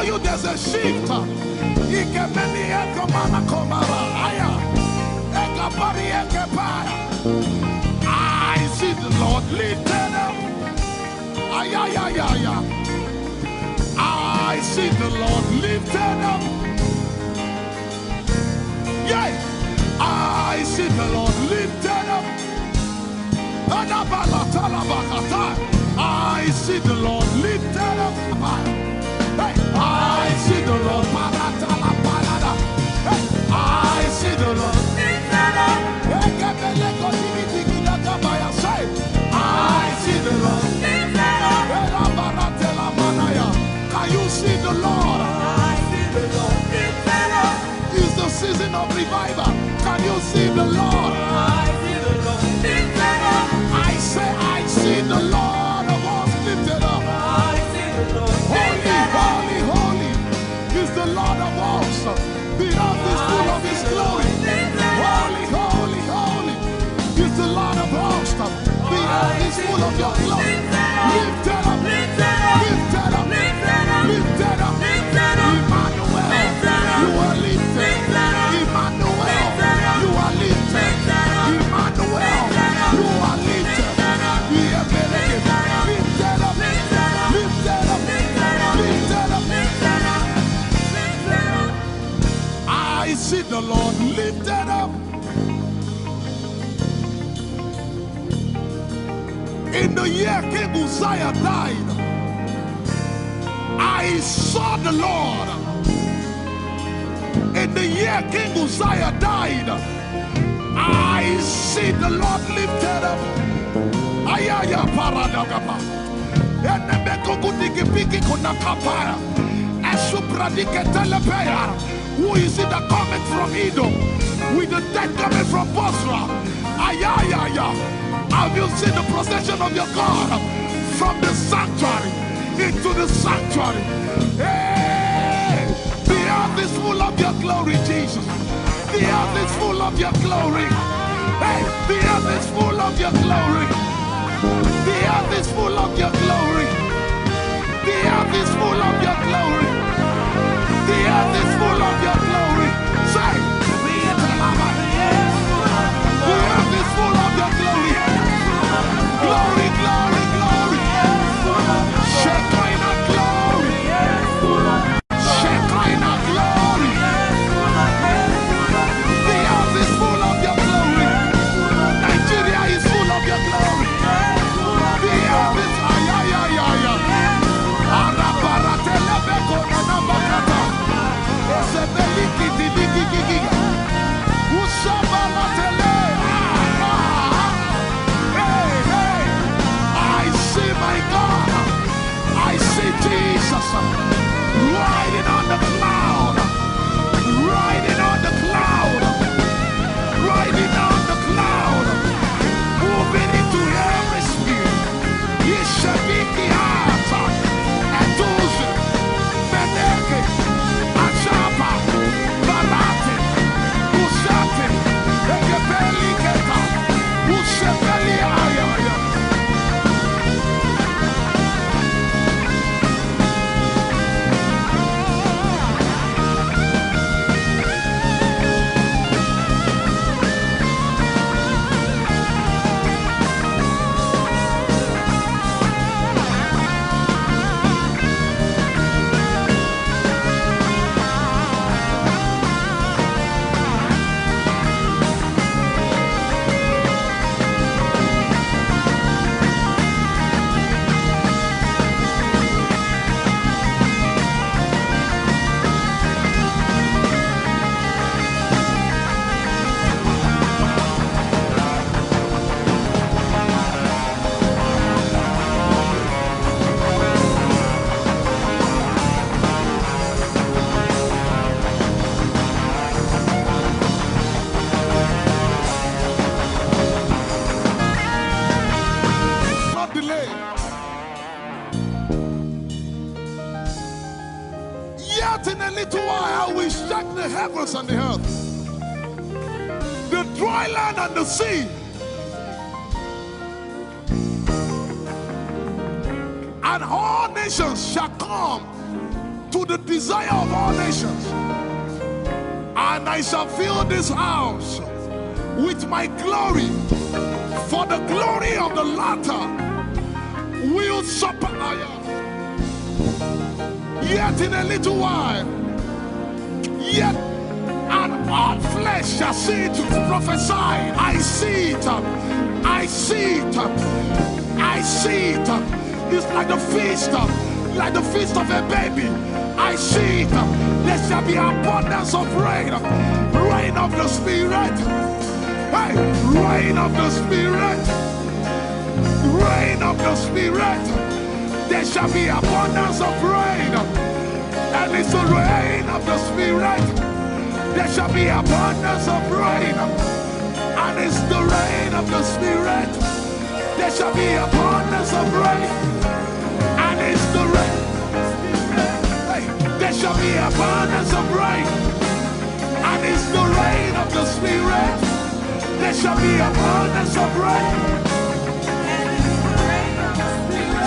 tell you there's a shift. I see the Lord lifted up. I see the Lord lifted up. Yeah, I see the Lord lifted up. I see the Lord lifted up. Hey, I see the Lord. Hey, I see the Lord lifted up. I see the Lord lifted up. Can you see the Lord? I see the Lord lifted up. It's the season of revival. Can you see the Lord? I see the Lord lifted up. I say, I see the Lord of hosts lifted up. I see the Lord lifted up. Holy, holy, holy is the Lord of hosts. The earth is full of His glory. Holy, holy, holy is the Lord of hosts. The earth is full of Your glory. Lifted up, lifted up, lifted up, lifted up, lifted up. Emmanuel, You are lifted. Emmanuel, You are lifted. Emmanuel, You are lifted. Lifted up, lifted up, lifted up, lifted up. I see the Lord lifted up. In the year King Uzziah died, I saw the Lord. In the year King Uzziah died, I see the Lord lifted up. Ayaya paradagaba. Enebekogudikipiki kunakapaya. Esupradiketelepea. Who is it that coming from Edom? With the dead coming from Bosra. Ayaya. Have you seen the procession of your God from the sanctuary into the sanctuary? Hey, the earth is full of Your glory, Jesus. The earth is full of Your glory. Hey, the earth is full of Your glory. The earth is full of Your glory. The earth is full of Your glory. The earth is full of Your glory. Say, the earth is full of Your glory. Glory, glory, glory. Shekinah glory. Shekinah glory. The earth is full of Your glory. Nigeria is full of Your glory. The earth is ayayayaya. Arabaratelebeko nanabakata. Esebelikidilikikiki. Usabalatele. My God, I see Jesus riding on the cloud, riding on the cloud, riding on the cloud, moving into every spirit. Yeshabiki Hata, Etuzi, Meneke, Achapa, Barate, Usate, Ekepeli Keta, Usepeli Ayaya. Heavens and the earth, the dry land and the sea, and all nations shall come to the desire of all nations. And I shall fill this house with my glory, for the glory of the latter will supply. Yet in a little while, yet and all flesh shall see it, prophesy. I see it, I see it, I see it. It's like the feast of a baby. I see it. There shall be abundance of rain, rain of the Spirit. Hey, rain of the Spirit, rain of the Spirit. There shall be abundance of rain, and it's the rain of the Spirit. There shall be abundance of rain, and it's the rain of the Spirit. There shall be abundance of rain, and it's the rain. Hey, there shall be abundance of rain, and it's the rain of the Spirit. There shall be abundance of rain.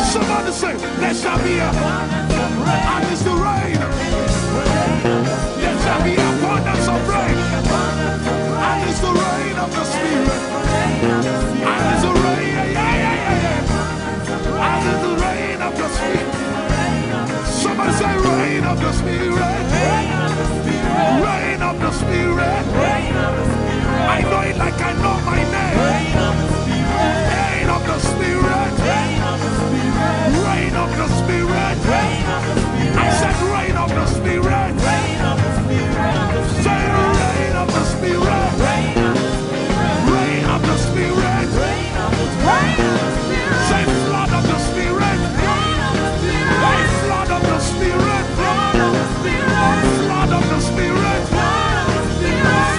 Somebody say, there shall be abundance of rain, and it's the rain. There shall be abundance of rain, and it's the rain of the Spirit. And it's the rain, and it's the rain of the Spirit. Somebody say, rain of the Spirit, rain of the Spirit. I know it like I know my name. Rain of the Spirit, rain of the Spirit. I said rain of the Spirit. Say rain of the Spirit, rain of the Spirit. Say flood of the Spirit, flood of the Spirit, flood of the Spirit,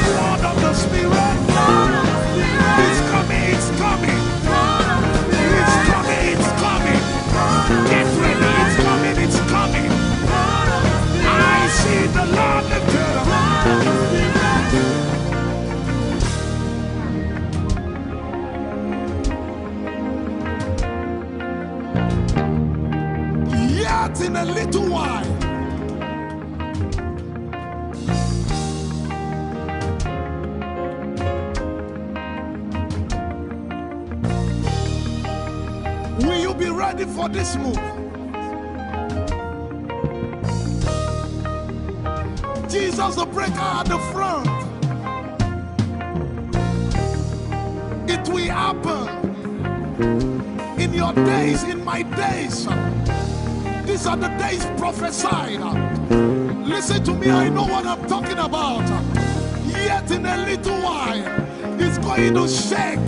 flood of the Spirit. It's coming, it's coming, it's coming, it's coming. Get ready, it's coming, it's coming. I see the Lord lifted up. Yet in a little while, will you be ready for this move? Jesus the breaker at the front. It will happen in your days, in my days. These are the days prophesied. Listen to me, I know what I'm talking about. Yet in a little while, it's going to shake.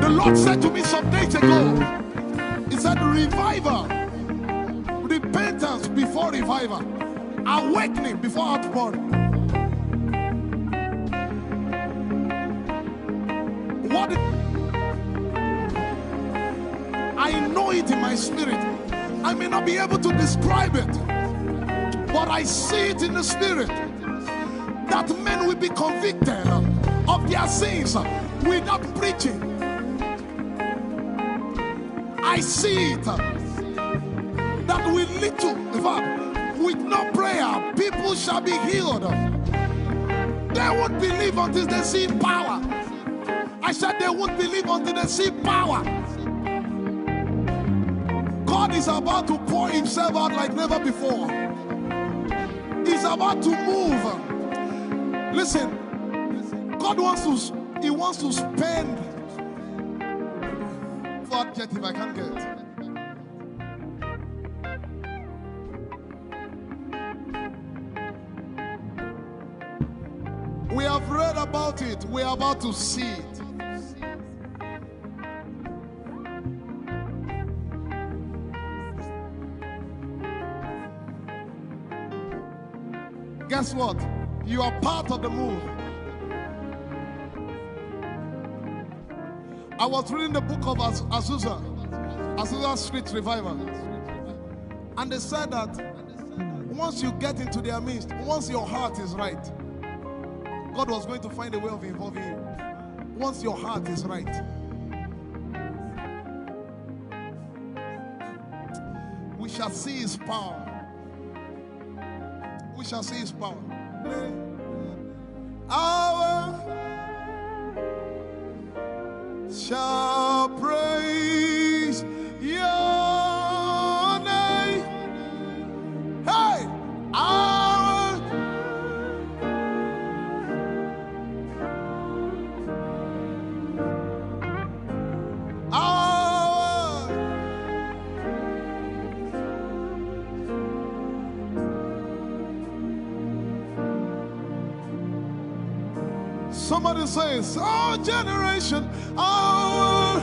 The Lord said to me some days ago, He said, revival, repentance before revival, awakening before outpouring. What? I know it in my spirit. I may not be able to describe it, but I see it in the spirit. That men will be convicted of their sins without preaching. I see it. That will lead to, in fact, with no prayer, people shall be healed. They won't believe until they see power. I said they won't believe until they see power. God is about to pour Himself out like never before. He's about to move. Listen, God wants to spend. Forget if I can't get it. We have read about it. We are about to see it. Guess what? You are part of the move. I was reading the book of Azusa Street Revival, and they said that once you get into their midst, once your heart is right, God was going to find a way of involving you. Once your heart is right. We shall see his power. We shall see his power. Our shall praise your name. Hey, our somebody says, our generation, our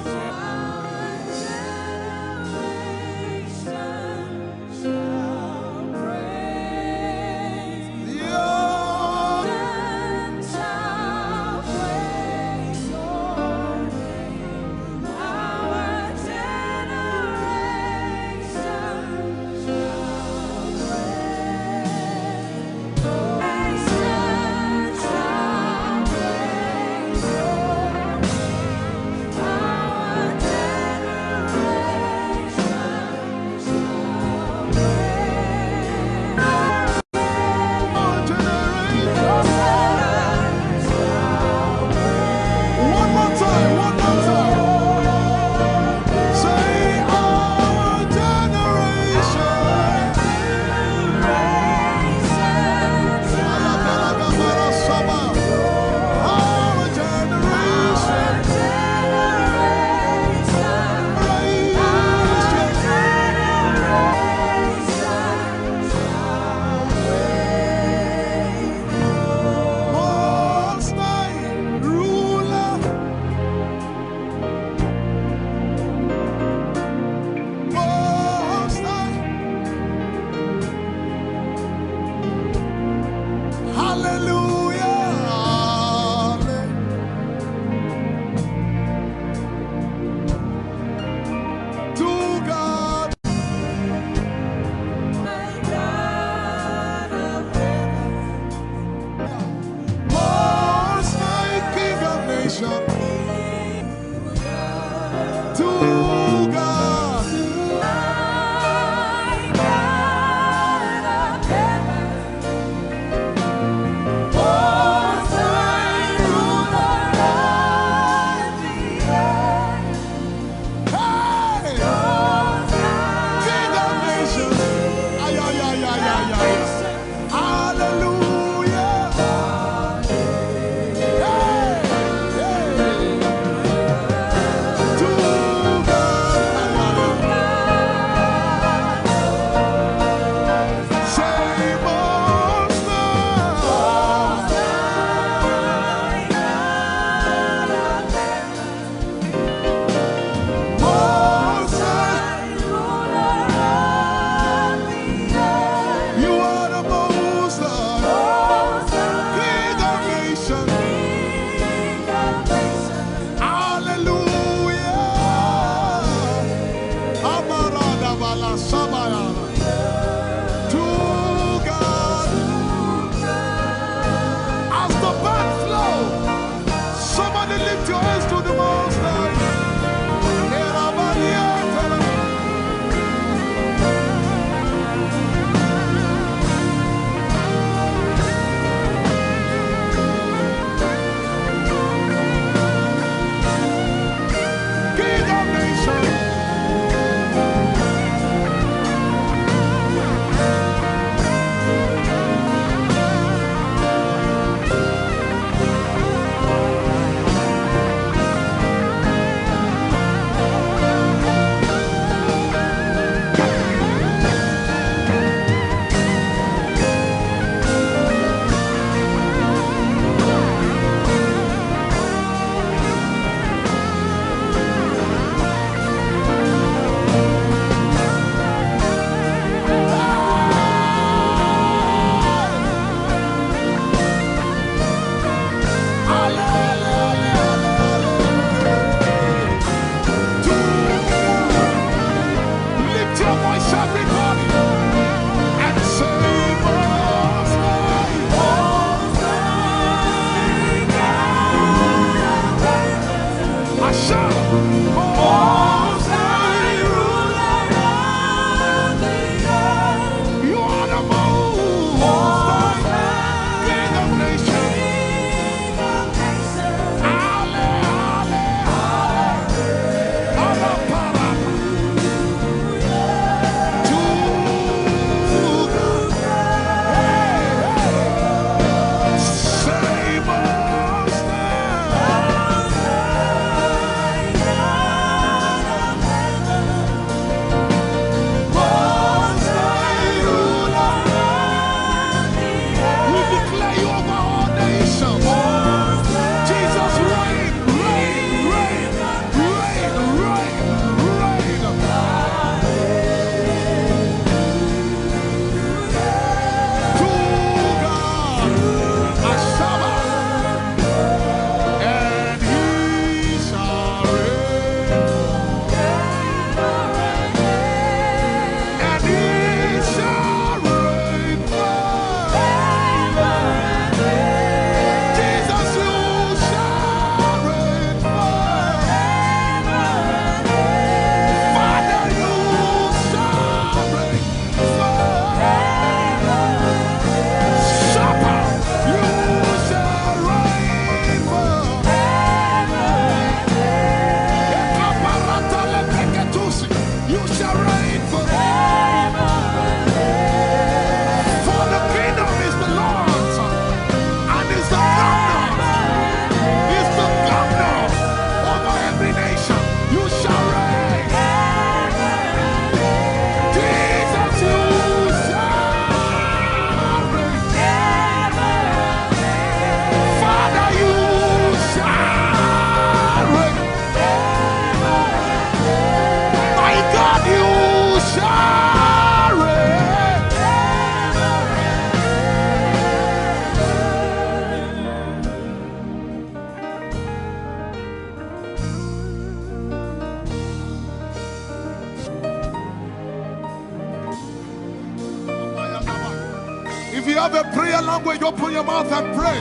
If you have a prayer language, open your mouth and pray.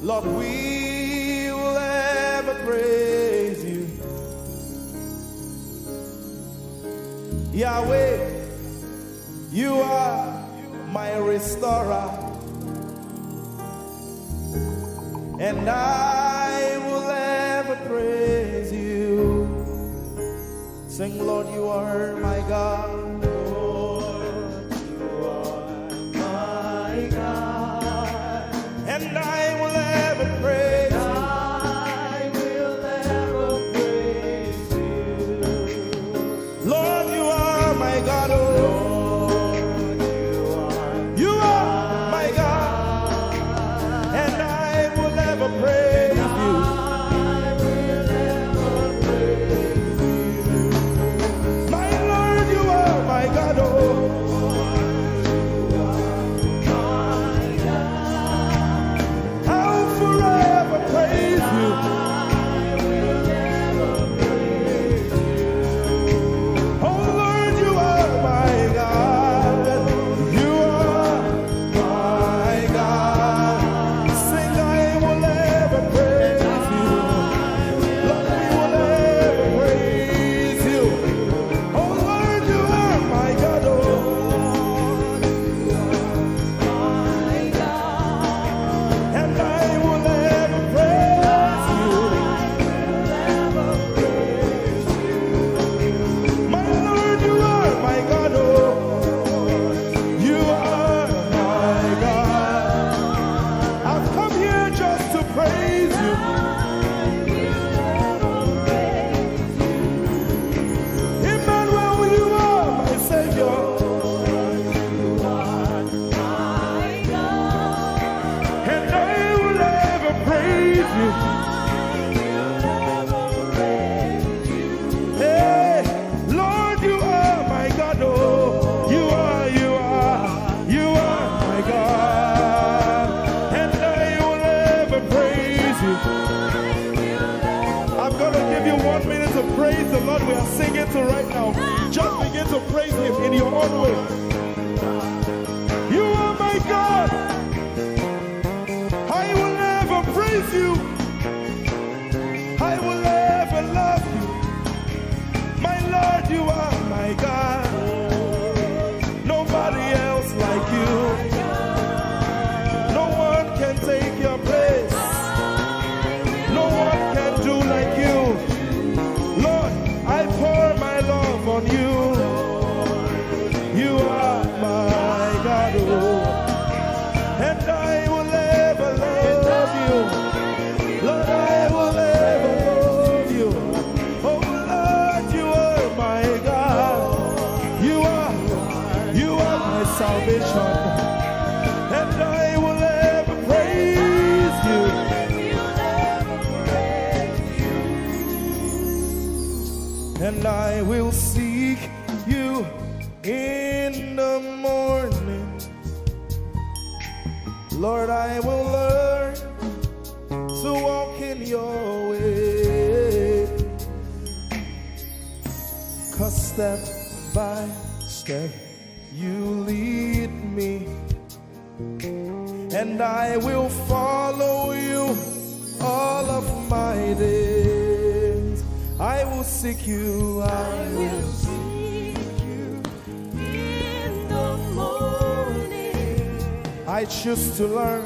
Lord, we will ever praise you. Yahweh, you are my restorer, and I will ever praise you. Sing, Lord, you are my God. Lord, you are my God, and I will ever praise you. I will ever praise you. Lord, you are my God. Oh, Lord, you are my God, and I will ever praise you. Praise the Lord. We are singing to right now. Just begin to praise Him in your own way. You are my God. I will never praise you. I will ever love you. My Lord, you are my God. Nobody else like you. No one can take your place. No one can do like you. I pour my love on you. You are my God, oh, and I will ever love you. Lord, I will ever love you. Oh Lord, you are my God. You are my salvation, and I will ever praise you. And I will seek you in the morning. Lord, I will learn to walk in your way. 'Cause step by step you lead me, and I will follow you all of my days. I will seek you, I will seek you in the morning. I choose to learn,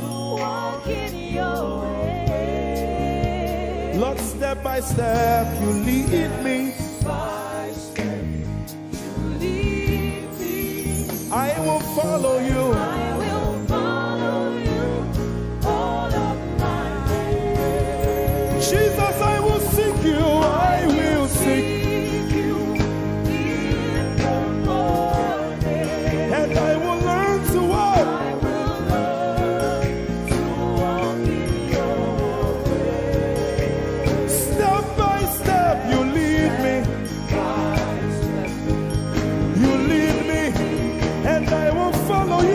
to walk in your way. Lord, step by step you lead me. By step you lead me. I will follow you. Jesus, I will seek you, I will seek you in the morning. And I will learn to walk. In your way. Step by step you lead me. You lead me, and I will follow you.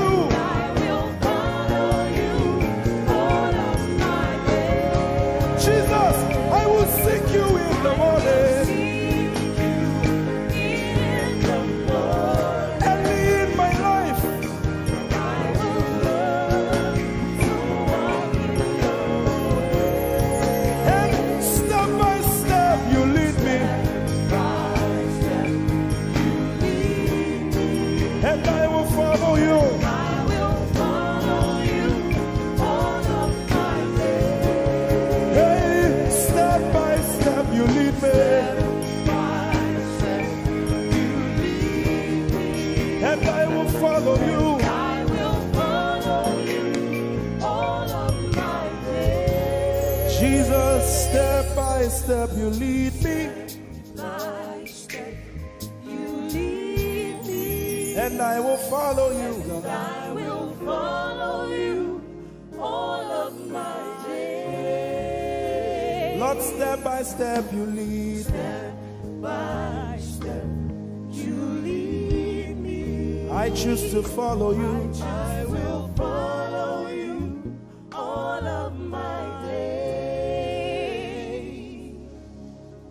Jesus, step by step you lead me, by step you lead me, and I will follow you, God. I will follow you all of my days. Lord, step by step you lead me. Step by step you lead me, I choose to follow you. I will follow you all of my days.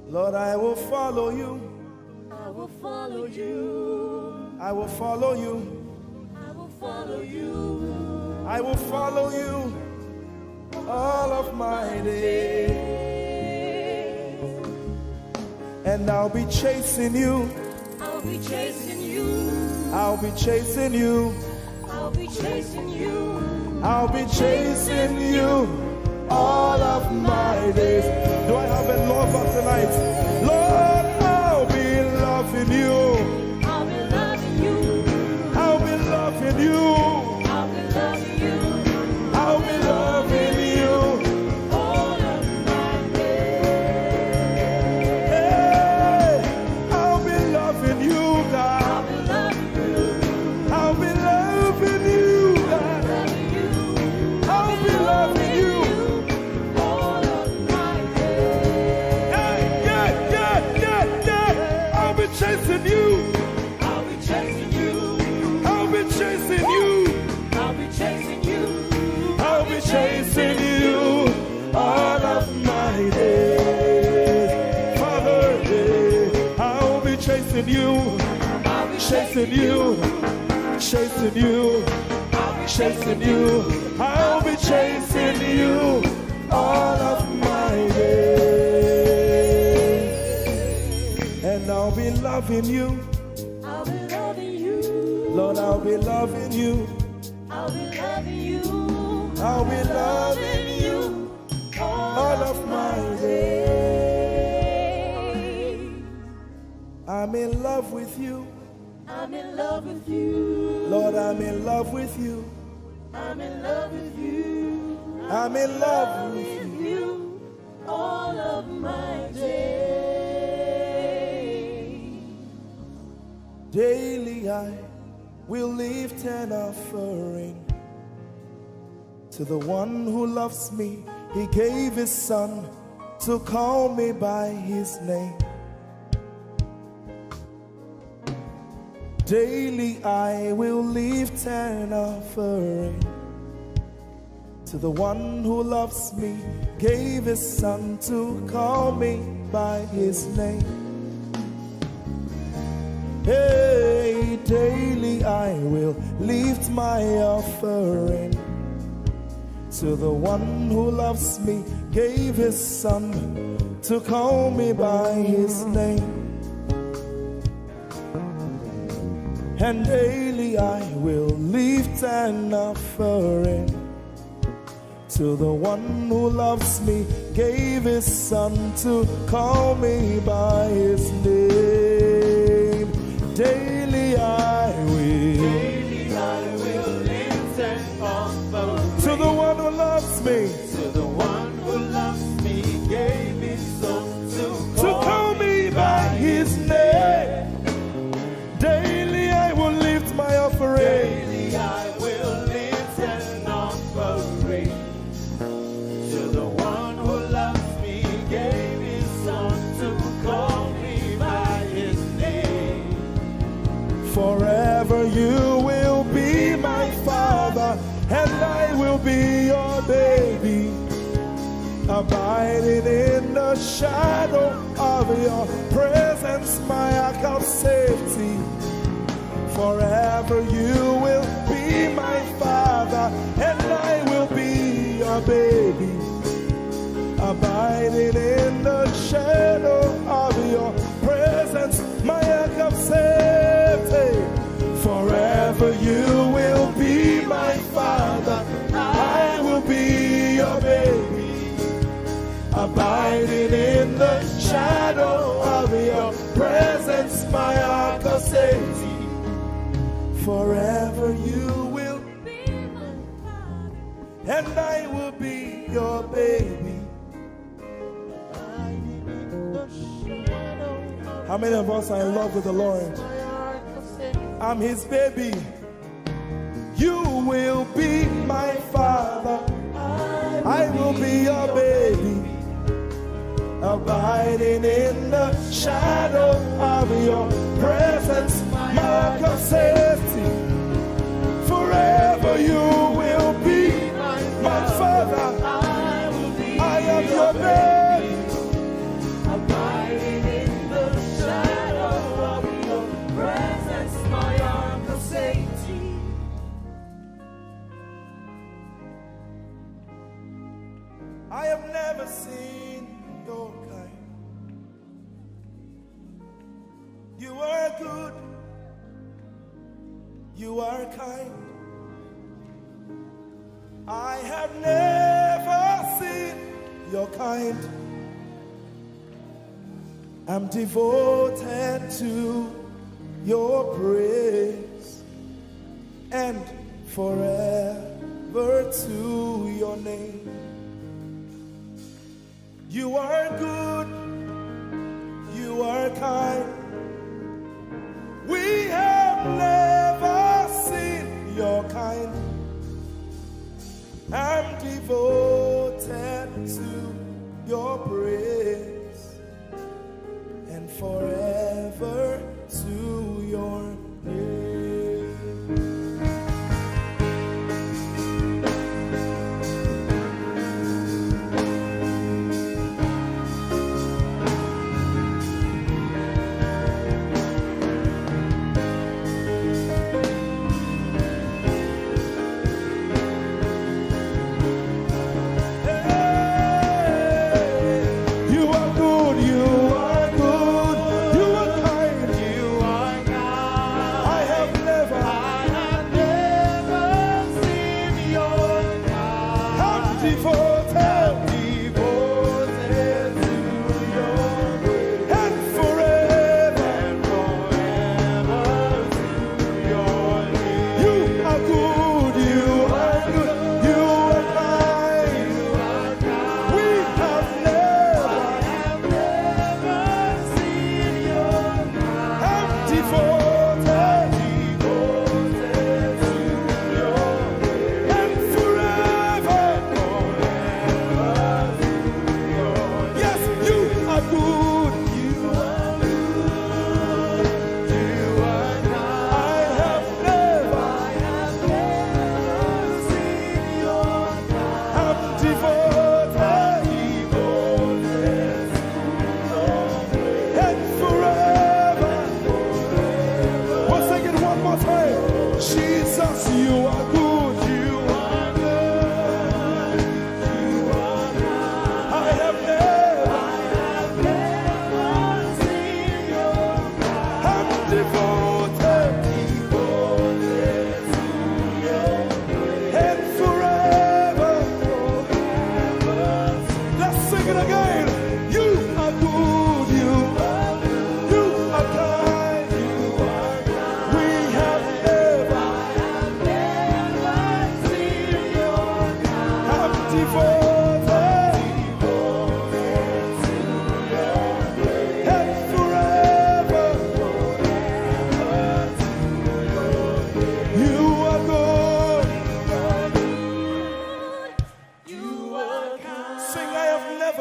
Lord, I will follow you. I will follow you. I will follow you. I will follow you. I will follow you all of my days. And I'll be chasing you. I'll be chasing you. I'll be chasing you. I'll be chasing you. I'll be chasing you all of my days. Do I have a lover tonight? Lord, I'll be loving you. I'll be loving you. I'll be loving you. I'll be loving you. I'll be loving you. All of my days. Hey, I'll be loving you, God. I'll be loving you. I'll be loving you, God. Loving you. I'll be loving you. All of my days. Yeah. I'll be chasing you. I'll be chasing you. I'll be chasing you. I'll be chasing you. I'll be chasing you all of my days. Father, I'll be chasing you. I'll be Chasing you. Chasing you. Chasing you. I'll be chasing you all of my days. And I'll be loving you. I'll be loving you. Lord, I'll be loving you. I'll be loving you. I'll be loving you all of my days. I'm in love with you. I'm in love with you. Lord, I'm in love with you. I'm in love with you. I'm in love with With you. you all of my days. Daily I will lift an offering to the one who loves me. He gave his son to call me by his name. Daily I will lift an offering to the one who loves me, gave his son to call me by his name. Hey, daily I will lift my offering to the one who loves me, gave his son to call me by his name. And daily I will lift an offering to the one who loves me, gave his son to call me by his name. Daily I will lift an offering to the one who loves me, to the one who loves me, gave his son to call me by his name. Daily I will lift my offering. Daily I will lift an offering to the one who loves me, gave his son to call me by his name. Forever you will be my father, and I will be your baby, abiding in the shadow of your presence, my ark of safety. Forever you will be my father, and I will be your baby, abiding in the shadow of your presence, my ark of safety. Forever you will be my father, I will be your baby, abiding in the shadow of your presence, my ark of safety. Forever you will Be my father. and I will be your baby, How many of us are in love with the Lord? I'm his baby. You will be my father. I will be your baby. Abiding in the shadow of your presence, mark of safety. Forever you will be my father. I am your baby. Abiding in the shadow of your presence, my arms of safety. I have never seen your kind. You are good. You are kind. I have never seen your kind. I'm devoted to your praise and forever to your name. You are good, you are kind. We have never seen your kind. I'm devoted to your praise and forever to your name.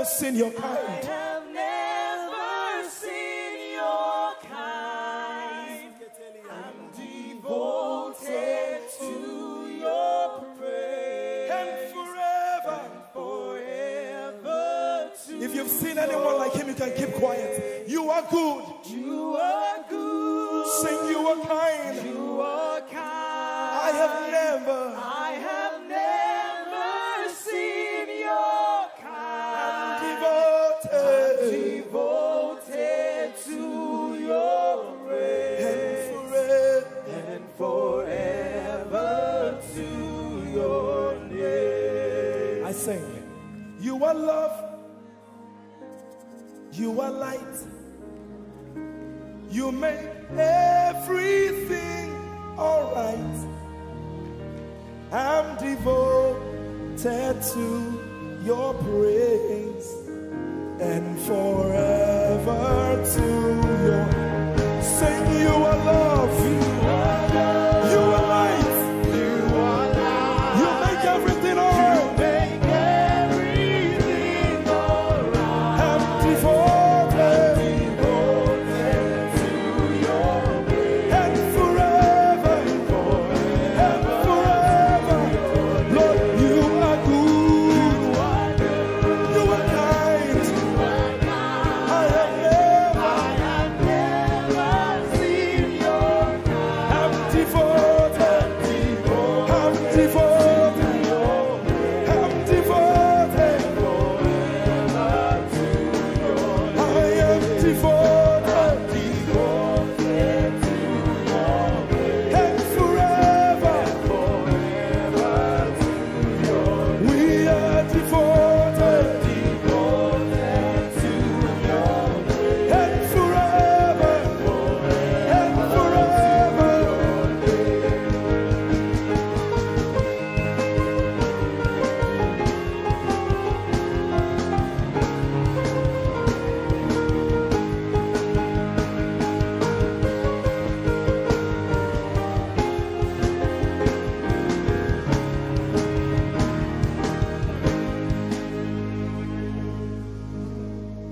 Seen your kind. I have never seen your kind. I'm devoted to your praise And forever to if you've seen anyone like him, you can keep quiet. You are good. you are good. Sing, you are kind. You are kind. I have never seen your kind. Devoted to your praise and forever to your name. I sing. You are love. You are light. You make everything all right. I'm devoted to your praise and forever to your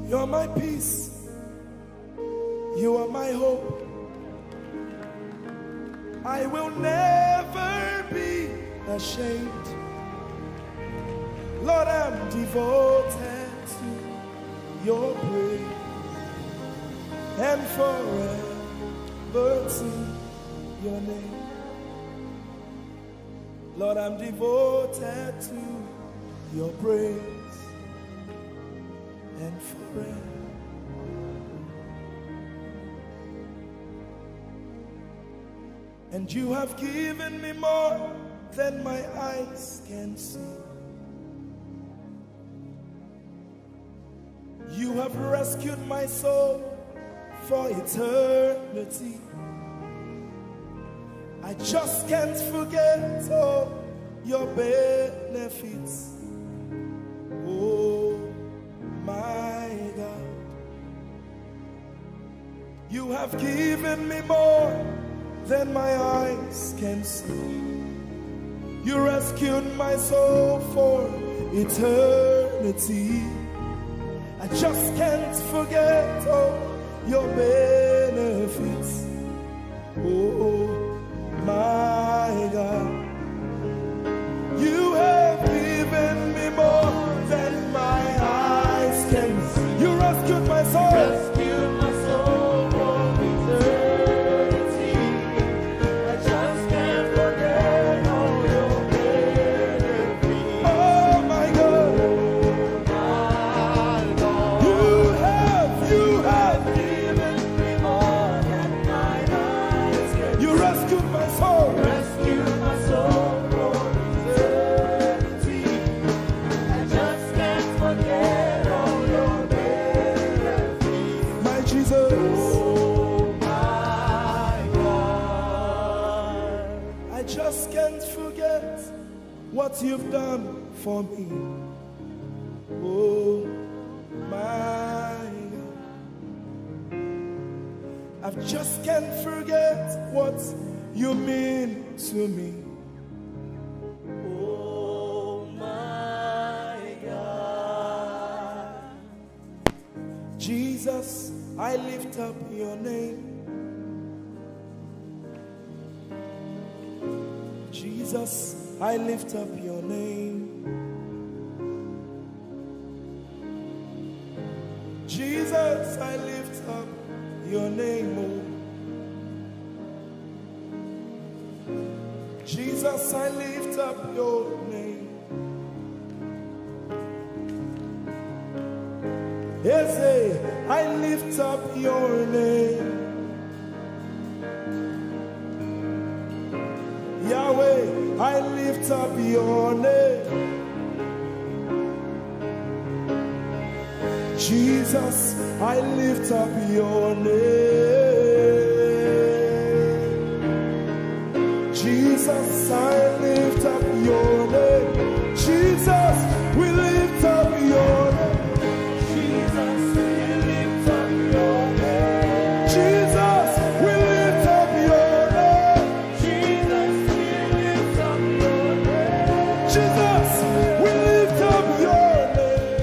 You're my peace. You are my hope. I will never be ashamed. Lord, I'm devoted to your praise and forever to your name. Lord, I'm devoted to your praise and forever. And you have given me more than my eyes can see. You have rescued my soul for eternity. I just can't forget all your benefits. Oh my God, you have given me more than my eyes can see. You rescued my soul for eternity. I just can't forget all your benefits. Oh my God, you have given me more than my eyes can see. You rescued my soul. Rescued my soul from eternity. I just can't forget all your benefits. Oh my God, My God, you have given me more than my eyes can you rescued my soul. rescue my soul from eternity. I just can't forget all your benefits. My Jesus, Oh my God, I just can't forget what you've done for me. Oh my God, I just can't forget what you mean to me. oh my God. Jesus, I lift up your name. Jesus, I lift up your name. Jesus, I lift up your name. Oh. Jesus, I lift up your name. Yes, I lift up your name. Yahweh, I lift up your name. Jesus, I lift up your name. Jesus, I lift up your name. Jesus, we lift up your name. Jesus, we lift up your name. Jesus, we lift up your name. Jesus, we lift up your name. Jesus, we lift up your name.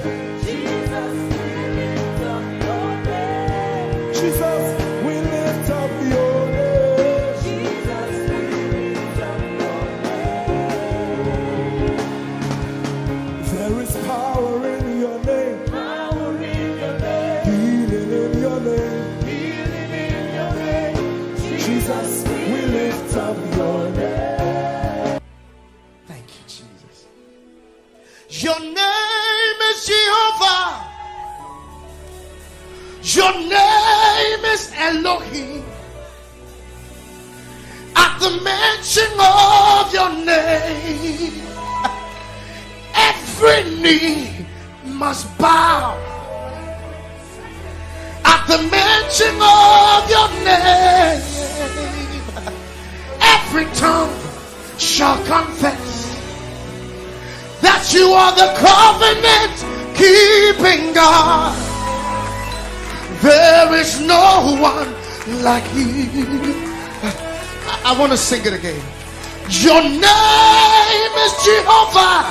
Jesus, we lift up your name. Jesus, we lift up your name. Jesus, we lift up your name. There is power in your name, Power in your name, healing in your name. healing in your name. Jesus, we lift up your name. Thank you, Jesus. Your name is Jehovah. Your name is Elohim. At the mention of your name, every knee must bow. At the mention of your name, every tongue shall confess that you are the covenant keeping God. There is no one like you. I want to sing it again. Your name is Jehovah.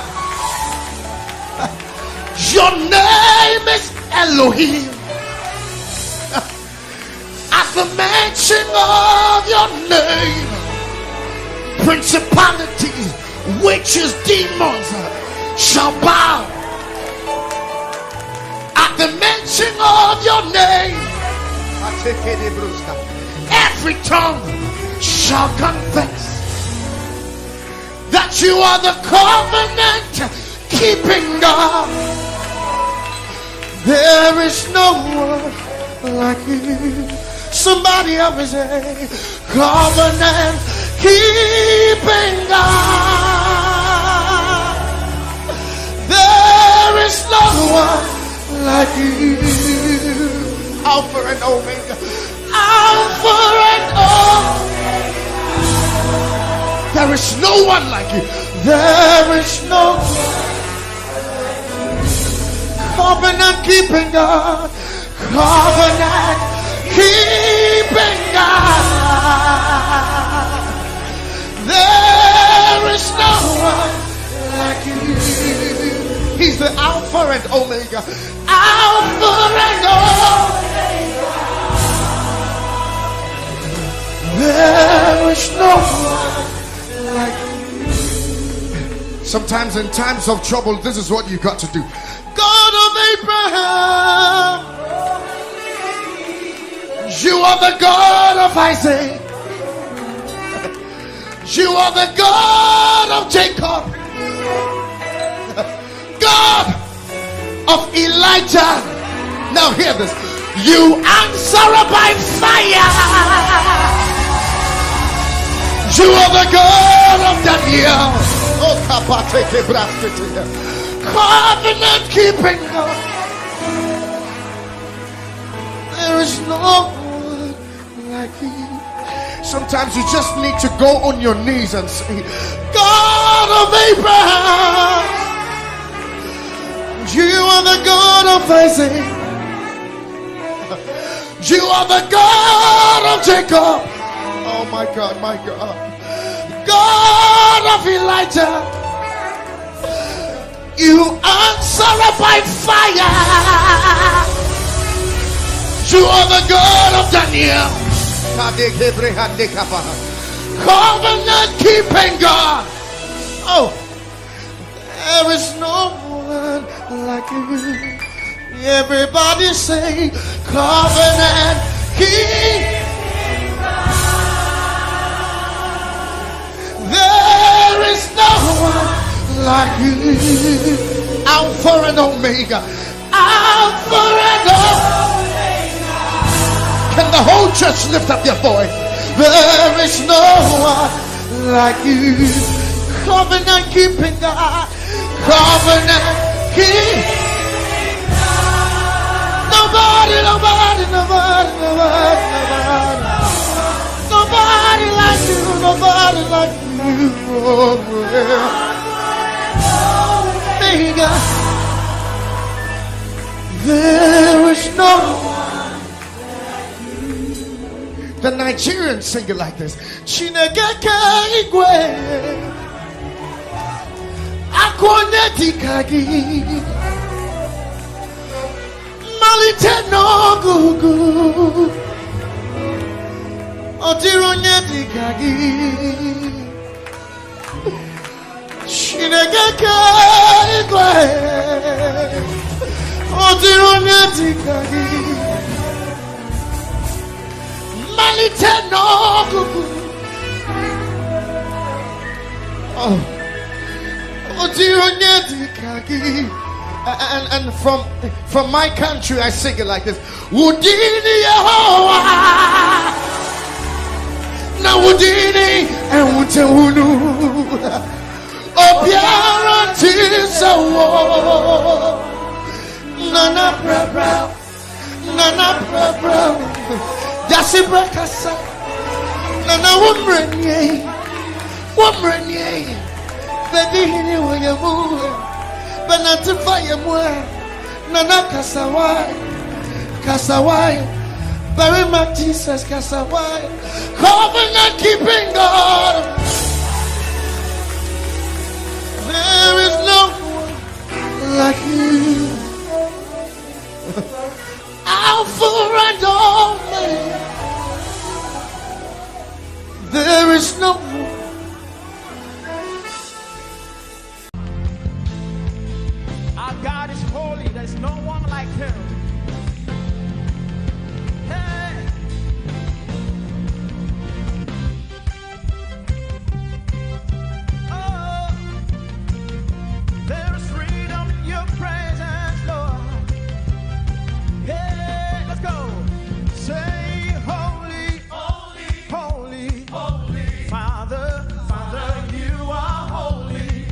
Your name is Elohim. At the mention of your name, principalities, witches, demons shall bow. At the mention of your name, every tongue shall confess that you are the covenant keeping God. There is no one like you. Somebody help me say, covenant keeping God. There is no one like you. Alpha and Omega. Alpha and Omega. There is no one like you. There is no covenant keeping God. Covenant keeping God. There is no one like you. He's the Alpha and Omega. Alpha and Omega. There is no one like you. Sometimes in times of trouble, this is what you got to do. God of Abraham, you are the God of Isaac. You are the God of Jacob. God of Elijah. Now hear this. You answer by fire. You are the God of Daniel. Oh, covenant keeping God. There is no one like you. Sometimes you just need to go on your knees and say, God of Abraham, you are the God of Isaac. You are the God of Jacob. Oh my God, my God. God of Elijah. You answer by fire. You are the God of Daniel. Covenant keeping God. Oh, there is no one like you. Everybody say, covenant keeping God. There is no one like you. Alpha and Omega. Alpha and Omega. Can the whole church lift up their voice? There is no one like you. Covenant keeping God. Covenant keeping God. Nobody, nobody, nobody, nobody, nobody. Nobody like you. Nobody like you. Oh, Omega. There is no one. The Nigerians sing it like this. Chinegeke igwe akonye dikagi malite no gugu otironye dikagi Chinegeke igwe otironye dikagi malite no gugu. Oh, otironye dikagi. And from my country I sing it like this. Wudini Yehovah na wudini ewutewunu obiara tisawo nana bra Jasi brakasa nana wumrenye baby hini wayamu Benatify mwe nana kasawai very much Jesus kasawai covenant keeping God. There is no one like you. Alpha and Omega. There is no one. Our God is holy. There's no one like him. Hey. Oh, there is freedom in your presence, Lord. Hey, let's go. Say holy, holy, holy, holy. Father, Father, you are holy.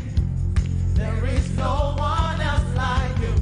There is no one else like you.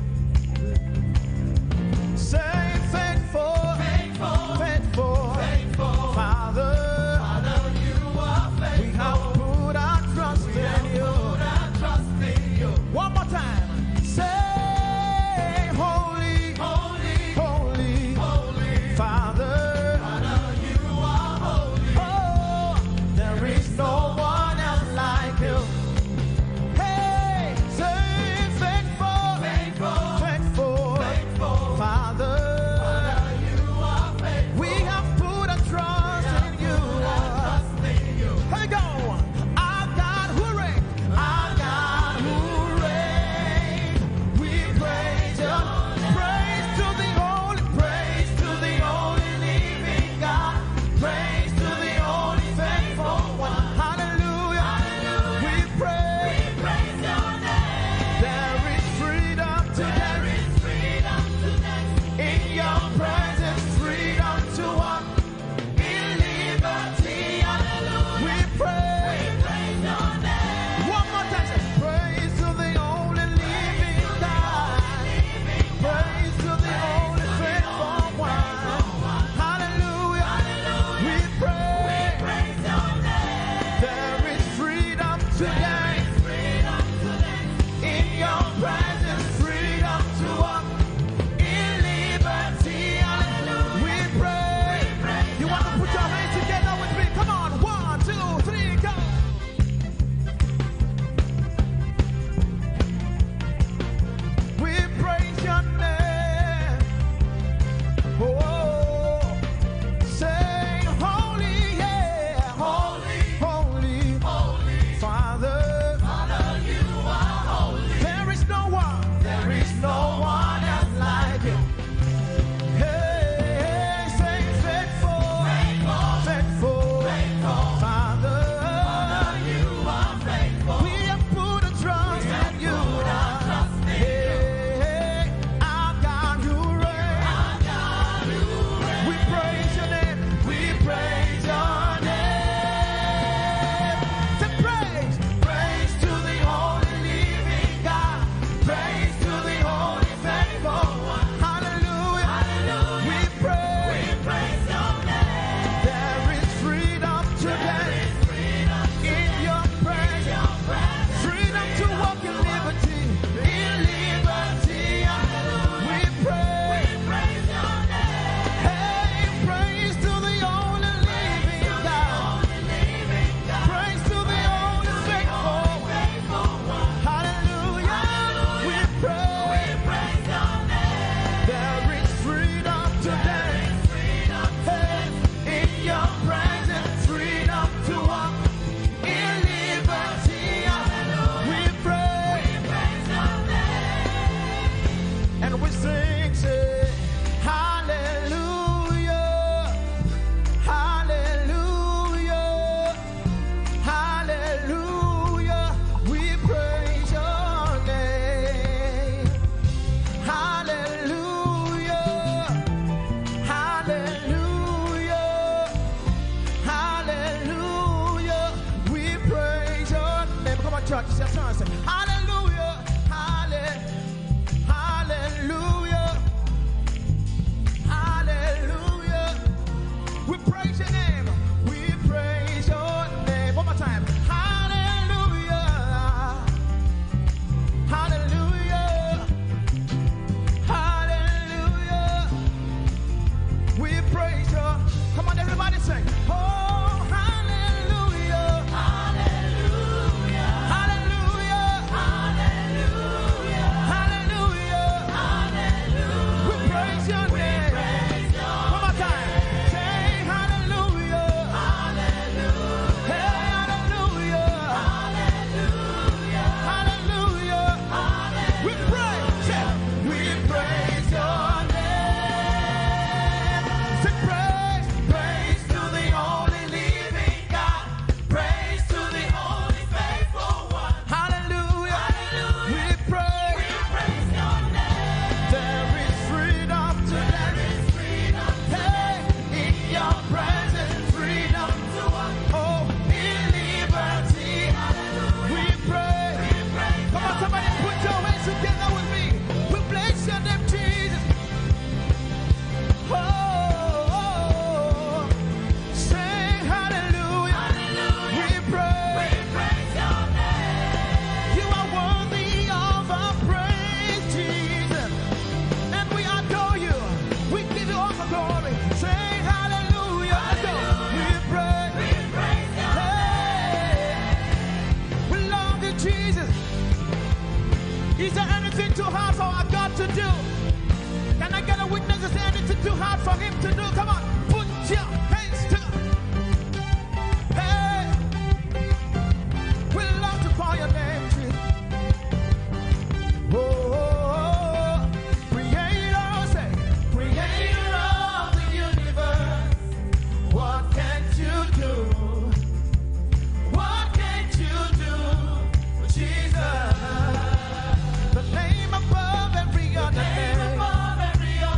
him to do. Come on, put your hands together. Hey, we love to call your name, Jesus. Oh, creator, say, creator of the universe. What can't you do? What can't you do, Jesus? The name above every other name.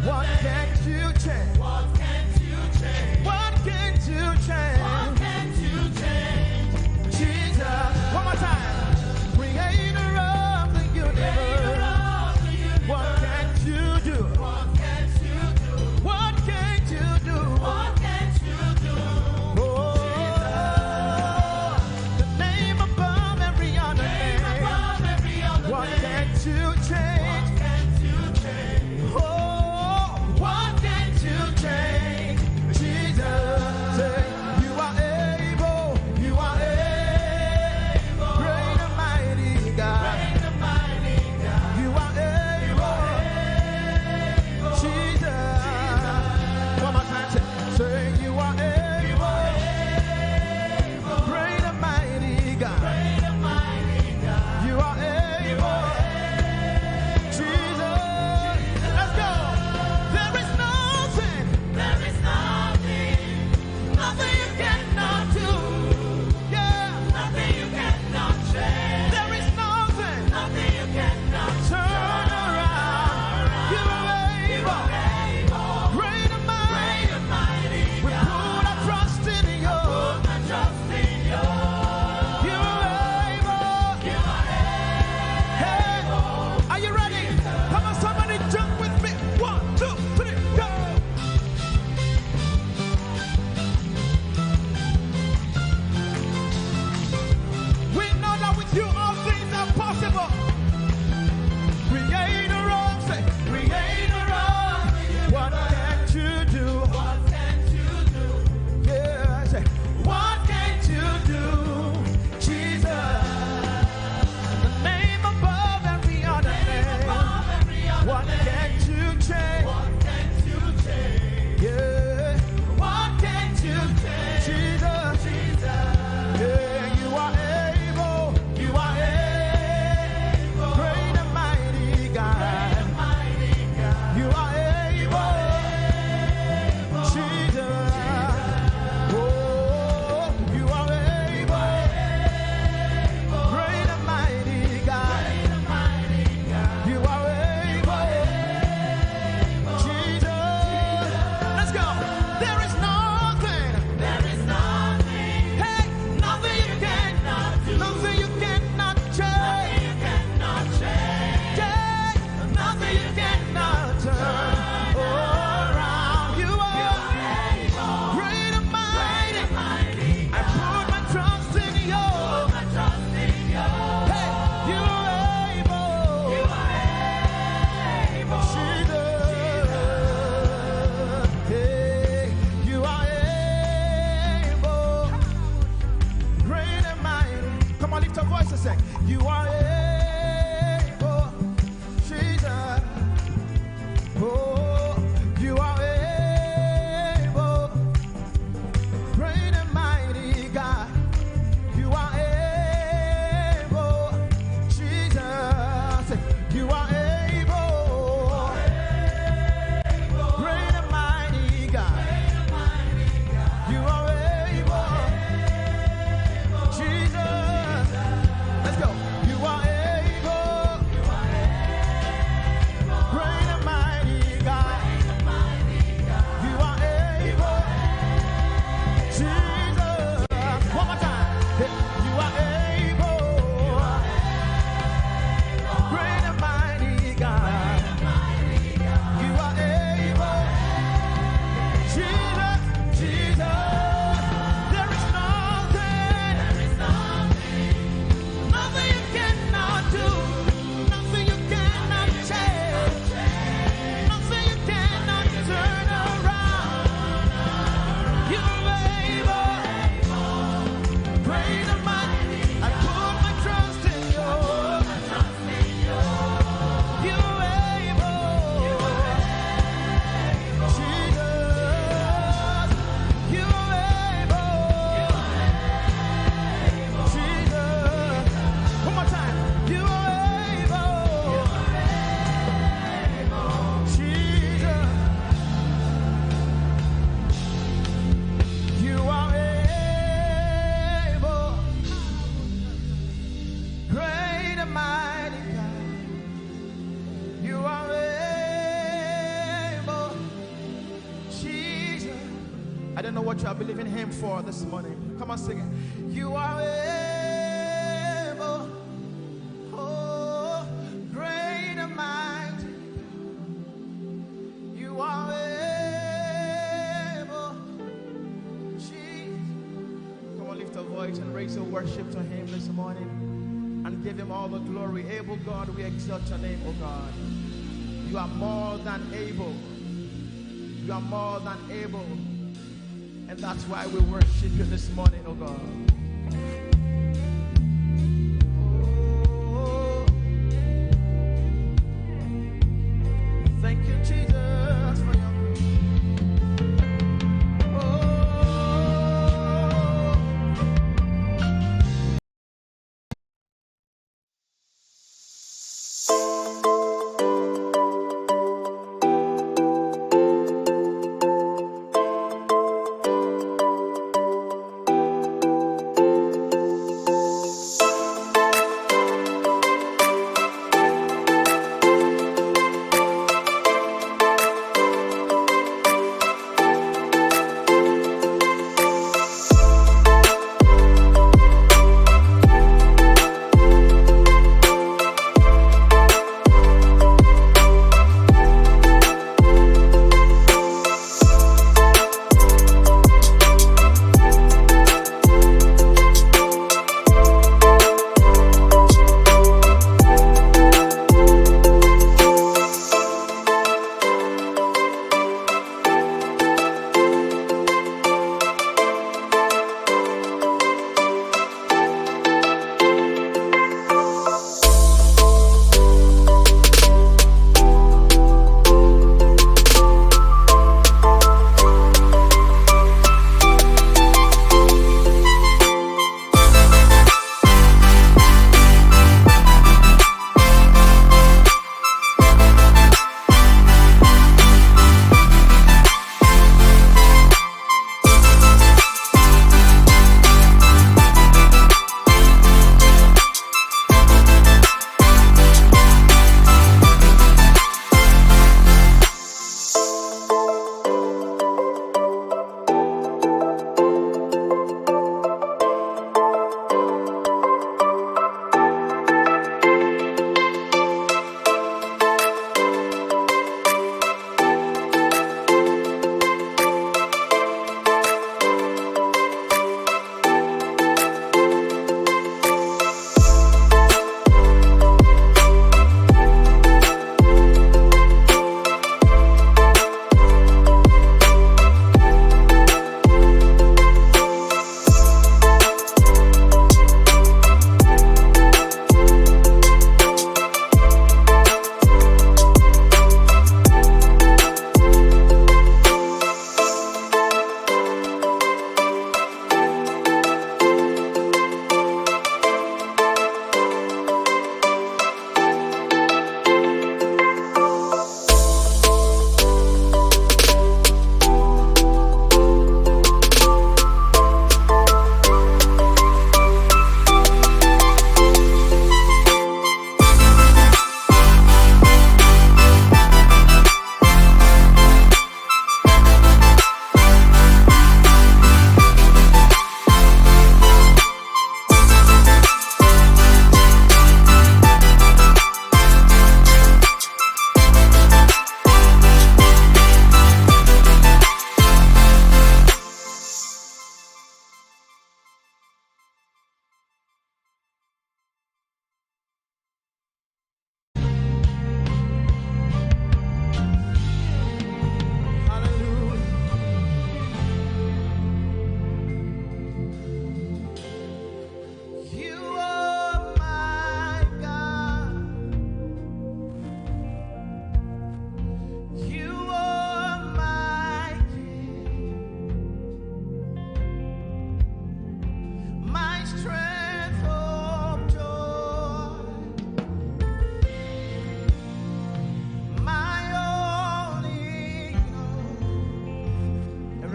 What can't you change? What can't you change? What can't you change? What can't you change? Jesus. One more time. Creator of the universe. What can't you do? What can't you do? What can't you do? What can't you do? Oh, the name above every other name. What can't you change? Oh, what can't you change? Jesus, say, you are able, you are able, great and mighty God, you are able, Jesus. One more time, say, you are able, great and mighty God, you are able, Jesus. Let's go. There is nothing you cannot do. Yeah, nothing you cannot change. There is nothing you cannot turn around. You are able, great and mighty. We put our trust in you. You are able. Hey, are you ready? Come on, somebody jump with me. 1, 2, 3, go. We know that with you all things are possible. Creator of, say, creator of, what can't you do? What can't you do? Yeah, say, what can't you do? Jesus, the name above every other name. What can't you change? What can't you change? Yeah, what can't you change? Jesus, yeah, you are able, great and mighty God, you are able, Jesus, oh, you are able, great and mighty God, you are able, Jesus. I don't know what you are believing him for this morning. Come on, sing it. You are able, oh, great and mighty. You are able, Jesus. Come on, lift a voice and raise your worship to him this morning and give him all the glory. Able God, we exalt your name, oh God. You are more than able. You are more than able. And that's why we worship you this morning, oh God. Oh, thank you, Jesus, for your grace.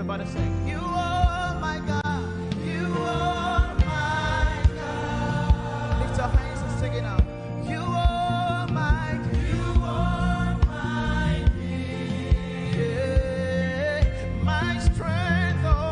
Everybody sing. You are my God. You are my God. Lift your hands and sing it out. You are my King. You are my King. Yeah, my strength.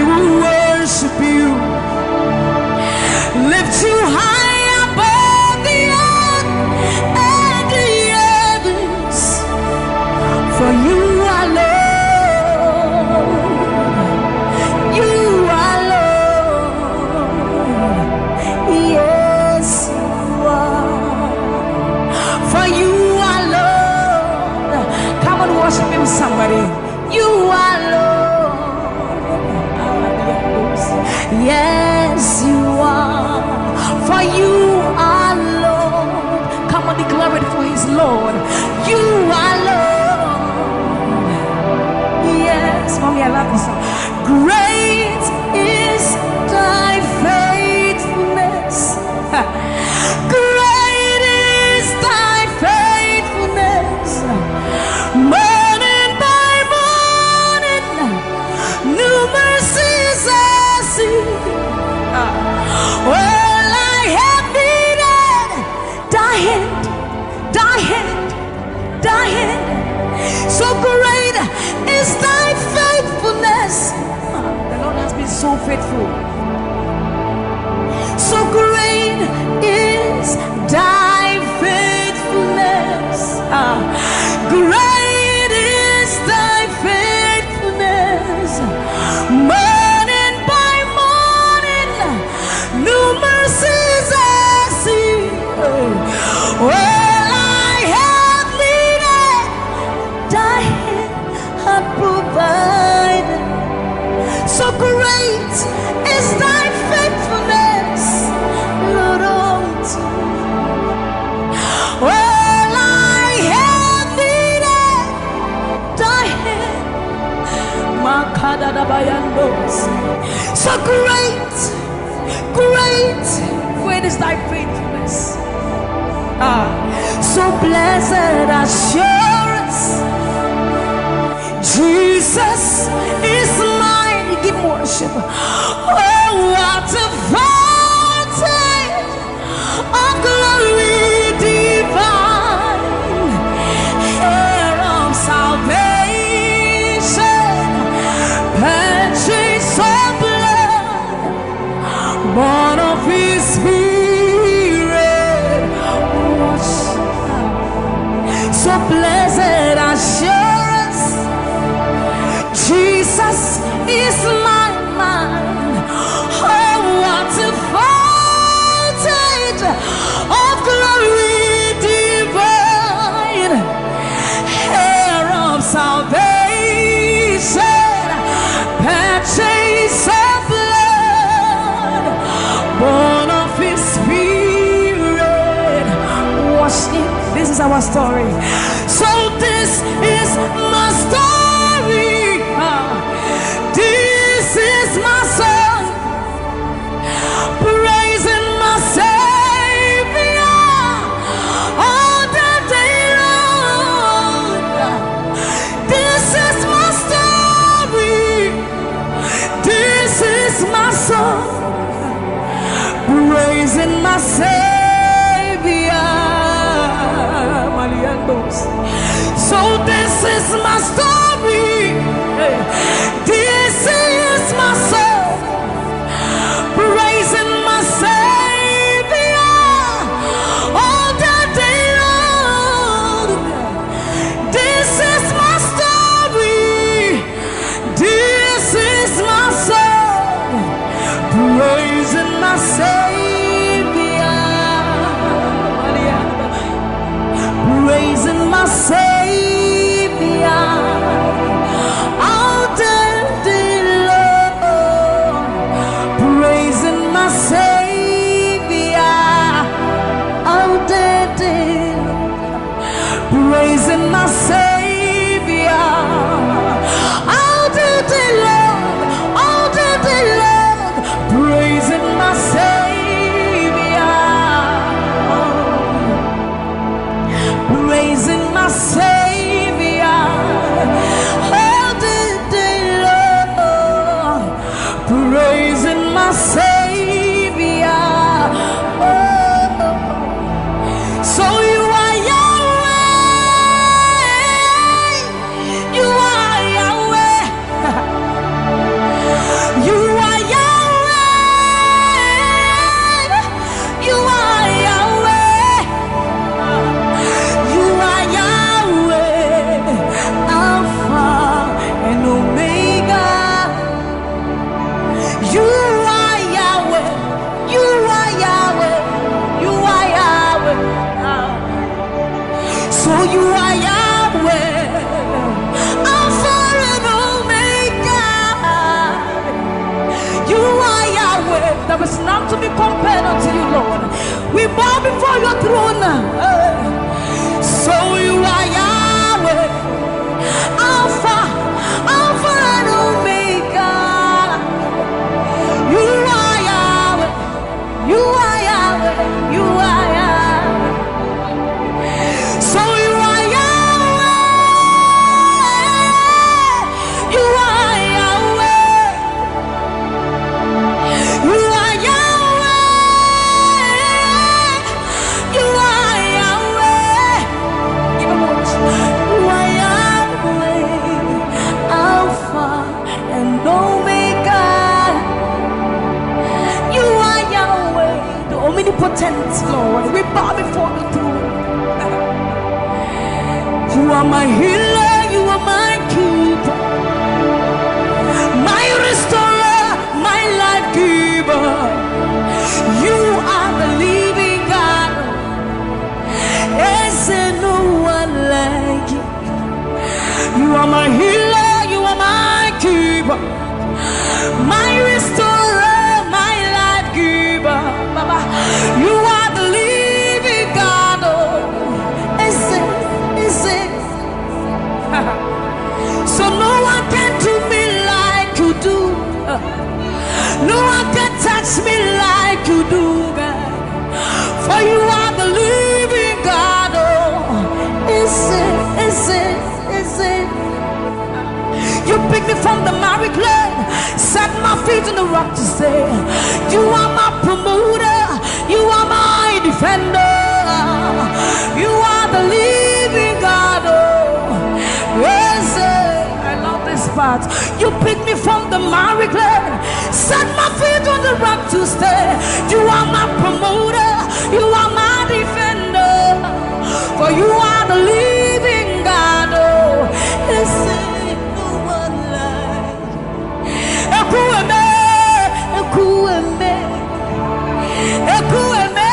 will worship you, lift you high above the earth and the heavens, for you are Lord, you are Lord, yes you are, for you are Lord. Come on, worship him, somebody. You are Lord, yes you are, for you are Lord. Come on, declare it, for his Lord. You are Lord, yes. Mommy, I love this song. Great is thy faithfulness, great is thy faithfulness. Morning by morning, new mercies I see. All I have needed, thy hand, thy hand, thy hand. So great is thy faithfulness. The Lord has been so faithful. So great is thy faithfulness. Great is thy faithfulness. Morning by morning, new mercies I see. All I have needed, thy hand hath provided. So great is thy faithfulness, Lord, unto me. All I have needed, thy hand. So great, great, great is thy faithfulness. So blessed assurance, Jesus is mine. Give him worship. Oh, what a fountain of glory divine, hair of salvation, purchase of blood, born of his spirit. So blessed assurance, Jesus is my mind. Oh, what a fountain of glory divine, hair of salvation, purchase of blood, born of his spirit. Washed in. This is our story. So this is my story. This is my song, praising my Savior all the day long. This is my story. This is my song, praising my Savior. So this is my story. This is my song, praising my Savior all the day long. This is my story. This is my song, praising my Savior, praising my Savior all the day long, praising my Savior all the day long, praising my Savior all the day long, all the day long, praising my Savior, praising my Savior all the day long, praising my Savior. Oh. So you are Yahweh, you are Yahweh. You There is none to be compared unto you, Lord. We bow before your throne. So you are Yahweh, Alpha, Alpha and Omega. You are Yahweh, you are Yahweh, you are Yahweh. So you are Yahweh, you are Yahweh, you are Yahweh, you are Yahweh. Give him words. You are Yahweh, Alpha and Omega. You are Yahweh, the omnipotent Lord. We bow before the throne. You are my healer, you are my keeper, my restorer, my life giver. You are the living God. Is there no one like you? You are my healer, you are my keeper, my restorer, my life giver. Baba, you are the living God. Oh, is it? So no one can do me like you do. No one can touch me like you do, God. For you are the living God. Oh, is it? You picked me from the miry clay, set my feet on the rock to stay. You are my promoter, you are my defender. You are the living God. Oh, yes, I love this part. You picked me from the miry clay, set my feet on the rock to stay. You are my promoter, you are my defender. For you are the living God. Oh, yes, no one like Ekueme, Ekueme, Ekueme,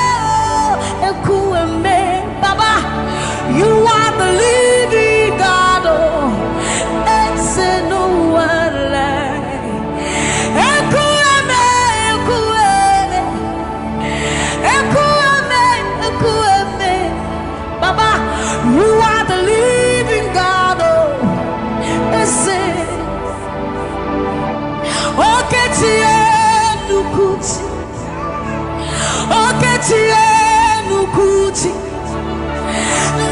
Ekueme. Baba, you are the living God. Oh, it's no one like Ekueme, Ekueme, Ekueme, Ekueme. Baba, you are the living God. Oh, it's Nukuti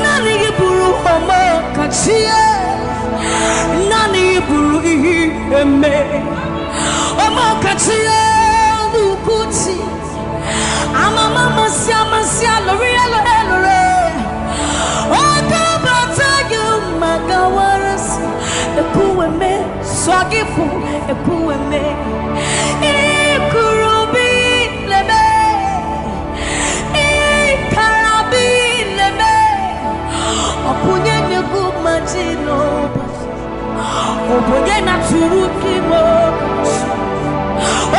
Nani buru homo kachie Nani buru eme Homo kachie Nukuti Amama masia loria lore Oka bata yu magawaras Ekueme Swagifu Ekueme Ikurubi lebe Opunye negu majino Opunye na turuki mo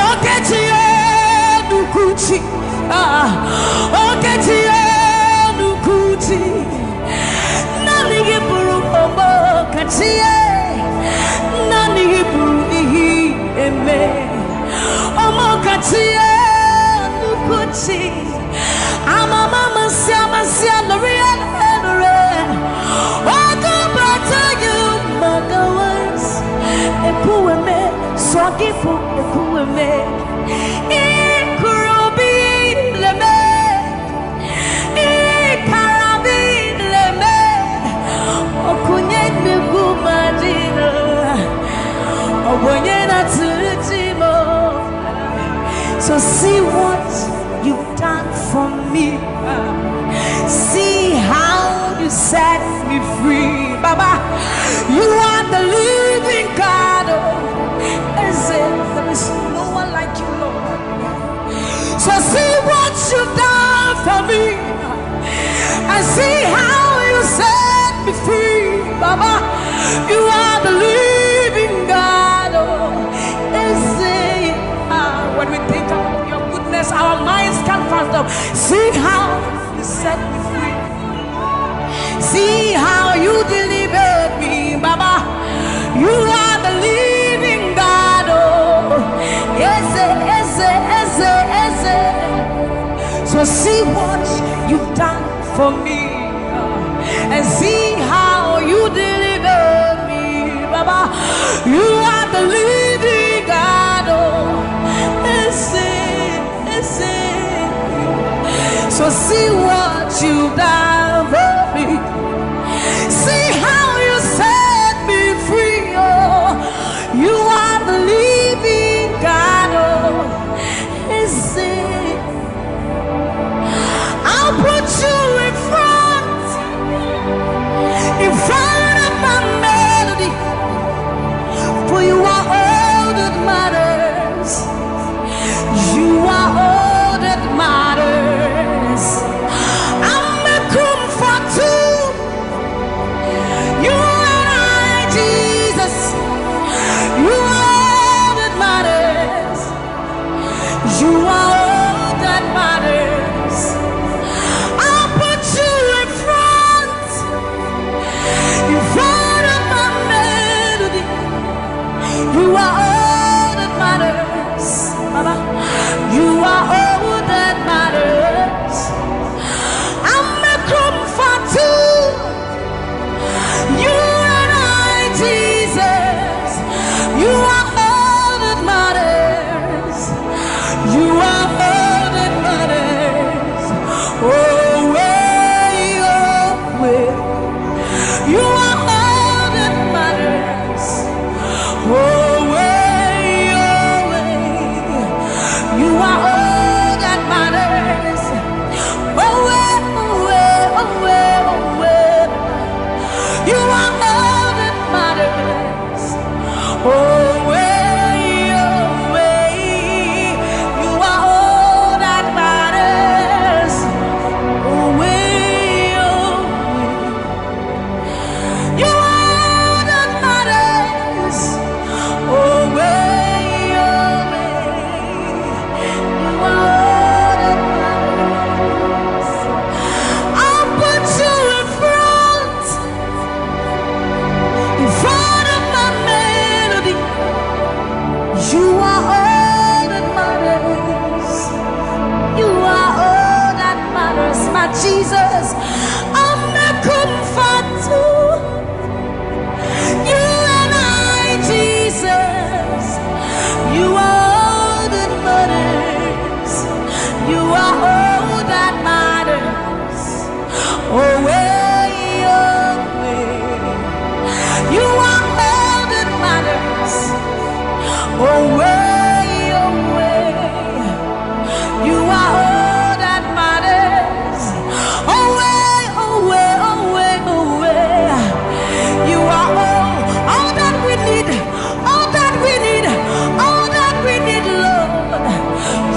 Oketiye nukuchi Oketiye nukuchi Nani giburu omo katiye Nani giburu ihi eme Omo katiye nukuchi Amama masia loria Ekueme, Swagifu, Ekueme, Ikurubi leme, Ikarabi leme, Okunye negu madino, Obonye na tulutimo. So see what you've done for me. See how you set me free, Baba. You are the living God. There is no one like you, Lord. So see what you've done for me, and see how you set me free, Baba. You are the living God. When we think of your goodness, our minds can't fathom. See how you set me free. See how you delivered me, Baba. You are the living God. Oh, yes, yes, yes, yes. see what you've done for me, and see how you deliver me, Baba. You are the living God. Oh, listen. So see what you've done for me. See how you set me free. Oh, you are the living God. Oh, listen. I'll put you in front of my melody, for you are all that matters. You are all that matters. I'm a comfort too. You and I, Jesus. You are all that matters. You are all that matters. I'll put you in front of my melody. You are all that matters, Baba. You are all that matters. I'm a comfort too. You and I, Jesus. You are all that matters. You are all that matters. Oh, way, oh, way. You are all that matters. Oh, way, oh, way. You are all that matters. Oh, way, oh, way, oh, way, oh, way. You are all that matters. Oh, way, oh, way. You are all that matters. Oh, way, oh, way. You are all that matters. Oh, way, oh, way. You are all that matters. I'll put you in front of my melody. You are all that matters. You are all that matters, my Jesus. I'm a comfort too. You and I, Jesus. You are all that matters. You are all that matters. Oh, way, oh, way. You are all that matters. Oh, way, oh, way. You are all that matters. Oh, way, oh, way, oh, way, oh, way. You are all that we need. All that we need. All that we need, Lord.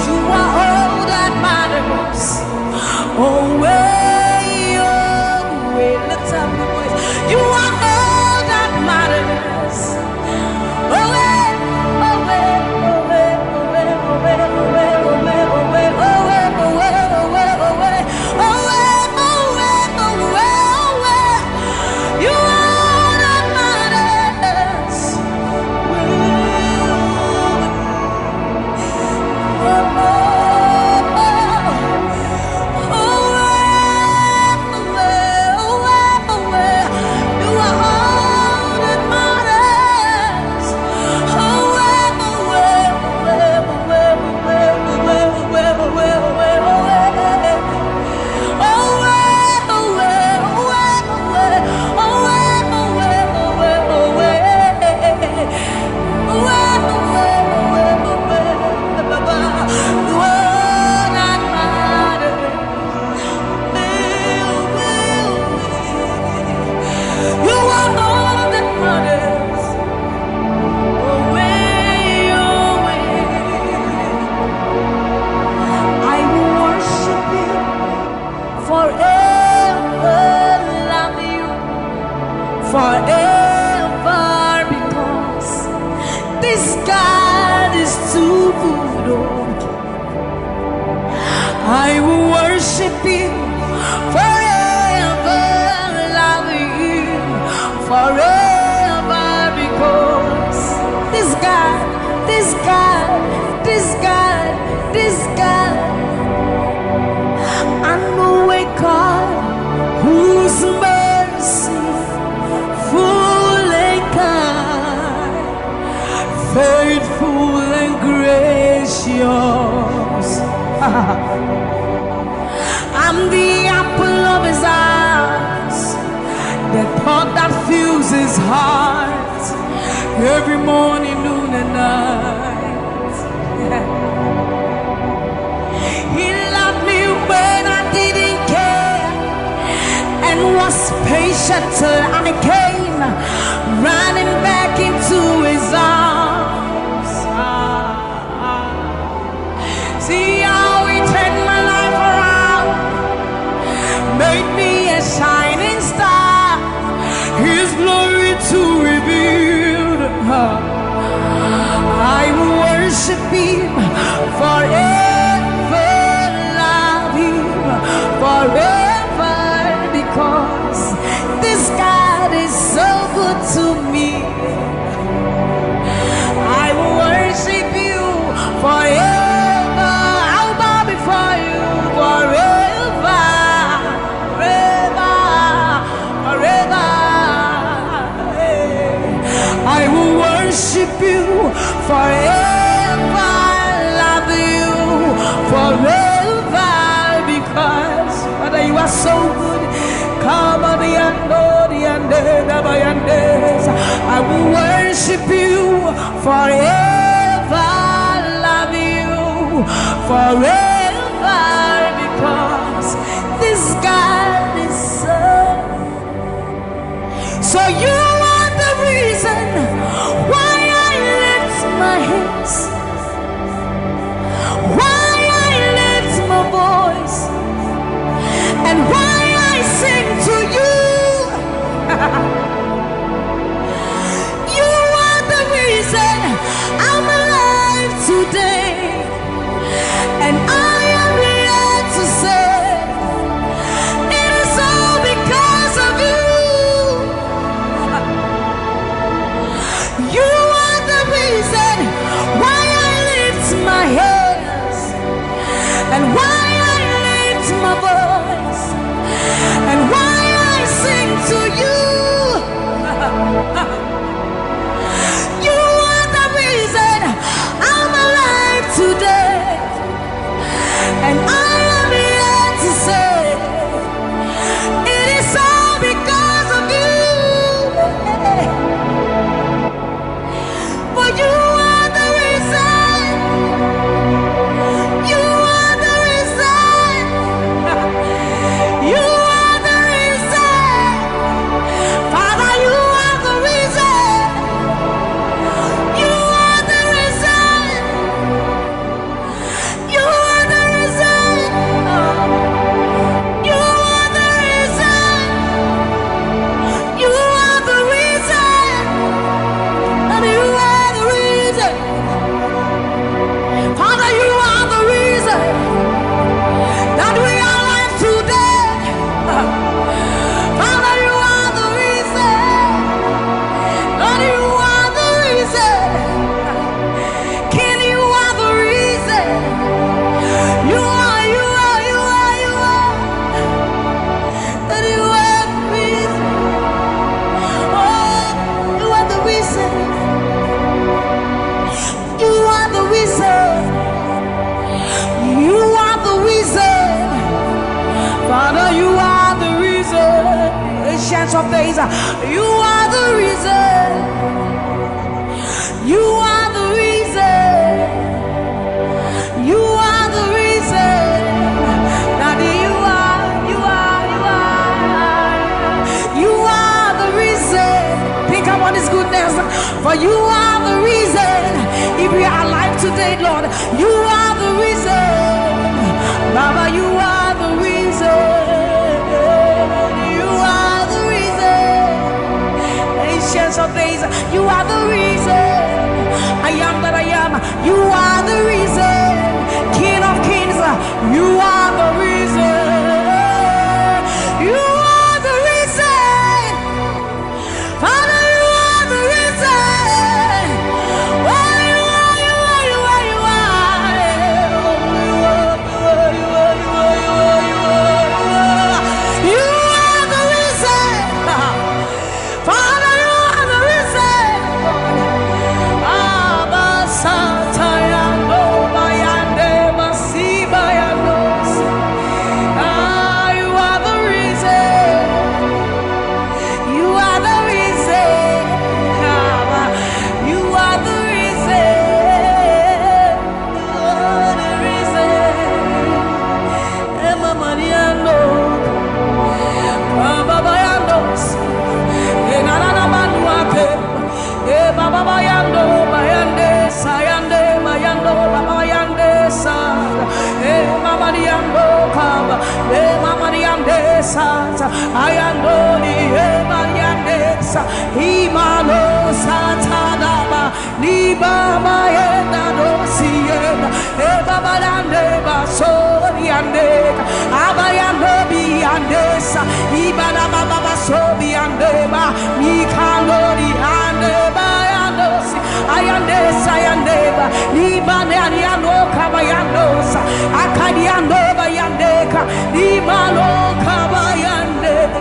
You are all that matters. Oh, way, oh, way. Lift up your voice. You are all that matters. Oh, way, oh, way, oh, way, oh, way, oh, way, oh, way, oh, way, oh, way, oh, way, oh, way, oh, way, oh, way, oh, way, oh, way, oh, way, oh, way. You are all that matters. Forever, because this God is too good. I will worship you forever, love you forever, because this God, this God, this God, this God yours. I'm the apple of his eyes, the pot that fills his heart every morning, noon, and night. He loved me when I didn't care and was patient till I came running back into his arms. See how he turned my life around, made me a shining star, his glory to reveal. I will worship him forever, love him forever, because this God is so good to me. I will worship you forever. I'll bow before you forever, forever, forever. I will worship you forever, love you forever, because Father, you are so good. Come on, I will worship you forever, love you forever, because this God is so you are the reason why I lift my hands, why I lift my voice, and why I sing to you. You are the reason I'm alive today, and I am here to say it is all because of you. You are the reason why I lift my hands, and why I lift my voice, and why I sing to you. You are the reason I'm alive today, and I am here to say it is all because of you. For you are the reason. You are the reason. You are the reason. Father, you are the reason. You are the reason. You are the reason. You are the reason. You are the reason. And you are the reason. Father, you are the reason that we are alive today. Father, you are the reason. Lord, you are the reason. King, you are the reason. You are, you are, you are, you are. That you are the reason. Oh, you are the reason. You are the reason. You are the reason. Father, you are the reason. Ancients of days, you are the reason. You are the reason. You are the reason. Daddy, you are, you are, you are. You are the reason. Think about his goodness. For you are the reason. If we are alive today, Lord, you are the reason. Baba, you are the reason. You are the reason. Ancients of days, you are the reason. I am that I am. You are the reason. King of kings, you are the reason. You are the reason. Father, you are the reason. Oh, you are, you are, you are, you are. You are the reason. Father, you are the reason. Abba, Satayando. sata ayandoni emayandesa imalo sata daba libama yenda dosienda ebaba dande basori andeka abayando biandesa ibana baba basobi andeba mikandori andeba yandosi ayandesa yandeba libane ariano kabayandosa akadiando bayandeka libalo kabayandeba.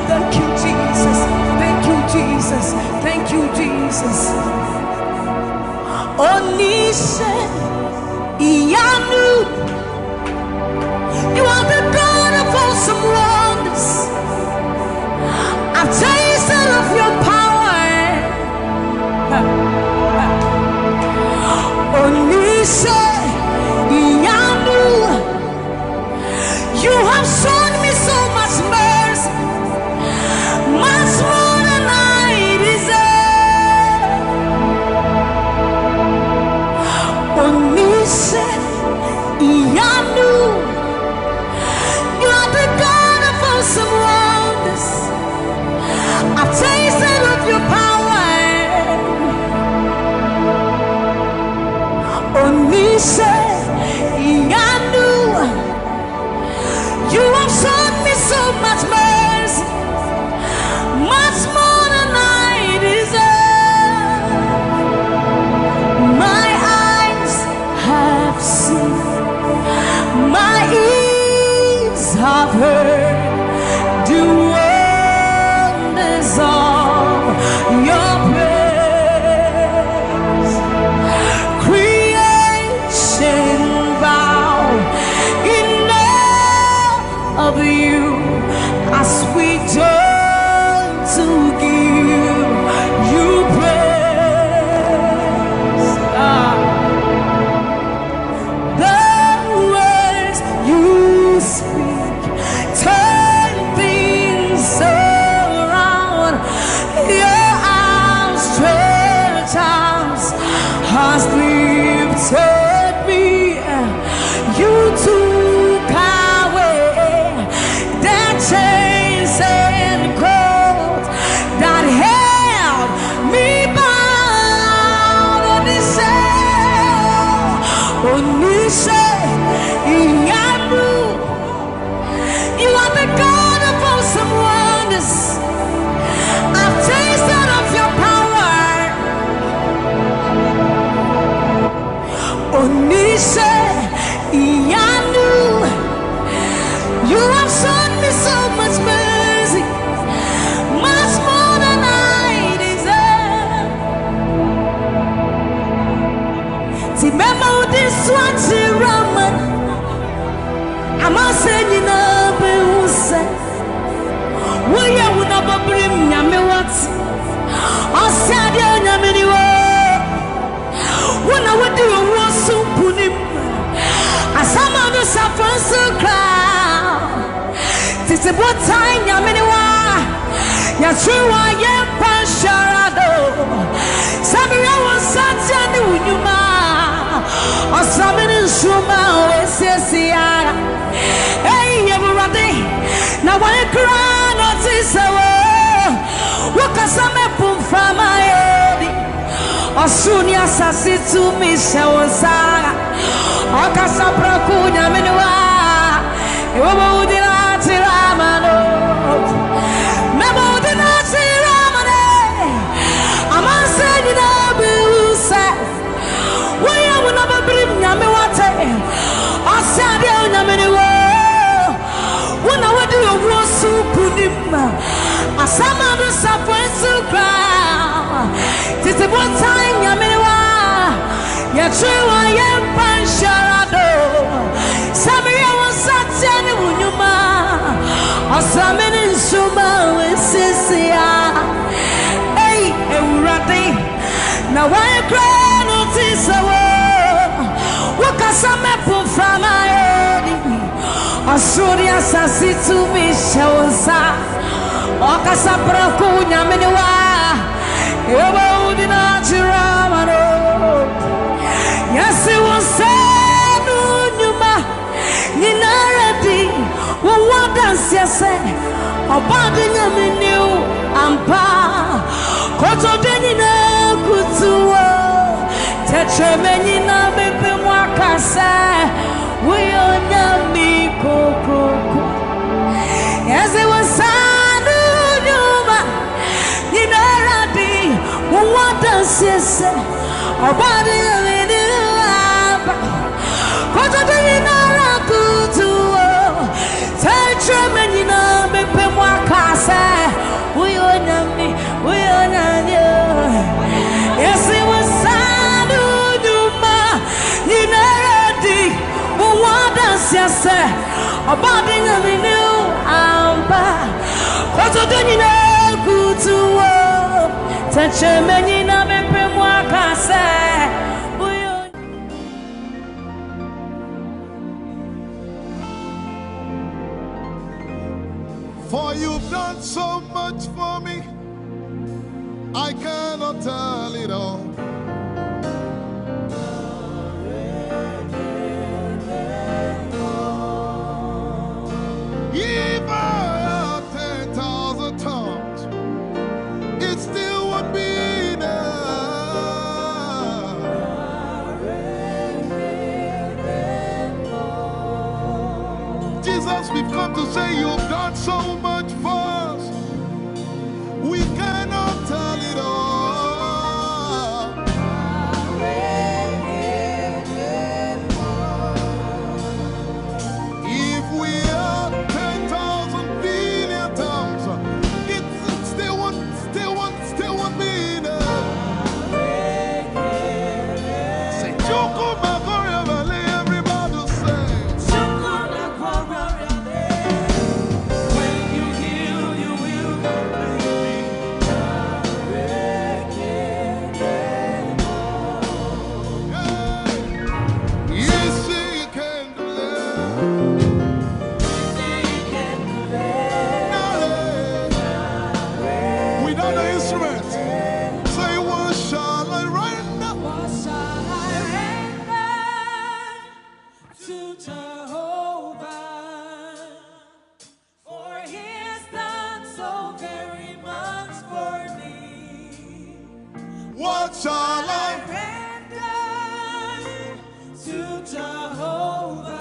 Thank you Jesus, thank you Jesus, thank you Jesus. Onise iyanu, you are the God of awesome wonders. I've tasted of your power. Onise iyanu, you have shown me so much mercy, much more than I deserve. Onise iyanu, you are the God of awesome wonders. I've tasted of your power. Onise iyanu, you have shown me so much mercy, much more than I deserve. My eyes have seen, my ears have heard the wonders of your praise. Creation bow in awe of you as we turn to give you praise. The words you speak turn things around. Your outstretched arms has lifted me. You took away the chains and cords that held me bound. Onise iyanu, you are the God of awesome wonders. I've tasted of your power. Onise iyanu, you have shown me so much mercy, much more than I deserve. Remember this one, Raman. I'm not saying you know, but who said, will you never bring me what? I said, you're many words. When I would do a war so put him, as some of us are first to cry. This is what time you're many words. You're true, I am Pasharado. Samuel was such a new man. Or something in Shuma, Sessiara. Hey, everybody. Now, I cry, not this hour. What can some put from my head? Or soon, yes, I see to me, Shawasara. Or Casabra Kunya Minua. You would not Ramano. Memo did not see Ramane. I'm not saying it all, who said, we will never bring Yamawate. I said, Yamaniwa. When I would do a war so put him. I some of us are friends to cry. This is what time Yamaniwa. You're true, I am Pansharado. Samuel was such a new man. Or something in Shuma with Sissia. Hey, Urati. Now I cry, notice a word. What can some put from my head? Or should yes, I see to me, Shawsa. Or Casabra Kunya Minua. You would not Ramano. Yes, it was said, Numa, Ninaradi, what dance, yes, say, Obadi Yaminu, Ampa, Koto Denina, Kutuo, Tetramenina, Bepe Mwakasa, we are Yami Koko. Yes, it was Sanu Yuma, Yinaradi, what does he say? Obadi Yaminu, Ampa, Koto Denina, Kutuo. Tetramenina, Bepe Mwakasa, we are Yami, we are Yami. Yes, it was Sanu Yuma, Yinaradi, what does he say? Obadi Yaminu, Ampa, Koto Denina, Kutuo, Tetramenina, Bepe Mwakasa. For you've done so much for me, I cannot tell it all. If I had 10,000 tongues, it still would be enough. Jesus, we've come to say you've done so much for us. We cannot tell it all. If we had 10,000 billion tongues, it still won't be enough. Say, Choco Magoria Valley, everybody say. When you heal, you will complete me. Yes, he can deliver. Without the instrument, say, what shall I render? What shall I render to Jehovah? For he has done so very much for me. What shall I? Render to Jehovah.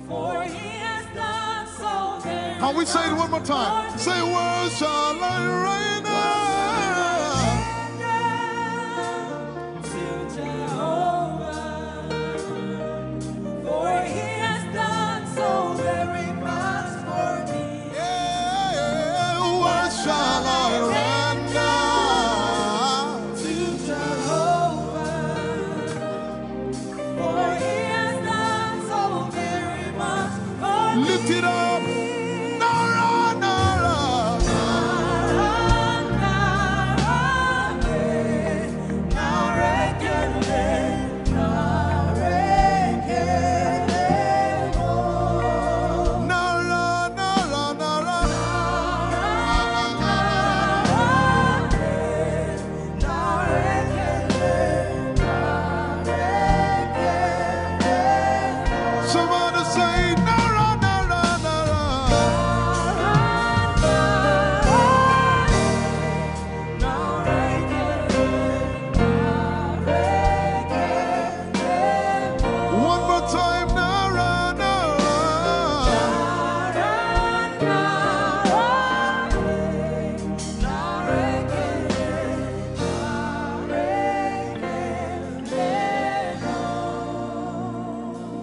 For he has done so very Can we say it one more time? Say, what shall I render? to Jehovah. For he has done so very much for me. Yeah, what shall I render? To Jehovah. For he has done so very much for me. Lift it up. Nara, Nara. Nara, Nara, Nara. Somebody say, Nara, Nara, Nara. One more time, Nara,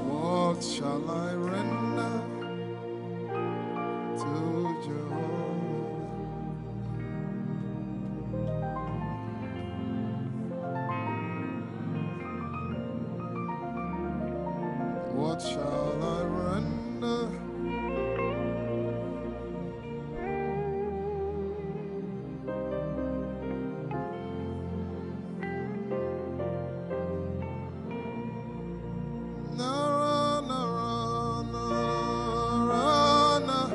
What shall I render to Jehovah? What shall I render? Nara, Nara, Nara, Nara.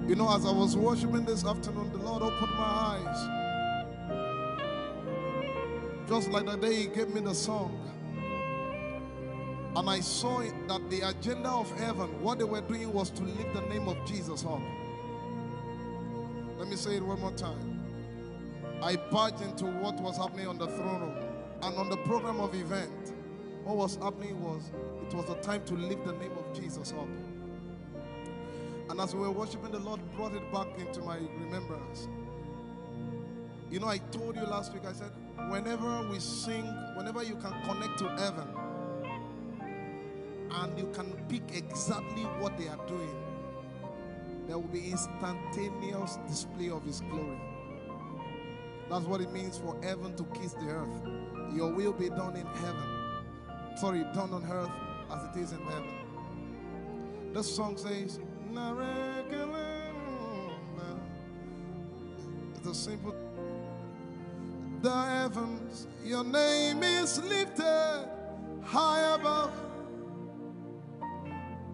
You know, as I was worshiping this afternoon, the Lord opened my eyes. Just like the day He gave me the song. And I saw it that the agenda of heaven, what they were doing was to lift the name of Jesus up. Let me say it one more time. I barged into what was happening on the throne room. And on the program of event, what was happening was, it was the time to lift the name of Jesus up. And as we were worshiping, the Lord brought it back into my remembrance. You know, I told you last week, I said, whenever we sing, whenever you can connect to heaven, and you can pick exactly what they are doing, there will be instantaneous display of His glory. That's what it means for heaven to kiss the earth. Your will be done in heaven. Sorry, done on earth as it is in heaven. This song says, it's a simple. The heavens, your name is lifted high above.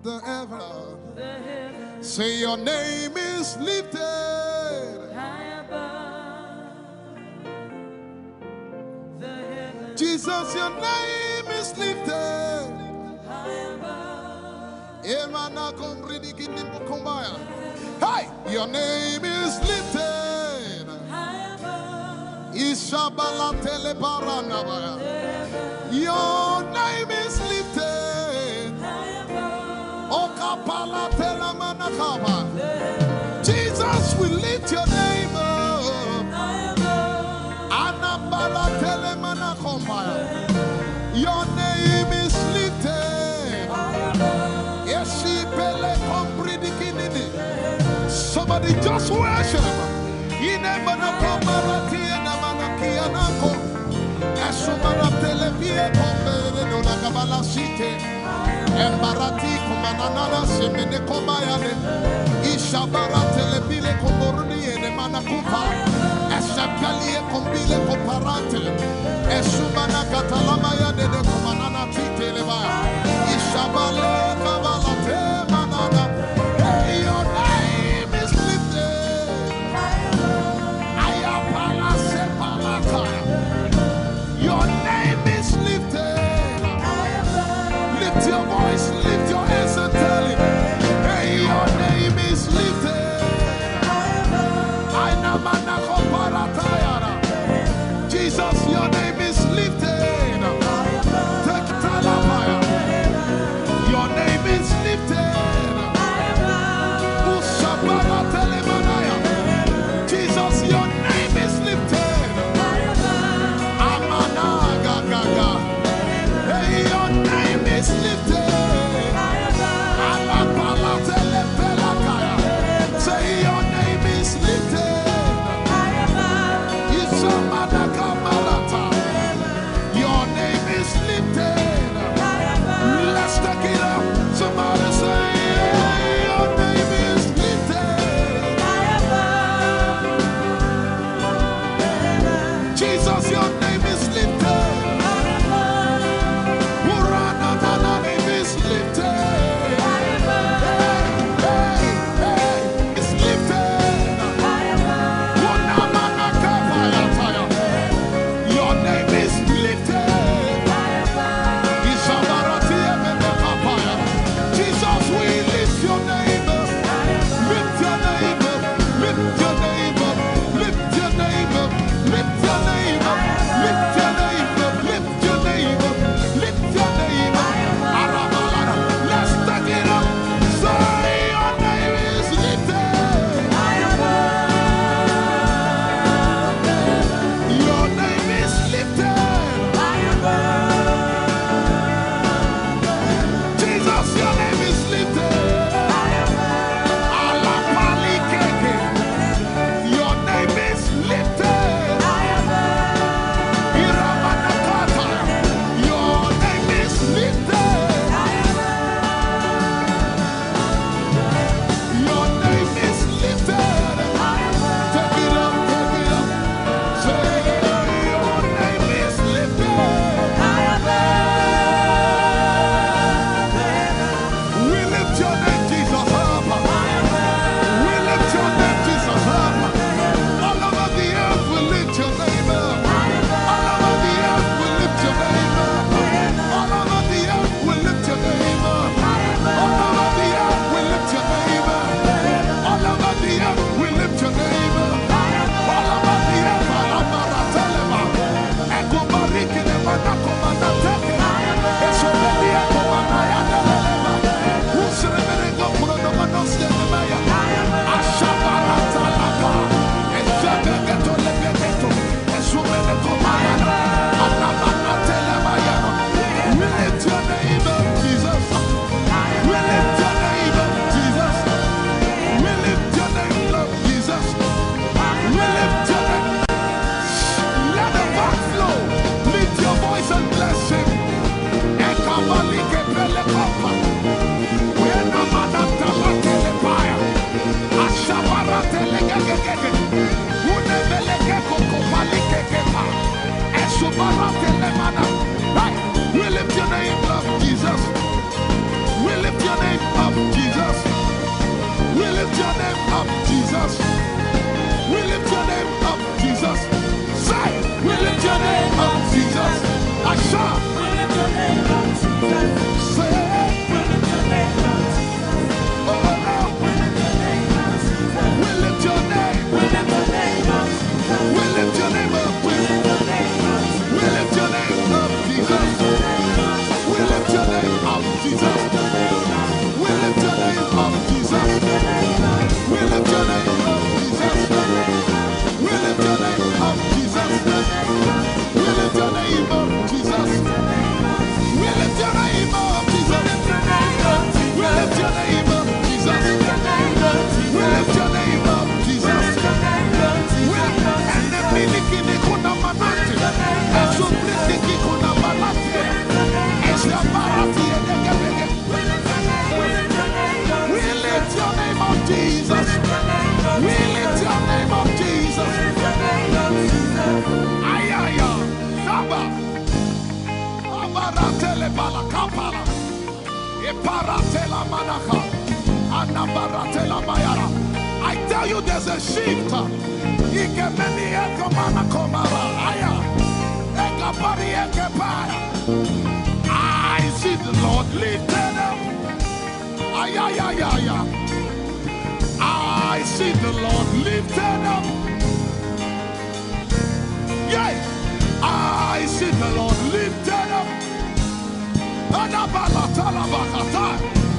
The heavens, say your name is lifted high above. The heavens, Jesus, your name is lifted high above. Hey, your name is lifted high above. Ishabala telebaranabaya. Your name is lifted high above. Okapala telamanakaba. Jesus, we lift your name up high above. Anabala telemanakombaya. Your name is lifted high above. Somebody just worship. Embarati kumanana semene kombayane ishabara telebile komboruni ene manakupa eshapalie kombile komparate esumana katalama ya dede kumanana titeleba ishabale kabalate manana. Hey, your name is lifted ayapala sepalata. Your name is lifted. Lift your voice, lift your hands and tell Him, hey, your name is lifted. Jesus, your name is lifted. Your name is lifted. Jesus, your name is lifted. Amana gaga. Hey, your name is lifted. Hey, we lift your name up, Jesus. We lift your name up, Jesus. We lift your name up, Jesus. We lift your name up, Jesus. Say, we lift your name up, Jesus. Asha. We lift your name up, Jesus. Say, we lift your name up, Jesus. Oh, we lift your name up, Jesus. We lift your name. We lift your name up, Jesus. We lift your name up, Jesus. We lift your name up, Jesus. We lift your name up, Jesus. We lift your name up, Jesus. We lift your name up, Jesus. We lift your name up, Jesus. We lift your name up, Jesus. We lift your name up, Jesus. We lift your name up, Jesus. We lift your name up, Jesus. And the miliki kuna manati, and so pretty kuna manati, and the barati and the gabege. We lift your name up, Jesus. We lift your name up, Jesus. Ayaya, Saba, Abaratele Balakapala, Eparatela Manaka, Anabaratela Mayara. I tell you, there's a shift. Ikemeni Ekomana Komara, Aya, Ekapari Ekepaya. I see the Lord lifted up. Ayayaya. I see the Lord lifted up. Yeah. I see the Lord lifted up.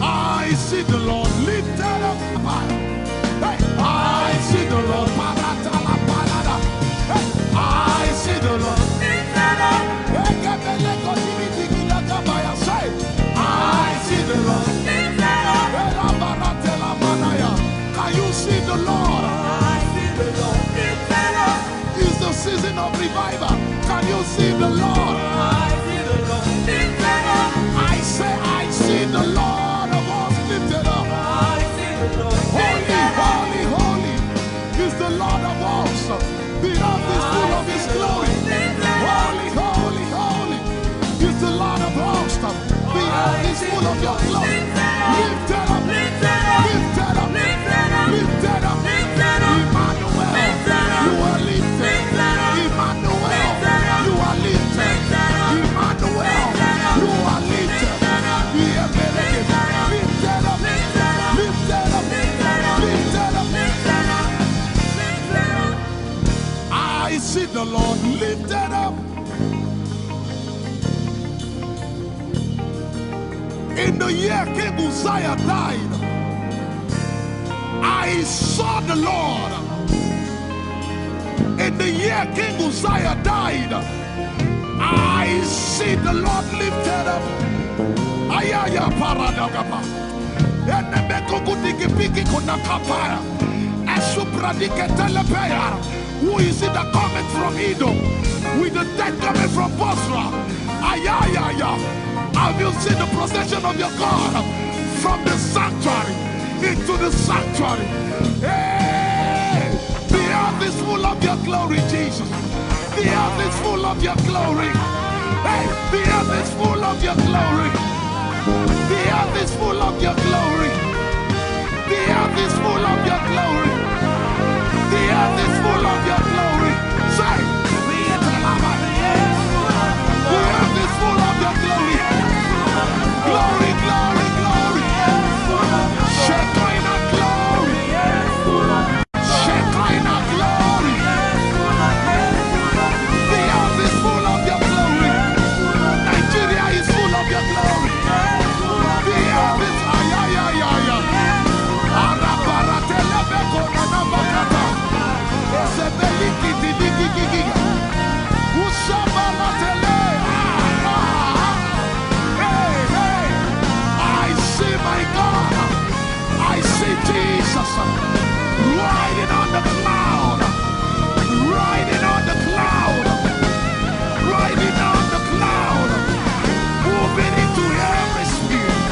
I see the Lord lifted up. Hey. I see the Lord. Hey. I see the Lord lifted up. Say, I see the Lord lifted up. Can you see the Lord? I see the Lord lifted up. It's the season of revival. Can you see the Lord? I see the Lord lifted up. I say, I see the Lord of us lifted up. I see the Lord lifted up. Holy, holy, holy is the Lord of us. The earth is full of His glory. Holy, holy, holy is the Lord of hosts. The earth is full of Your glory. Lifted up, lifted up, lifted up, lifted up, lifted up. Emmanuel, You are lifted. Emmanuel, You are lifted. Emmanuel, You are lifted. Lifted up, lifted up, lifted up, lifted up. I see the Lord lifted up. In the year King Uzziah died, I saw the Lord. In the year King Uzziah died, I see the Lord lifted up. Ayaya paradagaba. Enemekogudikipiki kunakapaya. Esupradiketelepea. Who is it that cometh from Edom? With the dead coming from Bosra. Ayaya. Have you seen the procession of your God from the sanctuary into the sanctuary? Hey, the earth is full of Your glory, Jesus. The earth is full of Your glory. Hey, the earth is full of Your glory. The earth is full of Your glory. The earth is full of Your glory. The earth is full of Your glory. Say, the earth is full of Your glory. Glory, glory, glory. Shekinah glory. Shekinah glory. The earth is full of Your glory. Nigeria is full of Your glory. The earth is ayayayaya. Arabaratelebeko nanabakata. Esebelikididigigigi. Ushabalatele. My God, I see Jesus riding on the cloud, riding on the cloud, riding on the cloud, moving into every sphere,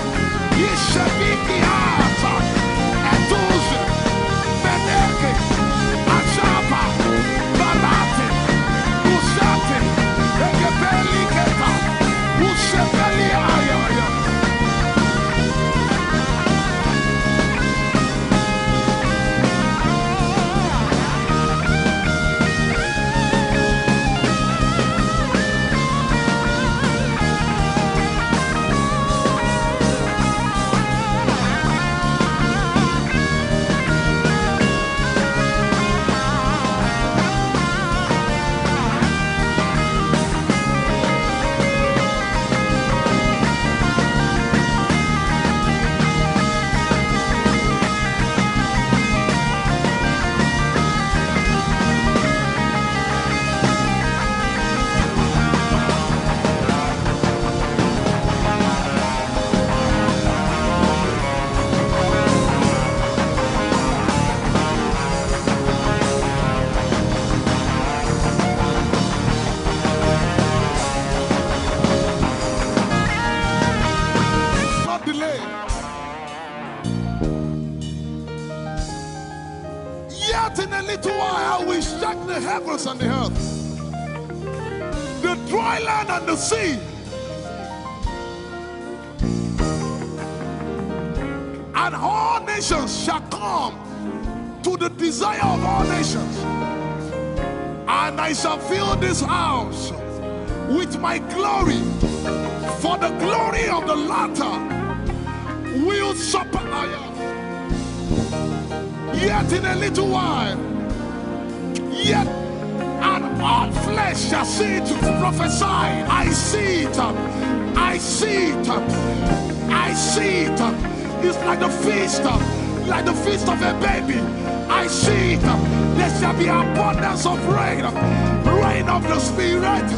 delay. Yet in a little while I will shake the heavens and the earth, the dry land and the sea. And all nations shall come to the desire of all nations. And I shall fill this house with my glory, for the glory of the latter will surpass. Yet in a little while, yet and all flesh shall see it, prophesy. I see it, I see it, I see it. It's like the feast of a baby. I see it. There shall be abundance of rain, rain of the Spirit.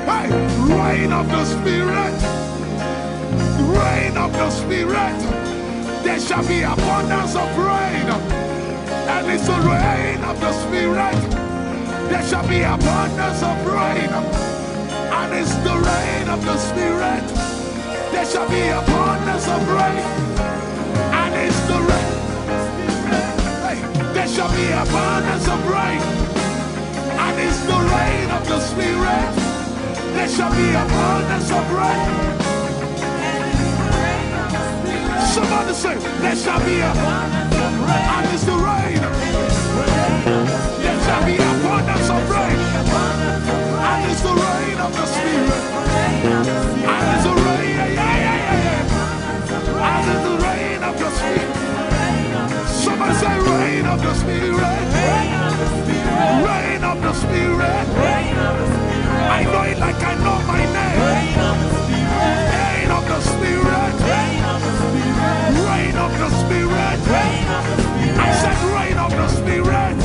Hey, rain of the Spirit, rain of the Spirit. There shall be abundance of rain, and it's the rain of the Spirit. There shall be abundance of rain, and it's the rain of the Spirit. There shall be abundance of rain, and it's the rain. Hey, there shall be abundance of rain, and it's the rain of the Spirit. There shall be abundance of rain. Somebody say, there shall be abundance of rain, and it's the rain. There shall be abundance of rain, and it's the rain of the Spirit. And it's the rain, and it's the rain of the Spirit. Somebody say, rain of the Spirit. Rain of the Spirit. I know it like I know my name. Rain of the Spirit. Rain of the Spirit. I said rain of the Spirit.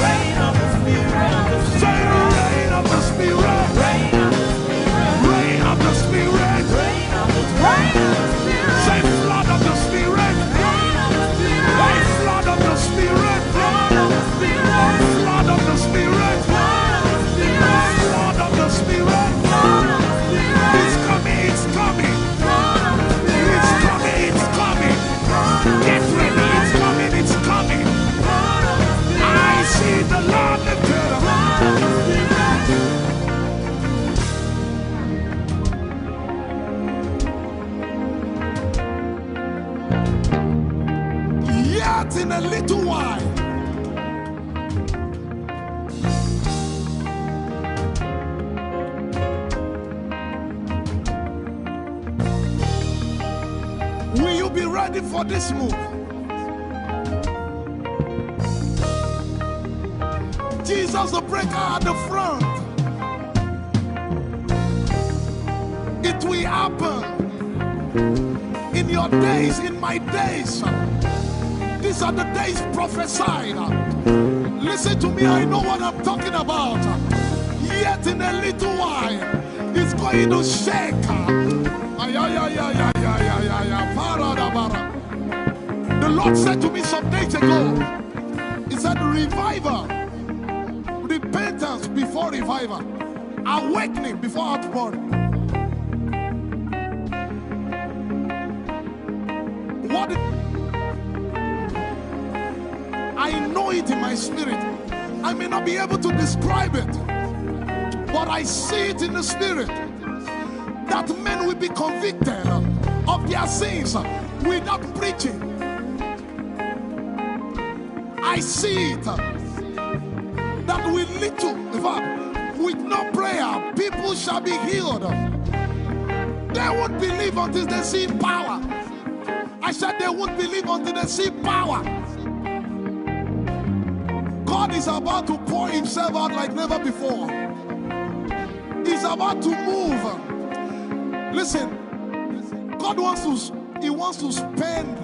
Say rain of the Spirit. Rain of the Spirit. Say flood of the Spirit. Say flood of the Spirit. Flood of the Spirit. Flood of the Spirit. It's coming, it's coming. It's coming, it's coming. Get ready, it's coming, it's coming. I see the Lord lifted up. Yet in a little while, will you be ready for this move? Jesus the breaker at the front. It will happen in your days, in my days. These are the days prophesied. Listen to me, I know what I'm talking about. Yet in a little while, it's going to shake. The Lord said to me some days ago, He said, revival, repentance before revival, awakening before outpouring. What? I know it in my spirit. I may not be able to describe it, but I see it in the spirit. That men will be convicted of their sins without preaching. I see it. That will lead to, in fact, with no prayer, people shall be healed. They won't believe until they see power. I said they won't believe until they see power. God is about to pour Himself out like never before. He's about to move. Listen, God wants to spend.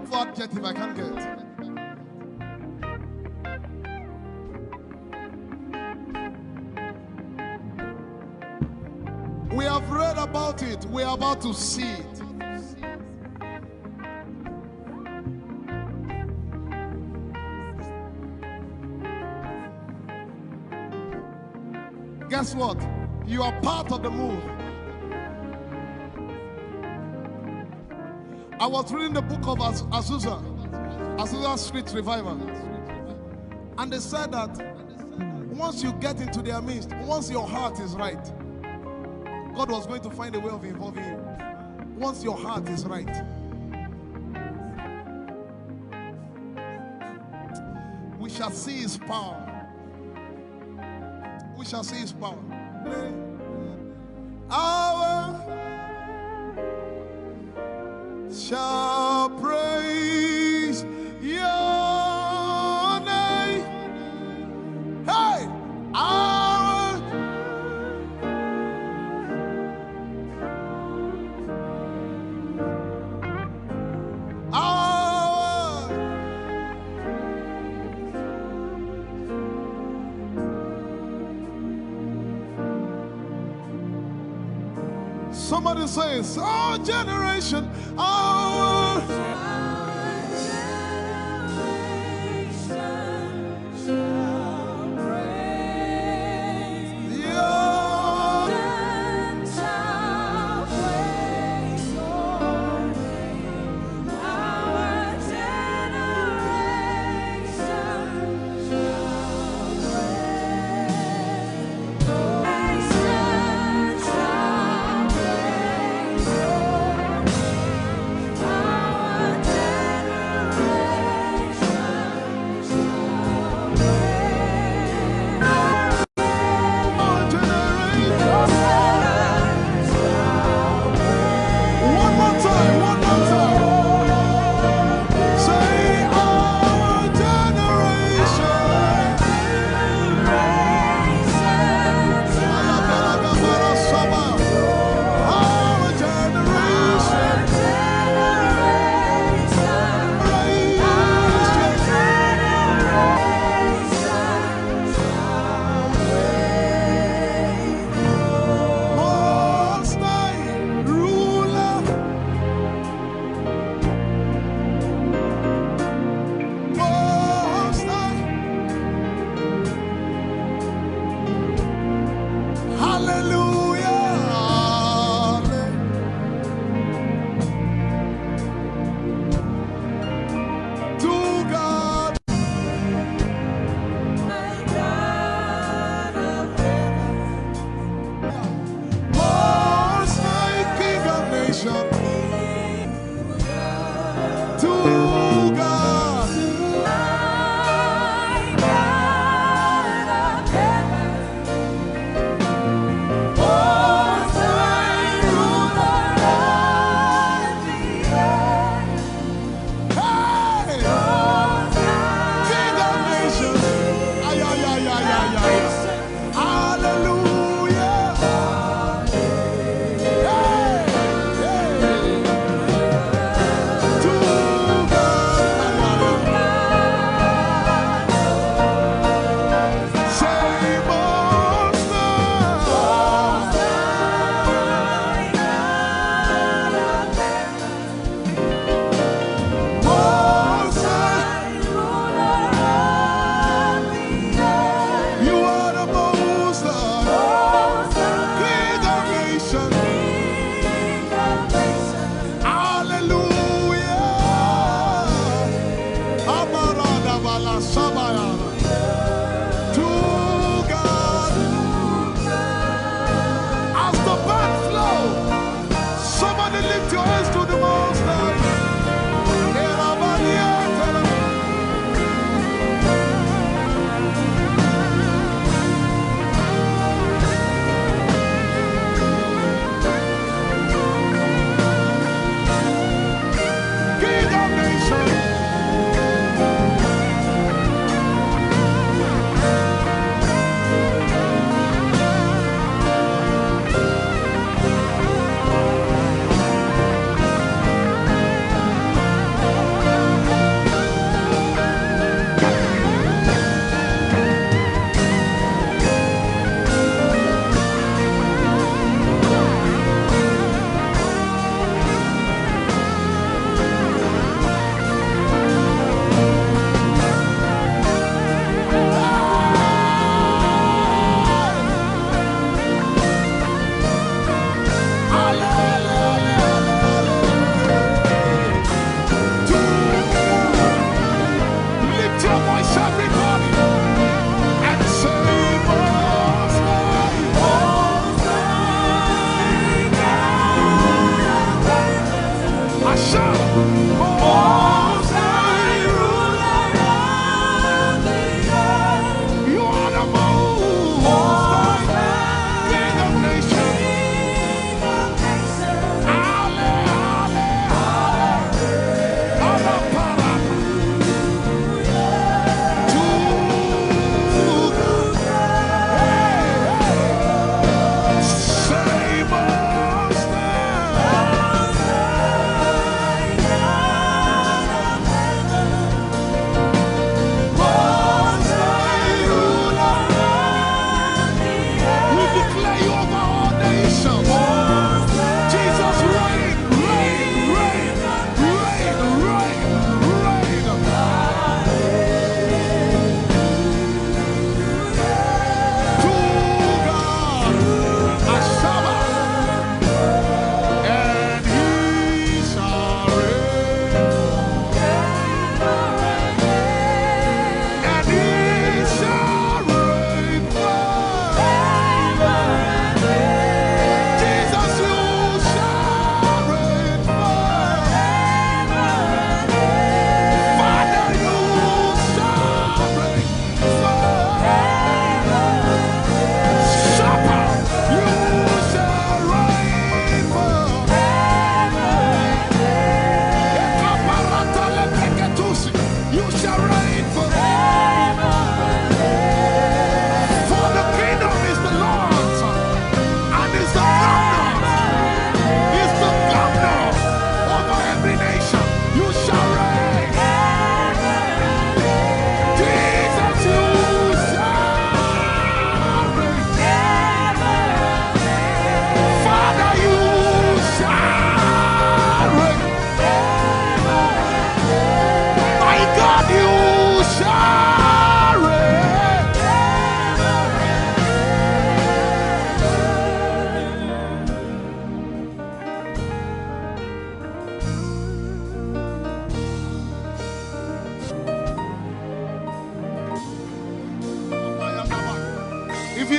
For adjective I can't get. We have read about it. We are about to see it. Guess what? You are part of the move. I was reading the book of Azusa Street Revival. And they said that once you get into their midst, once your heart is right, God was going to find a way of involving you. Once your heart is right. We shall see his power. We shall see his power. Our shall praise your name. Hey, our somebody says, our generation, our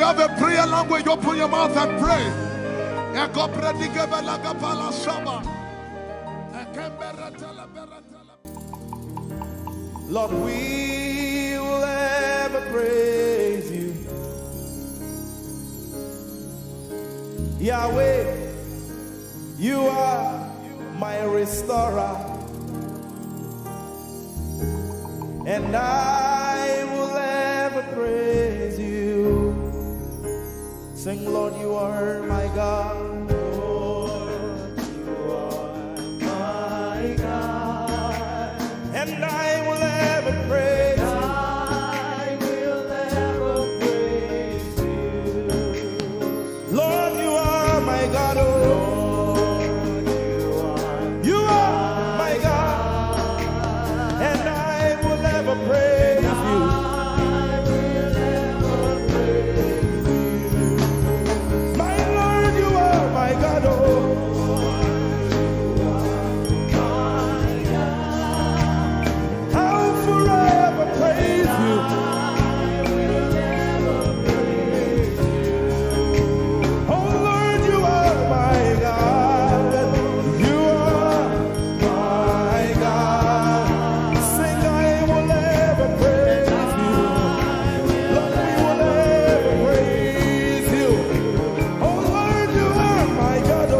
you have a prayer language, open your mouth and pray. Lord, we will ever praise you. Yahweh, you are my restorer, and I will ever praise you. Sing, Lord, you are my God. Lord, you are my God, and I will ever praise you. I will ever praise you. Lord, you are my God. Oh, Lord, you are my God, and I will ever praise you. My Lord, you are my God. Oh, I'll forever praise you. Oh Lord, you are my God. You are my God. Sing, I will ever praise you. Lord, we will ever praise you. Oh Lord, you are my God. Oh,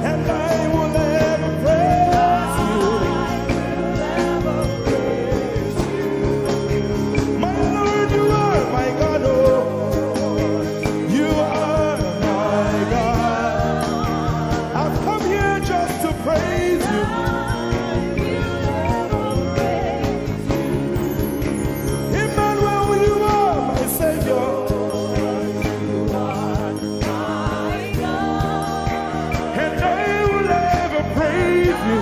and I will ever praise you. My Lord, you are my God. Oh, you are my God. I've come here just to praise you. Emmanuel, you are my Savior. And I will ever praise you.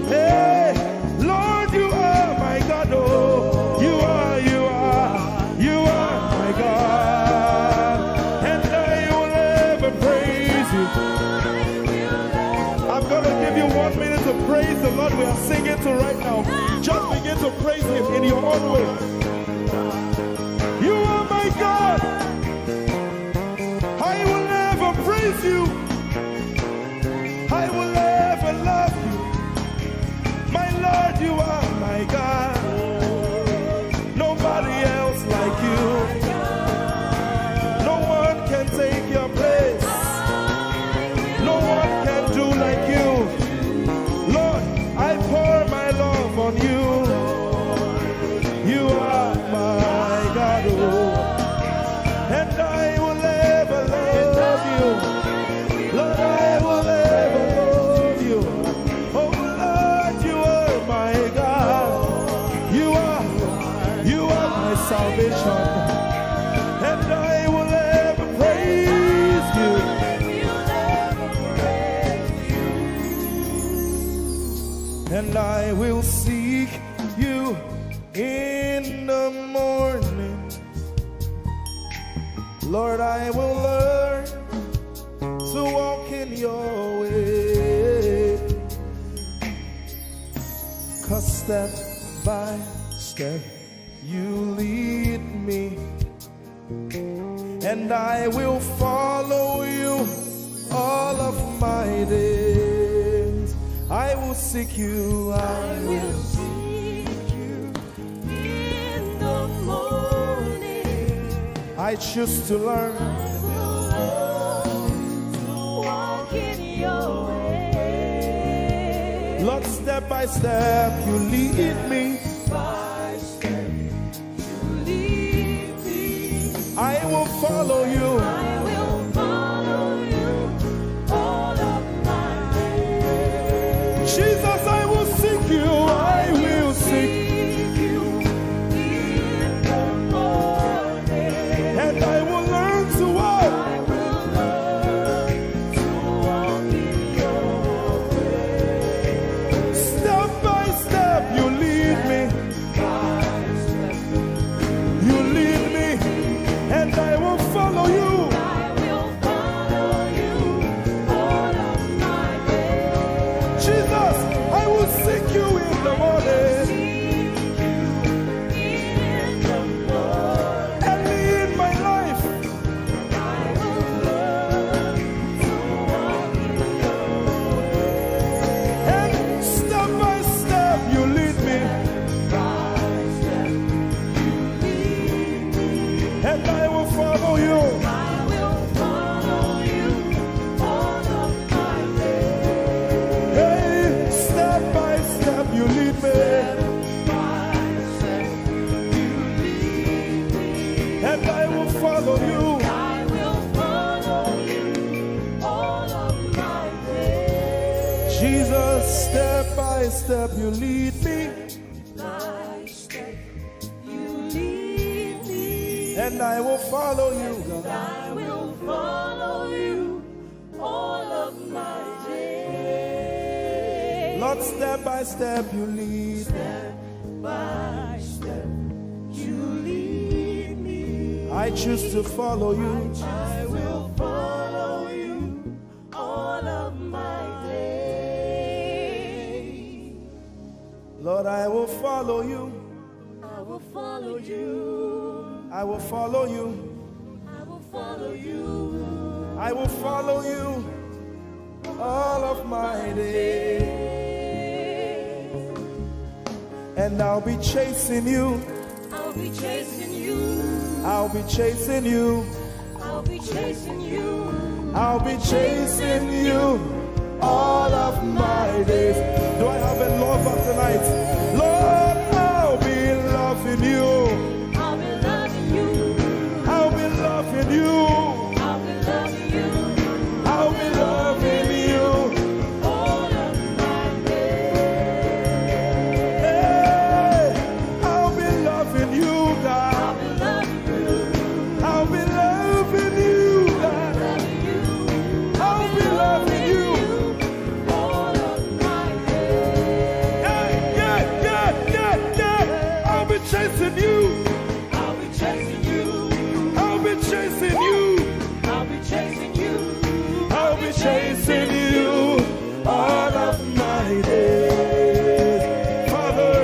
Hey, Lord, you are my God. Oh, you are my God. And I will ever praise you. I'm going to give you 1 minute to praise the Lord. We are singing to right now. Just begin to praise Him in your own way. You are my God. I will never praise you. I will ever love you. My Lord, you are my God. Nobody else like you. No one can take your place. No one can do like you. Lord, I pour my love on you. You are my God. Oh, and I will ever love you. Lord, I will ever love you. Oh Lord, you are my God. You are my salvation. And I will ever praise you. And I will seek you in the morning. Lord, I will learn to walk in your way. 'Cause step by step you lead me, and I will follow you all of my days. I will seek you, I will seek you in the morning. I choose to learn to walk in your way. Lord, step by step you lead me. By step you lead me. I will follow you. I will follow you all of my days. Jesus, I will seek you. I will seek you in the morning. and I will learn to walk. I will learn to walk in your way. Step by step you lead me. By step You lead me and I will follow you. I and I will follow you. I will follow you all of my days. Hey, step by step you lead me, By step you lead me. and I will follow you. I will follow you all of my days. Jesus, step by step you lead me, By step you lead me. and I will follow you, God. I will follow you all of my days. Lord, step by step you lead me. By step you lead me. I choose to follow you. I will follow you all of my days. Lord, I will follow you. I will follow you. I will follow you. I will follow you. I will follow you all of my days. And I'll be chasing you. I'll be chasing you. I'll be chasing you. I'll be chasing you. I'll be chasing you all of my days. Do I have a lover tonight? Lord, I'll be loving you. I'll be loving you. I'll be loving you. I'll be loving you I'll be loving you. all of my days. Hey, I'll be loving you, God. I'll be loving you. I'll be loving you, God. Loving you I'll be loving you. all of my days. Yeah. I'll be chasing you. I'll be chasing you. I'll be chasing you. I'll be chasing you. I'll be chasing you all of my days. Father,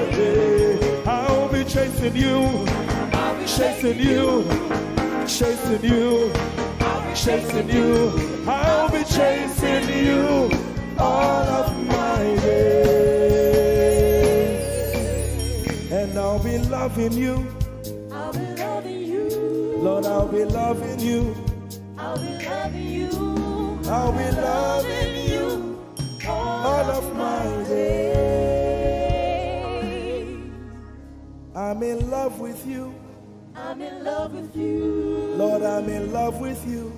I'll be chasing you. I'll be Chasing you. Chasing you. Chasing you. I'll be chasing you all of my days. And I'll be loving you. I'll be loving you. Lord, I'll be loving you. I'll be loving you. I'll be loving you all of my days. I'm in love with you. I'm in love with you. Lord, I'm in love with you.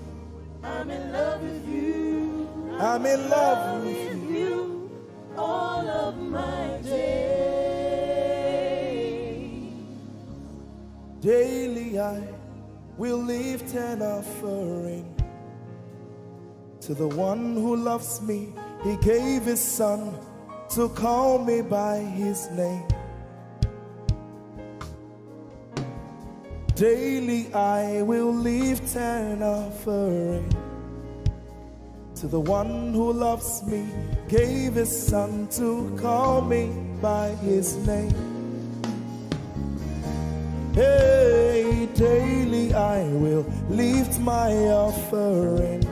I'm in love with you. I'm in love with you. You all of my days. Daily I will lift an offering to the one who loves me. He gave his son to call me by his name. Daily I will lift an offering to the one who loves me, gave his son to call me by his name. Hey, daily I will lift my offering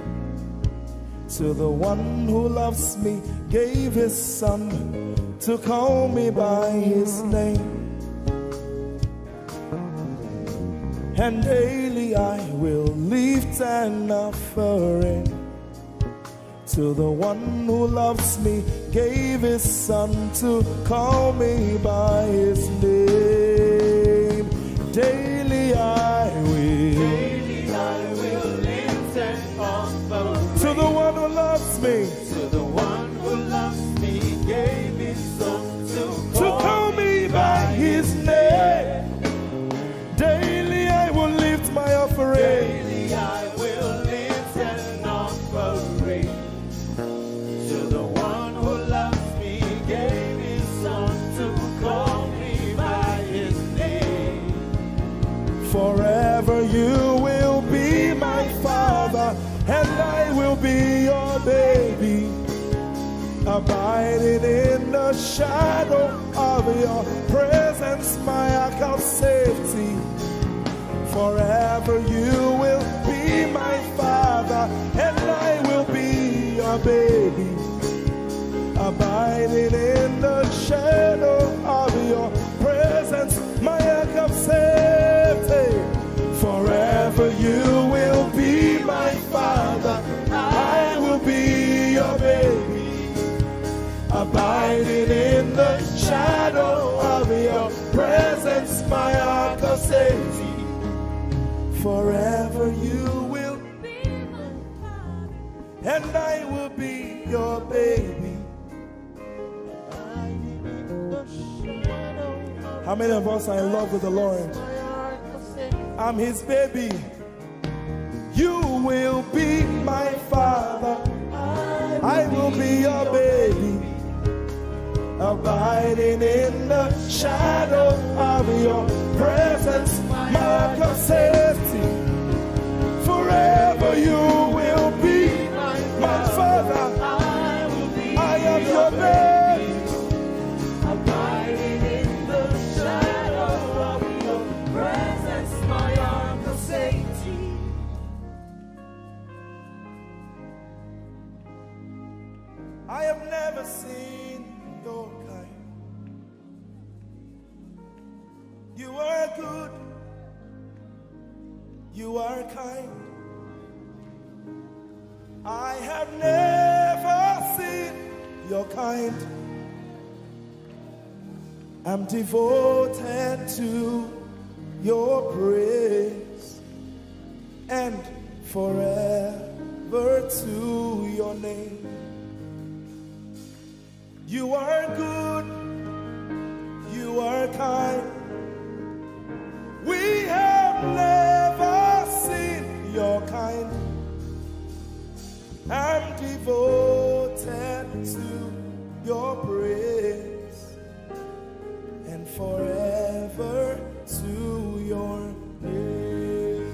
to the one who loves me, gave his son to call me by his name. And daily I will lift an offering to the one who loves me, gave his son to call me by his name. Daily I will lift an offering to the one who loves me, to the one who loves me, gave his son to call me by his name. Daily I will lift my offering. Daily I will lift an offering to the one who loves me, gave his son to call me by his name. Forever you will be my father, and I will be your baby, abiding in the shadow of your presence, my ark of safety. Forever you will be my father, and I will be your baby, abiding in the shadow of your presence, my ark of safety. Forever You will be my father. I will be your baby, abiding in the shadow of your presence, my ark of safety. Forever you will be my father, and I will be your baby. How many of us are in love with the Lord? I'm his baby. You will be my father. I will be your baby, abiding in the shadow of your presence, mark of safety. Forever you will be my father. I am your baby, Abiding in the shadow of your presence, my ark of safety. I have never seen your kind. You are good. You are kind. I have never seen your kind. I'm devoted to your praise and forever to your name. You are good, you are kind. We have never seen your kind. I'm devoted to your praise and forever to your name.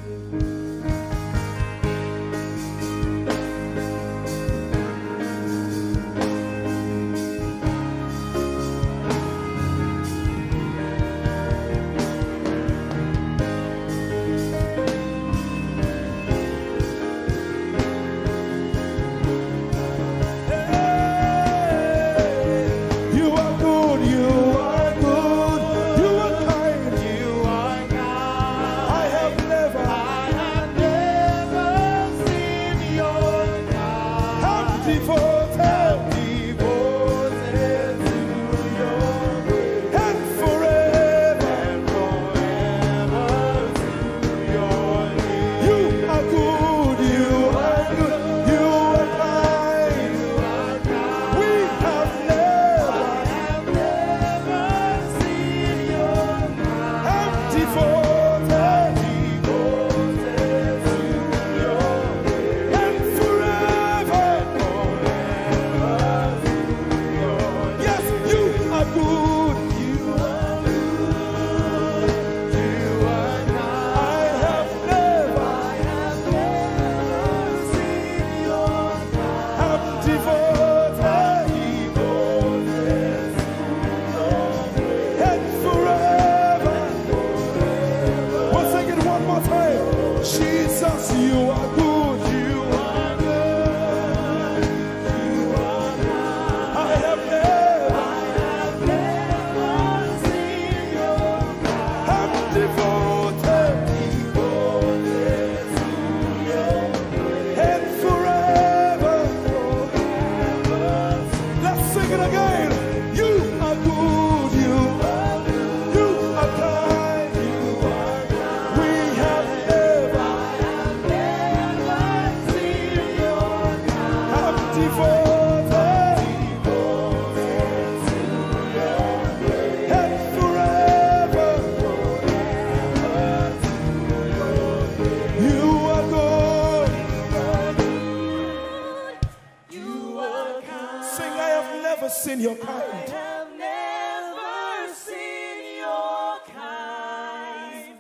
Seen your kind. I have never seen your kind.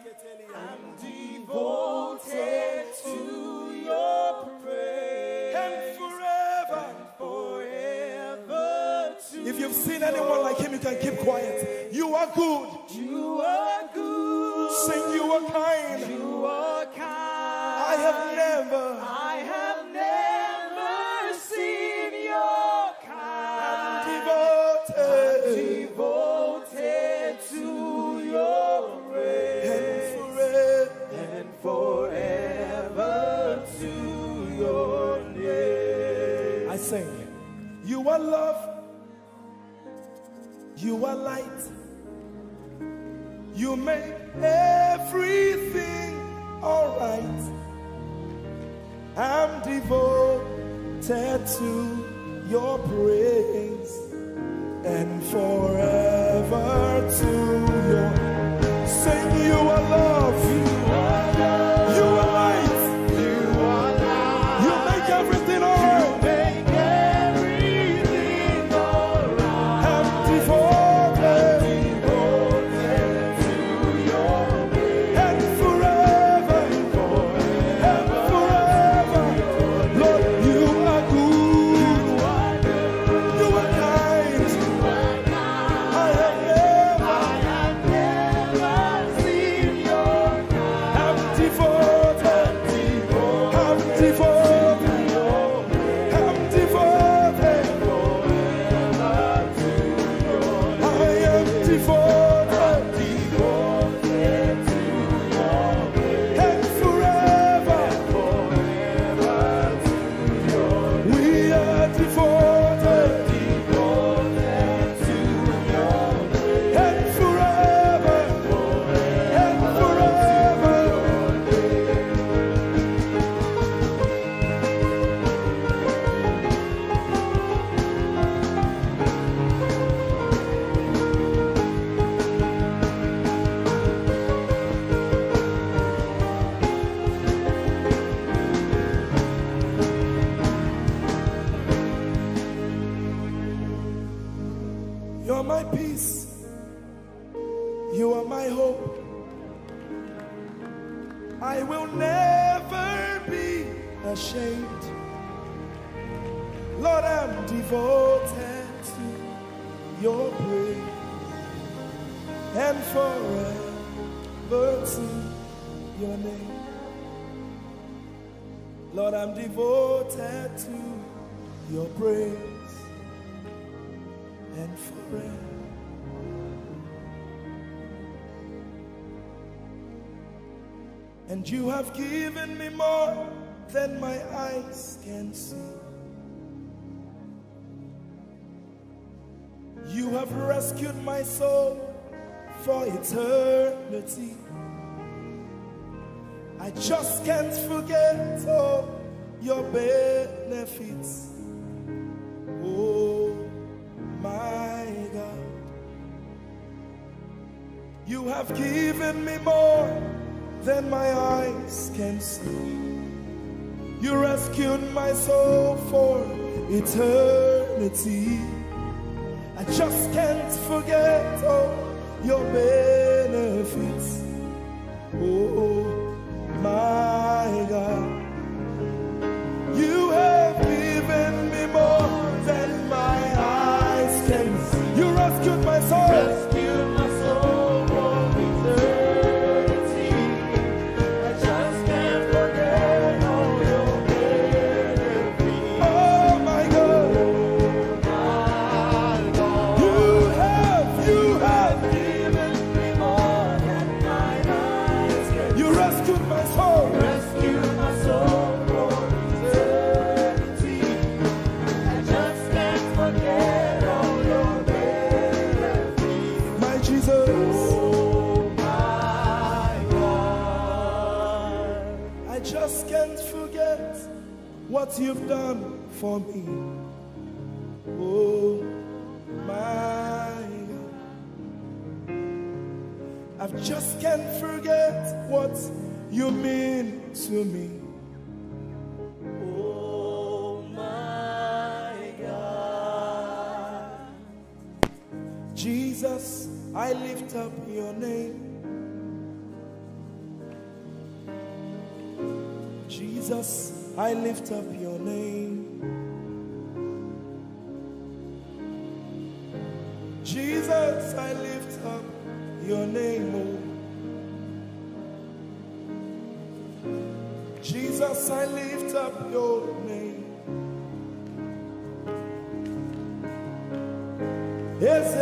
I'm devoted to your praise And forever to if you've seen anyone like him, you can keep quiet. You are good. you are good. Sing, you are kind. You are kind. I have never seen your kind. Devoted to your praise and forever. sing. You are love. You are light. You make everything alright. I'm devoted to your praise and forever to your. Sing, you are love. You are love. You are light. You are light. You make everything alright. You're my peace. You are my hope. I will never be ashamed. Lord, I'm devoted to your praise and forever to your name. Lord, I'm devoted to your praise and forever. And you have given me more than my eyes can see. You have rescued my soul for eternity. I just can't forget all your benefits. Oh my God, you have given me more than my eyes can see. You rescued my soul for eternity. I just can't forget all your benefits. Oh my God, you have given me more than my eyes can see. You rescued my soul. Rescued my soul for eternity. I just can't forget all your benefits. Oh my God, you have given me more than my eyes can see. You rescued my soul. Rescued my soul for eternity. I just can't forget all your benefits. My Jesus. Oh my God. I just can't forget what you've done for me. Oh my God. I just can't forget what you mean to me. Oh my God. Jesus, I lift up your name. Jesus, I lift up your name. Jesus, I lift up your name. Oh. Jesus, I lift up your name. Yes,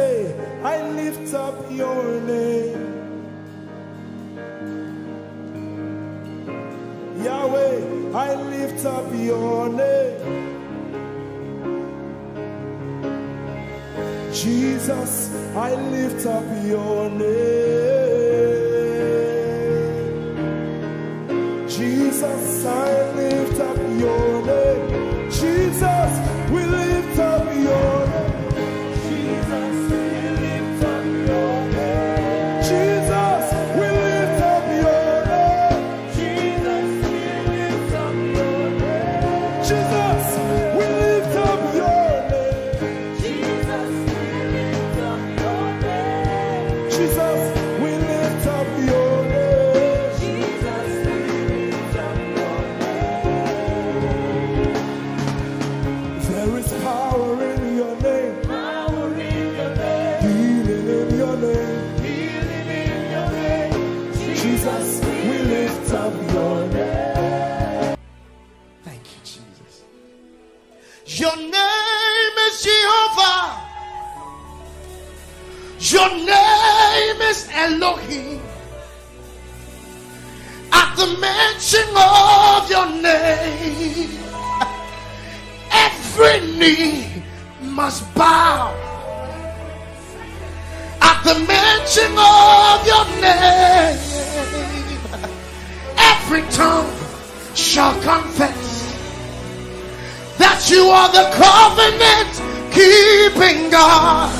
I lift up your name. Yahweh, I lift up your name. Jesus, I lift up your name. Jesus, I lift up your name. Jesus, we lift up your name. Jesus, we lift up your name. Jesus, we lift up your name. Jesus, we lift up your name. Jesus, we lift up your name. Jesus, we lift up your name. Jesus, we lift up your name. Jesus, we lift up your name. There is power in your name. Power in your name. Healing in your name. Healing in your name. Jesus, we lift up your name. Thank you, Jesus. Your name is Jehovah. Your name is Elohim. At the mention of your name, every knee must bow. At the mention of your name, every tongue shall confess that you are the covenant keeping God.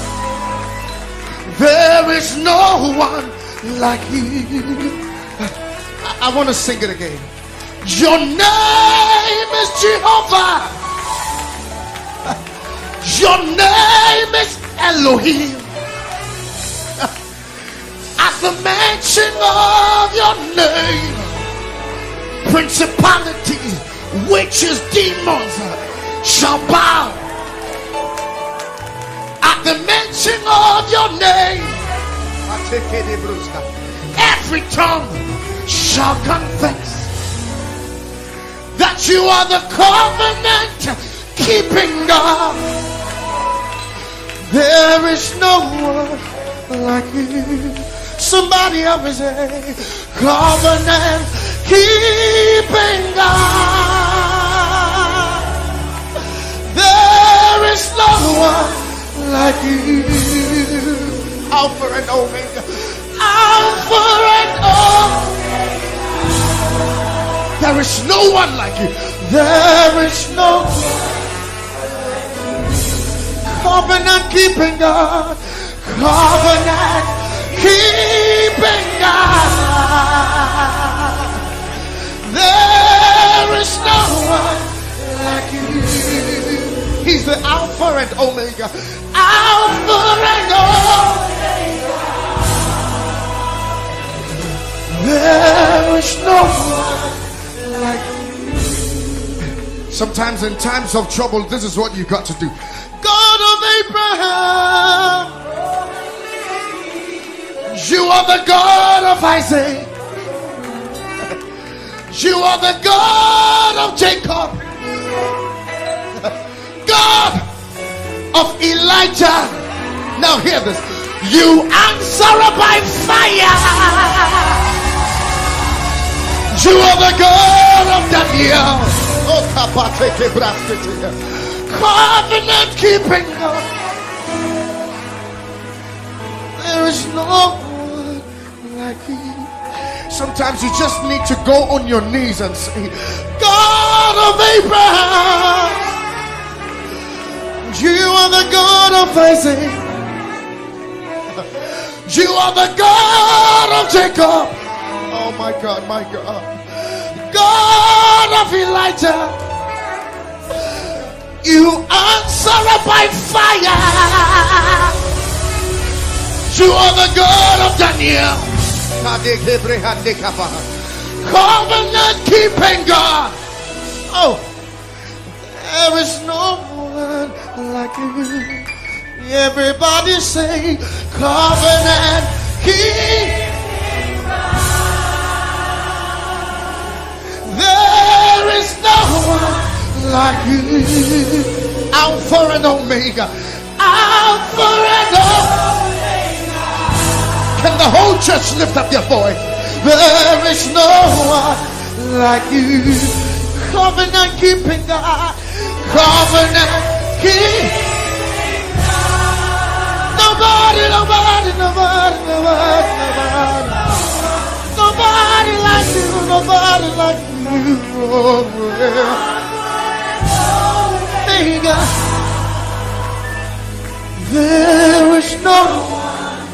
There is no one like you. I want to sing it again. Your name is Jehovah. Your name is Elohim. At the mention of your name, principalities, witches, demons shall bow. At the mention of your name, every tongue shall confess that you are the covenant keeping God. There is no one like you. Somebody help me say, covenant keeping God. There is no one like you. Alpha and Omega. Alpha and Omega. There is no one like you. There is no one. Covenant keeping God. Covenant keeping God. There is no one like you. He's the Alpha and Omega. Alpha and Omega. There is no one like you. Sometimes in times of trouble, this is what you got to do. God of Abraham, you are the God of Isaac. You are the God of Jacob. God of Elijah. Now hear this. You answer by fire. You are the God of Daniel. Oh, covenant keeping God. There is no one like you. Sometimes you just need to go on your knees and say, God of Abraham, you are the God of Isaac. You are the God of Jacob. Oh my God, my God. God of Elijah. You answer by fire. You are the God of Daniel. Covenant keeping God. Oh, there is no one like you. Everybody say, covenant keeping God. There is no one like you. Alpha and Omega. Alpha and Omega. Can the whole church lift up their voice? There is no one like you. Covenant keeping God. Covenant keeping God. Nobody, nobody, nobody, nobody, nobody. Nobody like you, nobody like you. Oh, yeah. There is no one.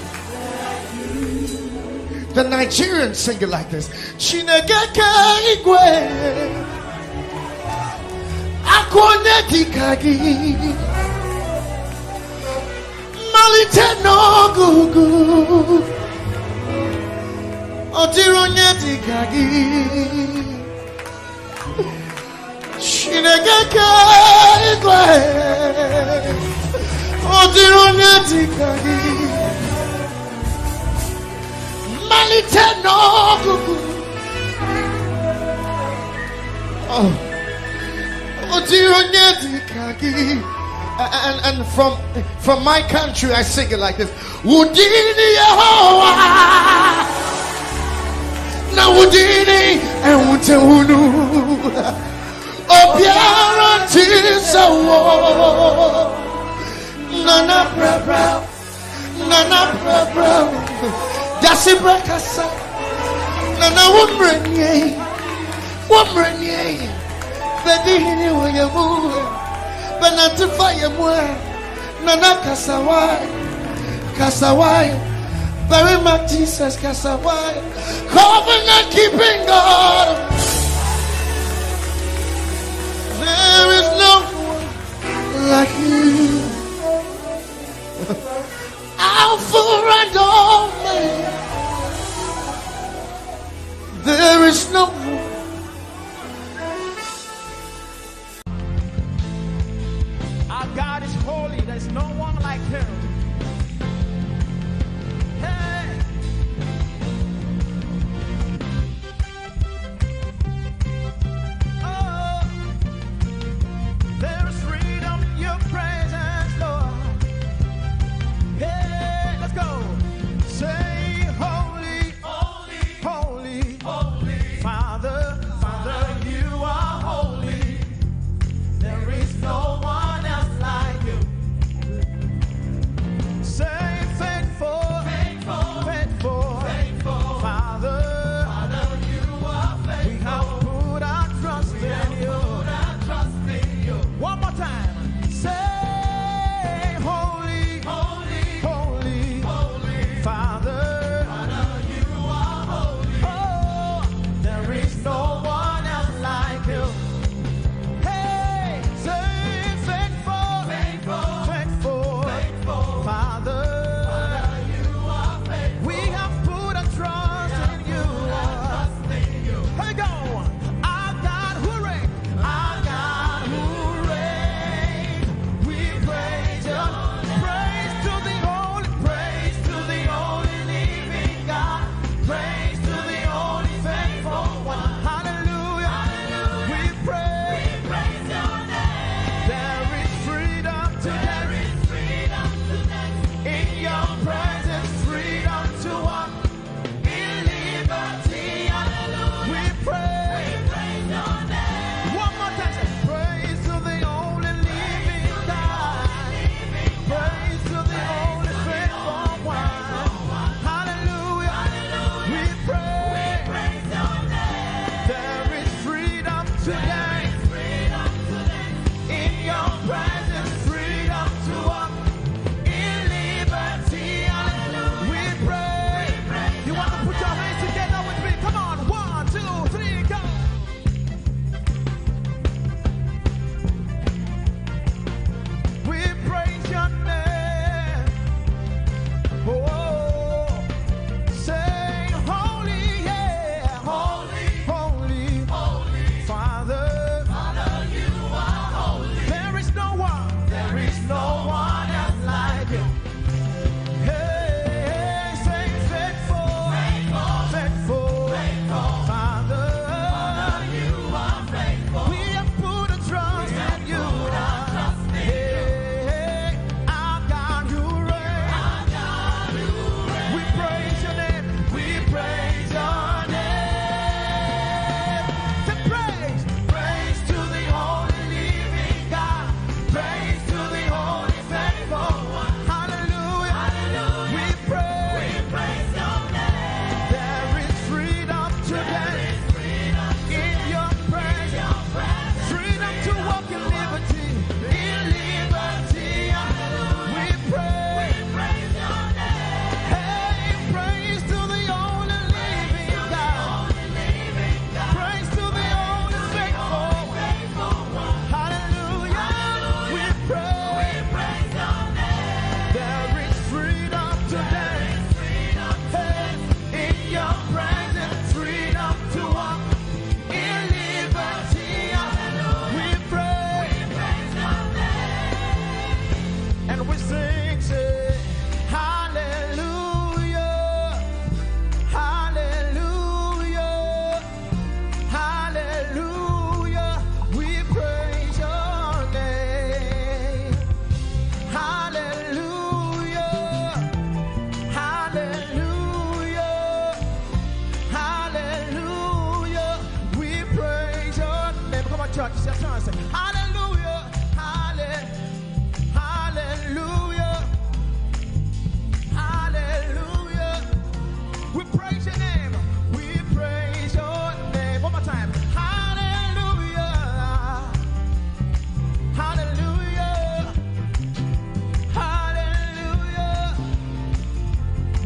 The Nigerians sing it like this. Chinegeke igwe akwone dikagi malite no gugu odironye dikagi Chinegeke igwe odironye dikagi malite no gugu odironye dikagi. And from my country I sing it like this. Wudini Yehovah na wudini ewutewunu obiara tisawo nana bra dasi brakasa nana wumrenye bedini woyemu benantify mwe nana kasawai very much Jesus kasawai covenant keeping God. There is no one like you. Alpha and Omega. There is no one. Our God is holy. There's no one like him. Hey. church. It's your turn. Say, hallelujah, hallelujah, hallelujah. We praise your name. We praise your name. One more time. Hallelujah, hallelujah, hallelujah.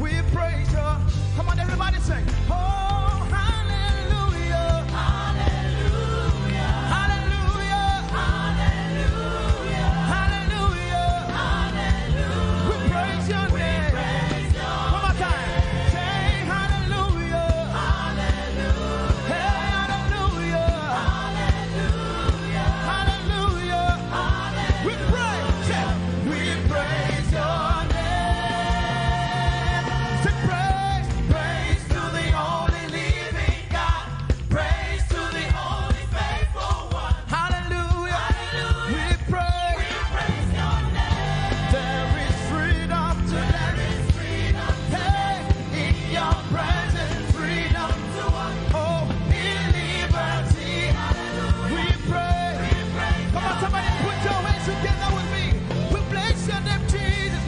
We praise your. Come on, everybody sing. Oh, hallelujah, hallelujah, hallelujah, hallelujah, hallelujah, hallelujah. We praise your name. One more time. Say hallelujah, hallelujah, hey, hallelujah, hallelujah, hallelujah. We praise, say, we praise your name. Say praise, praise to the only living God. Praise to the only faithful one. Hallelujah, hallelujah. We praise your name. There is freedom today. Hey, in your presence, freedom to walk. Oh, in liberty. We pray. Come on, somebody put your hands together with me. We bless your name, Jesus.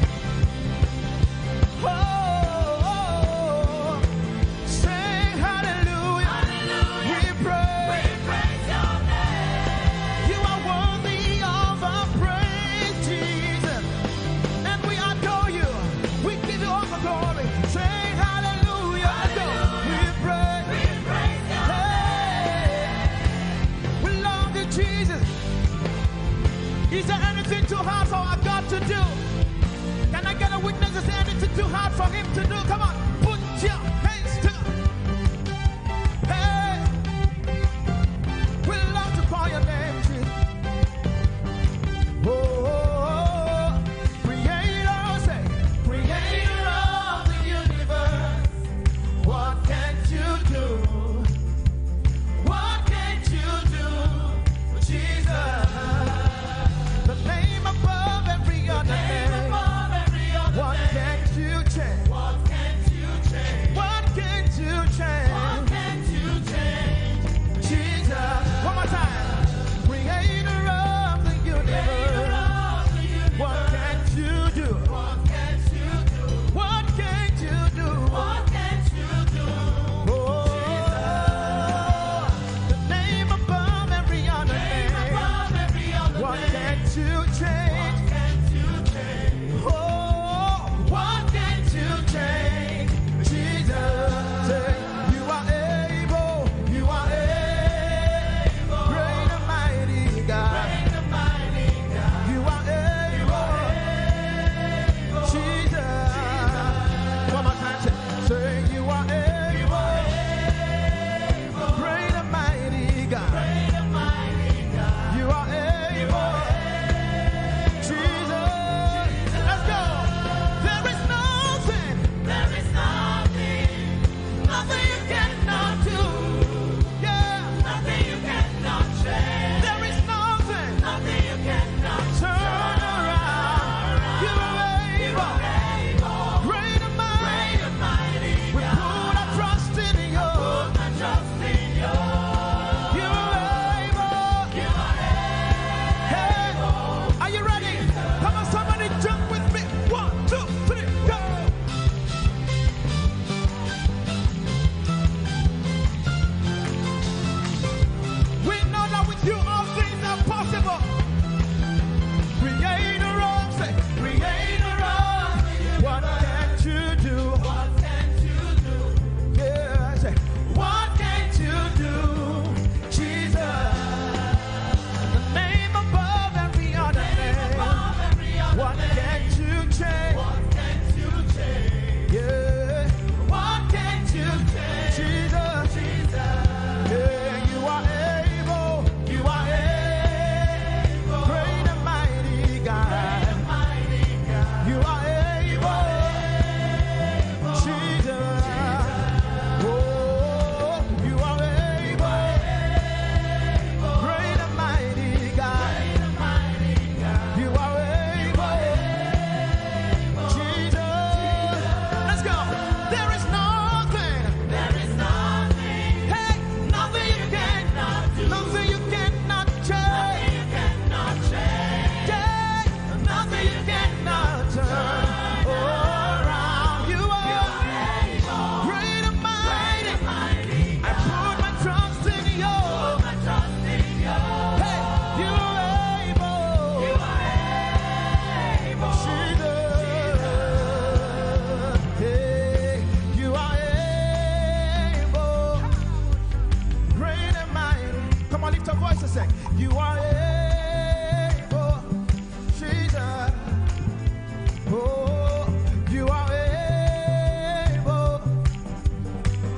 Oh, sing hallelujah. We praise your name. You are worthy of our praise, Jesus. And we adore you. We give you all the glory. Say hallelujah. We praise your name. We love you, Jesus. Is there anything too hard for our God to do? Can I get a witness? Is there anything too hard for him to do? Come on, put your hands together. Hey, we love to call your name, Jesus. Oh, creator, say, creator of the universe. What can't you do? What can't you do, Jesus? The name above every other name. What can't you change? What can't you your voice and sing. You are able, Jesus. Oh, you are able,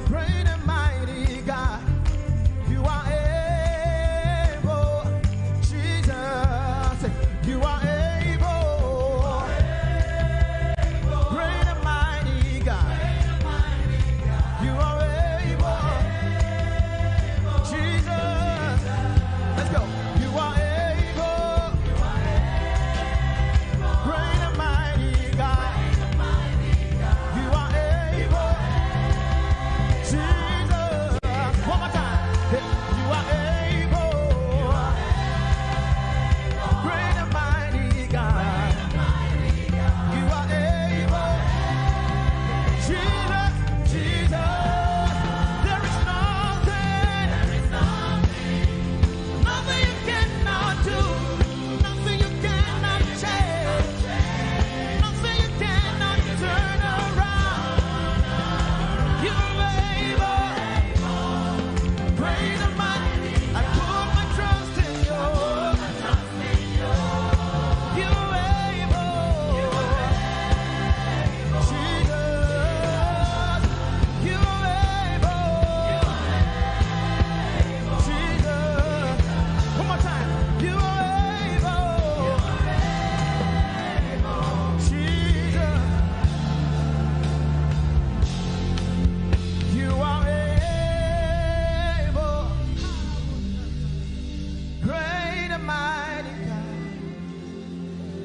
great and mighty God. You are able, Jesus. You are able, great and mighty God. You are able, Jesus. Let's go. You are able, great and mighty God. You are able, Jesus. One more time. You are able, great and mighty God. You are able, Jesus, Jesus. There is nothing you cannot do, nothing you cannot change, nothing you cannot turn around. You are able, great and mighty. I put my trust in you. You are able, Jesus. You are able, Jesus. One more time. You are able, Jesus. You are able, great and mighty God.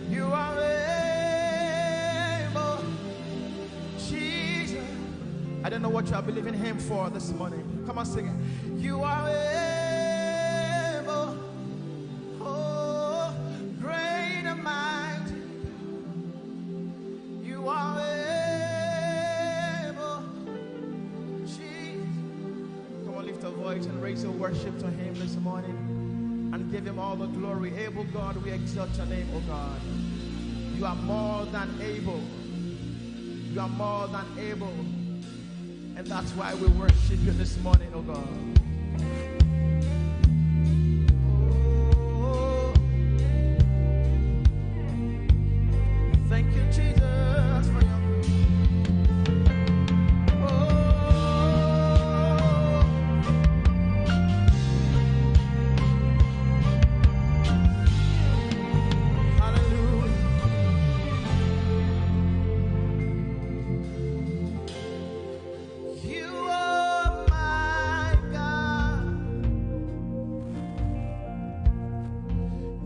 You are able, Jesus. I don't know what you are believing Him for this morning. Come on, sing it. You are able, oh, great and mighty. You are able, Jesus. Come on, lift a voice and raise your worship to Him this morning and give Him all the glory. Able God, we exalt your name, oh God. You are more than able. You are more than able. And that's why we worship you this morning, oh God. Oh, thank you, Jesus, for your. Hallelujah. You are my God.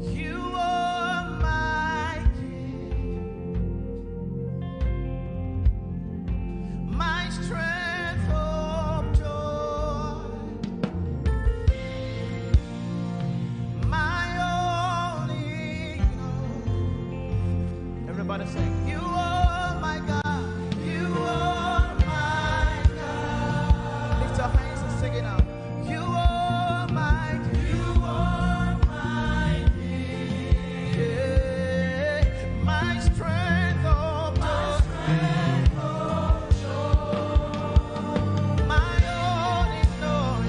You are my King. My strength of joy. My only God. Everybody sing. You are my God. You are my God. Lift your hands and sing it out. You are my King. You are my King. Yeah. My strength of joy. My only God.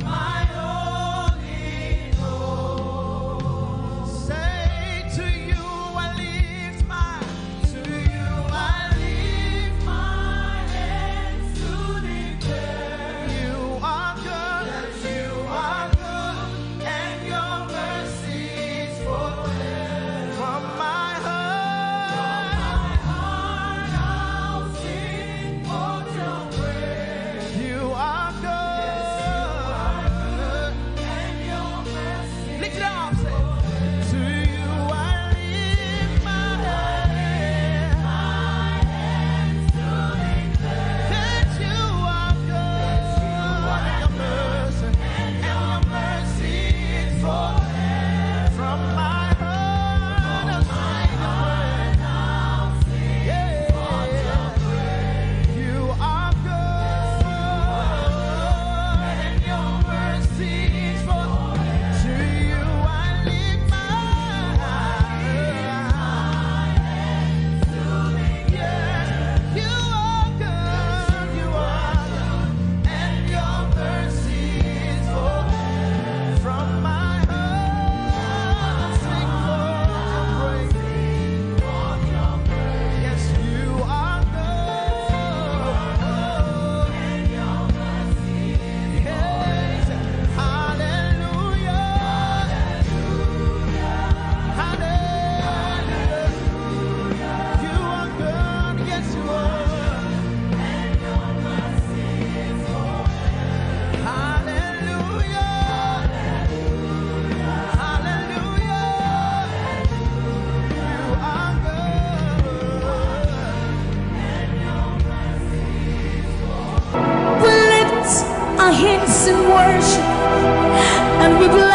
My only God. Say to you I lift my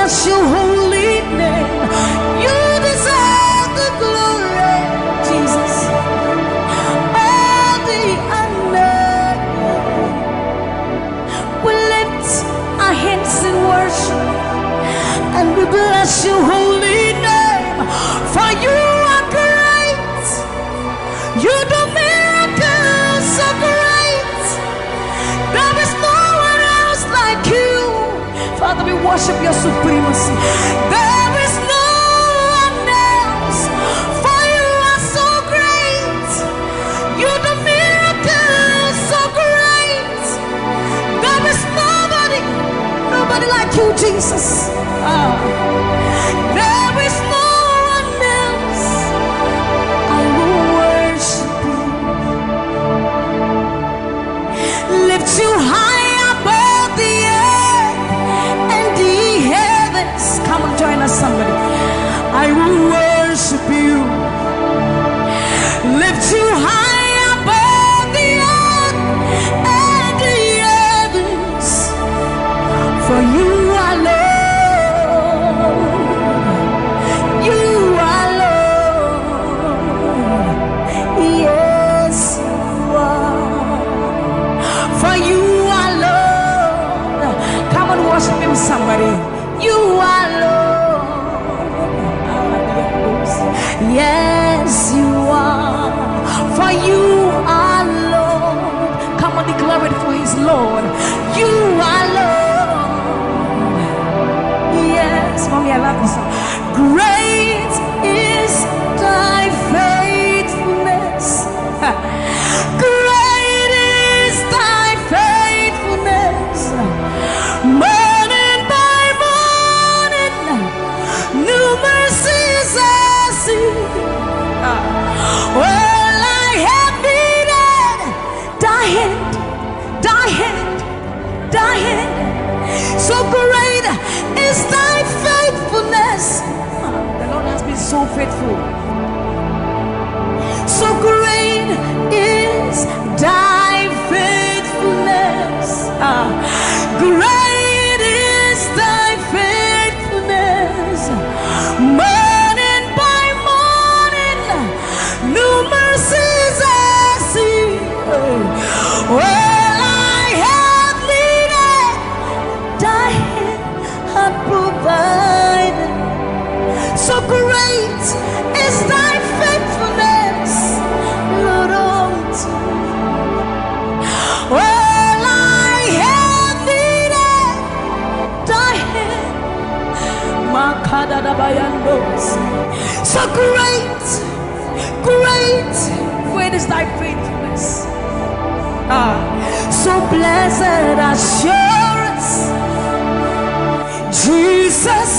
bless your holy name. You deserve the glory, Jesus. All the honor. We lift our hands in worship and we bless your holy name. For you are great. You do miracles so great. There is no one else like you. Father, we worship your supremacy. There is no one else. For you are so great. You do miracles so great. There is nobody like you, Jesus. There is no one else. I will worship you. Lift you high above the earth and the heavens. Come and join us, somebody. I will worship you. Lift you high above the earth and the heavens. For you are Lord. You are Lord. Yes, you are. For you are Lord. Come and worship him, somebody. You are Lord. Yes, you are. For you are Lord. Come on, declare it for his Lord. You are Lord. Yes, mommy, I love this song. Great is thy faithfulness. Great is thy faithfulness. Morning by morning, new mercies I see. Well, I have needed thy hand, thy hand, thy hand. So great is thy faithfulness. The Lord has been so faithful. So great is thy faithfulness. Great is thy faithfulness. Morning by morning, new mercies I see. Well, I have needed thy hand had provided. So great is thy faithfulness, Lord, unto me. Well, I have needed thy hand. So great, great, great is thy faithfulness. So blessed assurance, Jesus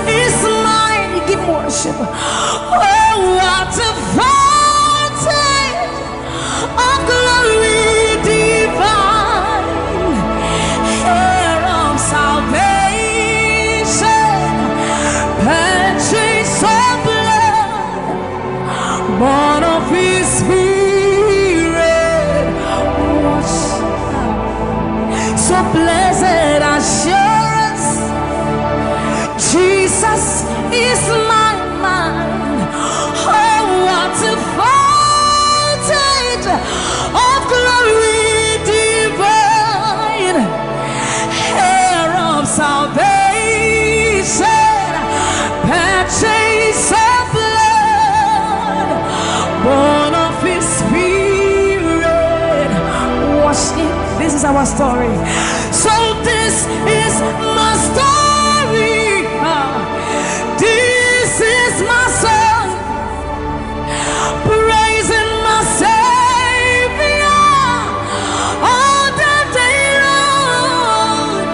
is mine. Give worship. Oh, what a fountain of glory divine, heir of salvation, purchase of blood, born of his spirit. So blessed assurance, Jesus is my mind. Oh, what a fountain of glory divine, heir of salvation, purchase of blood, born of his spirit. Watch it. This is our story. So this is my story. This is my song, praising my Savior all the day long.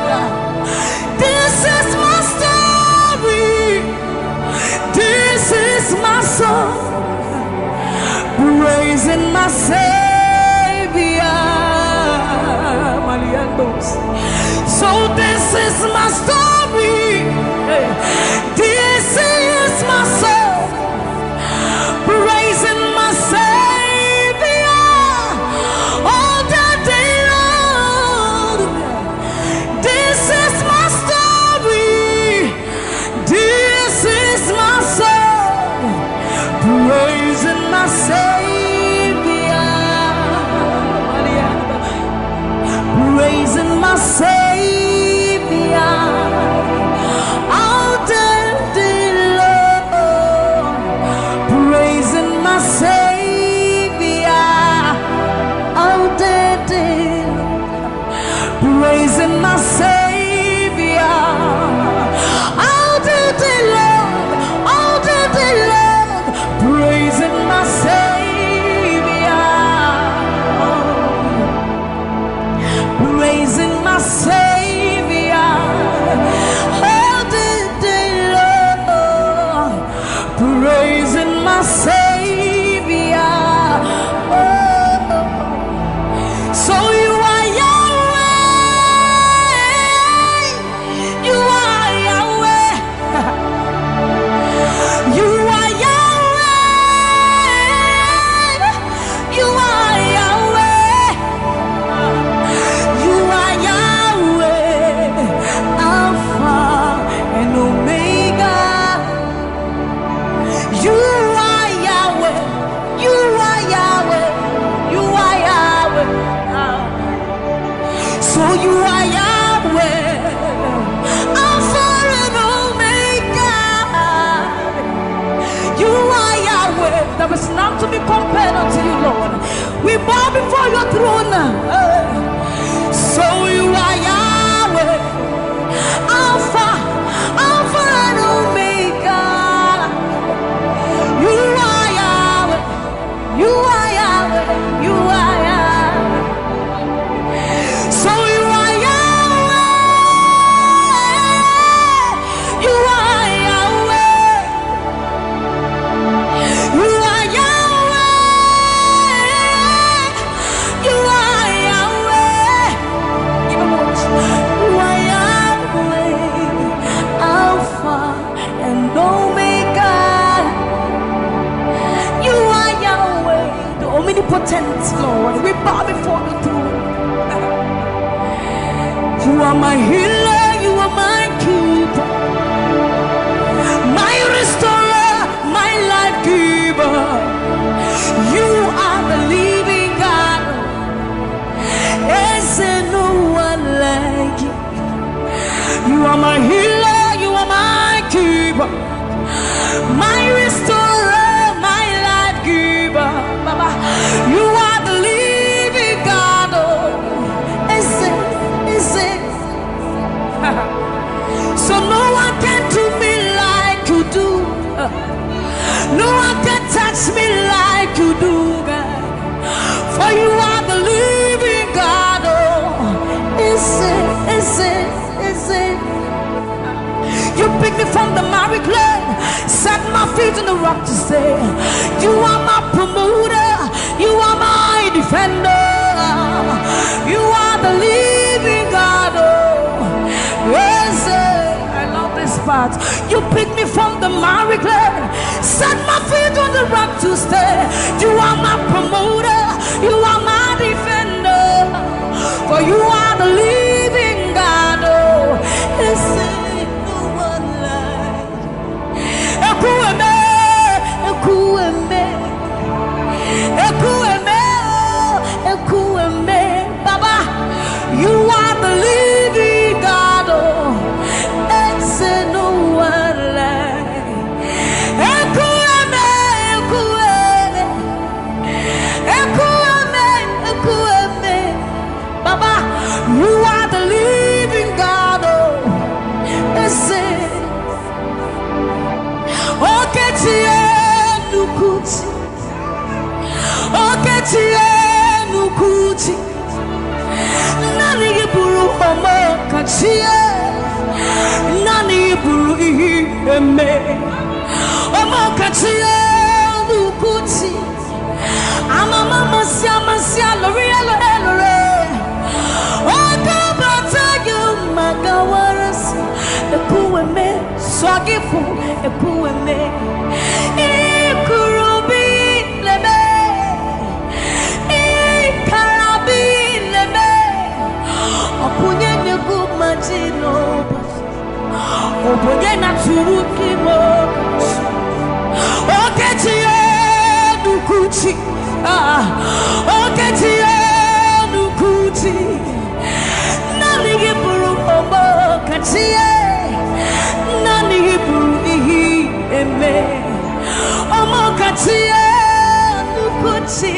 This is my story. This is my song, praising my Savior. So this is my story. omnipotent Lord. We bow before the throne. You are my healer, you are my keeper, my restorer, my life giver. You are the living God. Is there no one like you? You are my healer, you are my keeper, my restorer, my life giver. Baba, you are the living God. Oh, is it? So no one can do me like you do. No one can touch me like you do, God. For you are the living God. Oh, is it? You picked me from the miry clay, set my feet on the rock to stay. You are my promoter, you are my defender. You are the living God. Oh, yes, I love this part. You picked me from the miry clay, set my feet on the rock to stay. You are my promoter, you are my defender. For you are the living God. Oh, yes, no one like Ekueme, Ekueme, Ekueme, Ekueme. Baba, you are the living God. Oh, it's no one like Ekueme, Ekueme, Ekueme, Ekueme. Baba, you are the living God. Oh, it's Nukuchi, Nukuchi, Nani Buru Homo Kachia, Nani Buru Eme, Homo Kachia, Nukuchi, Amama Masia, L'Oreal, Ogabata, you Magawaras, Ekueme, Swagifu, Ekueme, Ekurubi, Leme, Ekarabi, Leme, Opunye Negu Majino, Opunye Naturukimo, Oketie Nukuchi, Oketie Nukuchi, Nani Buru Omo Katie, Nani Buru Ihi Eme. Omokatia Nukuchi,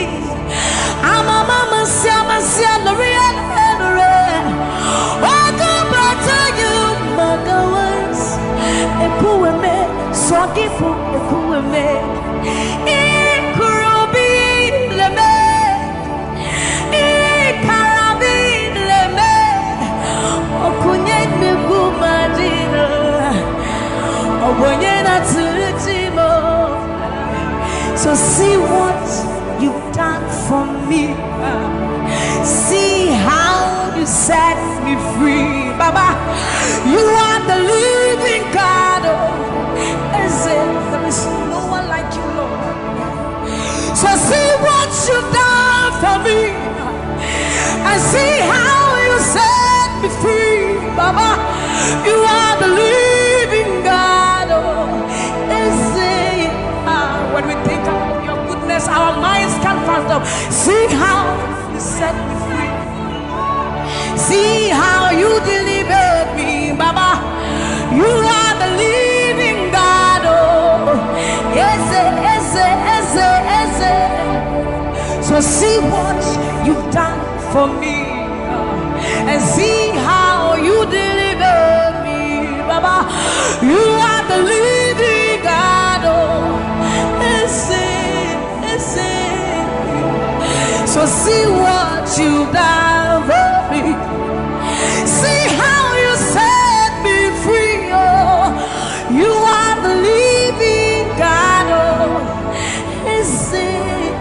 Amama Sia, L'Oreal, Ogabata, you Magawas, Ekueme, Swagifu, Ekueme, Ekurubi, Leme, Ekarabi, Leme, Okunye Nugumadina, Obonye Natujimo. So see what you've done for me. See how you set me free. Baba, you are the living God. There is no one like you, Lord. So see what you've done for me. And see how you set me free. Baba, you are the living God. When we think about your goodness, our minds can't fathom. See how you set me free. See how you delivered me, Baba. You are the living God. Oh, yes. So see what you've done for me, and see how you delivered me, Baba. You are the living God. Oh, so see what you've done for me. See how you set me free. Oh, you are the living God. Oh, is it?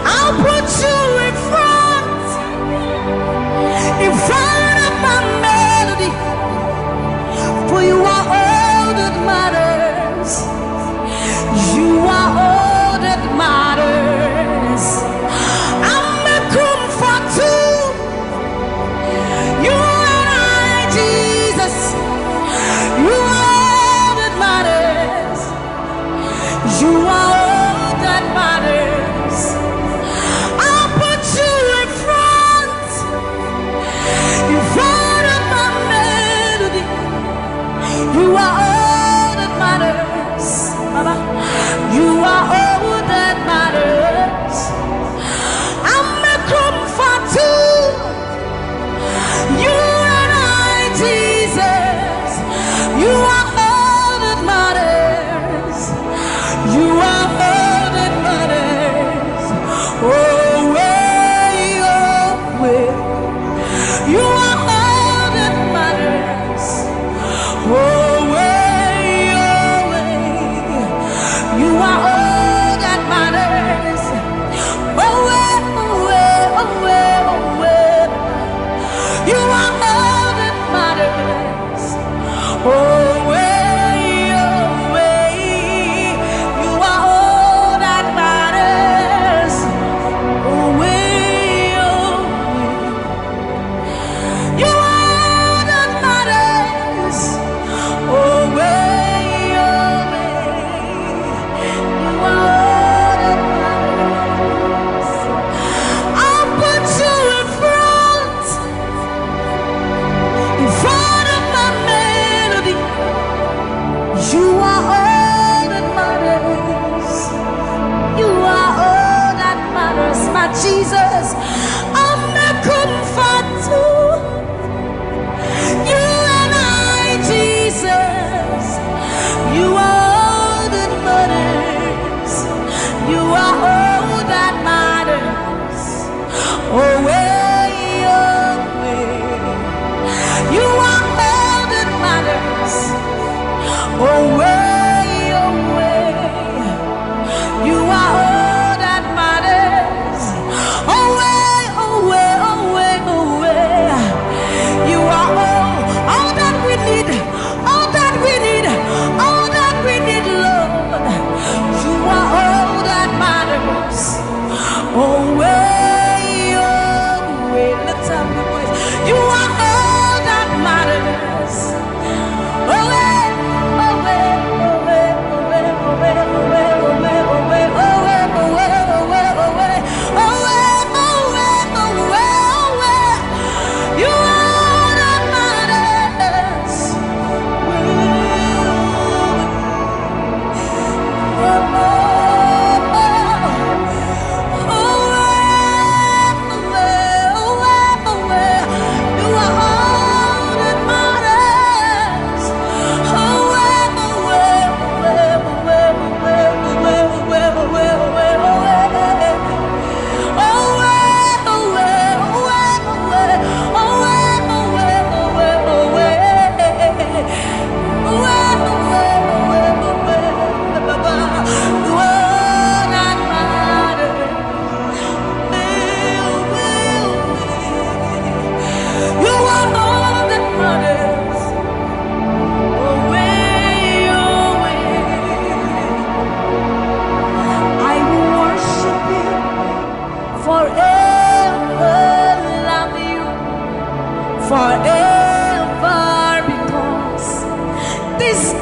I'll put you in front of my melody, for you are all that matters. You are all that matters.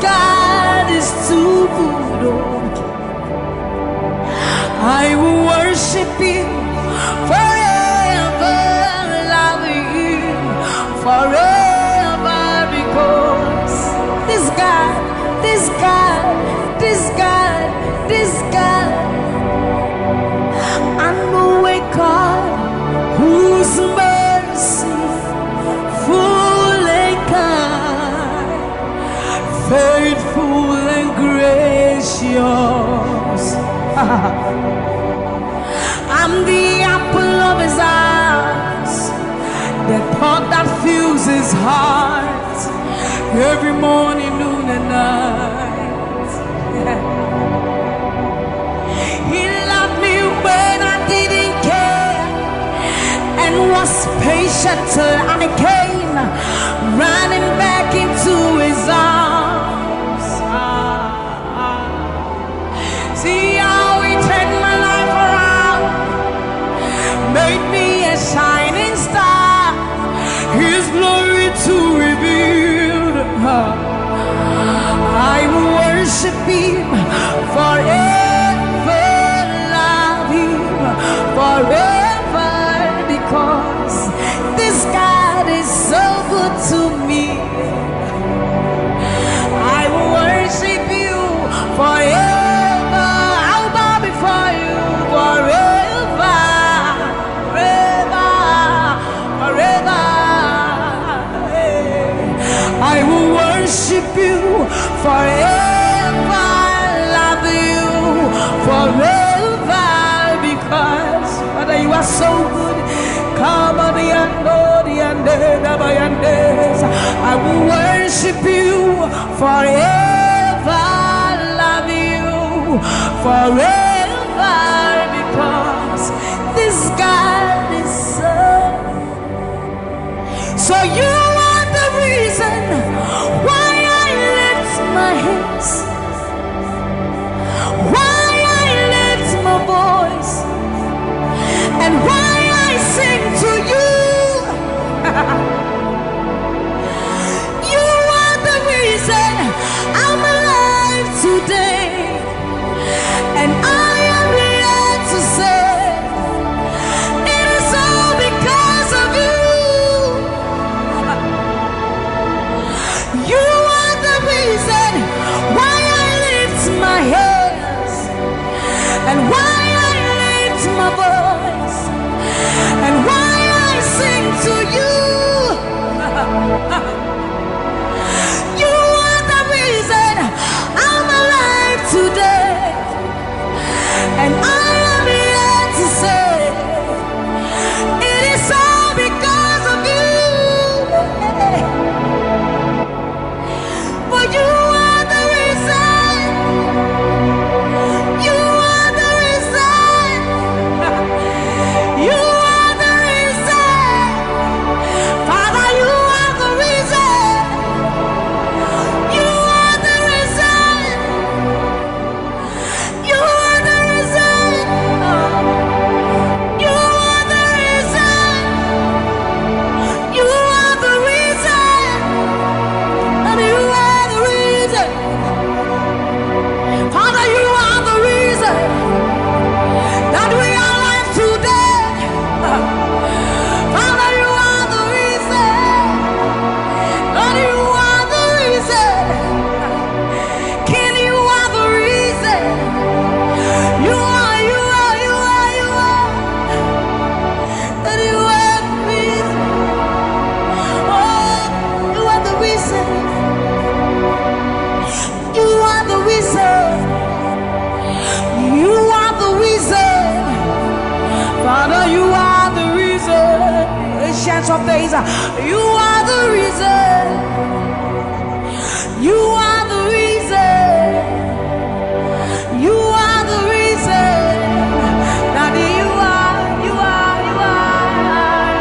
God is too good. Oh, I will worship you forever, love you forever, because this God, this God, this God, this God, I know a God whose mercy full and kind, faithful and gracious. I'm the apple of his eyes, the thought that fills his heart every morning, noon and night. He loved me when I didn't care and was patient till I came running back into his arms. See how he turned my life around, made me a shining star, his glory to reveal. I will worship him forever, love him forever, because this God is so good to me. I will worship you forever. I'll bow before you forever, forever, forever. I will worship you forever, love you forever, because Father, you are so good. Come on, the I will worship you forever, love you forever, because this God is so you are the reason why I lift my hands, why I lift my voice, and why I sing to you. You are the reason I'm alive today, and I am here to say it is all because of you. You are the reason why I lift my hands, and why I lift my voice, and why I sing to you. You are the reason I'm alive today, and I am here to say it is all because of you. For you are the reason. You are the reason. You are the reason. Father, you are the reason. You are the reason. You are the reason. You are the reason. You are the reason. And you are the reason. Father, you are the reason that we are alive today. Father, you are the reason. Lord, you are the reason. King, you are the reason. You are, you are, you are, you are. That you are the reason. Oh, you are the reason. You are the reason. You are the reason. Father, you are the reason. Ancients of days, you are the reason. You are the reason. You are the reason. Daddy, you are, you are, you are.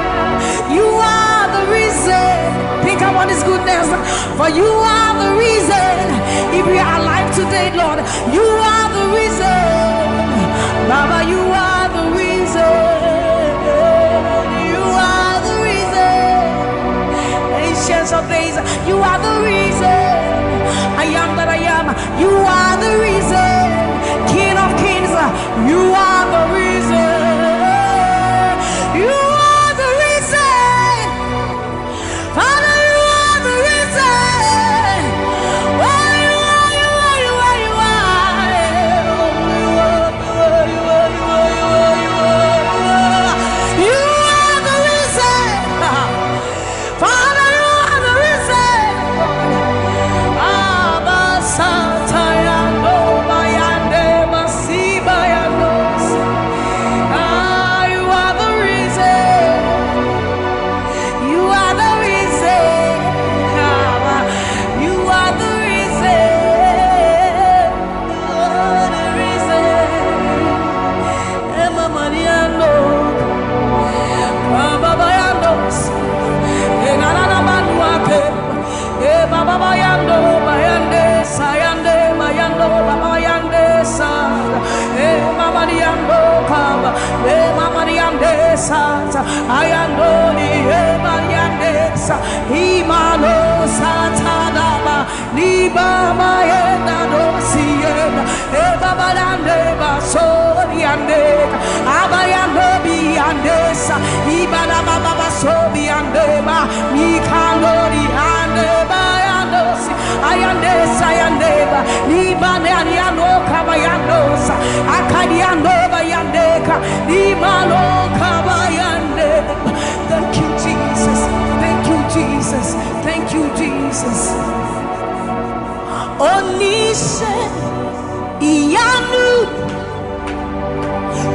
You are the reason. Think about his goodness. For you are the reason. If we are alive today, Lord, you are the reason. Baba, you are the reason. You are the reason. Ancients of days, you are the reason. I am You are the reason, King of Kings. You are the reason. You are the reason, Father. You are the reason. Oh, you are, you are, you are, you are. You are the reason, Father. You are the reason. Abba Satayando Bayande Masibayandos. You are the reason. You are the reason. You are the reason. You are the reason. Emma Mariano. Baba Bayandos. Enana Manuake. Baba Bayando Bayande Sayande Bayando Baba Bayande Sa. Mama Diando Kaba. Mama Diande Sa. Ayando ni Mariande Sa. Imano Satadaba. Ni Baba Yenda Dosiena. Baba Dande Basoriande. Abayando Biande Sa. Ibana Baba Basobiande Ba. Mikando di Ande Bayandosi. Ayande Sayandeba. Ibane Ariano Kabayandosa. Akadiando Bayandeka. Imano Kabayande. Thank you, Jesus. Thank you, Jesus. Thank you, Jesus. Onishe Iyanu.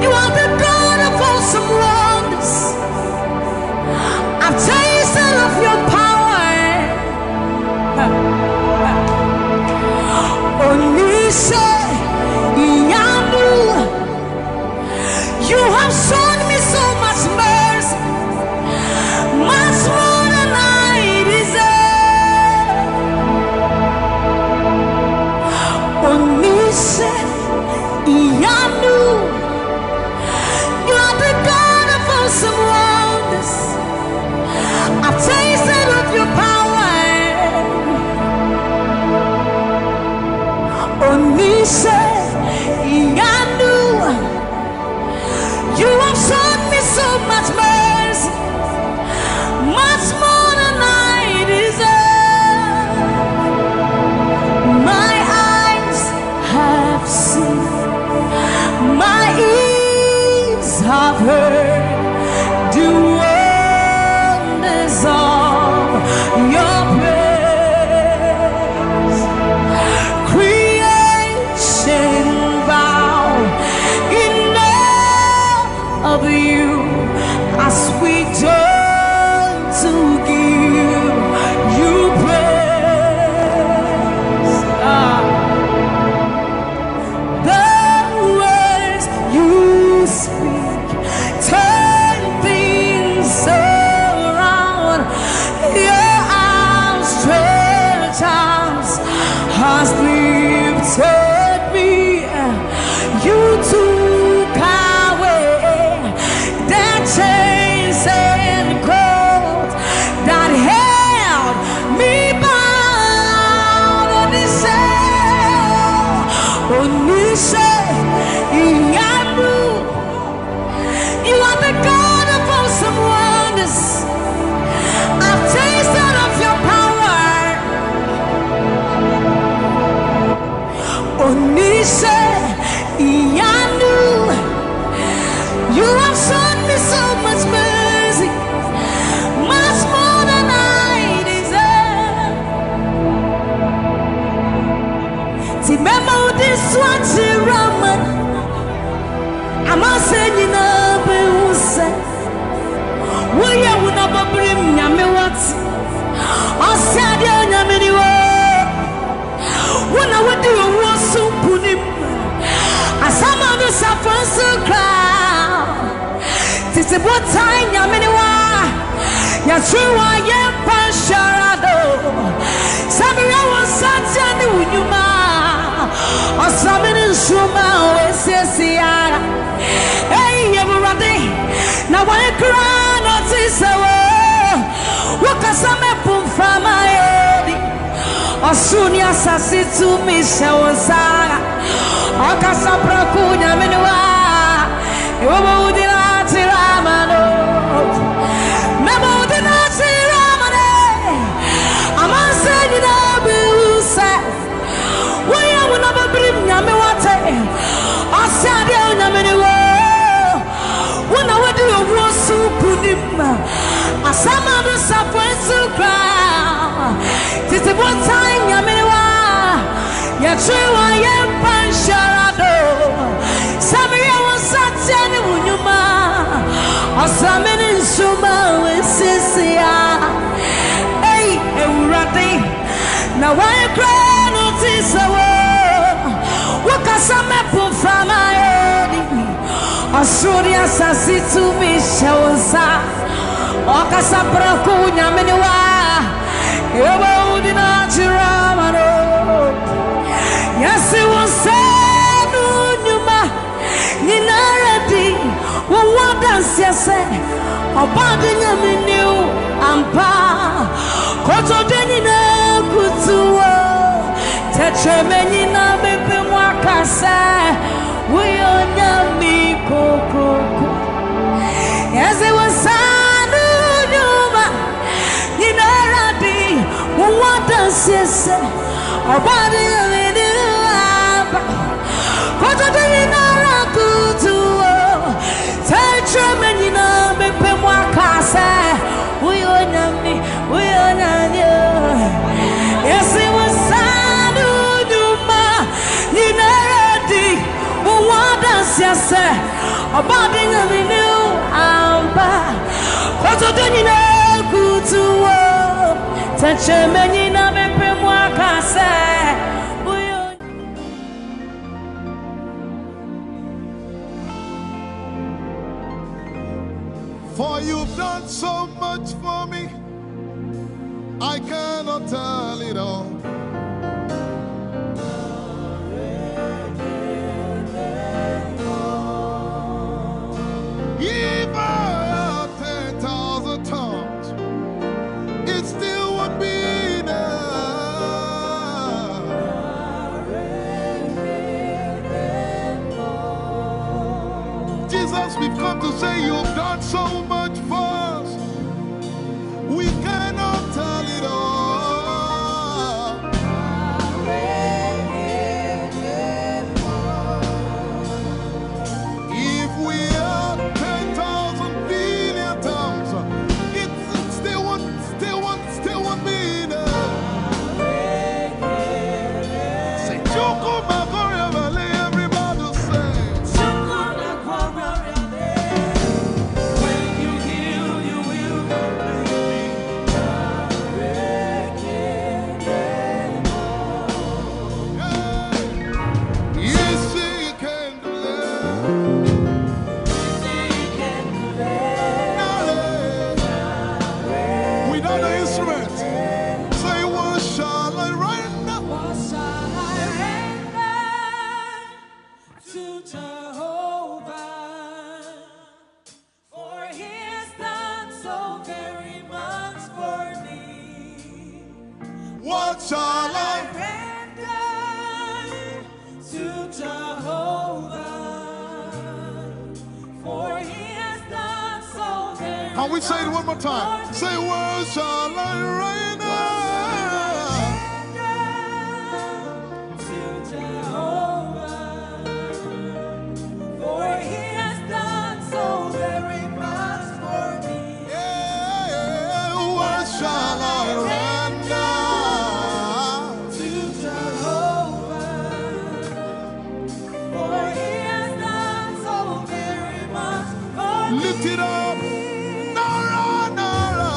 You are the God of awesome wonders. I've tasted of your power. Onishe Iyanu. You have shown me so much mercy, much more than I deserve. Onishe Iyanu. You are the God of awesome wonders. I've tasted of your power. Onishe Iyanu. You have shown me so much mercy, much more than I deserve. My eyes have seen, my ears have heard the wonders of your praise. Creation bow in awe of you as we turn to give you praise. The words you speak turn things around. Your outstretched arms has lifted me. You took away the chains and cords that held me bound. Onishe Iyanu. You are the God of awesome wonders. I've tasted of your power. Onishe Iyanu. You have shown me so much mercy, much more than I deserve. Remember this one, Raman. I'm saying, we are one of a brim Yamewat. I said, Yaminiwa. When I would do a war so put him. As some of us are first to cry. This is what time Yaminiwa. Yashua Yam Pasharado. Samira was such a new Yuma. Or some in Shuma, Sessiara. Hey, everybody. Now I cry, not this hour. What can some from my head? Asunia sasitu mishawasaga Akasa prakunya menua Yobo udina tiramano Memo udina tiramane Amase nina biuse Waya wunaba brim nyame wate Asade nyame niwo Wuna wadi yowosu kunima Asama do sapwesu kra Titi botai nyameniwa Yachua yempansharado Samiya wasateni unyuma Asameni nsuma wesisia Hey, euradi Na waekrano tisawo Wakasame pufama edi Asuri asasitu mishawosa Wakasapra kunyameniwa Yobo udina chiramano Yasi wasenu nyuma Ninaradi Wawadansi yase Obadi nyaminiu ampa Koto denina kutuwa Tetreme nina bepe mwakase Uyo nyami kokoko Yasi wasenu nyuma Ninaradi Wawadansi yase Obadi nyaminiu ampa Koto denina kutuwa Tetreme nina bepe mwakase Uyo nyami Yesi wasanu nyuma Ninaradi Wawadansi yase Obadi nyaminiu ampa Koto denina kutuwa Tetreme nina bepe mwakase For you've done so much for me, I cannot tell it all. If I had 10,000 tongues, it still would be enough. Jesus, we've come to say you've done so much for us. We cannot tell it all. If we had 10,000 billion tongues, it still won't be enough. Say, Choko Magoria Valley, everybody say. Yes, he can do that. Without the instrument, say, what shall I render? What shall I render to Jehovah? For he has done so very much for me. What shall I Render to Jehovah. For he has done so very Can we say it one more time? Say, what shall I render? to Jehovah. For he has done so very much for me. Yeah, what shall I render? To Jehovah. For he has done so very much for me. Lift it up. Nara, Nara.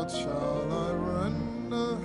What shall I render?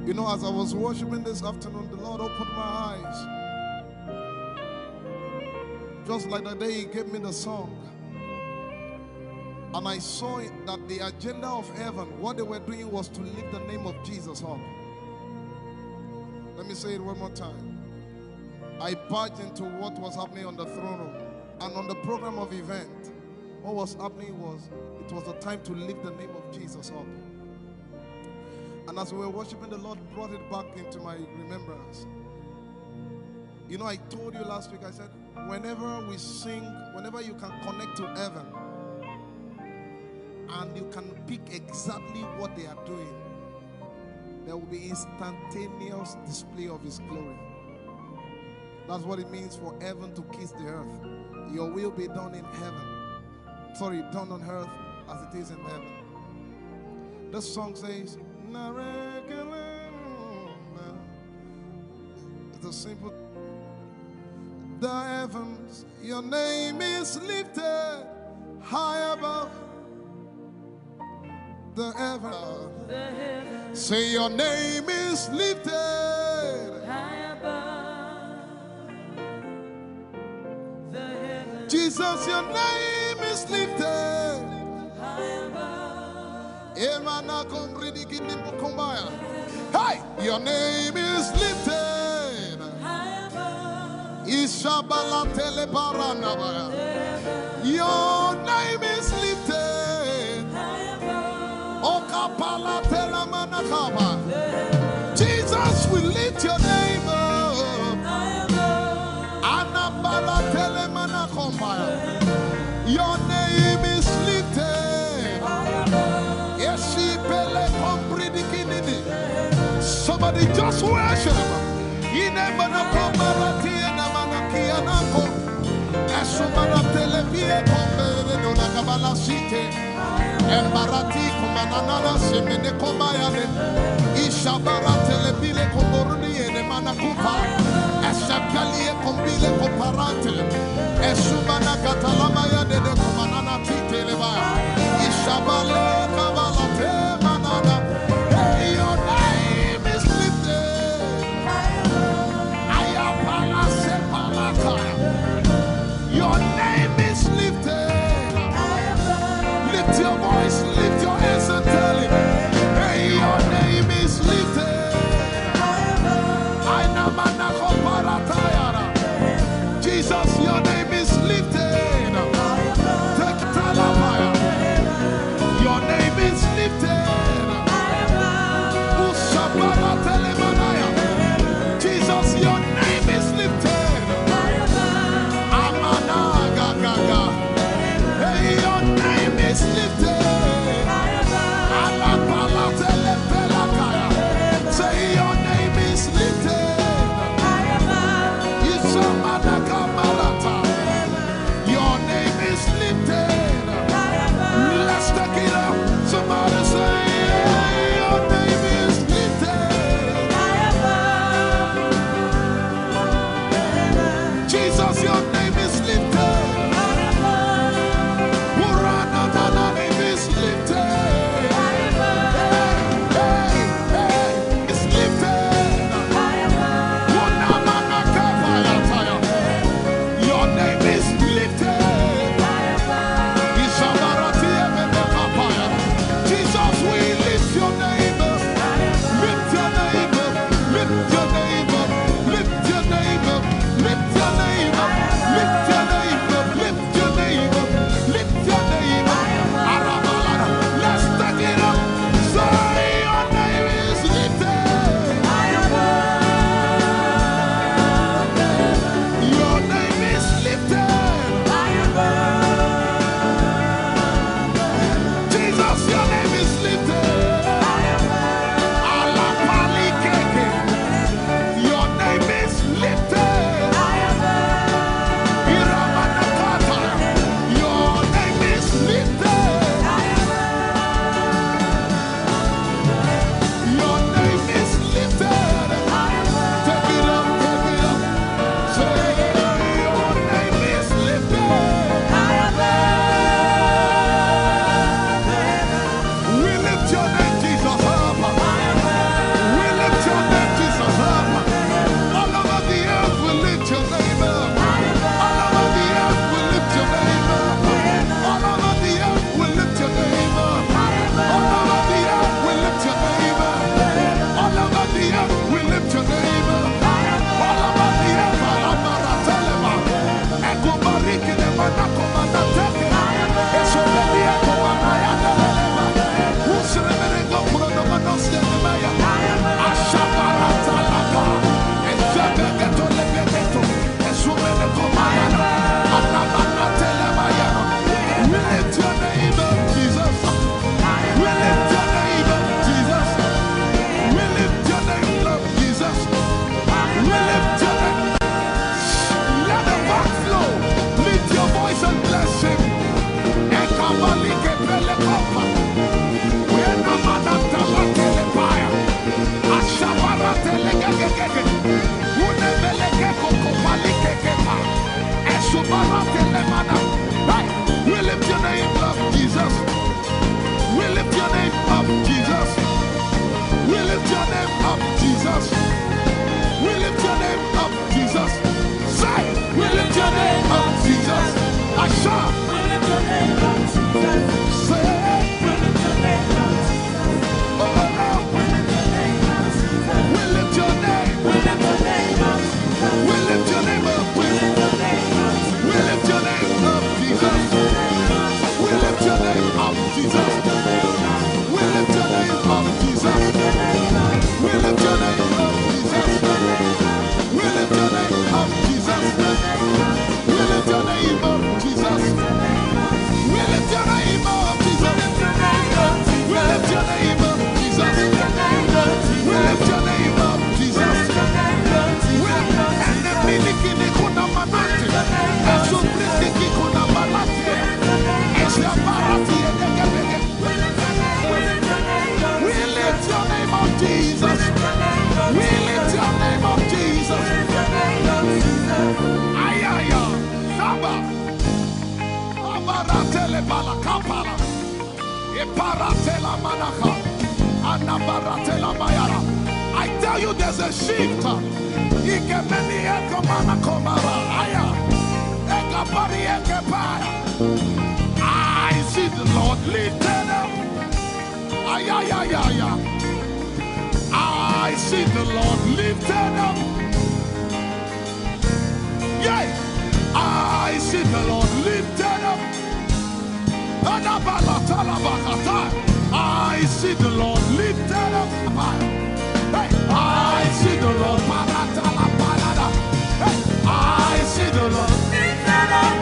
You know, as I was worshiping this afternoon, the Lord opened my eyes. Just like the day He gave me the song. And I saw that the agenda of heaven, what they were doing was to lift the name of Jesus up. Let me say it one more time. I barged into what was happening on the throne room. And on the program of event, what was happening was, it was the time to lift the name of Jesus up. And as we were worshiping, the Lord brought it back into my remembrance. You know, I told you last week, I said, whenever we sing, whenever you can connect to heaven, and you can pick exactly what they are doing, there will be instantaneous display of His glory. That's what it means for heaven to kiss the earth. Your will be done in heaven. Sorry, done on earth as it is in heaven. This song says, it's a simple. The heavens, your name is lifted high above the heavens. Say your name is lifted High above the heavens. Jesus, your name is lifted High above. Hey, your name is lifted. High above. Ishabala telebaranabaya. Your name is lifted. High above. Okapala telamanakaba. Jesus, we lift your name up. High above. Anabala telemanakombaya. Your name is lifted. Somebody just worship. And Barati Kumanana Semene Komayane Ishabara Telebile Komoruni and Manakupa Eshapalie Kombile Koparante Esumana Catalamaya de Kumanana Titeleva Ishabale Kabalate Manana. Hey, your name is lifted. Ayapala Sepalaka. Your name is lifted. Lift your voice, lift your hands and tell Him, hey, your name is lifted. Jesus, your name is lifted. Your name is lifted. Jesus, your name is lifted. said, bless him. Ekabalike pelekopa. Wena manatala telepaya. Ashabara telegegege. Unebeleke kokopalike kepa. Esubara telemana. We lift your name up, Jesus. We lift your name up, Jesus. We lift your name up, Jesus. We lift your name up, Jesus. Say, we lift your name up, Jesus. Asha, we lift your name up, Jesus. Say, we lift your name up, Jesus. Oh, we lift your name up, Jesus. We lift your name. We lift your name up, Jesus. We lift your name up. We lift your name up. We lift your name up, Jesus. We lift your name up, Jesus. We lift your name up, Jesus. We lift your name up, Jesus. We lift your name up, Jesus. We lift your name up, Jesus. We lift your name up, Jesus. We lift your name up, Jesus. We lift your name up, Jesus. And the miliki kuna manati, and so briki kuna balati, and the barati and the gabege. We lift your name up, Jesus. We lift your name up, Jesus. Ayaya, Saba, Abaratele Balakapala, Eparatela Manaka, Anabaratela Mayara. I tell you, there's a shift. Ikemeni Ekomana Komara, Aya, Ekapari Ekepaya. I see the Lord lifted up. Ayaya. I see the Lord lifted up. Yay! I see the Lord lifted up. I see the Lord lifted up. Hey, I see the Lord. Hey, I see the Lord lifted up.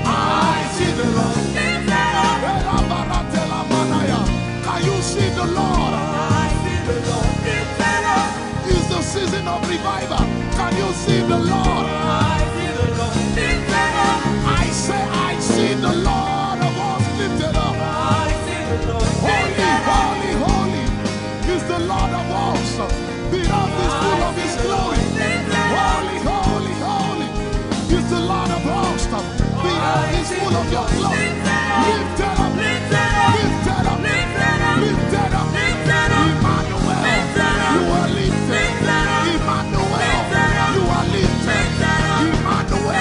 I see the Lord lifted up. Can you see the Lord? I see the Lord lifted up. It's the season of revival. Can you see the Lord? I see the Lord lifted up. I say, I see the Lord of hosts lifted up. I see the Lord lifted up. Holy, holy is the Lord of hosts. The earth is full of His glory. Holy, holy, holy is the Lord of hosts. The earth is full of Your glory. Lifted up, lifted up, lifted up, lifted up, lifted up, lifted up. Emmanuel, You are lifted. Emmanuel, You are lifted. Emmanuel,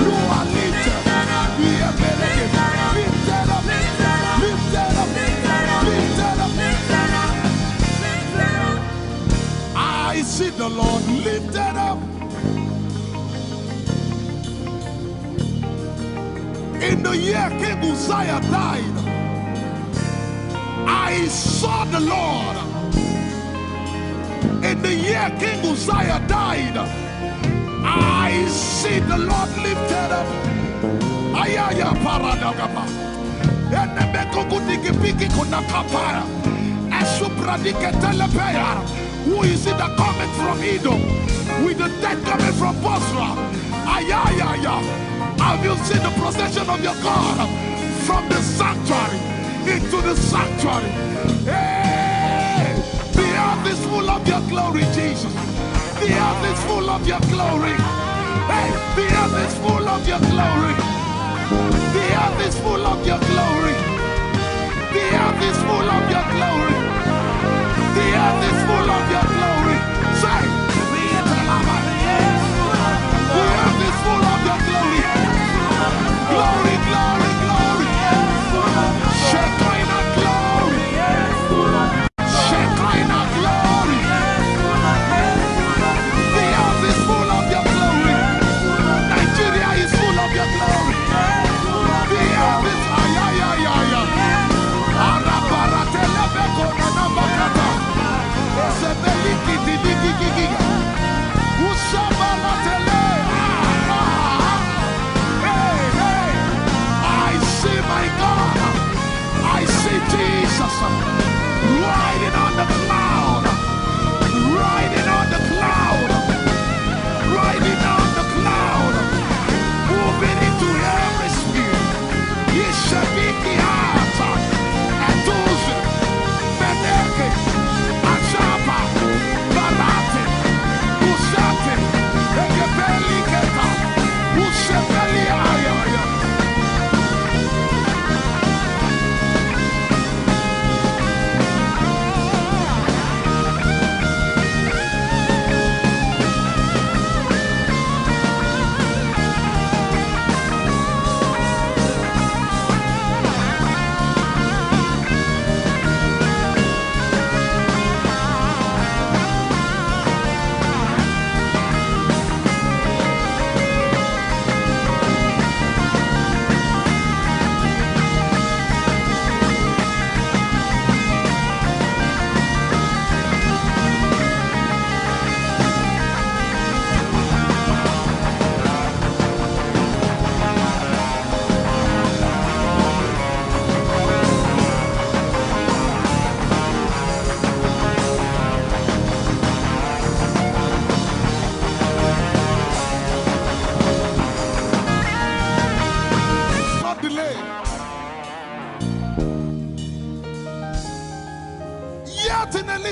You are lifted. Lifted up, lifted up, lifted up, lifted up, lifted up. I see the Lord lifted up. In the year King Uzziah died, I saw the Lord. In the year King Uzziah died, I see the Lord lifted up. Ayaya paradagaba. Enebekogudikipiki kunakapaya. Esupradiketelepea. Who is it that cometh from Edom? With the dead coming from Bosra. Ayaya. Have you seen the procession of your God from the sanctuary into the sanctuary? Hey, the earth is full of Your glory, Jesus. The earth is full of Your glory. Hey, the earth is full of Your glory. The earth is full of Your glory. The earth is full of Your glory. The earth is full of Your glory. Say, the earth is full of Your glory. Glory, glory, glory. Shekinah glory. Shekinah glory. The earth is full of Your glory. Nigeria is full of Your glory. The earth is ayayayaya. Araparatele beko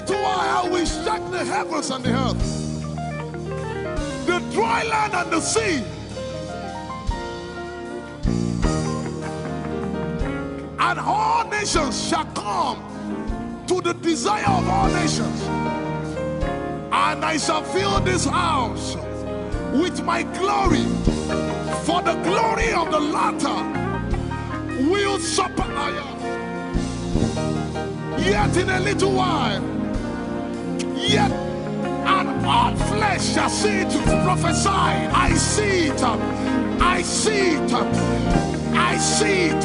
little while I will shake the heavens and the earth, the dry land and the sea. And all nations shall come to the desire of all nations. And I shall fill this house with my glory, for the glory of the latter will surpass. Yet in a little while, yet and all flesh shall see it prophesied. I see it. I see it. I see it.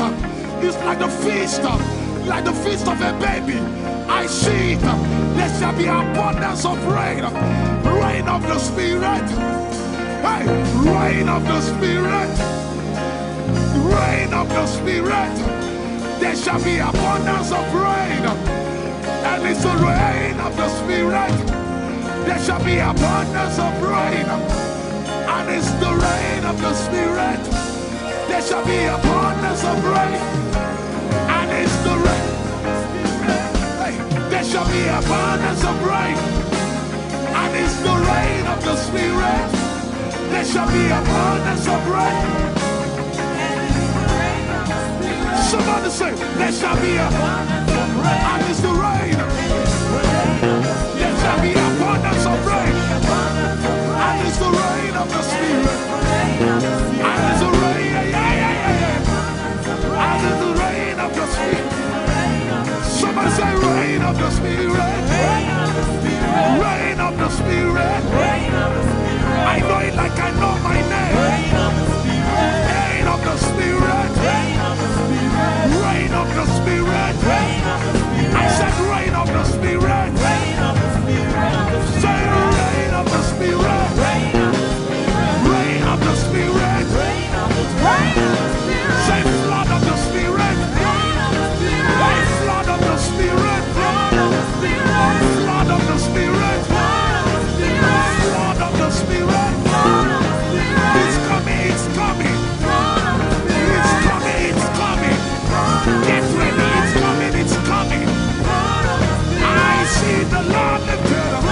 It's like the feast of a baby. I see it. There shall be abundance of rain, rain of the Spirit. Hey, rain of the Spirit, rain of the Spirit. There shall be abundance of rain, and it's the rain of the Spirit. There shall be abundance of rain, and it's the rain of the Spirit. There shall be abundance of rain, and it's the rain. Hey, there shall be abundance of rain, and it's the rain of the Spirit. There shall be abundance of rain. Somebody say, there shall be abundance of rain, and it's the rain. There shall be abundance of rain, and it's the rain of the Spirit. And it's the rain, and it's the rain of the Spirit. Somebody say, rain of the Spirit. Rain of the Spirit. I know it like I know my name. Rain of the Spirit. Rain of the Spirit. I said rain of the Spirit. Say rain of the Spirit. Rain of the Spirit. Say flood of the Spirit. Flood of the Spirit. Flood of the Spirit. Flood of the Spirit. It's coming, it's coming. It's coming, it's coming. Get ready, it's coming, it's coming. I see the Lord lifted up.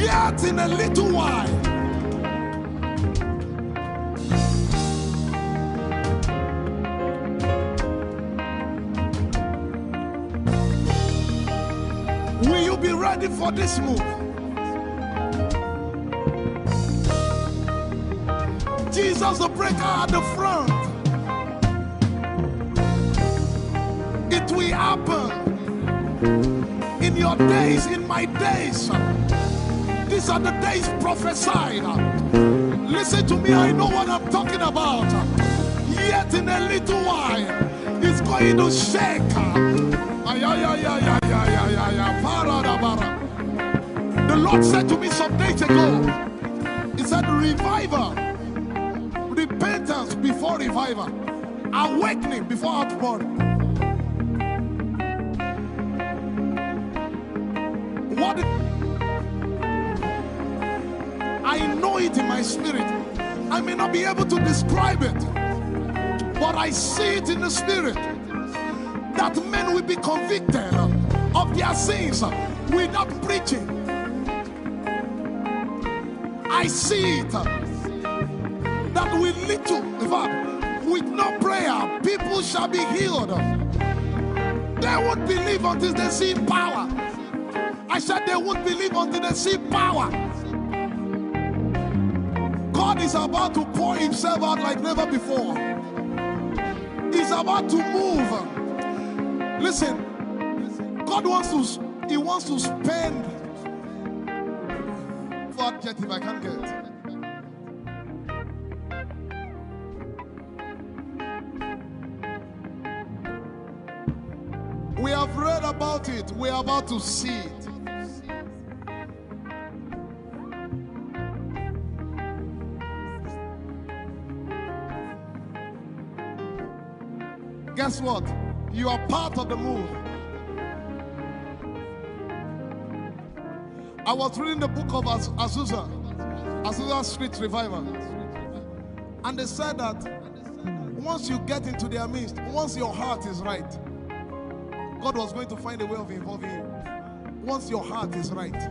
Yet in a little while, will you be ready for this move? Jesus the breaker at the front. It will happen in your days, in my days. These are the days prophesied. Listen to me, I know what I'm talking about. Yet in a little while, it's going to shake. The Lord said to me some days ago, He said, revival, repentance before revival, awakening before outpouring. What? I know it in my spirit. I may not be able to describe it, but I see it in the spirit that men will be convicted of their sins without preaching. I see it that with little, in fact, with no prayer, people shall be healed. They won't believe until they see power. I said they won't believe until they see power. God is about to pour Himself out like never before. He's about to move. Listen, God wants to spend. For adjective, I can't get it. We have read about it. We are about to see it. Guess what? You are part of the move. I was reading the book of Azusa Street Revival. And they said that once you get into their midst, once your heart is right, God was going to find a way of involving you. Once your heart is right.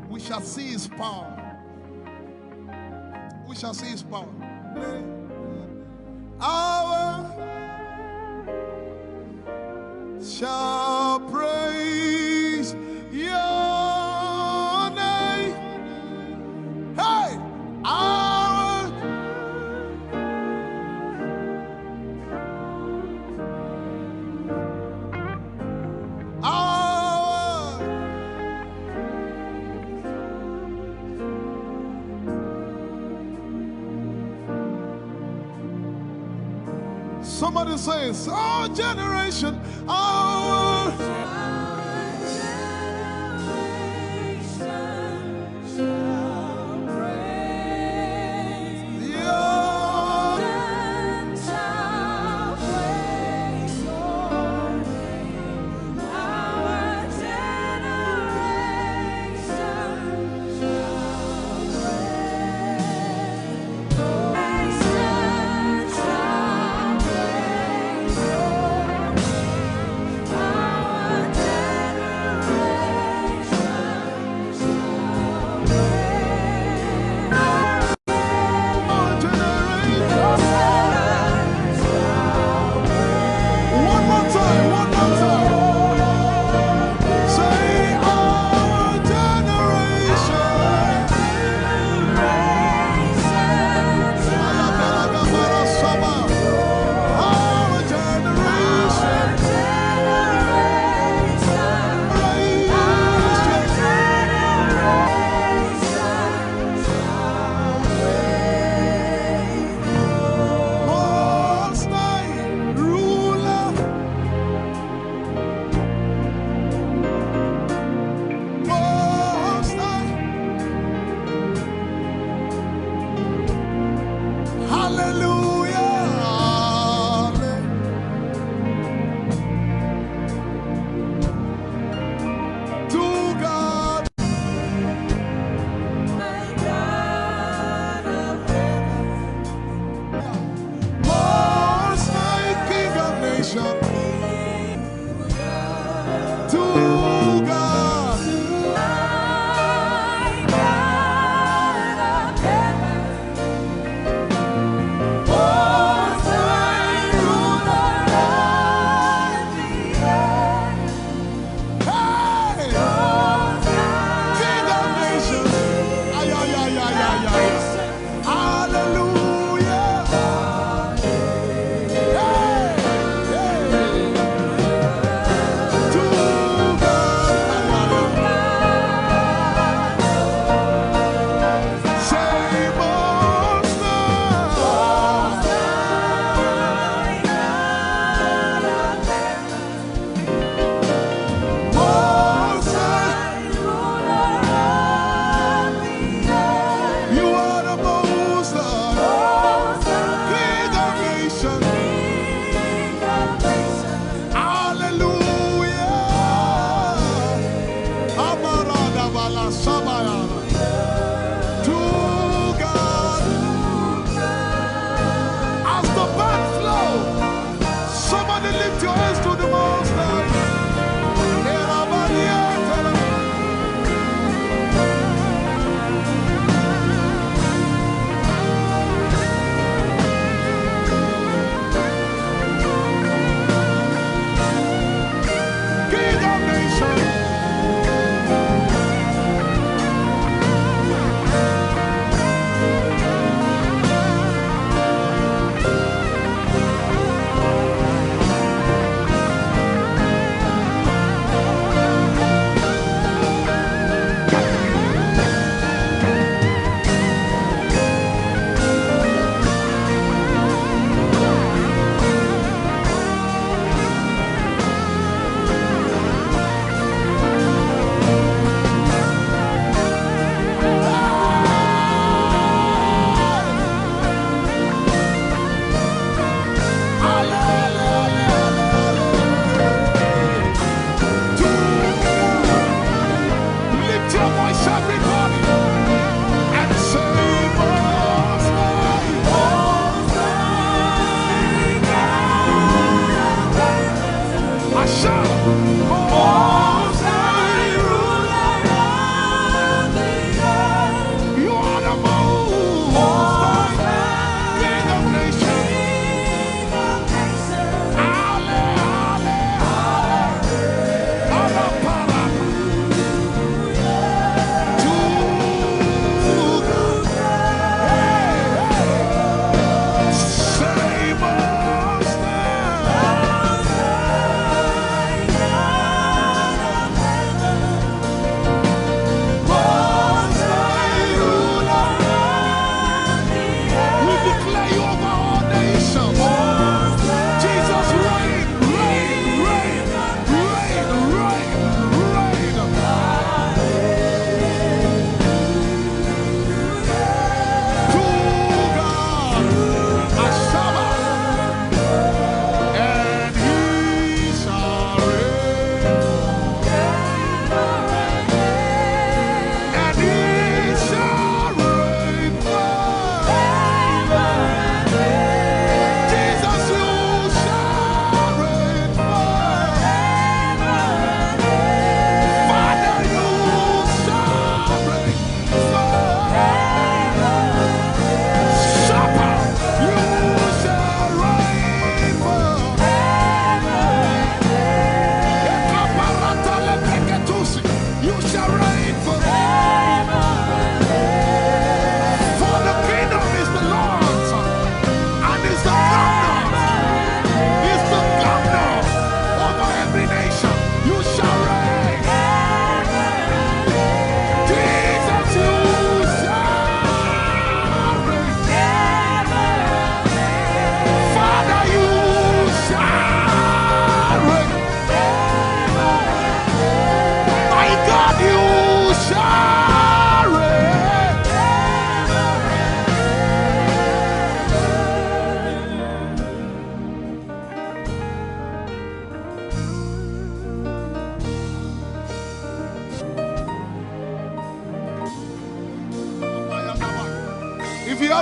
We shall see his power. We shall see his power. Our shall praise your name. Hey, our somebody says, our generation, our Our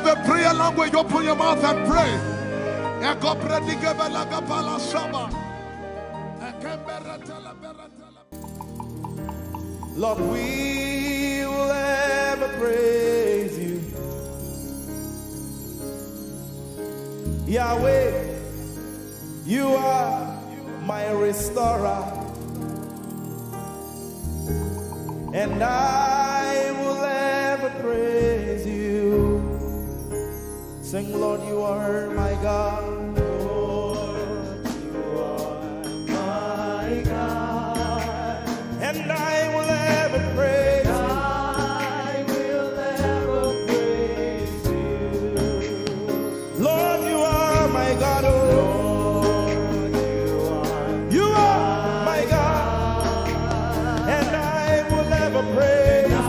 have a prayer language, open your mouth and pray. Lord, we will ever praise you. Yahweh, you are my restorer, and I will ever praise you. Sing, Lord, you are my God. Lord, you are my God, and I will ever praise you. I will ever praise you. Lord, you are my God. Oh, Lord, you are my God, and I will ever praise you.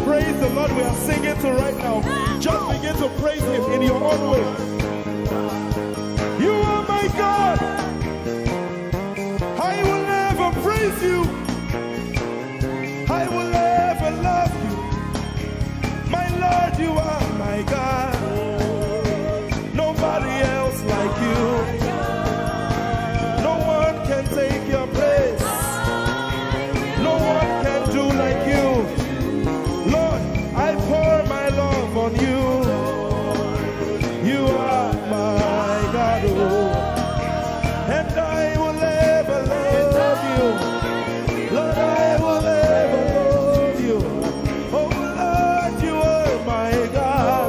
Praise the Lord. We are singing to right now. Just begin to praise Him in your own way. You are my God. I will never praise you. I will never love you. My Lord, you are my God. Nobody else like you. No one can take your place. No one can do like you. I pour my love on you. You are my God, oh, and I will ever love you. Lord, I will ever love you. Oh Lord, you are my God.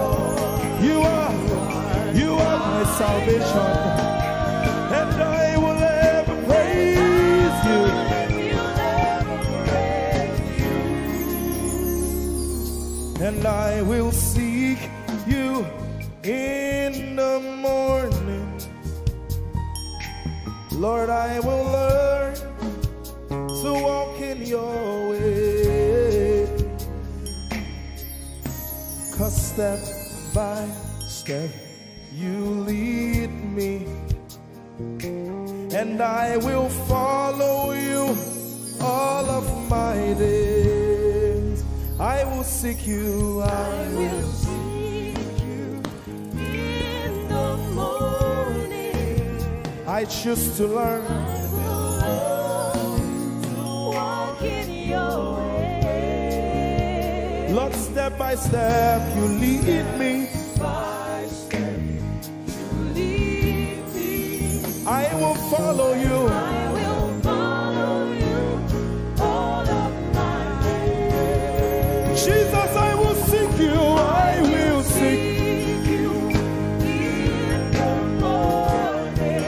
You are my salvation, and I will ever praise you. And I will seek you in the morning. Lord, I will learn to walk in your way. 'Cause step by step you lead me, and I will follow you all of my days. I will seek you. I will seek you in the morning. I choose to learn. I will learn to walk in your way. Lord, step by step you lead me. By step you lead me. I will follow you. I will follow you all of my days. Jesus, I will seek you. I will seek you in the morning.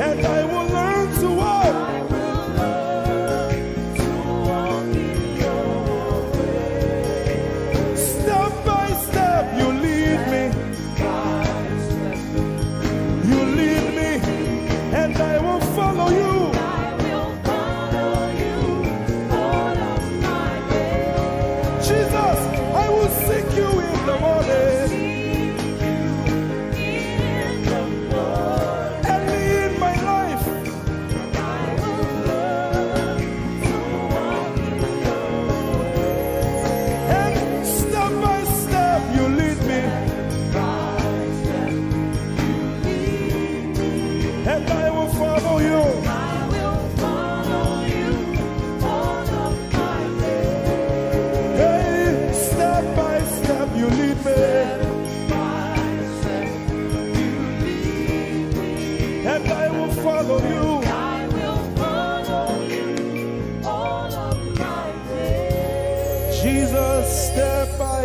And I will learn to walk. I will learn to walk in your way. Step by step you lead me.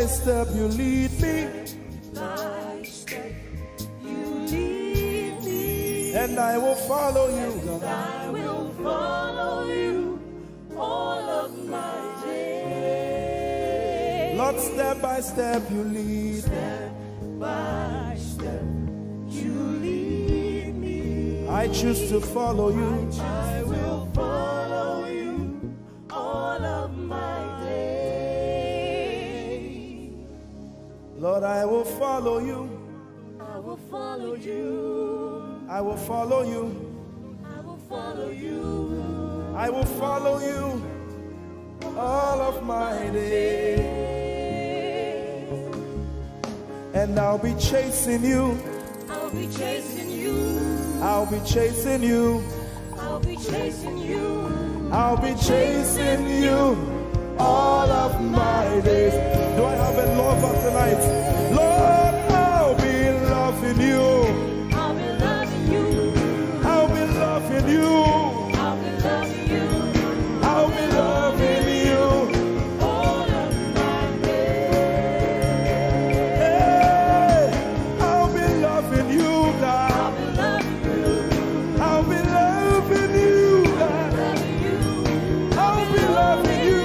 step you lead me, by step you lead me, and I will follow you, God. I will follow you all of my days. Lord, step by step you lead me. Step by step you lead me. I choose to follow you. I will follow you all of my days. Lord, I will follow you. I will follow you. I will follow you. I will follow you. I will follow you all of my days. And I'll be chasing you. I'll be chasing you. I'll be chasing you. I'll be chasing you. I'll be chasing you all of my days. Do I have a lover tonight? Lord, I'll be loving you. I'll be loving you. I'll be loving you. I'll be loving you. I'll be loving you. All of my days. Hey, I'll be loving you, God. I'll be loving you. I'll be loving you, God. Loving you. I'll be loving you.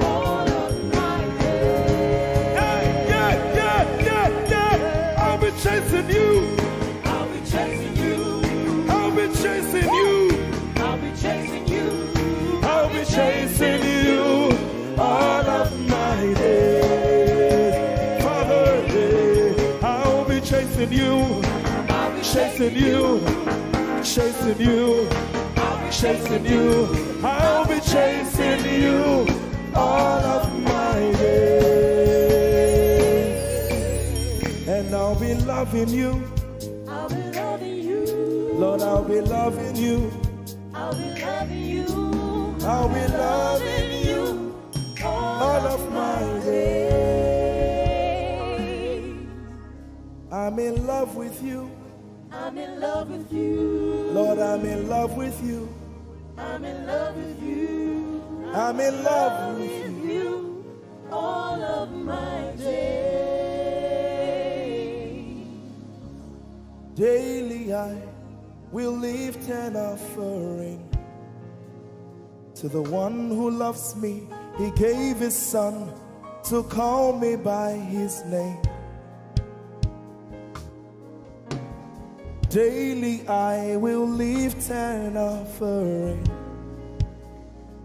All of my days. Yeah. I'll be chasing you. I'll be chasing you. I'll be chasing you. I'll be chasing you. I'll be chasing you all of my days. Father, I'll be chasing you. I'll be Chasing you. Chasing you. Chasing you. I'll be chasing you all of my days. And I'll be loving you. I'll be loving you. Lord, I'll be loving you. I'll be loving you. I'll be loving you all of my days. I'm in love with you. I'm in love with you. Lord, I'm in love with you. I'm in love with you. I'm in love with you. With you all of my days. Daily I will lift an offering to the one who loves me. He gave his son to call me by his name. Daily I will lift an offering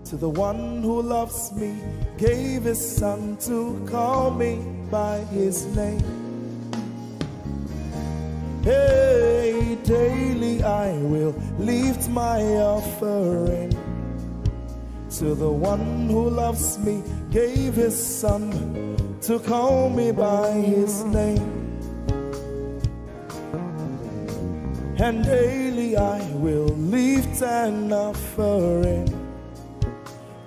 to the one who loves me, gave his son to call me by his name. Hey, daily I will lift my offering to the one who loves me, gave his son to call me by his name. And daily I will lift an offering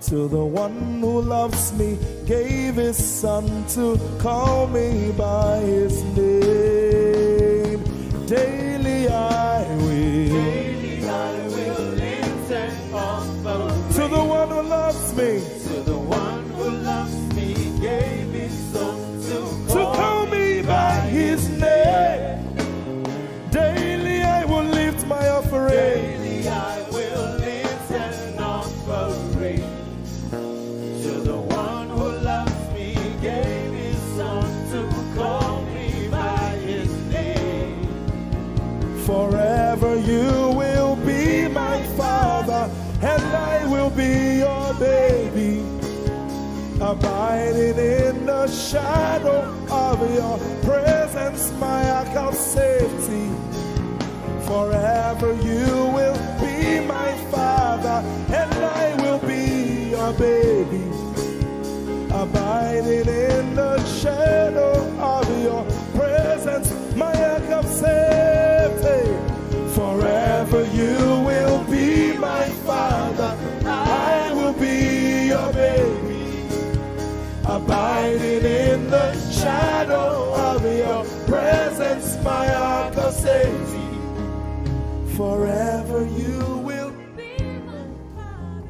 to the one who loves me, gave his son to call me by his name. Daily I will lift an offering to the one who loves me, to the one who loves me, gave his son to call me by his name. Daily I will lift my offering. Daily I will lift an offering to the one who loves me, gave his son to call me by his name. Forever you will be my father, and I will be your baby, abiding in the shadow of your presence, my ark of safety. Forever you will be my father, and I will be your baby, abiding in the shadow of your presence, my ark of safety. Forever you will be my father, I will be your baby, abiding in the shadow of your presence, my ark of safety. Forever you will Be my father.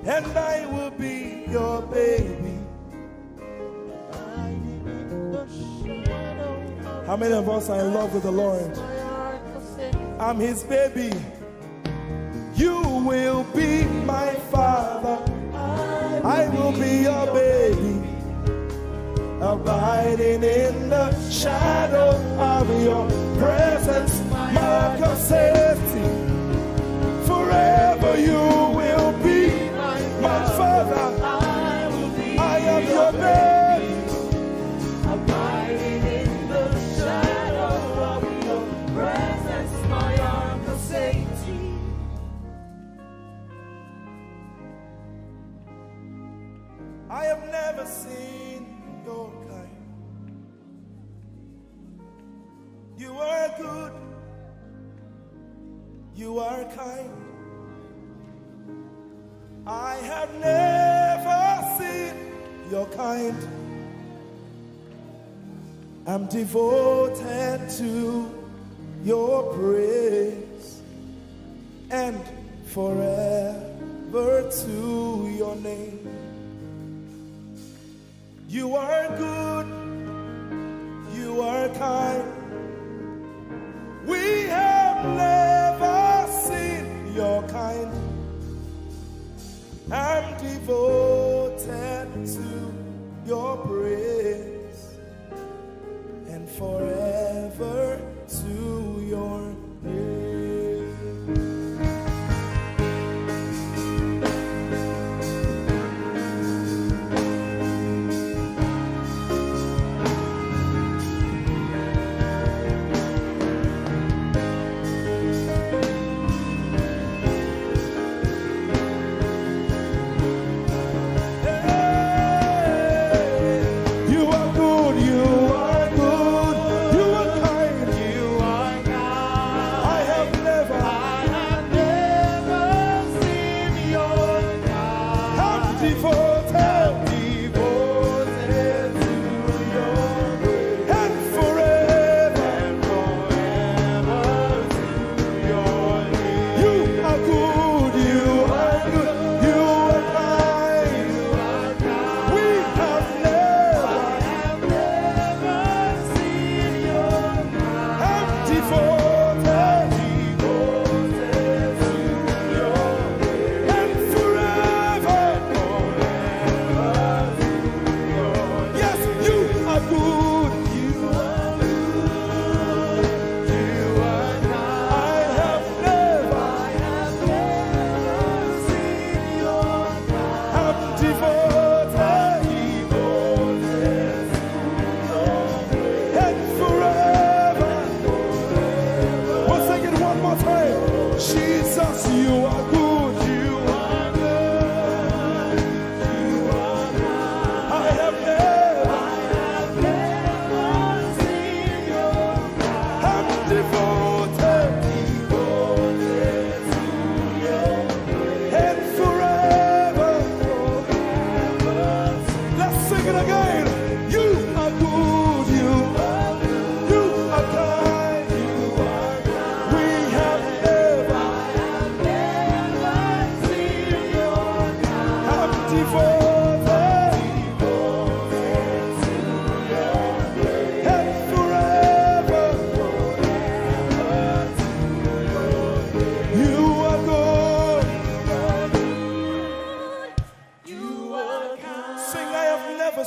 and I will be your baby. I How many of us are in love with the Lord? I'm his baby. You will be my father. I will be your baby. Abiding in the shadow of your presence, mark of safety. Forever you will be my father. I am your baby. Abiding in the shadow of your presence, my arm of safety. I have never seen your kind. You are good. You are kind. I have never seen your kind. I'm devoted to your praise and forever to your name. You are good, you are kind. We have never seen your kind. I'm devoted to your praise and forever to your name.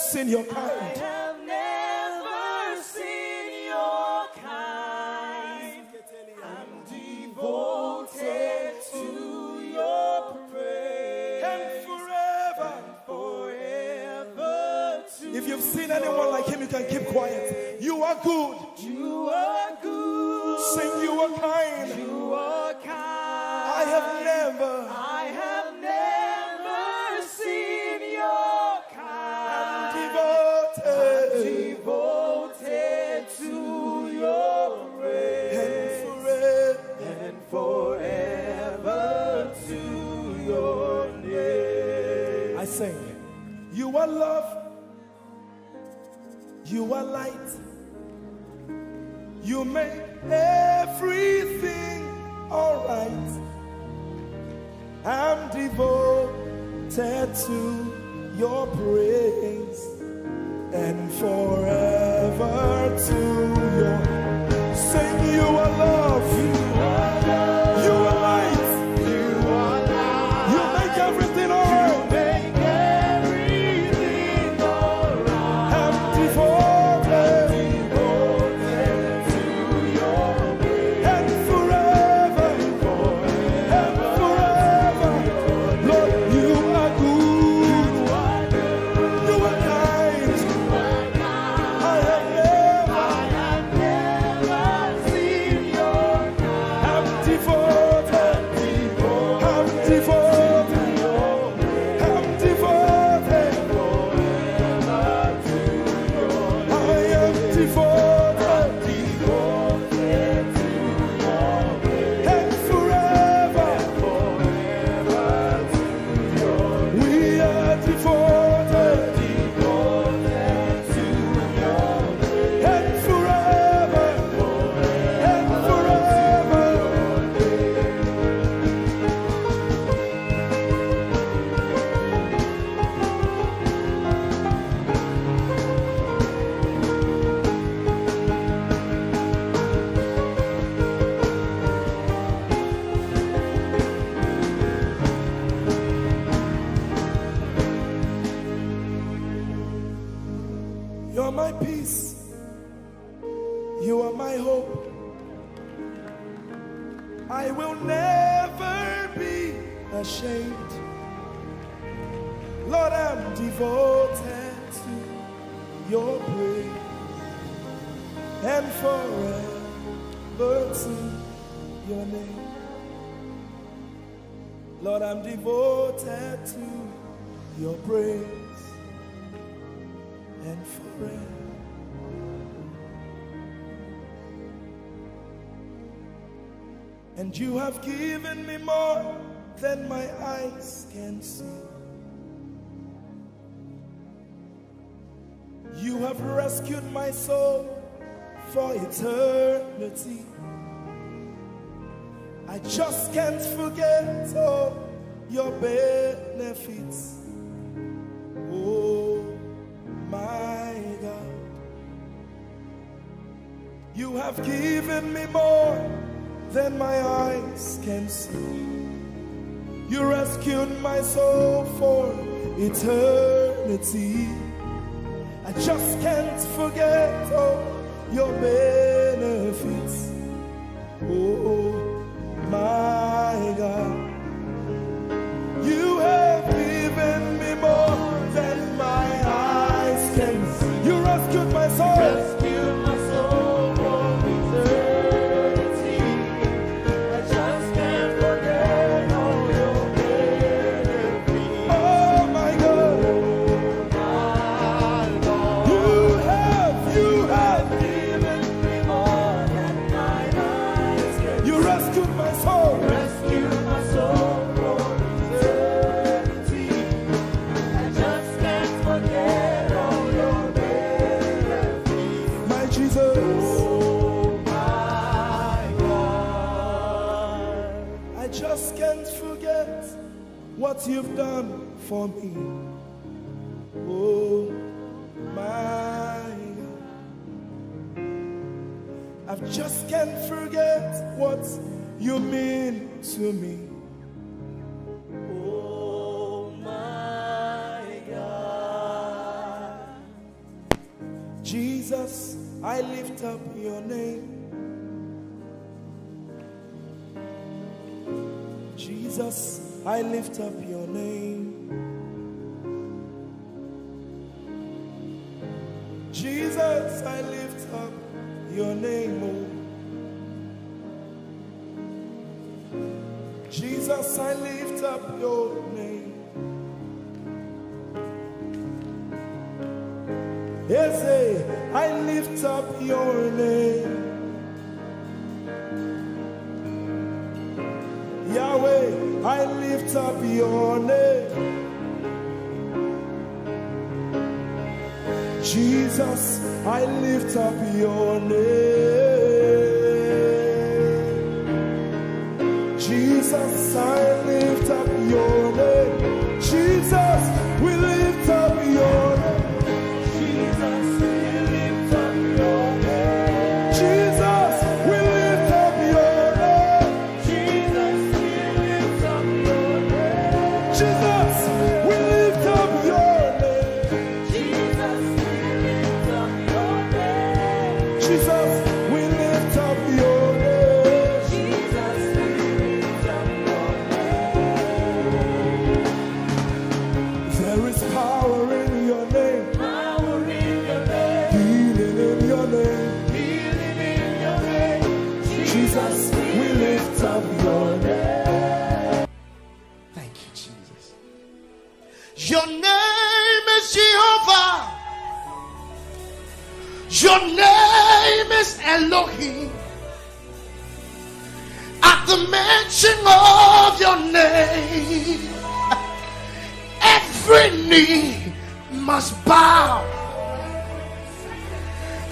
Seen your kind. I have never seen your kind. I'm devoted to your praise And forever to if you've seen anyone like him, you can keep quiet. You are good. you are good. Sing, you are kind. You are kind. I have never seen your kind. Devoted to your praise and forever to your name. I sing. You are love. You are light. You make everything alright. I'm devoted to your praise and forever to your hope. I will never be ashamed. Lord, I'm devoted to your praise and forever to your name. Lord, I'm devoted to your praise and forever. And you have given me more than my eyes can see. You have rescued my soul for eternity. I just can't forget all your benefits. Oh my God, you have given me more than my eyes can see. You rescued my soul for eternity. I just can't forget all your benefits. Oh my God, you have given me more than my eyes can see. You rescued my soul. Rescued my soul from eternity. I just can't forget all your benefits. Oh my God, you have given me more than my eyes can see. you rescued my soul. Rescued my soul from eternity. I just can't forget all your benefits. My Jesus, Oh my God. I just can't forget what you've done for me. Oh my God, I just can't forget what you mean to me. Oh my God. Jesus, I lift up your name. Jesus, I lift up your name. Jesus, I lift up your name. Oh. Jesus, I lift up your name. Yes, I lift up your name. Yahweh, I lift up your name. Jesus, I lift up your name. Jesus, I lift up your name. Jesus, we lift up your name. Jesus, we lift up your name. Jesus, we lift up your name. Jesus, we lift up your name. Jesus, we lift up your name. Jesus, we lift up your name. Jesus, we lift up your name. Jesus, we lift up your name. There is power in your name, Power in your name, healing in your name. healing in your name. Jesus, we lift up your name. Thank you, Jesus. Your name is Jehovah. Your name is Elohim. At the mention of your name, every knee must bow.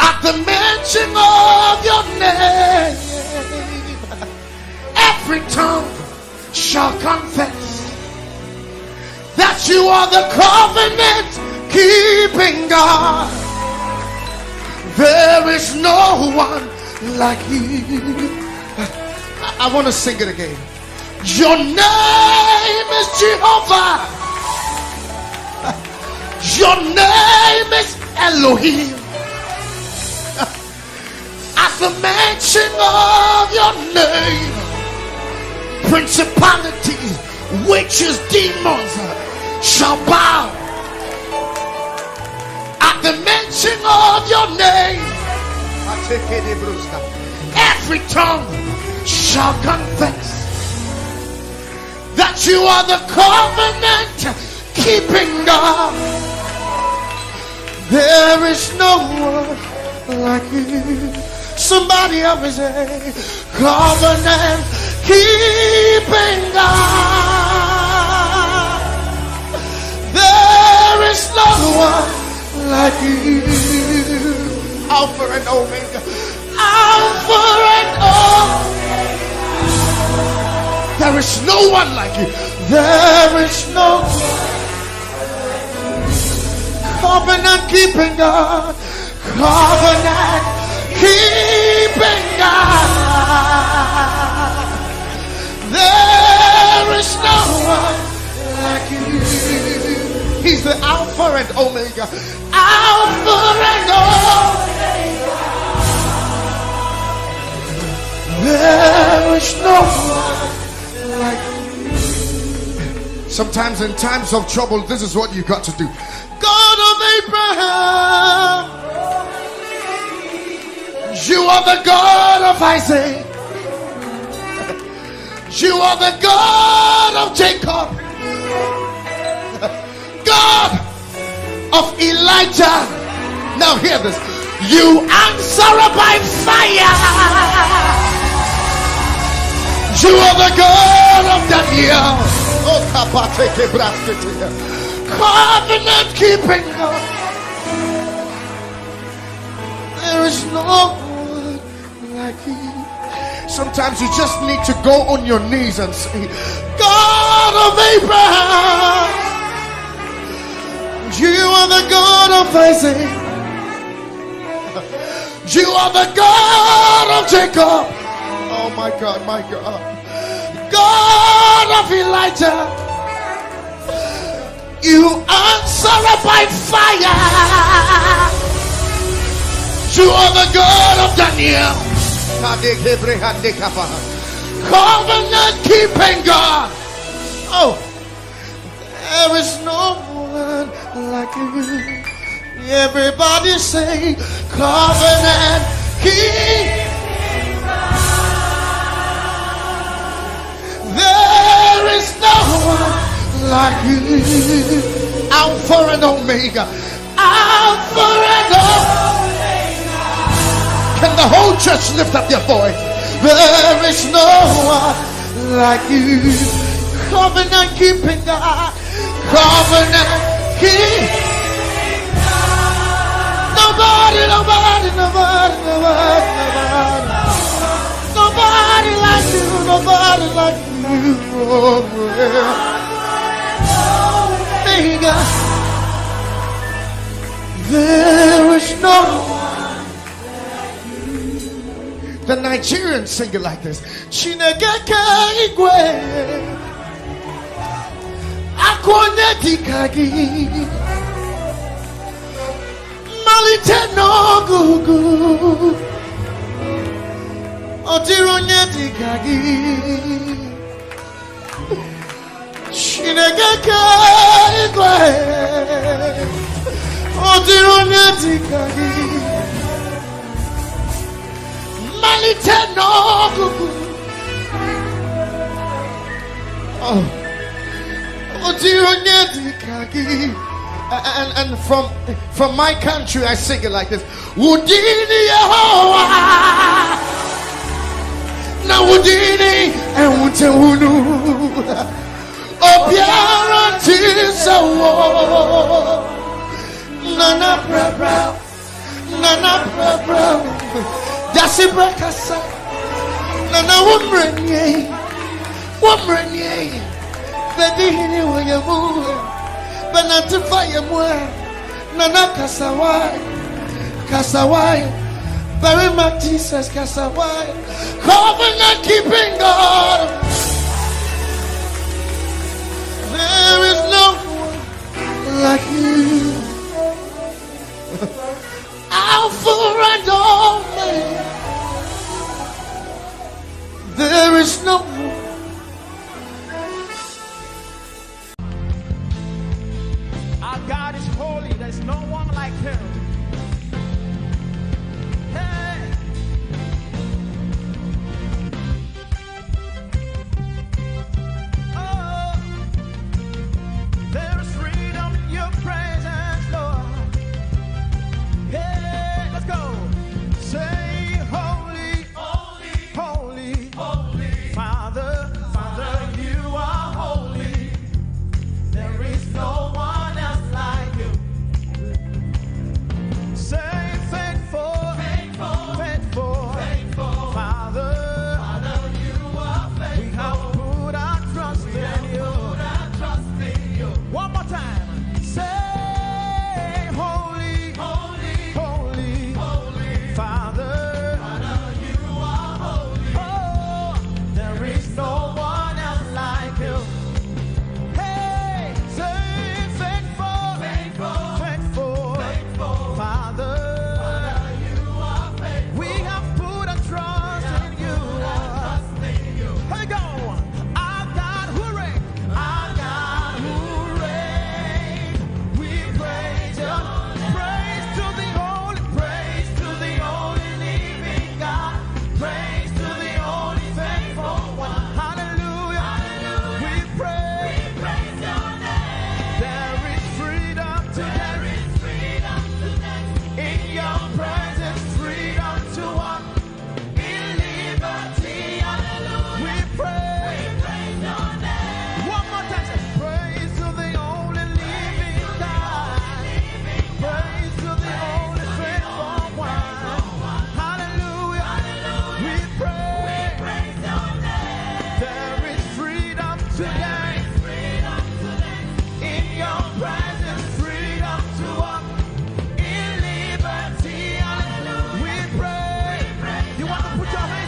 At the mention of your name, every tongue shall confess that you are the covenant keeping God. There is no one like you. I want to sing it again. Your name is Jehovah. Your name is Elohim. At the mention of your name, principalities, witches, demons shall bow. At the mention of your name, every tongue shall confess that you are the covenant keeping God. There is no one like you. Somebody up and say, covenant keeping God. There is no one like you. Alpha and Omega. Alpha and Omega. There is no one like you. There is no one. Covenant keeping God. Covenant keeping God. There is no one like you. He's the Alpha and Omega. Alpha and Omega. There is no one like you. Sometimes in times of trouble, this is what you got to do. God of Abraham, you are the God of Isaac. You are the God of Jacob. God of Elijah. Now hear this. You answer by fire. You are the God of Daniel. Oh, covenant keeping God. There is no one like you. Sometimes you just need to go on your knees and say, God of Abraham, you are the God of Isaac. You are the God of Jacob. Oh my God, my God. God of Elijah. You answer by fire. You are the God of Daniel. Covenant keeping God. Oh, there is no one like you. Everybody say, covenant keeping God. There is no one like you. Alpha and Omega. Alpha and Omega. Can the whole church lift up their voice? There is no one like you. Covenant keeping God. Covenant keeping God. Nobody, nobody, nobody, nobody, nobody. Nobody like you. Nobody like you. Oh, Omega. There is no one. The Nigerians sing it like this. Chinegeke igwe akwonye dikagi malite n'ogugu odironye dikagi Chinegeke igwe odironye dikagi malite n'ogugu. Oh, odironye dikagi. And from my country I sing it like this. Wudini Yehovah na wudini ewutewunu obiara tisawo nana bra Dasi brakasa nana wumrenye bedihini wayamu Banatifaya mwe nana kasawai very much Jesus kasawai. Covenant keeping God. There is no one like you. Alpha and Omega.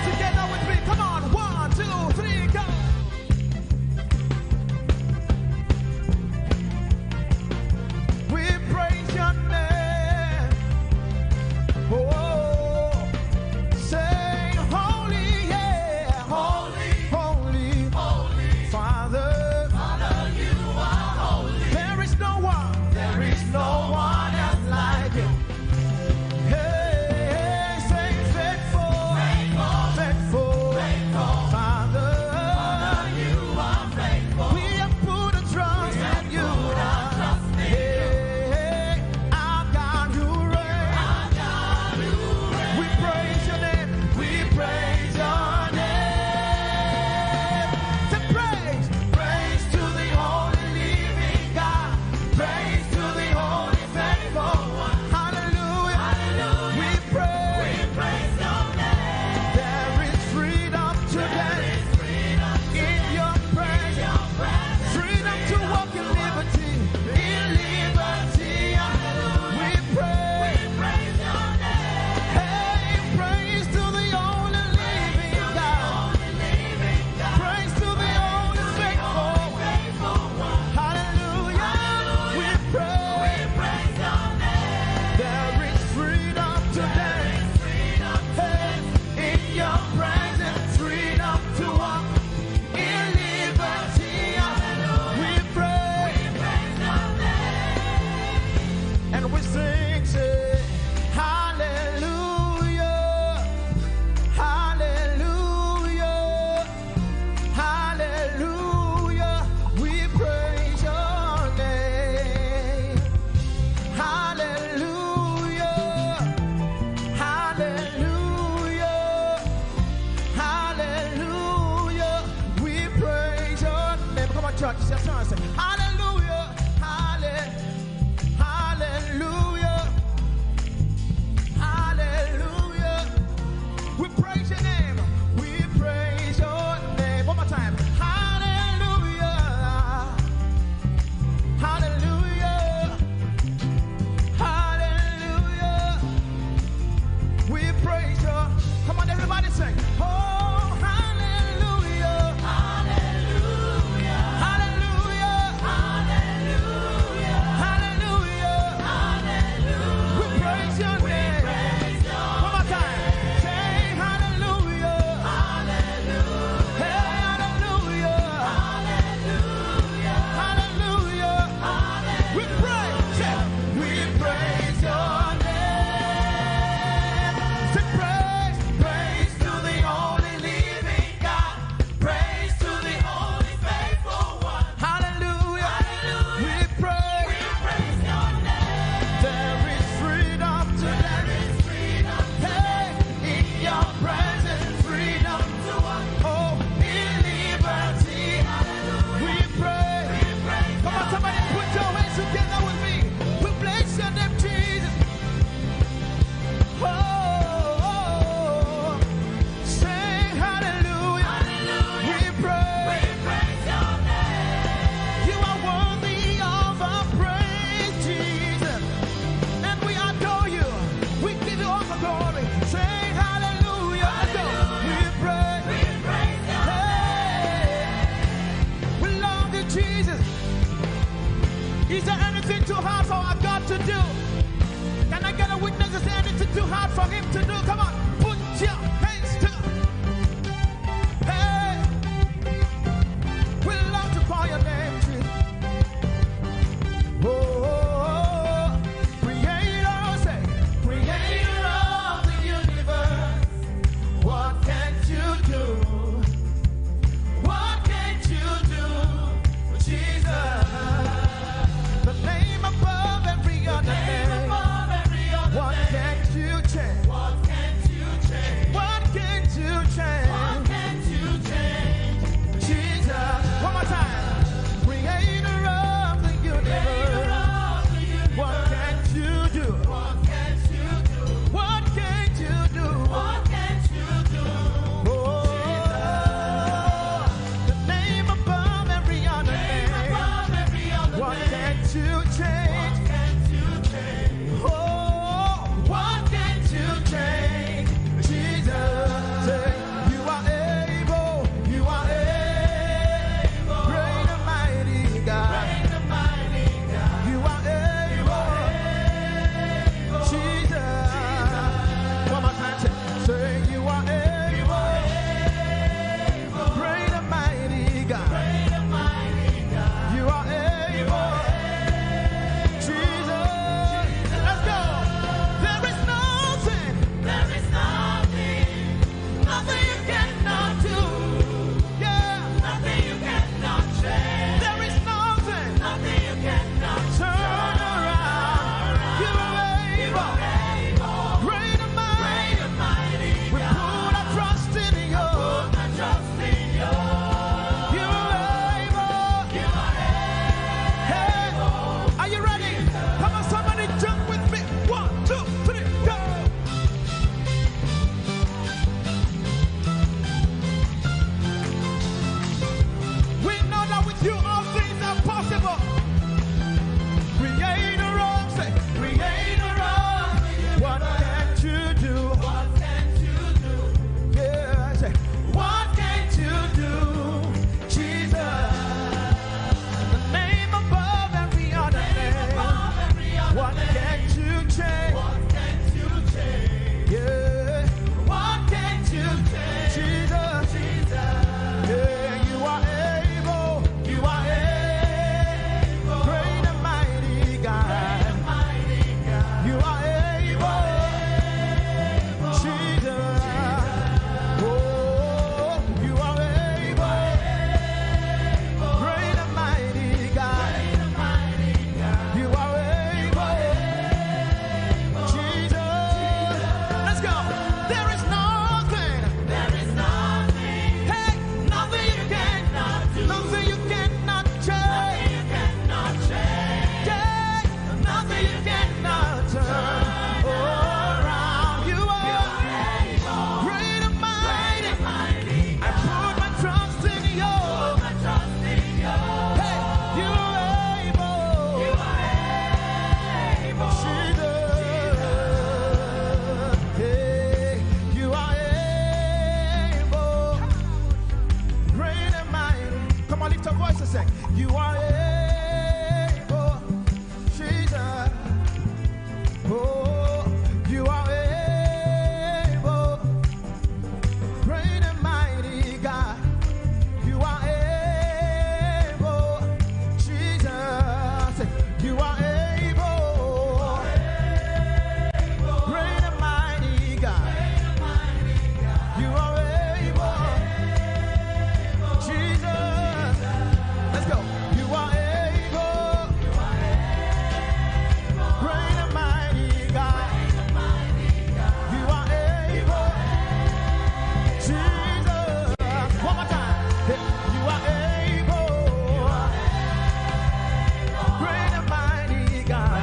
voice together with me. Come on, 1, 2, 3, go. We praise your name. Oh, say holy, yeah, holy, holy, holy. Father, you are holy. There is no one else like you. Hey, say faithful, faithful, Father, you are faithful. We have put a trust in you. Hey, our God, you reign. We praise your name. We praise your name. Say praise, praise to the only living God. Praise to the only faithful one. Hallelujah. We praise your name. There is freedom today in your praise. Freedom to walk in liberty. In liberty. We praise your name. Hey, praise to the only living God. Praise to the only faithful one. Hallelujah. We praise your name. There is freedom today. Hey, in your presence, freedom to walk in liberty. We praise your name. And we sing, say, hallelujah, hallelujah, hallelujah. We praise your name. Hallelujah, hallelujah, hallelujah. We praise your name. Come on, church. Say, hallelujah, hallelujah, hallelujah. We praise your name. We praise your name. One more time. Hallelujah, hallelujah, hallelujah. We praise your. Come on, everybody sing. Oh, hallelujah, hallelujah, hallelujah, hallelujah, hallelujah. We praise your name. One more time. Say hallelujah, hallelujah, hey, hallelujah, hallelujah, hallelujah. We praise your name. Say praise to the only living God. Praise to the only faithful one. Hallelujah. We praise your name. There is freedom today. Hey, in your presence, freedom to walk. Oh, in liberty. We pray. Come on, somebody put your hands together with me. We bless your name, Jesus. Oh, sing hallelujah. We praise your name. You are worthy of our praise, Jesus. And we adore you. We give you all the glory. Sing hallelujah. We praise your name. We love you, Jesus. Is there anything too hard for our God to do? Can I get a witness? Is there anything too hard for him to do? Come on, put your hands together. Hey, we love to call your name, Jesus. Oh, creator, say, creator of the universe. What can't you do? What can't you do, Jesus? The name above every other name. What can't you change? What can't you You are able, Jesus. Oh, you are able, great and mighty God. You are able, Jesus. You are able, great and mighty God. You are able, Jesus. Let's go. You are able, great and mighty God. You are able, Jesus. One more time. You are able, great and mighty God.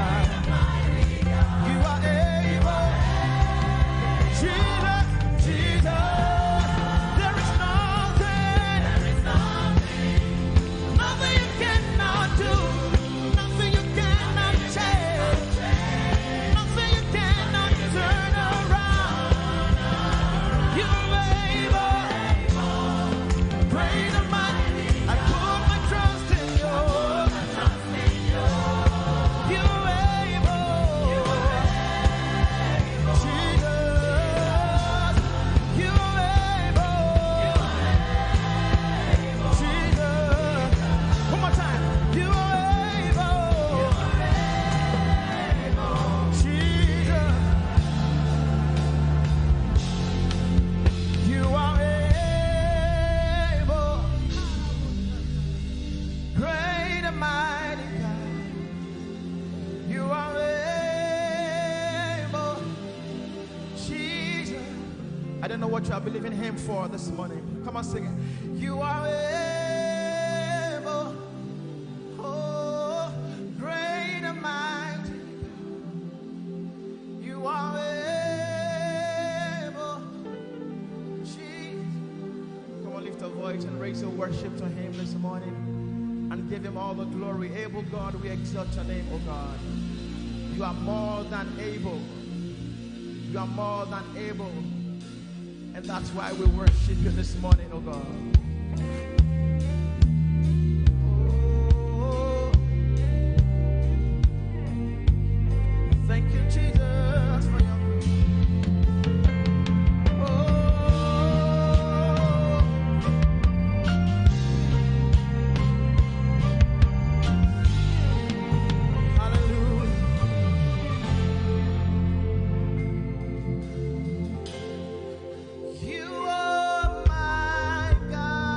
You are able, Jesus, Jesus. There is nothing you cannot do, nothing you cannot change, nothing you cannot turn around. You are able, great and mighty. I put my trust in you. You are able, Jesus. You are able, Jesus. One more time. You are able, Jesus. You are able, great and mighty God. You are able, Jesus. I don't know what you are believing Him for this morning. Come on, sing it. You are able, oh, great and mighty. You are able, Jesus. Come on, lift a voice and raise your worship to Him this morning and give Him all the glory. Able God, we exalt your name, oh God. You are more than able. You are more than able. And that's why we worship you this morning, oh God. Oh, thank you, Jesus, for your hallelujah. You are my God.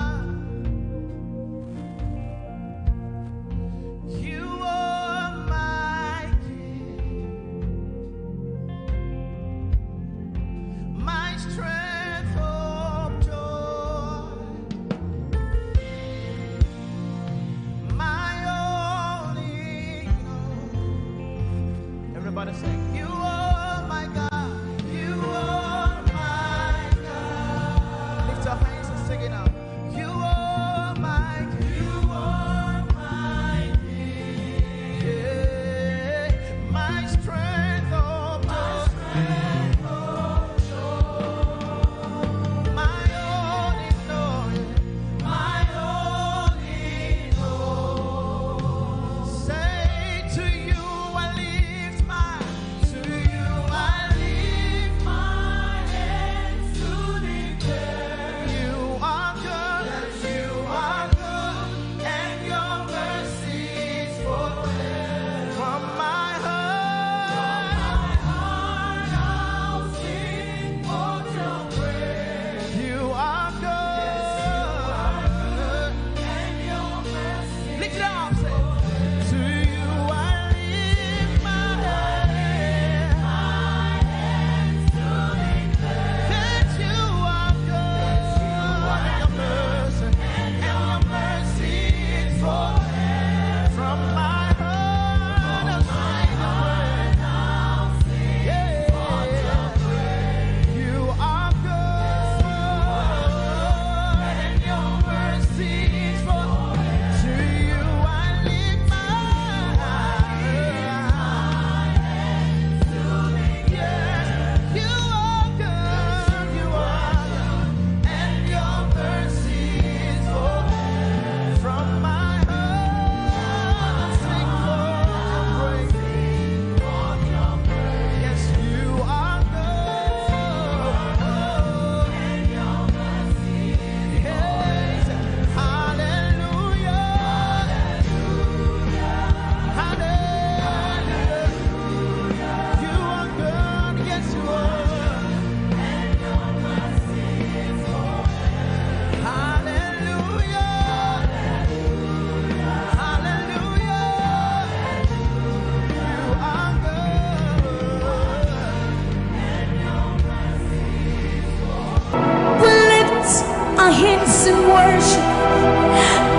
our hands in worship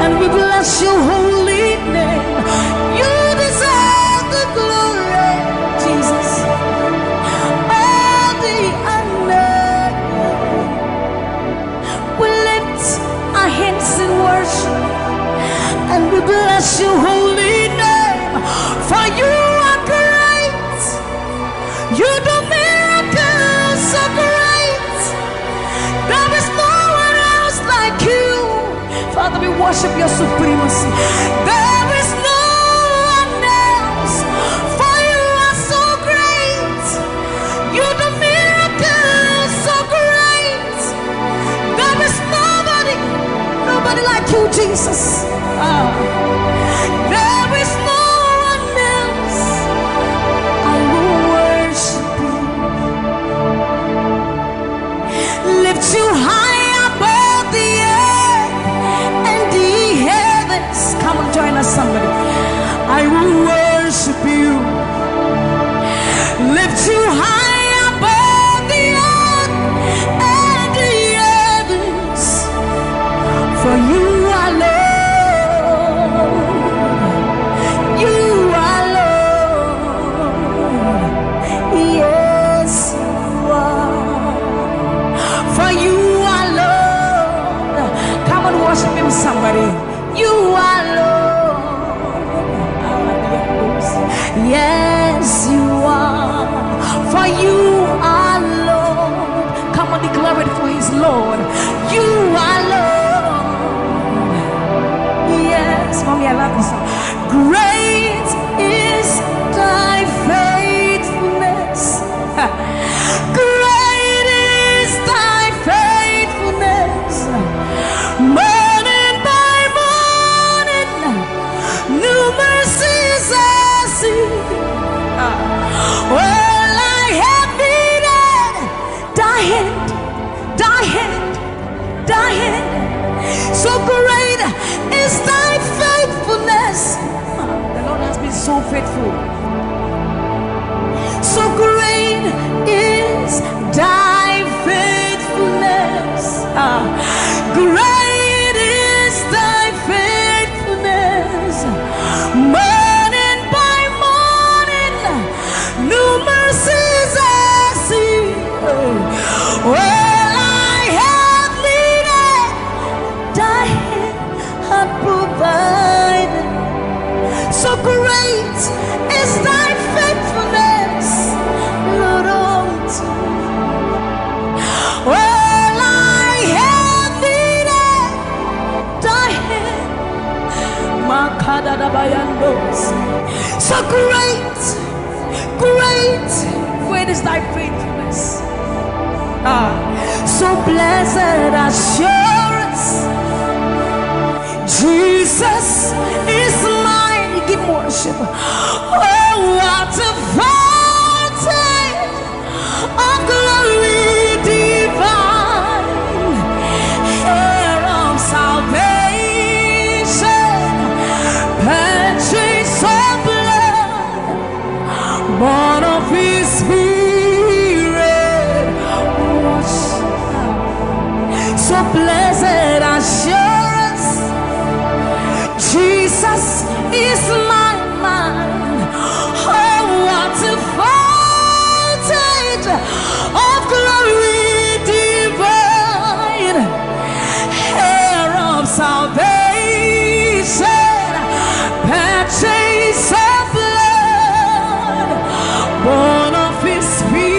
and we bless your holy name. You deserve the glory, Jesus. All the honor. We lift our hands in worship and we bless your holy name. For you are great. You do miracles so great. There is no one else like you. Father, we worship your supremacy. There is no one else. For you are so great. You do miracles so great. There is nobody like you, Jesus. There is no one else. I will worship you. Lift you high above the earth and the heavens. Come on, join us, somebody. I will worship you. Lift you high above the earth and the heavens. For you are Lord. Worship him, somebody. You are Lord. Yes, you are. For you are Lord. Come on, declare it for his Lord. You are Lord. Yes, mommy, I love this song. Great is thy faithfulness. Great is thy faithfulness. Morning by morning, new mercies I see. All I have needed, thy hand, thy hand, thy hand. So great is thy faithfulness. The Lord has been so faithful. So great is thy faithfulness. Great is thy faithfulness. Morning by morning, new mercies I see. All I have needed, thy hand hath provided. So great is thy faithfulness, Lord, unto me. All I have needed, thy hand. So great, great, great is thy faithfulness. So blessed assurance, Jesus is mine. Give worship. Oh, what a fountain of glory divine, heir of salvation, purchase of blood, born of his spirit. So blessed assurance, Jesus is my mind. Oh, what a fountain of glory divine, heir of salvation, purchase of blood, born of his spirit.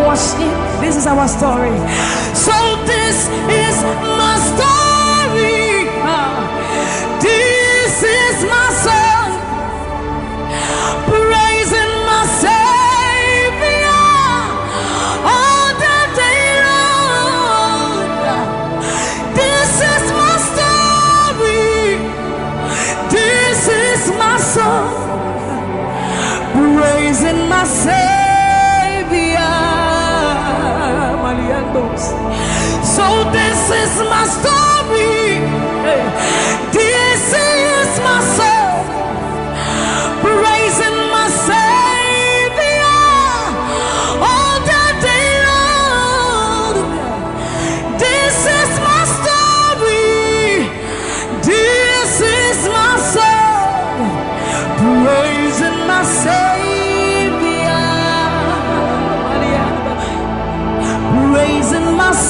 Worship. This is our story. So this is my story. This is my song, praising my Savior all the day long. This is my story. This is my song, praising my Savior. So this is my story. This is my song, praising my Savior all the day long.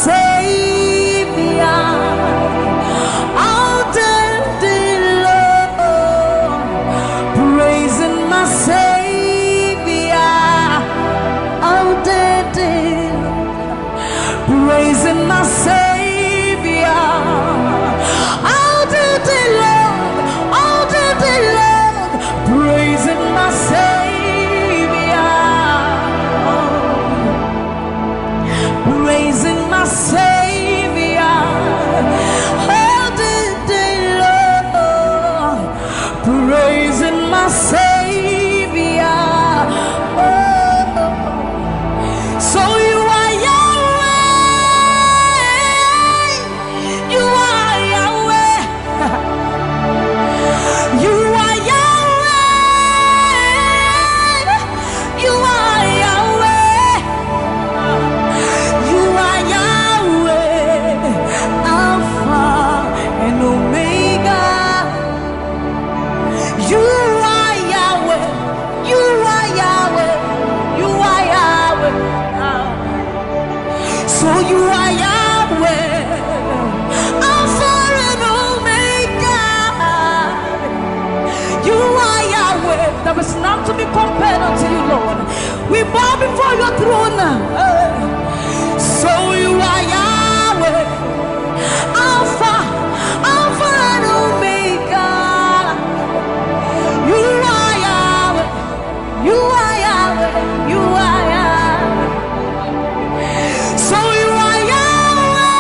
Savior. All day long, praising my Savior. All day long, praising my Savior. All day long, praising my Savior. Praising my Savior. All day long, praising my Savior. Oh, so you are Yahweh. You are Yahweh. You are Yahweh. You are Yahweh. You are Yahweh, Alpha and Omega. You are Yahweh. You are Yahweh. You are Yahweh. So you are Yahweh, Alpha and Omega. You are Yahweh. There is none to be compared unto you, Lord. We bow before your throne. So you are Yahweh, Alpha and Omega. You are Yahweh. You are Yahweh. You are Yahweh. So you are Yahweh.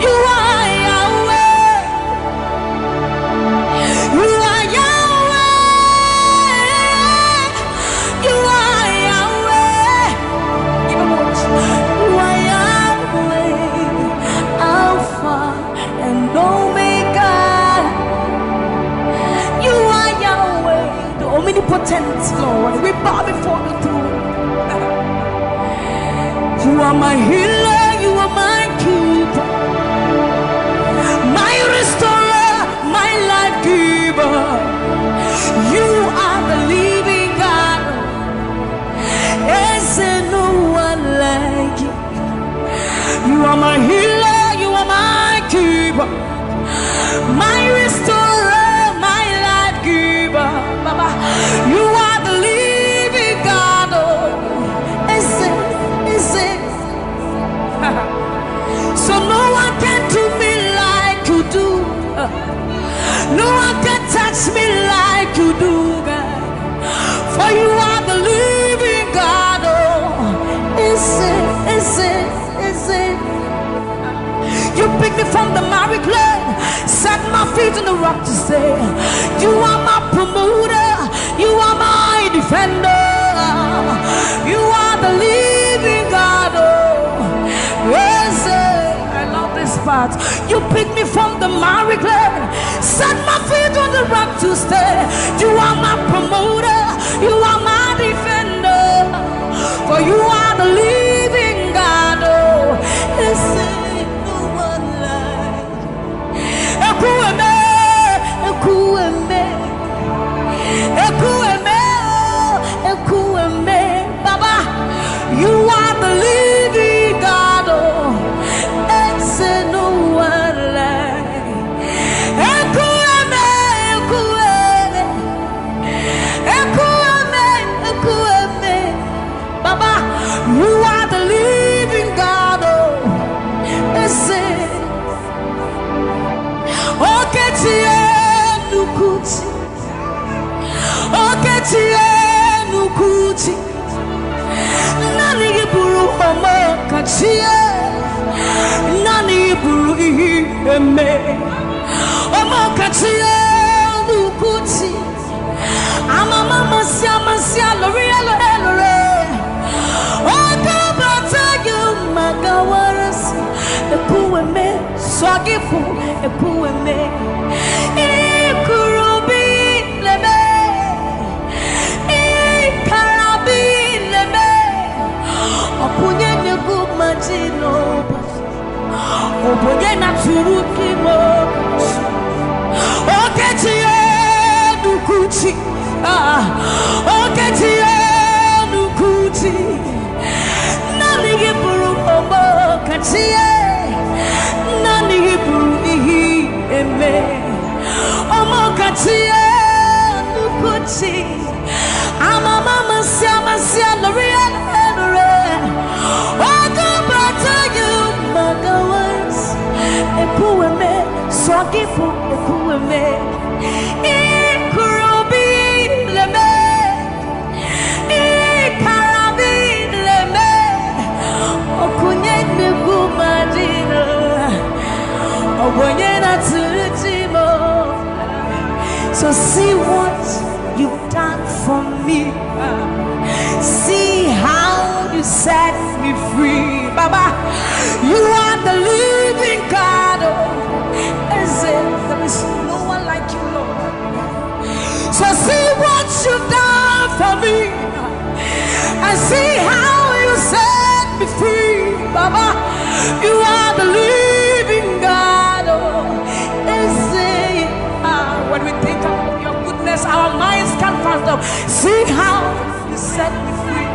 You are Yahweh. You are Yahweh. You are Yahweh. Give him one. You are Yahweh, Alpha and Omega. You are Yahweh, the omnipotent Lord. We bow before the throne. You are my healer. You are my keeper, my restorer, my life giver. You are the living God. Is there no one like you? You are my healer. You are my keeper, my restorer, my life giver. Baba, you are the living God. Oh, is it? So no one can do me like you do. No one can touch me like you do, God. For you are the living God. Oh, is it? You picked me from the miry clay, set my feet on the rock to stay. You are my promoter. You are my defender. You are the living God. Oh, yes, I love this part. You picked me from the miry clay, set my feet on the rock to stay. You are my promoter. You are my defender. For you are the living God. Oh, yes, no one like Ekueme, Ekueme, Ekueme, Ekueme. Baba, you are the living God. Oh, it's no one like Ekueme, Ekueme, Ekueme, Ekueme. Baba, you are the living God. Oh, it's Nukuchi, Nukuchi, Nani Buru Homo Kachia, Nani Buru Eme, Homo Kachia, Nukuchi, Amama Sia, Loria, Oh, Kabata, you Magawaras, the Pueme, Swagifu, a Pueme, Kurubi, Leme, Karabi, Leme, Opunye Gumajino, Opunye Naturukimo, Oketie Nukuchi, Oketie Nukuchi, Nani katie nani buhi eme omo katie nukuchi ama mama sia loria lore ogo bata you magawas ekueme sogifu ekueme ikurubi leme ikarabi leme okunye nukumadina ogonye na tujimo. So see what you've done for me. See how you set me free. Baba, you are the living God. There is no one like you, Lord. So see what you've done for me. And see how you set me free. Baba, you are the living God. When we think of your goodness, our minds can't fathom. See how you set me free.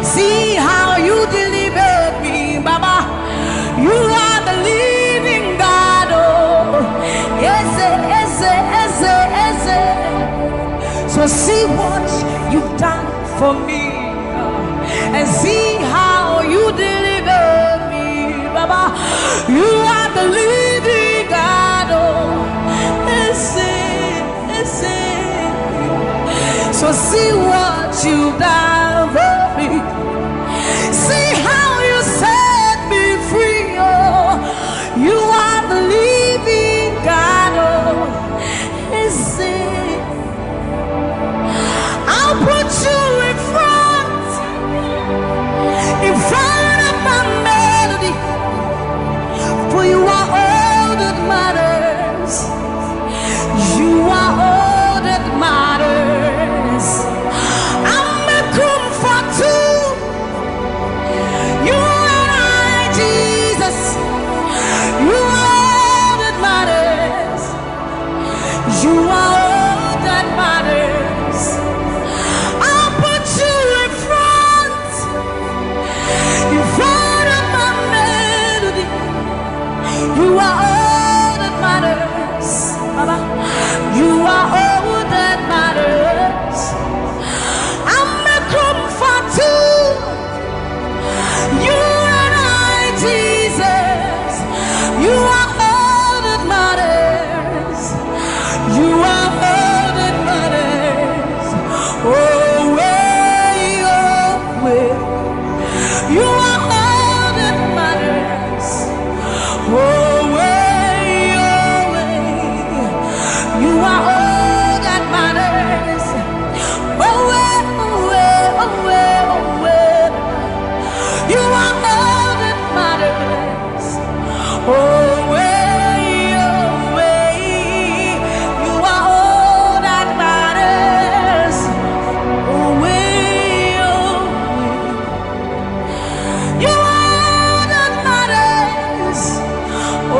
See how you delivered me, Baba. You are the living God. Oh, yes. So see what you've done for me, and see how you delivered me, Baba. You are the living God. Oh, so see what you've done for me. See how you set me free. Oh, you are the living God. Oh, is it? I'll put you in front of my melody, for you are all that matters. You are all that matters. I'm a comfort too. You and I, Jesus. You are all that matters. You are all that matters. I'll put you in front of my melody. You are all that matters. Baba, you are all that matters. I'm a comfort too. You and I, Jesus. You are all that matters. You are all that matters. Oh, way. You are all that matters. Oh, way. You are all that matters. Oh, you are all that matters. Oh, you are all that matters. Oh, you are all that matters. Oh,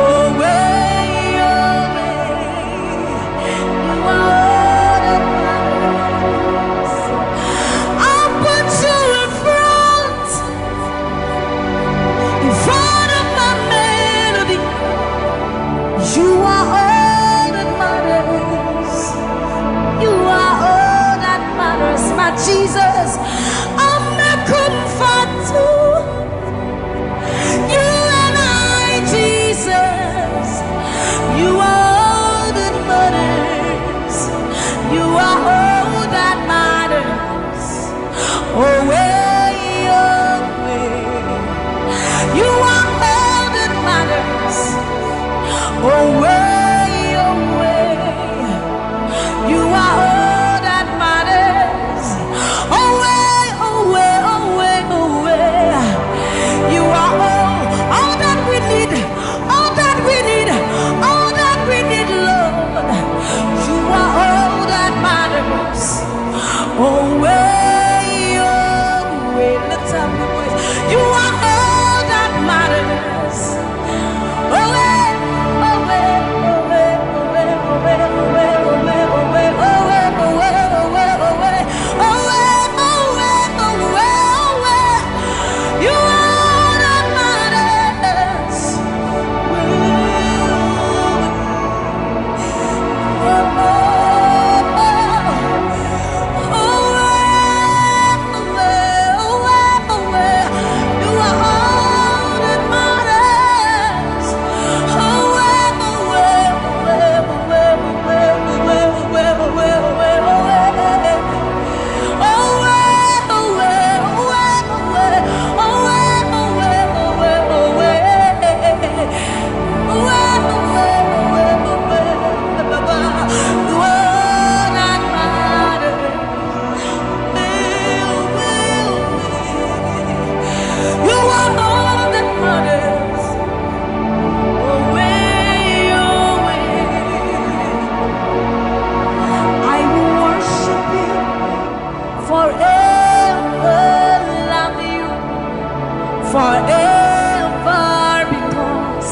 forever, because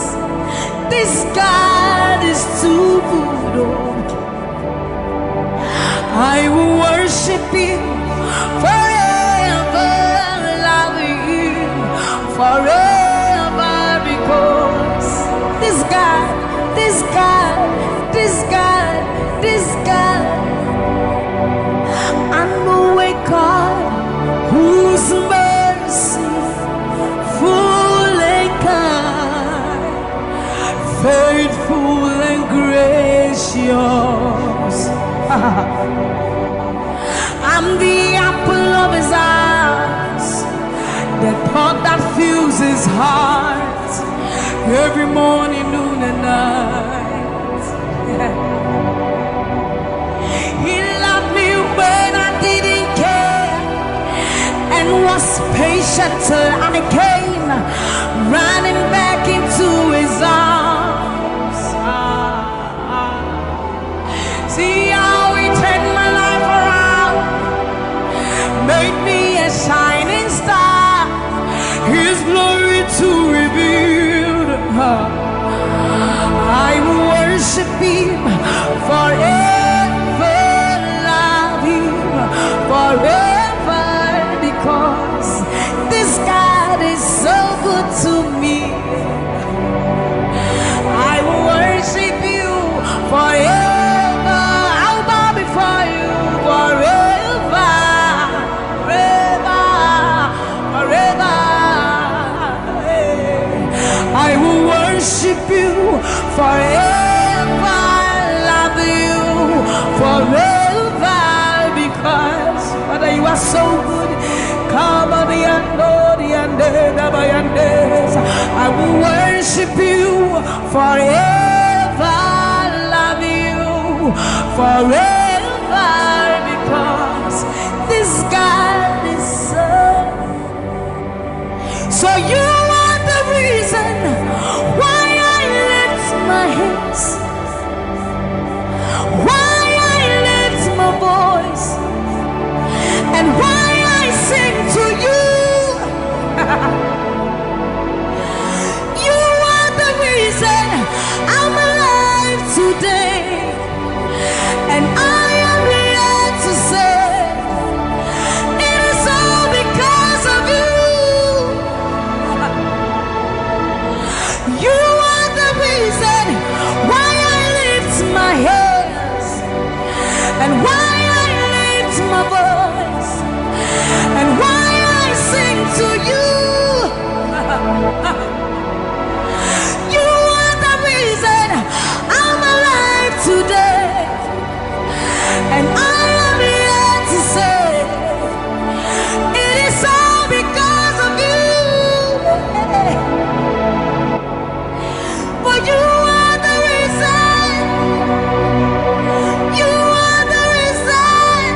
this God is too good. Oh, I will worship Him forever, love Him forever, because this God, this God, this God, this God, I know a God whose mercy full and kind, faithful and gracious. I'm the apple of His eyes, the thought that fills His heart every morning, noon and night. He loved me when I didn't care, and was patient till I came running back into His arms. See how He turned my life around, made me a shining star, His glory to reveal. I will worship Him forever, love Him forever, because this God is so good to me. I will worship You forever. I'll bow before You forever, forever, forever. I will worship You forever, love You forever, because Father, You are so good. Come on, I will worship You forever, love You forever, because this God is so You are the reason why I lift my hands, why I lift my voice, and why I sing to You. You are the reason I'm alive today, and I am here to say it is all because of You. You are the reason why I lift my hands, and why I lift my voice, and why I sing to You. You are the reason I'm alive today, and I am here to say it is all because of You. For You are the reason. You are the reason.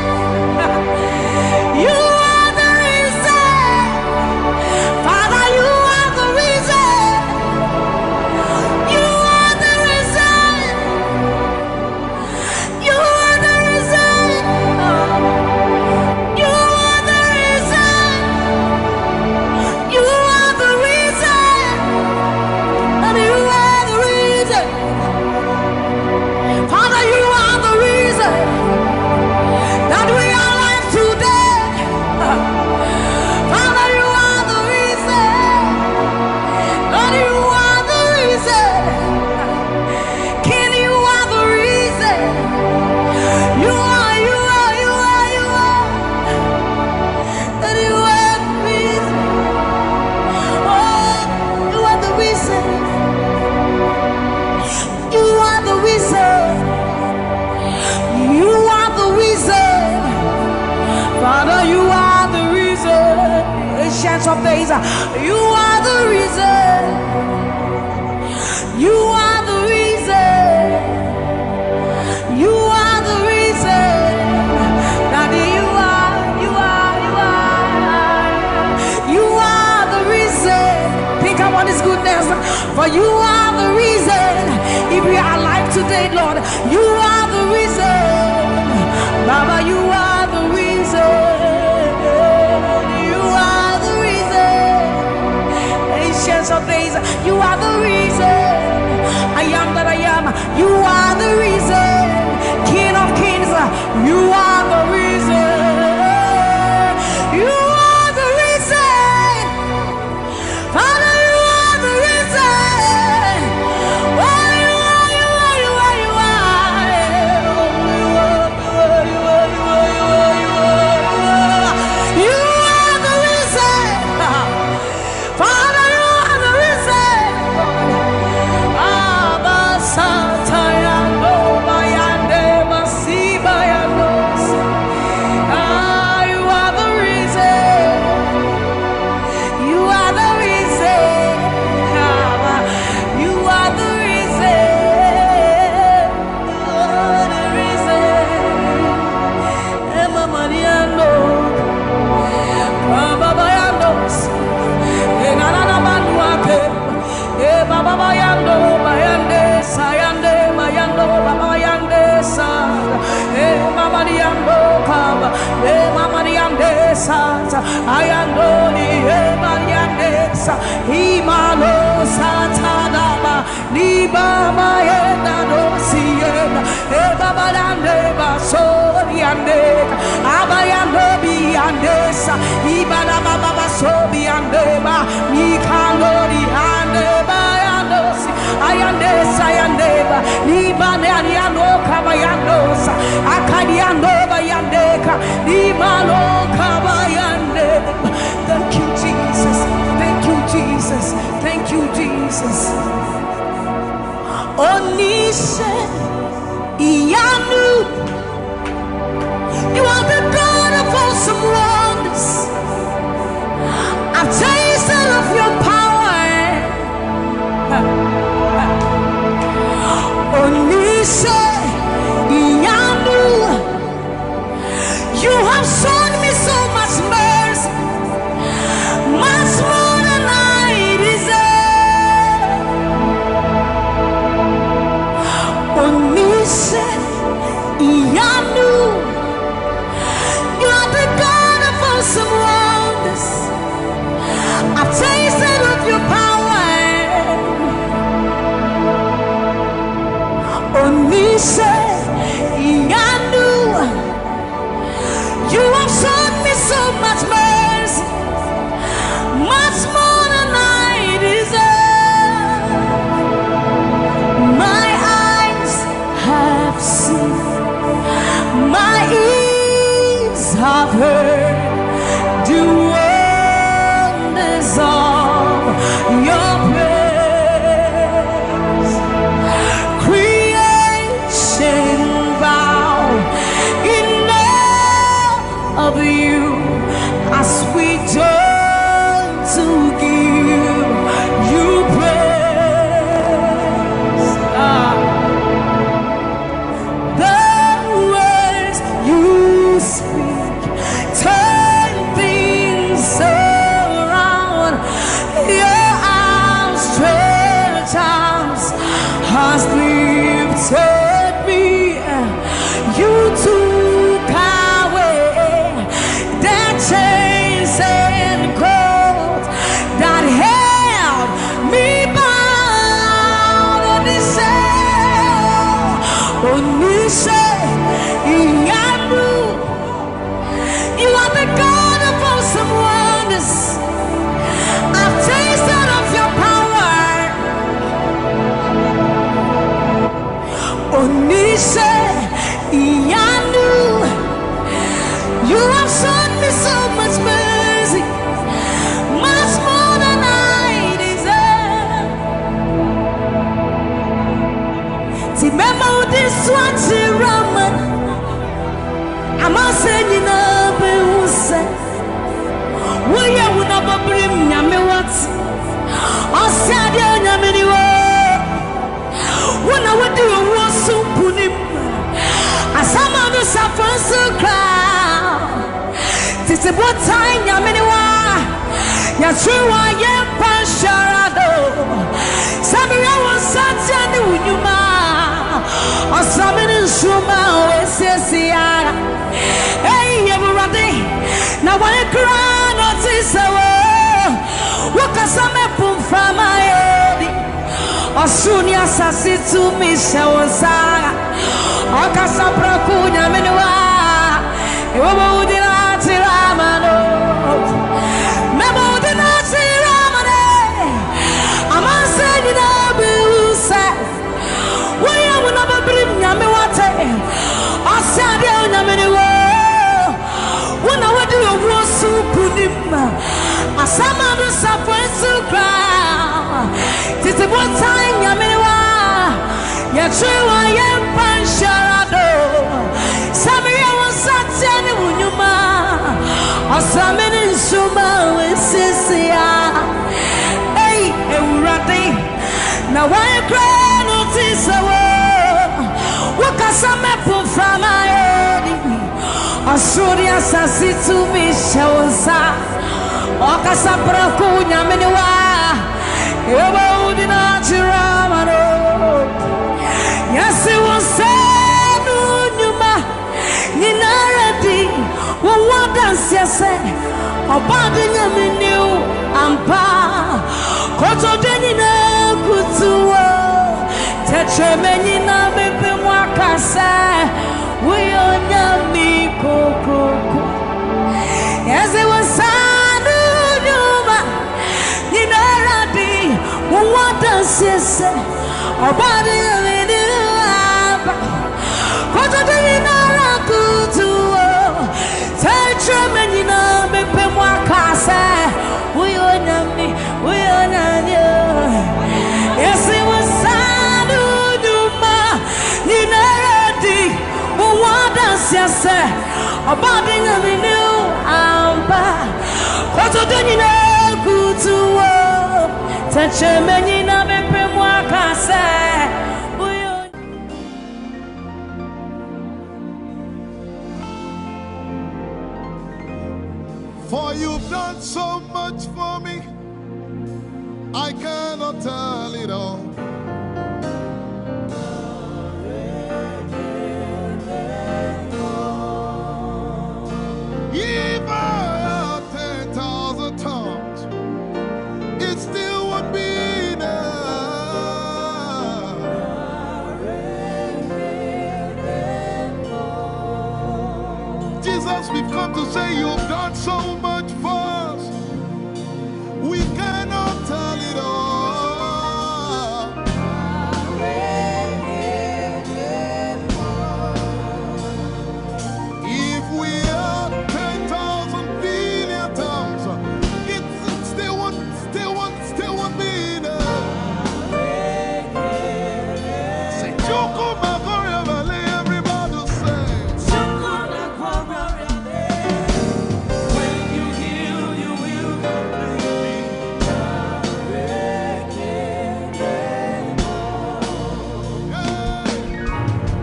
You are the reason. Father, You are the reason. You are the reason. You are the reason. You are the reason. You are the reason. And You are the reason. Father, You are the reason that we are alive today. Father, You are the reason. Lord, You are the reason. King, You are the reason. You are, You are, You are, You are. That You are the reason. Oh, You are the reason. You are the reason. You are the reason. Father, You are the reason. Ancients of days, You are the reason. You are the reason. You are the reason. Daddy, You are, You are, You are. You are the reason. Think about His goodness. For You are the reason. If we are alive today, Lord, You are the reason. Baba, You are the reason. You are the reason. You are the reason. I am that I am. You are the reason. King of kings, you are the reason. You are the reason. Father, you are the reason. Oh, you are, you are, you are, you are. You are the reason. Father, you are the reason. Abba, Satayano, Bayande, Masibayanos. You are the reason. You are the reason. You are the reason. You are the reason. Emma Mariano, Baba Bayanos, Enana Manuake, Baba Bayando, Bayande, Sayande, Bayando, Baba Bayande, Sa, Mama Diando, Kaba, Mama Diande, Sa, Ayandoni, Mariande, Sa, Himalo, Satadaba, Liba, Mayenda, Dosiena, Baba Dande, Basoriande, Abayando, Biandesa, Ibana Baba Sobiandeba, Mikandori, Andeba, Yandosi, Ayandesa, Ayandeba, Libane, Ariano, Kabayandosa, Akadiando, Bayandeka, Libano, Kabayandeba. Thank you, Jesus. Thank you, Jesus. Thank you, Jesus. Onise, Iyanu. You are the God of awesome wonders. I've tasted of your power. Onise, Iyanu. You have shown me so much mercy, much more than I deserve. Onise, Iyanu. You are the God of awesome wonders. I've tasted of your power. Onise, Iyanu. You have shown me so much mercy, much more than I deserve. My eyes have seen, my ears have heard the wonders of your praise. Creation bow in awe of you as we join to give you praise. The words you speak turn things around. Your outstretched arms has lifted me. You took away the chains and cords that held me bound. Onise, Iyanu. You are the God of awesome wonders. I've tasted of your power. Onise, Iyanu. You have shown me so much mercy, much more than I deserve. Remember this one, Raman. I'm not saying you know, but who said, will you never bring me what? Or said you never knew. When I would do a war so put him, as some of the suffering so crowd. This is what time Yaminiwa, Yashua, Yampasharado. Samira was such a new Yuma, or something in Shuma, or Sessiara. Hey, everybody, now what a crown of this hour. What can some put from my head? Osunia sasitu mishawaza Okasa prakunya minwa Iwabo udina tiramano Memo udina tiramane Amase dina biuse Waya wuna brim nyame wate Osade nyame wo Wuna wadi owosu kunim Asama no sapwensu kra Titi botai nyame wa Yatrewa yempanshara Samiri wasateni unyuma Asamini nsuma wesisia Hey, ewurade Na wae kre notisa wo Wakasame puframa yedi Asuri asasitu mishawosa Wakasapra kunya meniwa Yoba udina chiramano Yasi wasenu nyuma Ninaradi Wawadansi yase Obadi nyaminiu ampa Koto denina kutuwa Tetreme nina bebe mwakase Uyo nyami kokoko Yasi wasenu nyuma Ninaradi Wawadansi yase Obadi nyaminiu ampa Koto denina kutuwa Tetreme nina bebe mwakase Uyo nyami Yes, it was Sanuduma Ninaradi Wadas yes About the new Amba Koto Denina Kutuo Teche Menina Bepe Mwakase For you've done so much for me, I cannot tell it all. If I had 10,000 tongues, it still would be enough. Jesus, we've come to say you've done so much for us. We cannot tell it all. If we had 10,000 billion tongues, it still won't be enough. Say, Choco Magoria Valley, everybody say. When you heal, you will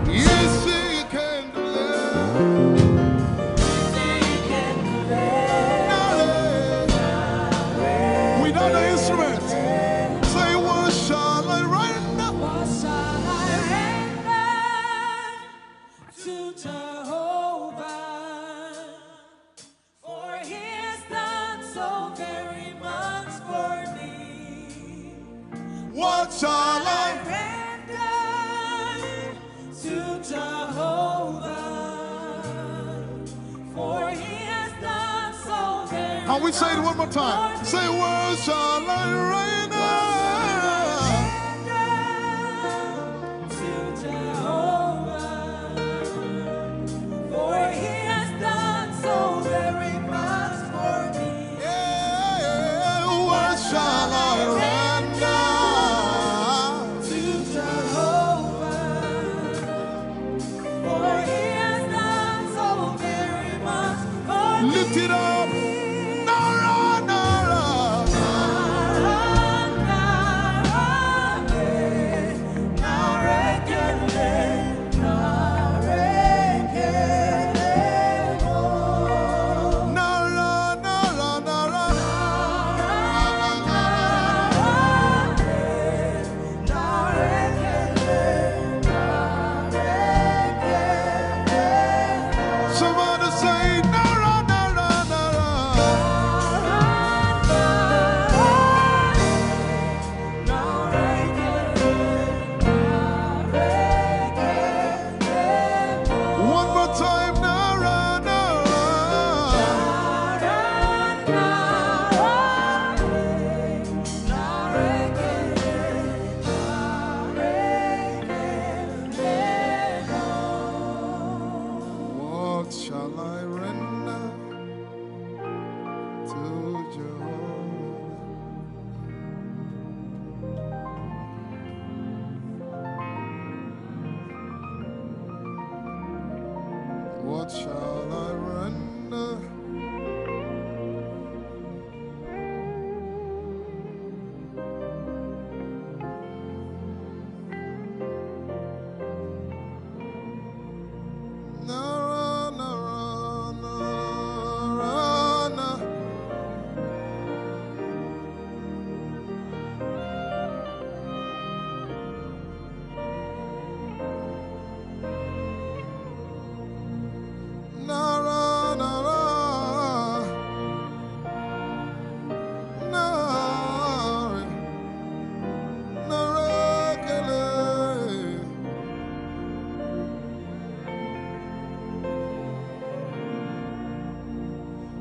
yes, he can do that. Without the instrument, say, what shall I render? What shall I render to Jehovah? For he has done so very much for me. What shall I? Render to Jehovah. For he has done so very Can we say it one more time? Say, what shall I render? to Jehovah. For he has done so very much for me. Yeah, what shall I render? To Jehovah. For he has done so very much for me. Lift it up. Nara, Nara. What shall I render? Nara, nara, nara, nara. Nara, nara, nara, nara, kele.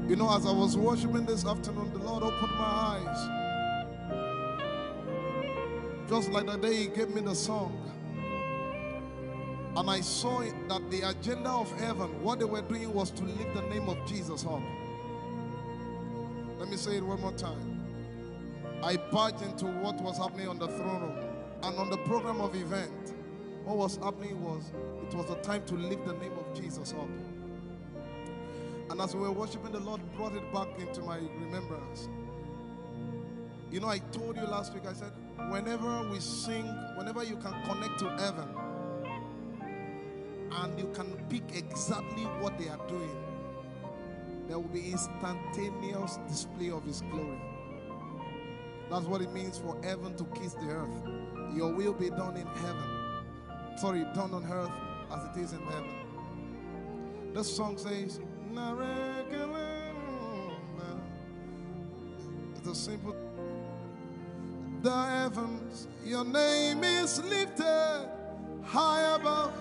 You know, as I was worshiping this afternoon, the Lord opened my eyes. Just like the day He gave me the song. And I saw it that the agenda of heaven, what they were doing was to lift the name of Jesus up. Let me say it one more time. I barged into what was happening on the throne room. And on the program of event, what was happening was, it was the time to lift the name of Jesus up. And as we were worshiping, the Lord brought it back into my remembrance. You know, I told you last week, I said, whenever we sing, whenever you can connect to heaven, and you can pick exactly what they are doing, there will be instantaneous display of His glory. That's what it means for heaven to kiss the earth. Your will be done in heaven. Sorry, done on earth as it is in heaven. This song says, it's a simple. The heavens, your name is lifted high above.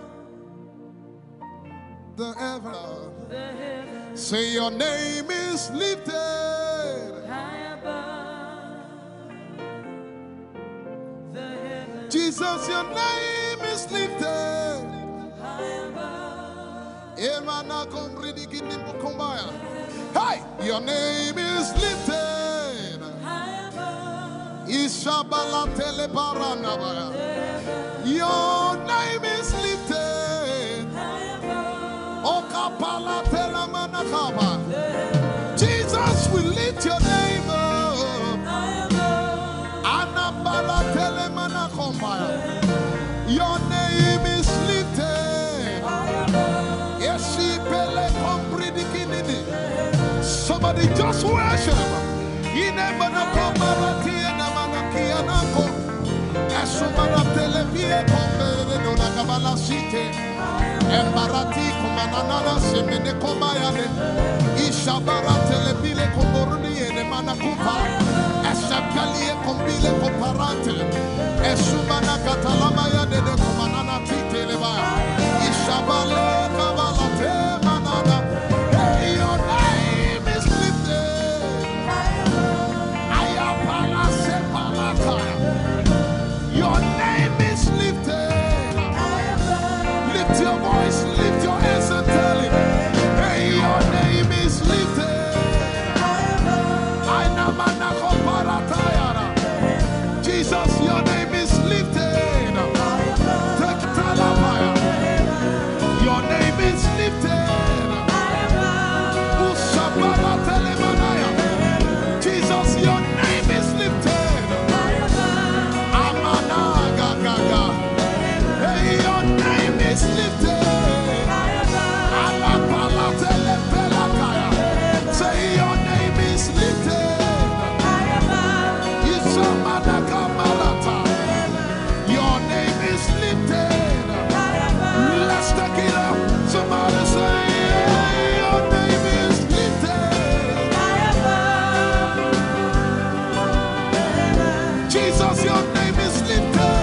The heavens, say your name is lifted high above. The heavens, Jesus, your name is lifted high above. Hey, your name is lifted High above. Ishabala telebaranabaya. Your name is lifted High above. Okapala telamanakaba. Jesus, we lift your name up. High above. Anabala telemanakombaya. Your name is lifted. Somebody just worship. Embarati kumanana semene kombayane ishabara telebile komboruni ene manakupa eshapalie kombile komparante esumana katalama ya de kumanana titeleba ishabale kabalate manana. Hey, your name is lifted. Ayapala sepalata. Your name is lifted. Lift your voice, lift your hands and tell him, hey, your name is lifted. Jesus, your name is lifted. Your name is lifted. Jesus, your name is lifted. Hey, your name is lifted. Say your name is lifted. Your name is lifted. Let's take it up. Somebody say your name is lifted. Jesus, your name is lifted.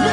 Lift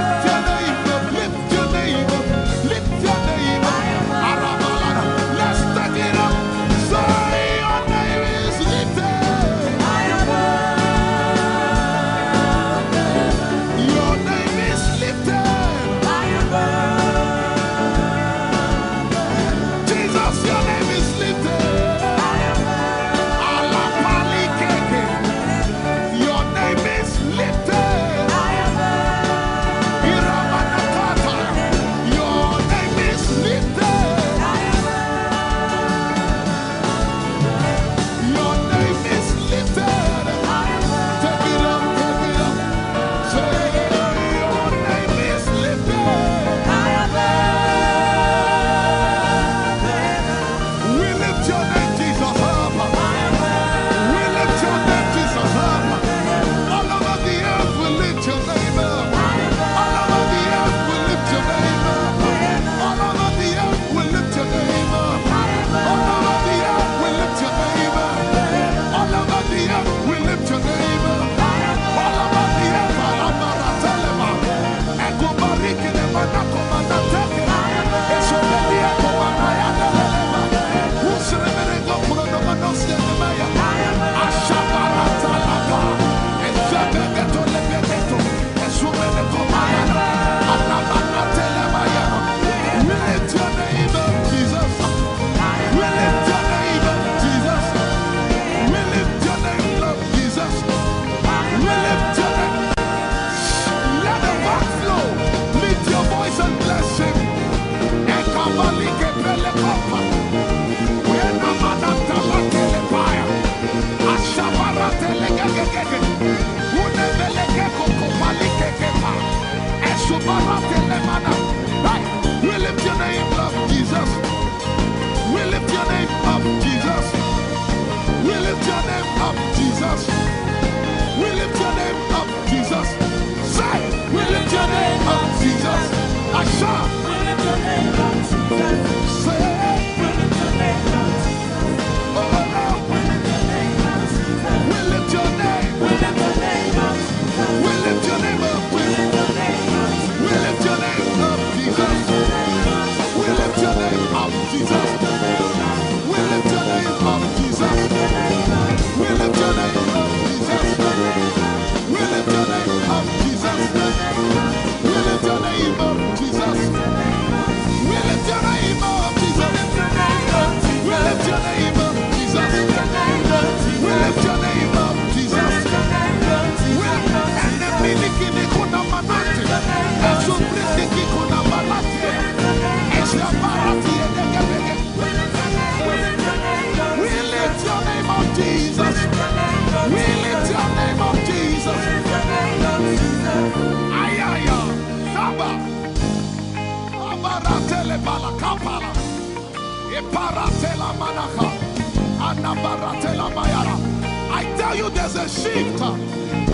We lift your name up, Jesus. We lift your name up, Jesus. We lift your name up, Jesus. We lift your name up, Jesus. And the miliki kuna manati, and so briki kuna balati, and so barati we lift your name up, Jesus. We lift your name up, Jesus. Ayaya, Saba, Abaratele Balakapala, Eparatela Manaka, Anabaratela Mayara. I tell you, there's a shift.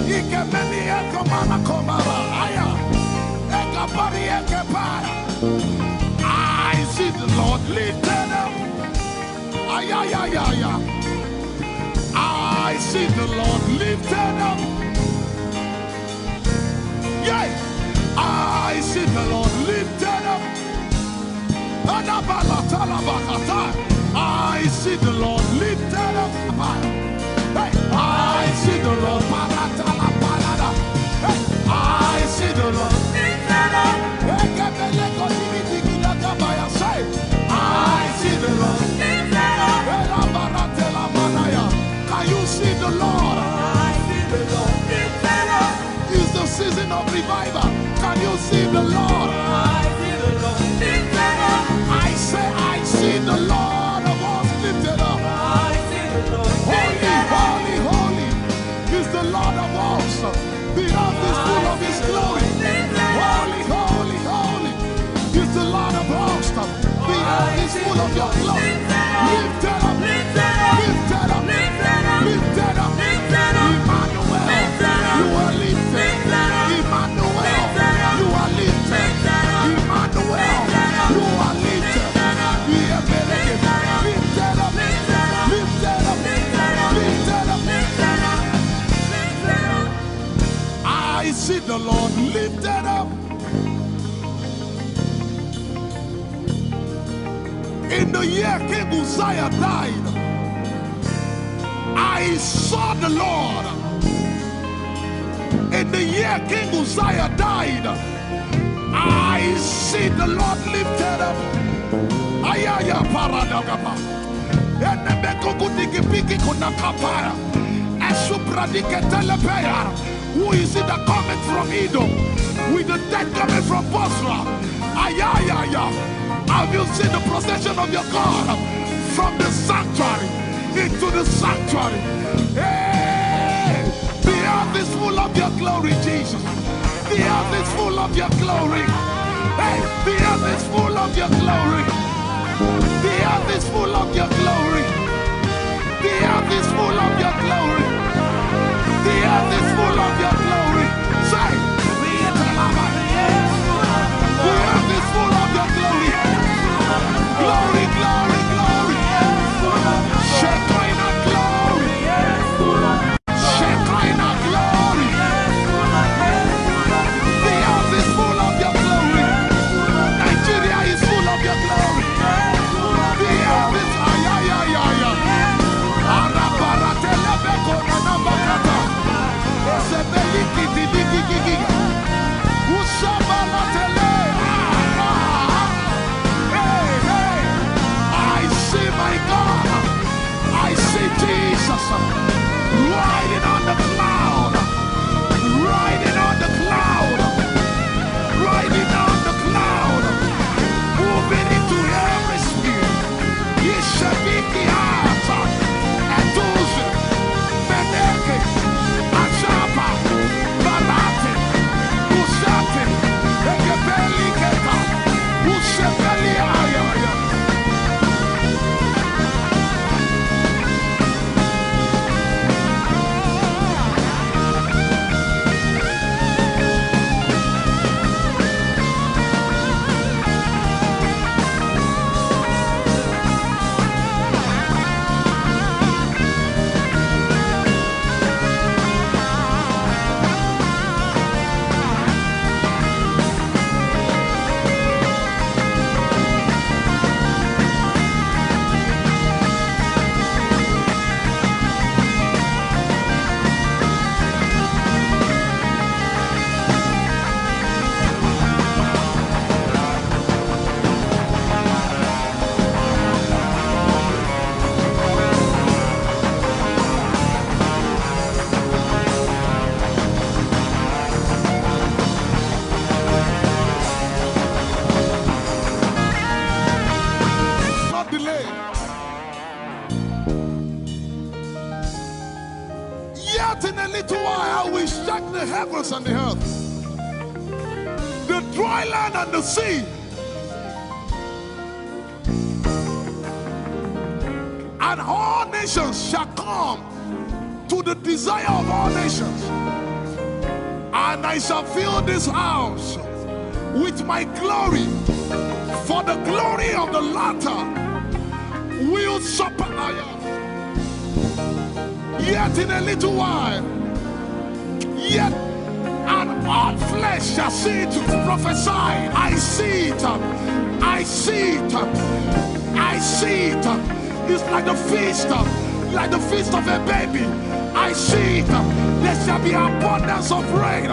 Ikemeni Ekomana Komara, Aya, Ekapari Ekepaya. I see the Lord lifted up. Ayayayaya. I see the Lord lifted up. Yeah, I see the Lord lifted up. I see the Lord lifted up. Hey, I see the Lord. Hey, I see the Lord lifted up. I see the Lord lifted up. Can you see the Lord? I see the Lord lifted up. It's the season of revival. Can you see the Lord? I see the Lord lifted up. I say, I see the Lord of us lifted up. I see the Lord lifted up. Holy, holy, holy is the Lord of us. The earth is full of His glory. Holy, holy, holy is the Lord of us. The earth is full of Your glory. Lifted up, lifted up, lifted up, lifted up, lifted up, lifted up. Emmanuel, You are lifted. Emmanuel, You are lifted. Emmanuel, You are lifted. Lifted up, lifted up, lifted up, lifted up, lifted up. I see the Lord lifted up. In the year King Uzziah died, I saw the Lord. In the year King Uzziah died, I see the Lord lifted up. Ayaya paradagaba. Enemeko kudigipiki kunakapaya. Esupradiketelepea. Who is it that cometh from Edom? With the dead coming from Bosra. Ayaya. Have you seen the procession of your God from the sanctuary into the sanctuary? Hey, the earth is full of Your glory, Jesus. The earth is full of Your glory. Hey, the earth is full of Your glory. The earth is full of Your glory. The earth is full of Your glory. The earth is full of Your glory. Say, the earth is full of Your glory. Glory, glory, glory. Shekinah glory. Shekinah glory. The earth is full of Your glory. Nigeria is full of Your glory. The earth is ayayayaya. Arabaratelebeko nanabakata. Esebeli heavens and the earth, the dry land and the sea, and all nations shall come to the desire of all nations, and I shall fill this house with my glory, for the glory of the latter will surpass. Yet in a little while, yet and all flesh shall see it. Prophesy. I see it. I see it. I see it. It's like the feast of a baby. I see it. There shall be abundance of rain,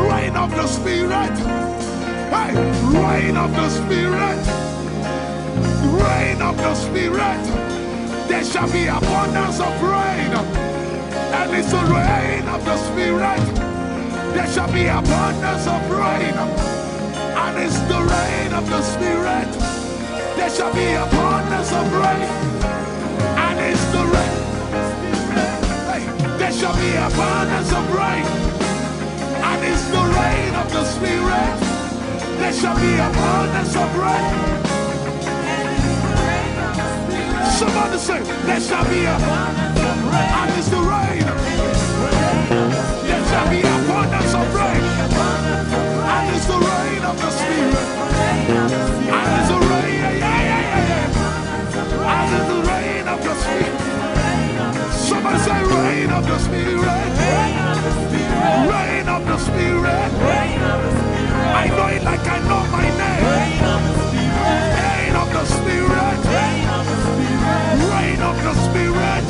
rain of the Spirit. Hey, rain of the Spirit, rain of the Spirit. There shall be abundance of rain, and it's the rain of the Spirit. There shall be abundance of rain, and it's the rain of the Spirit. There shall be abundance of rain, and it's the rain. Hey, there shall be abundance of rain, and it's the rain of the Spirit. There shall be abundance of rain. Somebody say, there shall be abundance of rain. And it's the rain. There shall be abundance of rain. And it's the rain of the Spirit. And it's the rain. And it's the rain of the Spirit. Somebody say, rain of the Spirit. Rain of the Spirit. I know it like I know my name. Rain of the Spirit. Rain of the Spirit. Rain of the Spirit.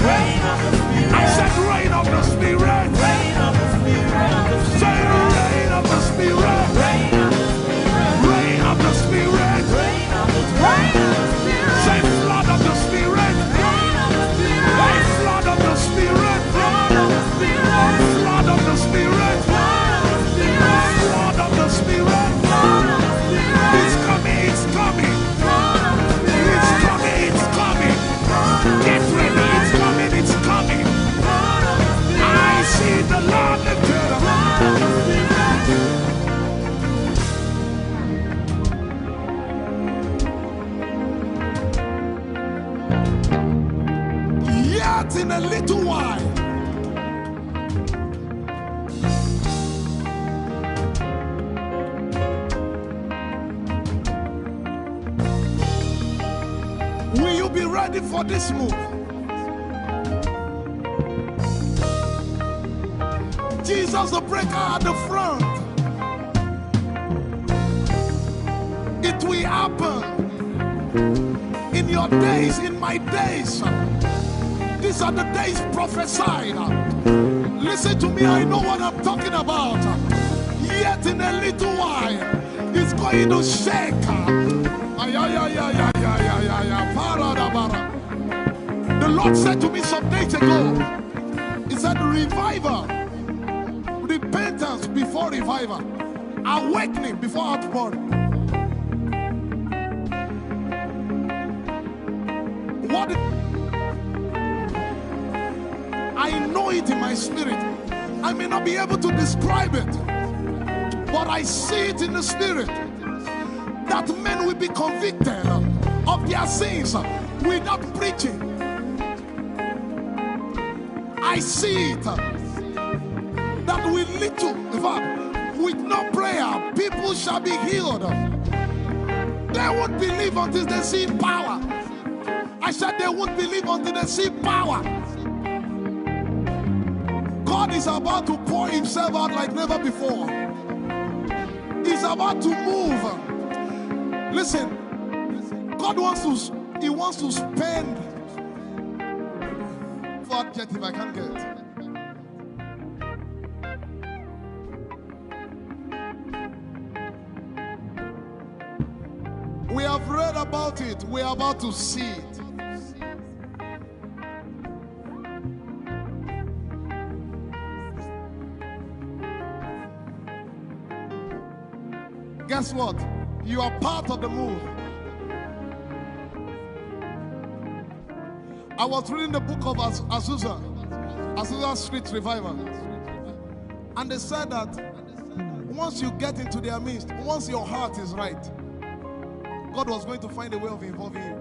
I said rain of the Spirit. Say rain of the Spirit. Rain of the Spirit. Say flood of the Spirit. Say flood of the Spirit. Flood of the Spirit. Flood of the Spirit. It's coming, it's coming. It's coming, it's coming. Get ready, it's coming, it's coming. I see the Lord lifted up. Yet in a little while, will you be ready for this move? Jesus the breaker at the front. It will happen in your days, in my days. These are the days prophesied. Listen to me, I know what I'm talking about. Yet in a little while, it's going to shake. The Lord said to me some days ago, He said, revival, repentance before revival, awakening before outpouring. What? I know it in my spirit. I may not be able to describe it, but I see it in the spirit that men will be convicted of their sins without preaching. I see it that with little, in fact, with no prayer, people shall be healed. They won't believe until they see power. I said they won't believe until they see power. God is about to pour Himself out like never before. He's about to move. Listen, God wants to spend. What adjective I can't get. We have read about it. We are about to see it. Guess what? You are part of the move. I was reading the book of Azusa Street Revival. And they said that once you get into their midst, once your heart is right, God was going to find a way of involving you.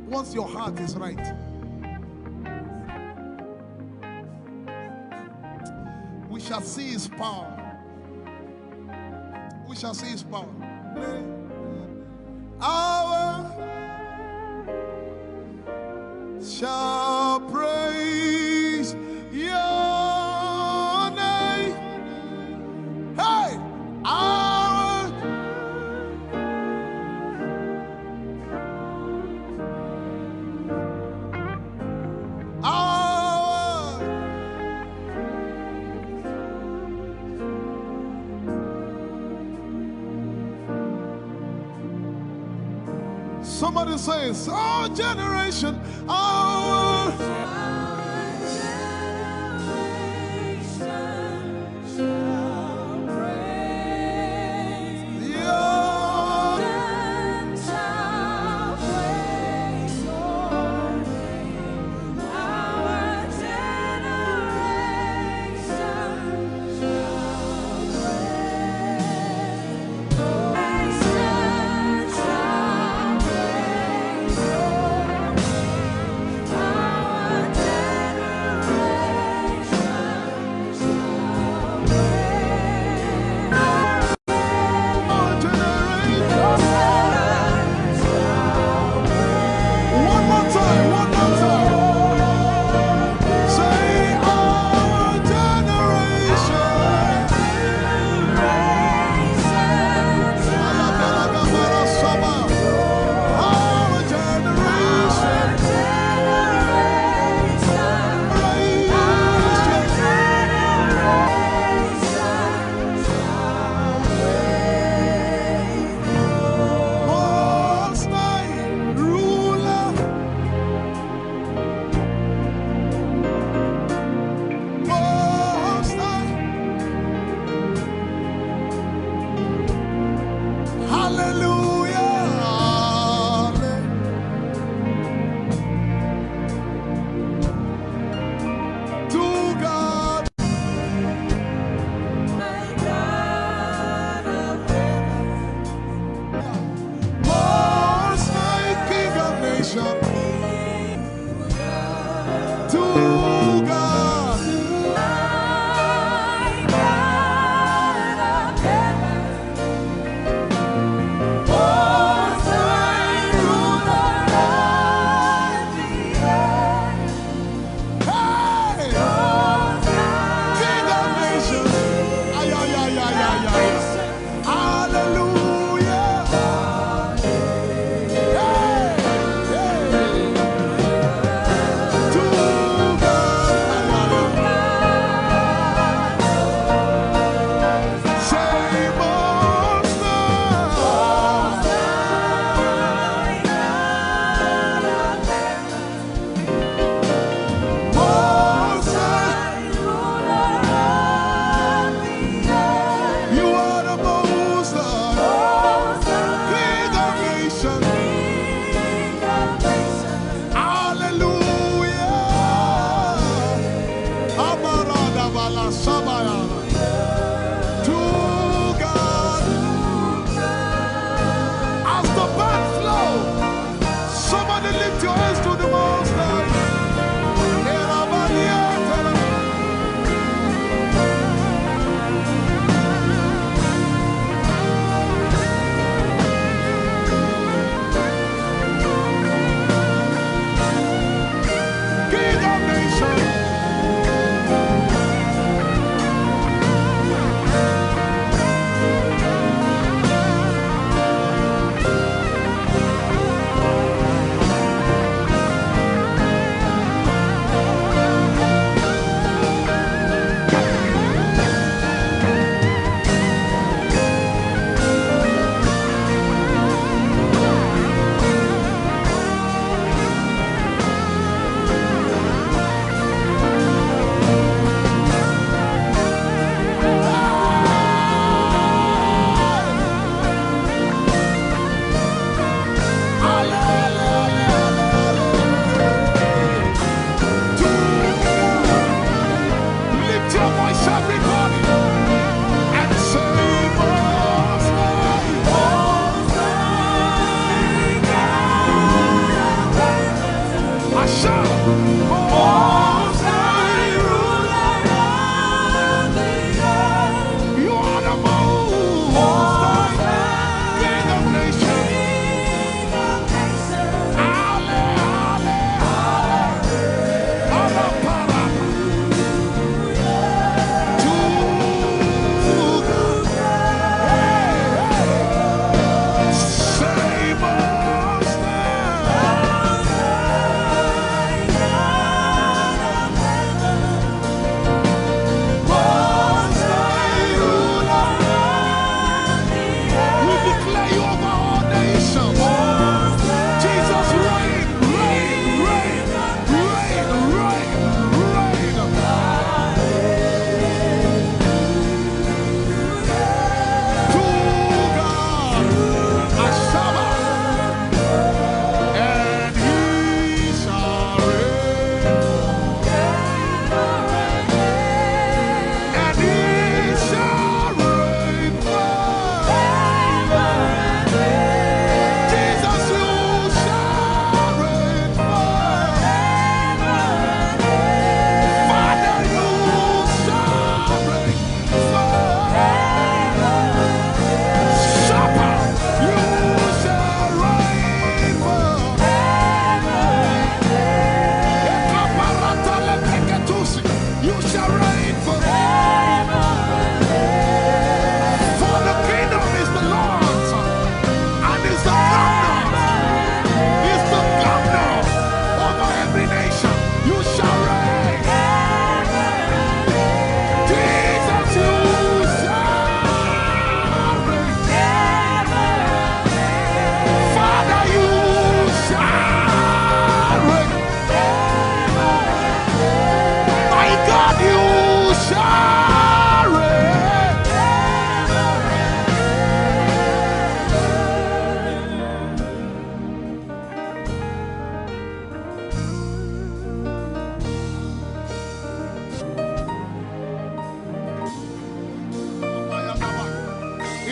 Once your heart is right. We shall see his power. We shall see his power. Our shall praise your name. Hey, our somebody says, our generation, our Our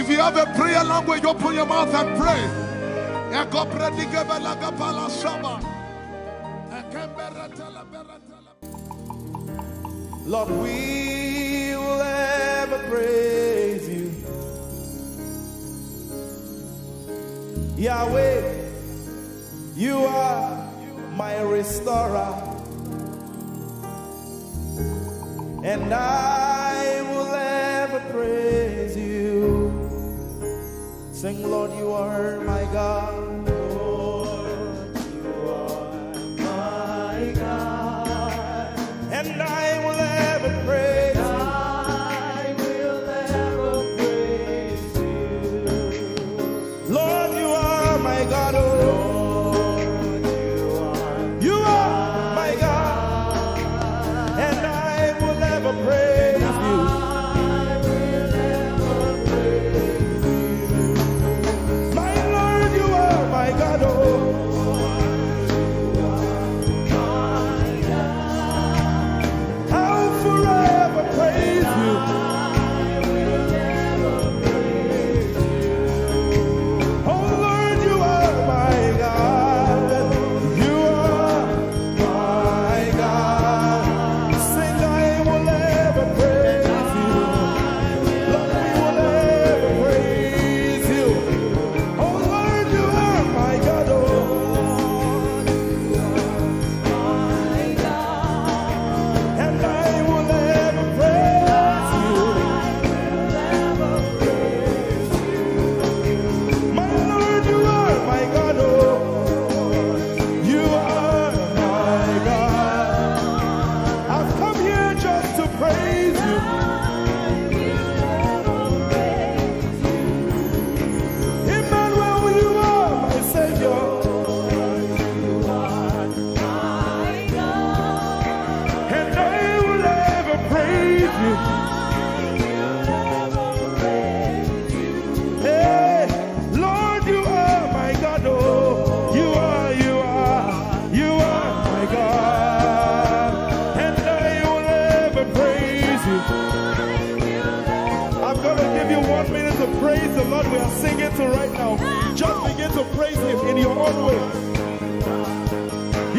If you have a prayer language, open your mouth and pray. Lord, we will ever praise you. Yahweh, you are my restorer, and I will ever praise you. Sing, Lord, you are my God. Lord, you are my God, and I will ever praise you. I will ever praise you. Lord, you are my God. Oh, Lord, you are my God, and I will ever praise you. Praise the Lord. We are singing to right now. Just begin to praise Him in your own way.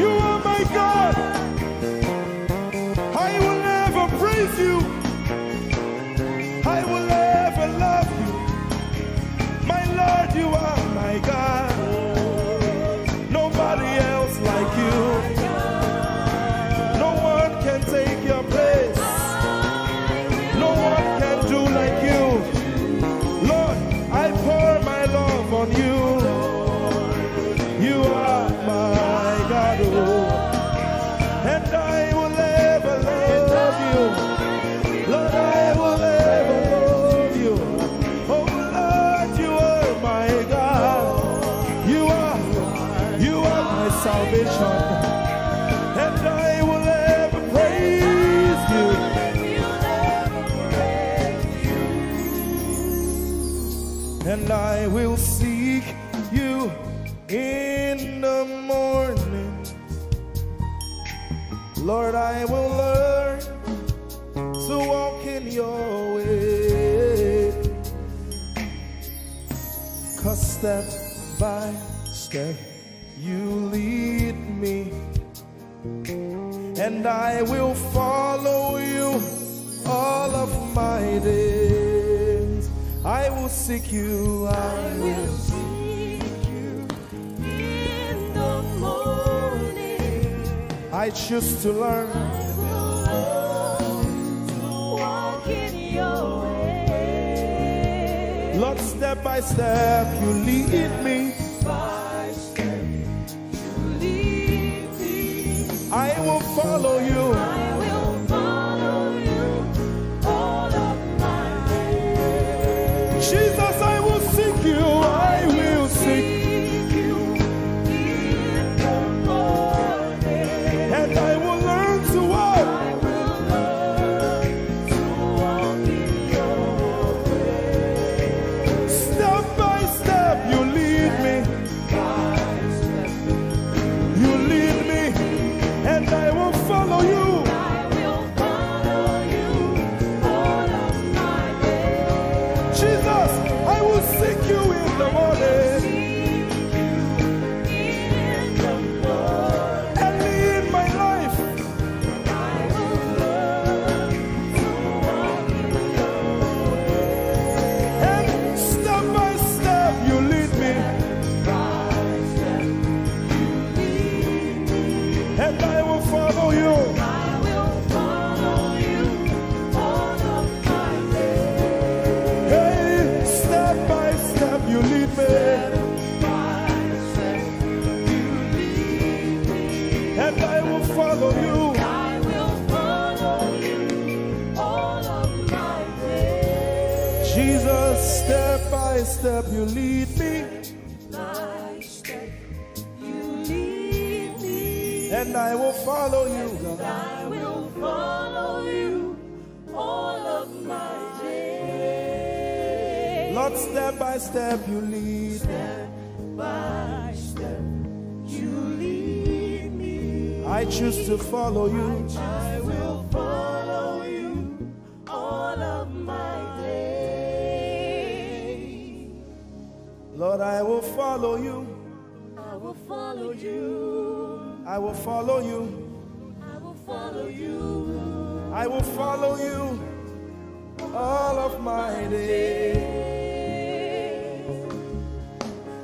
You are my God. I will never praise you. I will never love you. My Lord, you are my God. Nobody else like you. No one can take your place. No one can do like you. I pour my love on you. You are my God, oh, and I will ever love you. Lord, I will ever love you. Oh Lord, you are my God. You are my salvation, and I will ever praise you. And I will seek you in the morning. Lord, I will learn to walk in your way. 'Cause step by step you lead me, and I will follow you all of my days. I will seek you, I will seek you in the morning. I choose to learn. I will learn to walk in your way. Lord, step by step you lead me. By step you lead me. I will follow you. I will follow you all of my days. Jesus, I will seek you. I will seek you in the morning. And I will learn to walk. I will learn to walk in your way. Step by step you lead me. You lead me, and I will follow you. I will follow you all of my days. Jesus, step you lead me, by step you lead me, and I will follow you, God. I will follow you all of my days. Lord, step by step you lead me. By step you lead me, I choose to follow you. I will follow you all of my days. Lord, I will follow you. I will follow you. I will follow you. I will follow you I will follow you all of my days.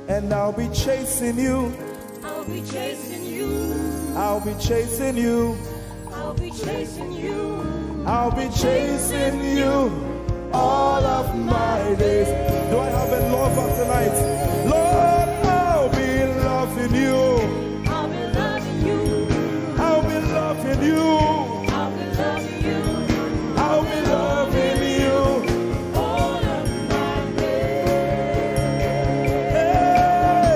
And I'll be chasing you. I'll be chasing you. I'll be chasing you. I'll be chasing you. I'll be chasing you all of my days. Do I have a lover tonight? Lord, I'll be loving you. I'll be loving you. I'll be loving you. I'll be loving you I'll be loving you. all of my days. Hey,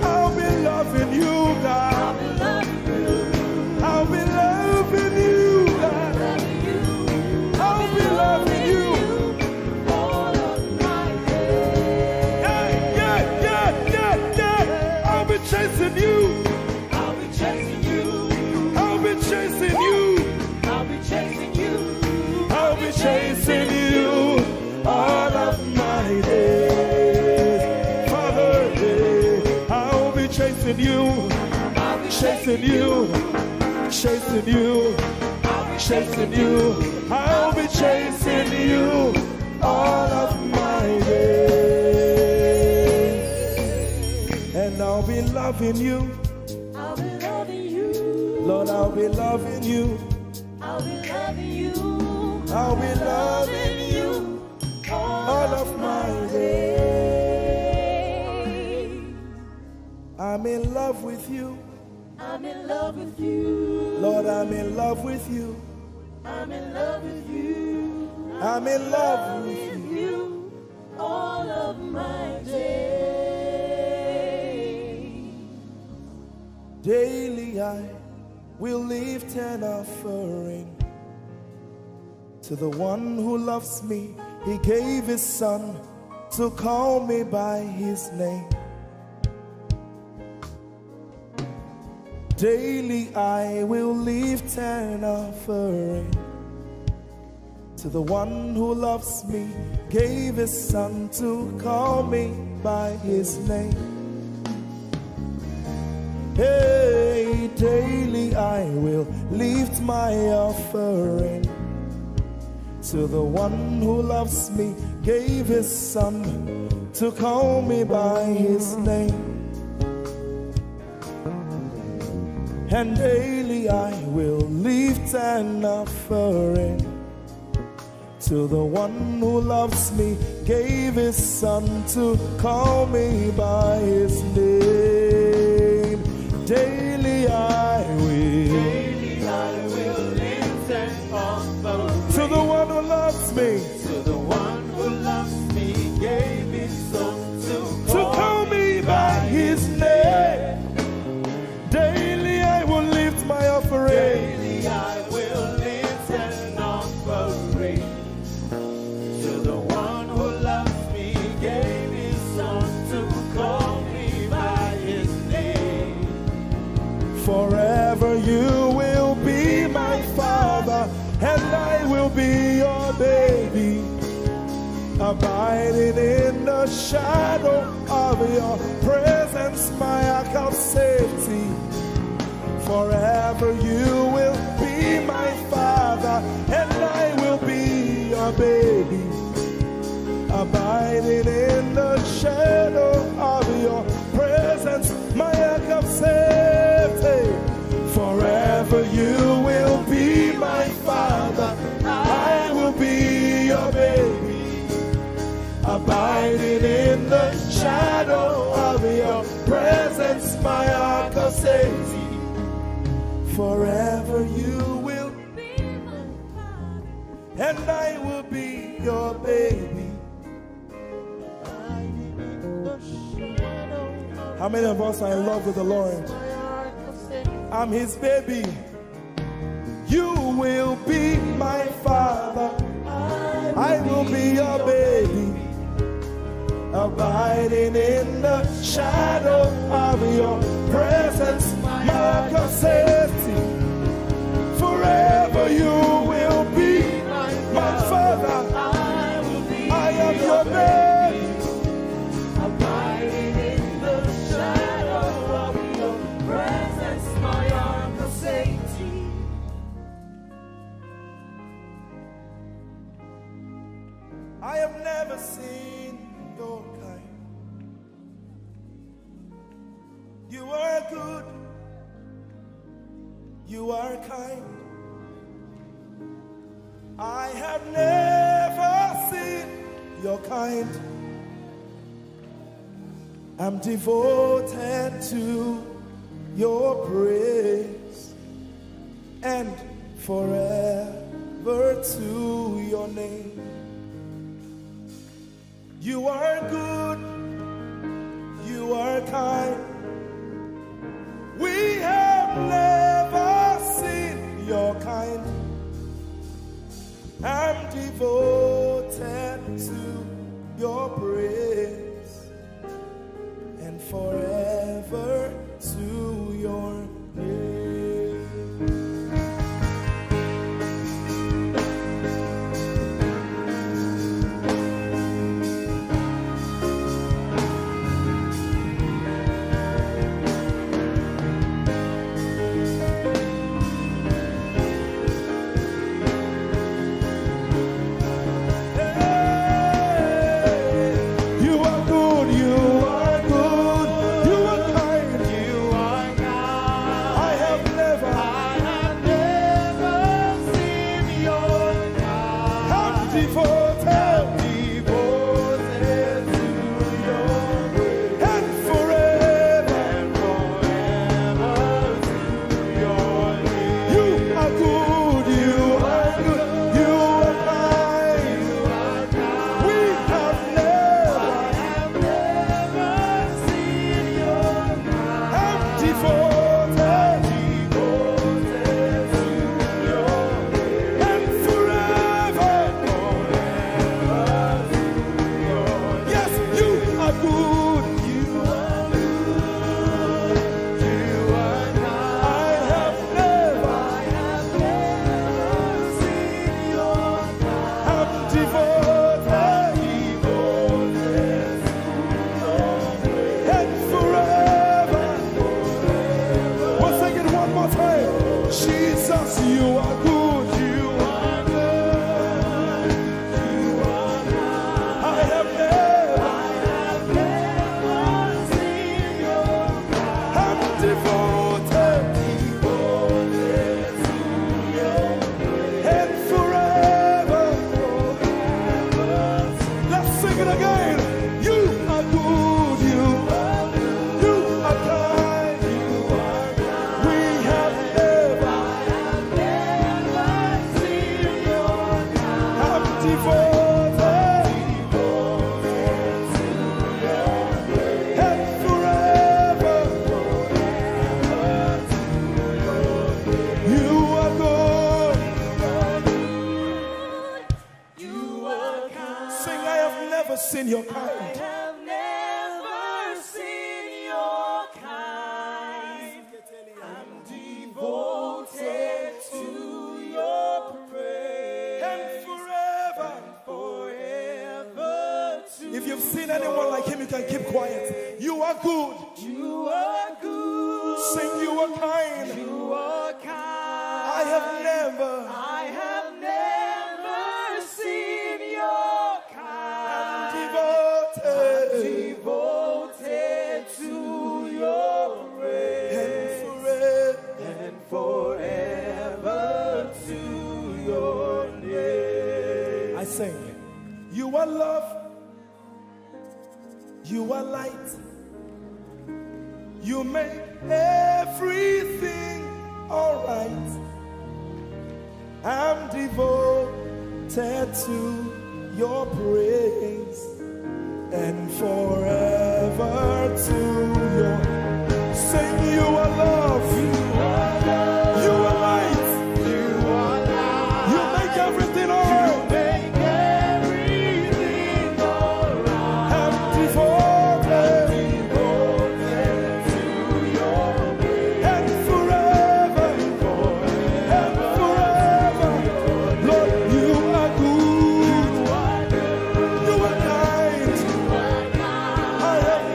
I'll be loving you, God. I'll be loving you. I'll be loving you, God. Loving you. I'll be loving you. All of my days. Yeah. I'll be chasing you. I'll be chasing you. I'll be chasing you. I'll be chasing you. I'll be chasing you all of my days. Father, I'll be chasing you. I'll be Chasing you. Chasing you. Chasing you. I'll be chasing you all of my days. And I'll be loving you. I'll be loving you. Lord, I'll be loving you. I'll be loving you. I'll be loving you all of my days. I'm in love with you. I'm in love with you. Lord, I'm in love with you. I'm in love with you. I'm in love with With you. you all of my days. Daily I will lift an offering to the one who loves me. He gave his son to call me by his name. Daily I will lift an offering to the one who loves me, gave his son to call me by his name. Hey, daily I will lift my offering to the one who loves me, gave his son to call me by his name. And daily I will lift an offering to the one who loves me, gave his son to call me by his name. Daily I will lift an offering to the one who loves me, to the one who loves me, gave his son to call me by his name. Daily I will lift my offering. Daily I will lift an offering to the one who loves me, gave his son to call me by his name. Forever you will be my father, and I will be your baby, abiding in the shadow of your presence, my ark of safety. Forever you will be my father, and I will be your baby, abiding in the shadow of your presence, my ark of safety. Forever you will be my father, I will be your baby, abiding in the shadow of your presence, my ark of safety. Forever you will Be my father. and I will be your baby. Abiding How many of us are in love with the Lord? I'm his baby. You will be my father. I will be your baby. Abiding in the shadow of your presence, mark of safety. Forever you will be my father. I am your baby. Abiding in the shadow of your presence, my arms of safety. I have never seen your kind. You are good. You are kind. I have never seen your kind. I'm devoted to your praise and forever to your name. You are good, you are kind. We have never seen your kind. I'm devoted to your praise and forever to your name. Seen your kind. I have never seen your kind. I'm devoted to your praise And forever to If you've seen anyone like him, you can keep quiet. You are good. you are good. Sing, you are kind. You are kind. I have never seen your kind. Devoted to your praise and forever to your name. I sing. You are love. You are light. You make everything all right. I'm devoted to your praise and forever to your Sing, you are love. You are light. You make everything alright. I'm devoted. And forever. Lord, you are good. You are kind. I have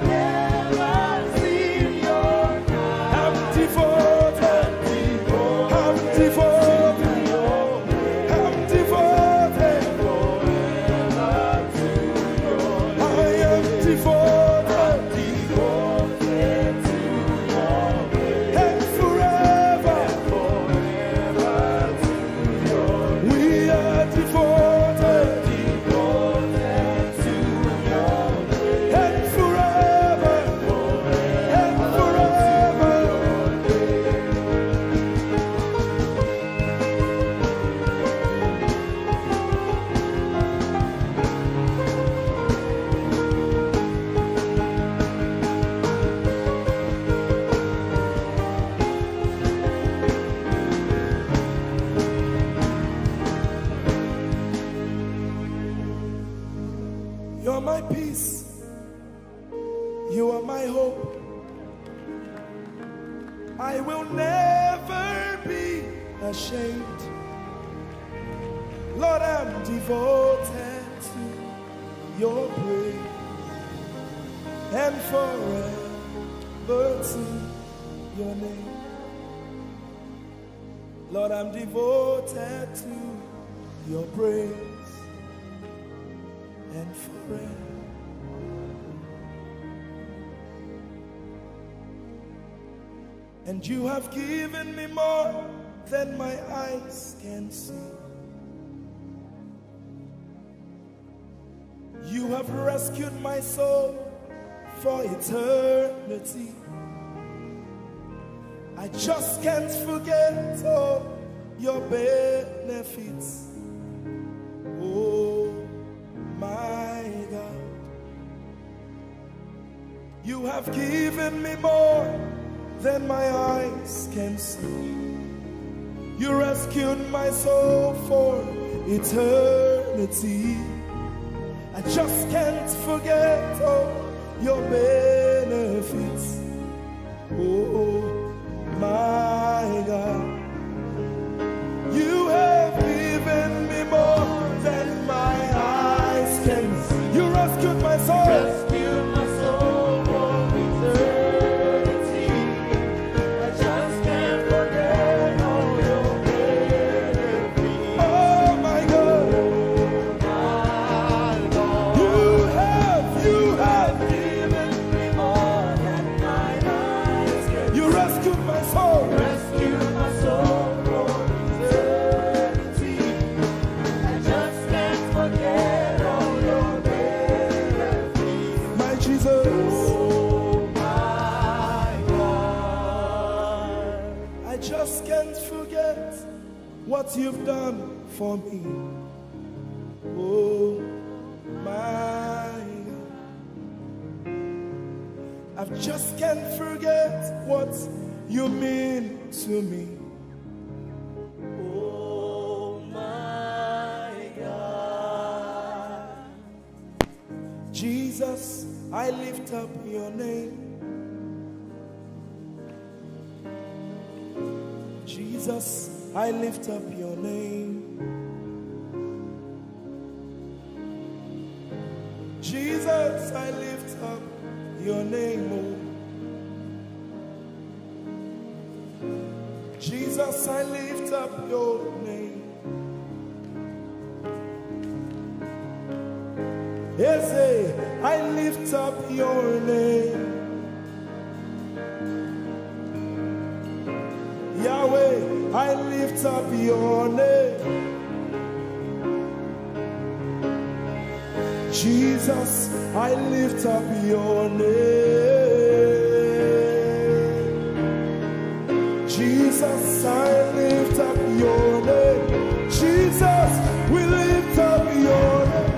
never seen your kind. I'm devoted. I'm devoted. I'm devoted. I am devoted. And forever. We are devoted. And forever. And forever. You're my peace. You are my hope. I will never be ashamed. Lord, I'm devoted to your praise and forever to your name. Lord, I'm devoted to your praise and forever. And you have given me more than my eyes can see. You have rescued my soul for eternity. I just can't forget all your benefits. Oh my God, you have given me more than my eyes can see. You rescued my soul for eternity. I just can't forget all your benefits. Oh my God, you have given me more than my eyes can see. You rescued my soul. Rescued my soul from eternity. I just can't forget all your benefits. Oh my God, you have Given me more than my eyes can you rescued my soul. rescue my soul from eternity. I just can't forget all your benefits. My Jesus, Oh my God. I just can't forget what you've done for me. Oh my God, I just can't forget what you mean to me. Oh my God. Jesus, I lift up your name. Jesus, I lift up your name. Jesus, I lift up your name. Oh. Jesus, I lift up your name. Yes, I lift up your name. Yahweh, I lift up your name. Jesus, I lift up your name. Jesus, I lift up your name. Jesus, we lift up your name.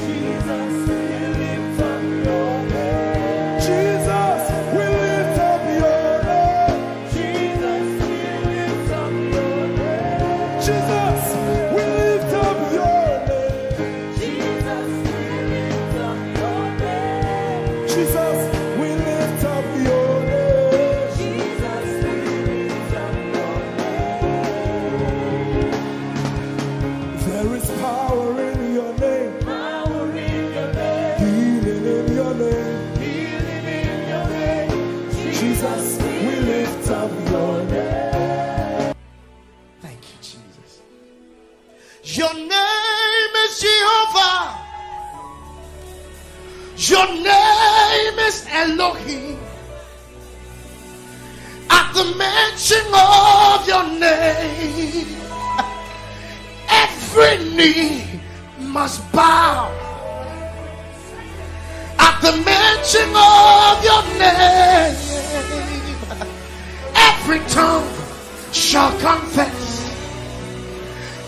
Jesus, we lift up your name. Jesus, we Your name is Elohim. At the mention of your name, every knee must bow. At the mention of your name, every tongue shall confess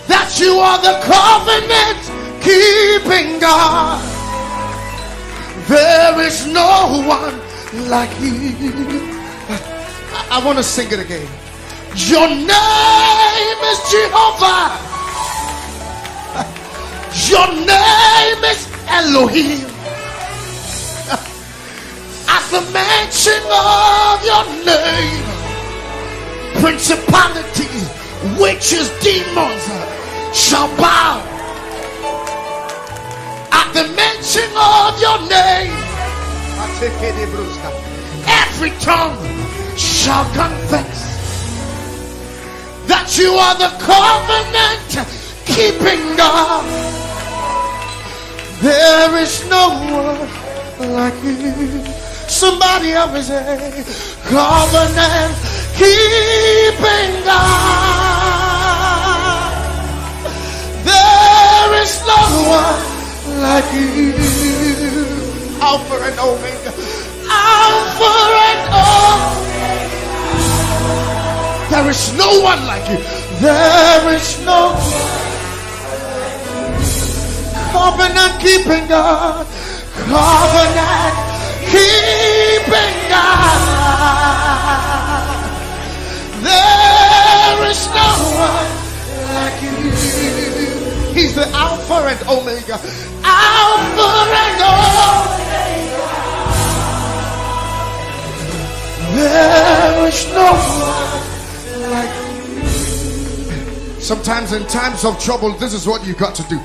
that you are the covenant keeping God. There is no one like you. I want to sing it again. Your name is Jehovah. Your name is Elohim. At the mention of your name, principalities, witches, demons shall bow. At the mention of your name, every tongue shall confess that you are the covenant keeping God. There is no one like you. Somebody help me say, covenant keeping God. There is no one like you. Alpha and Omega. Alpha and Omega. There is no one like you. There is no covenant keeping God. Covenant keeping God. There is no one like you. He's the Alpha and Omega. Alpha and Omega. There is no one like you. Sometimes in times of trouble, this is what you got to do.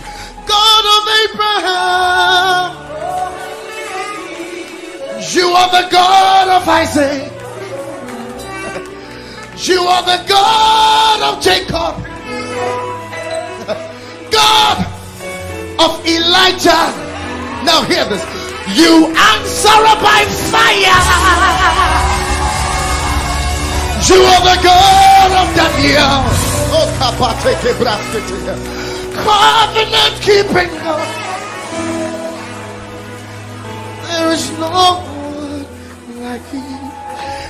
God of Abraham, you are the God of Isaac. You are the God of Jacob. God of Elijah. Now hear this. You answer by fire. You are the God of Daniel. Oh, covenant keeping God. There is no one like you.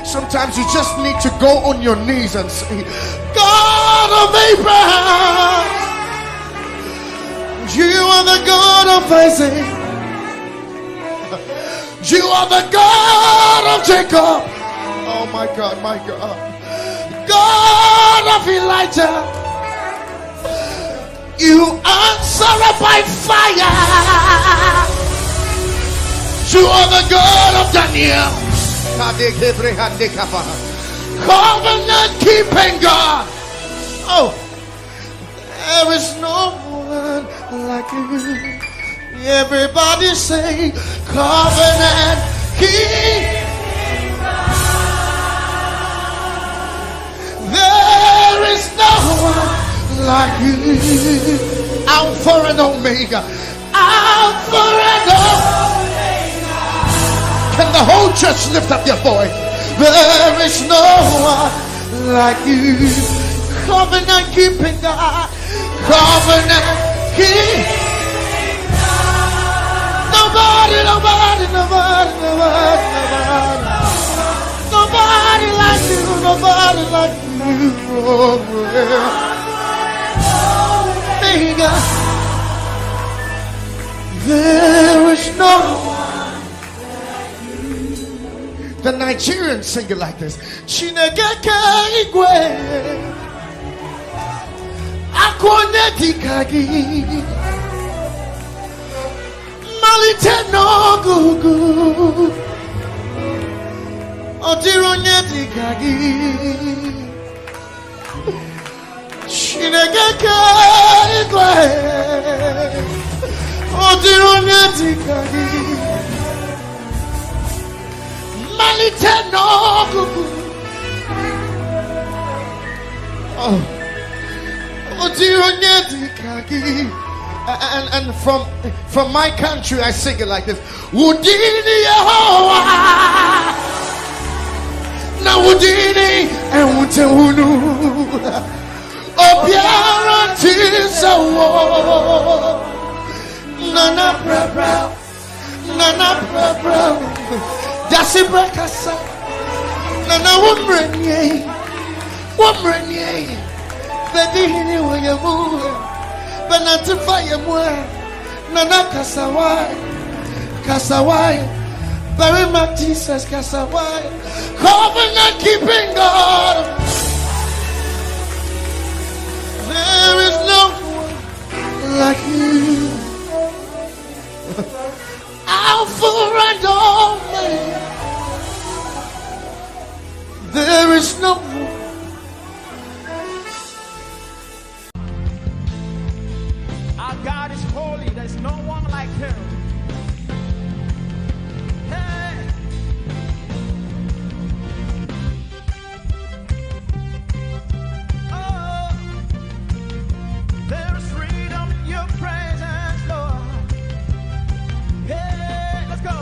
Sometimes you just need to go on your knees and say, God of Abraham, you are the God of Isaac. You are the God of Jacob. Oh my God, my God. God of Elijah. You answer by fire. You are the God of Daniel. Covenant keeping God. Oh, there is no one like you. Everybody say, covenant keeping God. There is no one like you. Alpha and Omega. Alpha and Omega. Can the whole church lift up their voice? There is no one like you. Covenant keeping God. Covenant keeping God. Nobody, nobody, nobody, nobody, nobody. Nobody like you. Nobody like you. Oh, Omega. There is no one. The Nigerians sing it like this. Chinegeka igwe akwone dikagi malite no gugu odironye dikagi Chinegeka igwe odironye dikagi Malite no gugu. Oh, Otironye dikagi. And from my country, I sing it like this. Wudini Yehovah, na wudini ewutewunu, obiara tisawo, nana bra, jasi brakasa, nana wumrenye, bedini wayamu. Benatify mwe nana kasawai very much Jesus kasawai covenant keeping God. There is no one like you, Alpha and Omega. There is no one. Our God is holy. There's no one like him. Hey. Oh, there is freedom in your presence, Lord. Hey, let's go.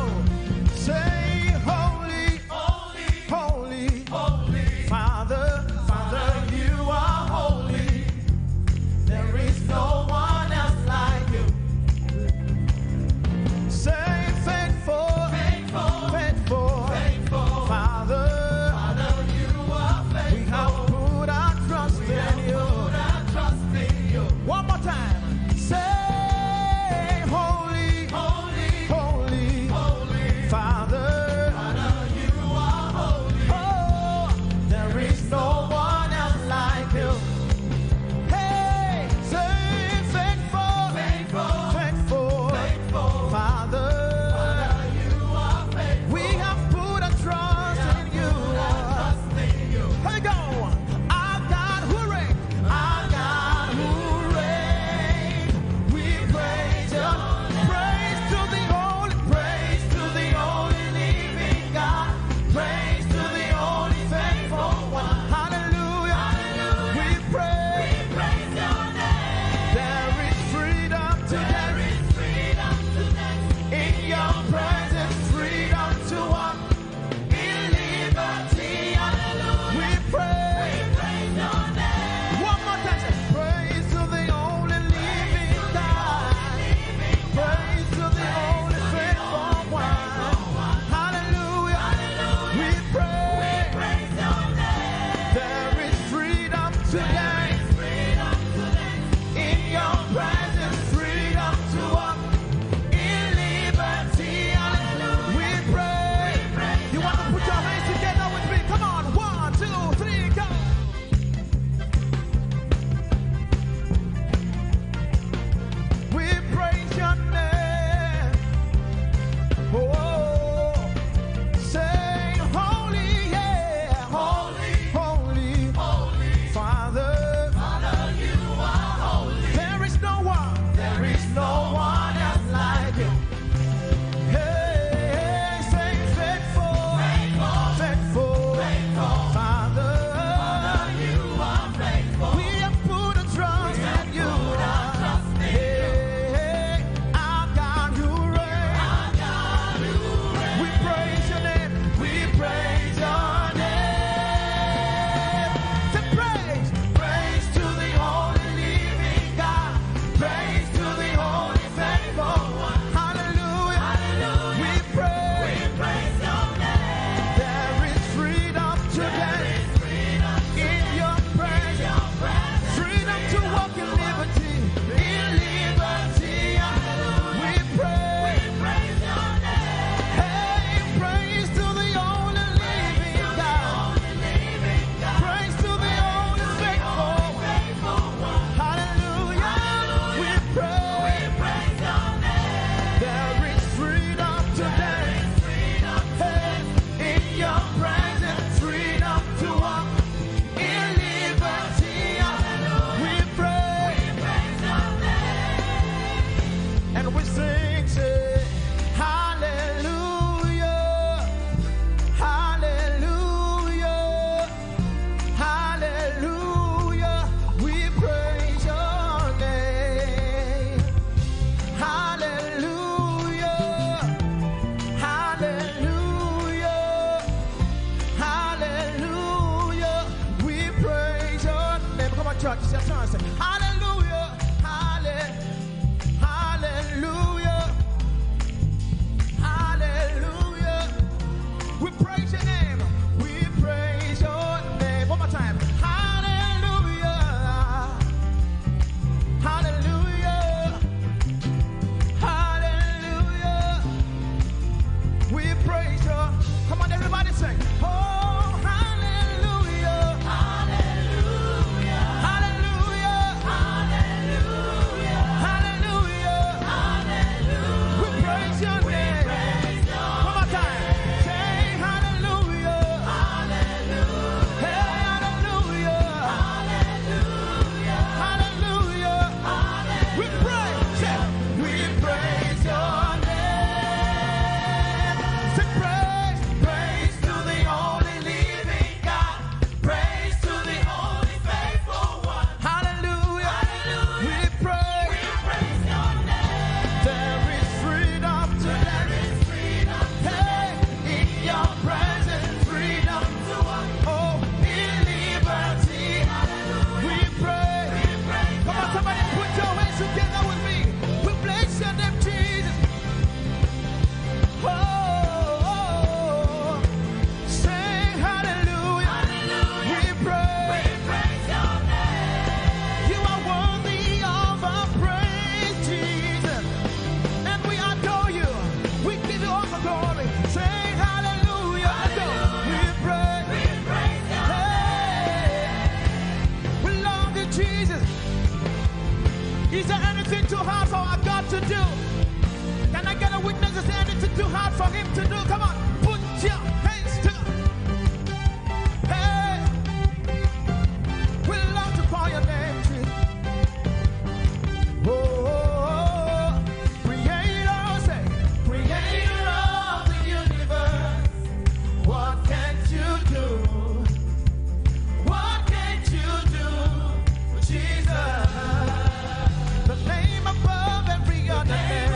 Come on, everybody sing. Oh, hallelujah. Hallelujah. Hallelujah. Hallelujah. Hallelujah. Hallelujah. We praise your name. One more time. Say hallelujah. Hallelujah. Hey, hallelujah. Hallelujah. Hallelujah. Hallelujah. We praise. Say, we praise your name. Say praise. Praise to the only living God. Praise to the only faithful one. Hallelujah. Hallelujah. We praise. We praise your name. There is freedom today. There is freedom today. In your presence, freedom to walk. Oh, in liberty. Hallelujah. We pray. We pray. Come on, somebody put your hands together with me. We bless your name, Jesus. Oh, say hallelujah. Hallelujah. We pray. We praise your name. You are worthy of our praise, Jesus. And we adore you. We give you all the glory. Say hallelujah. We pray. We praise your name. We love you, Jesus. Is there anything too hard for our God to do? Can I get a witness? Is there anything too hard for him to do? Come on, put your hands together. Hey, we love to call your name, Jesus. Oh, creator, say, creator of the universe. What can't you do? What can't you do, Jesus? The name above every other name.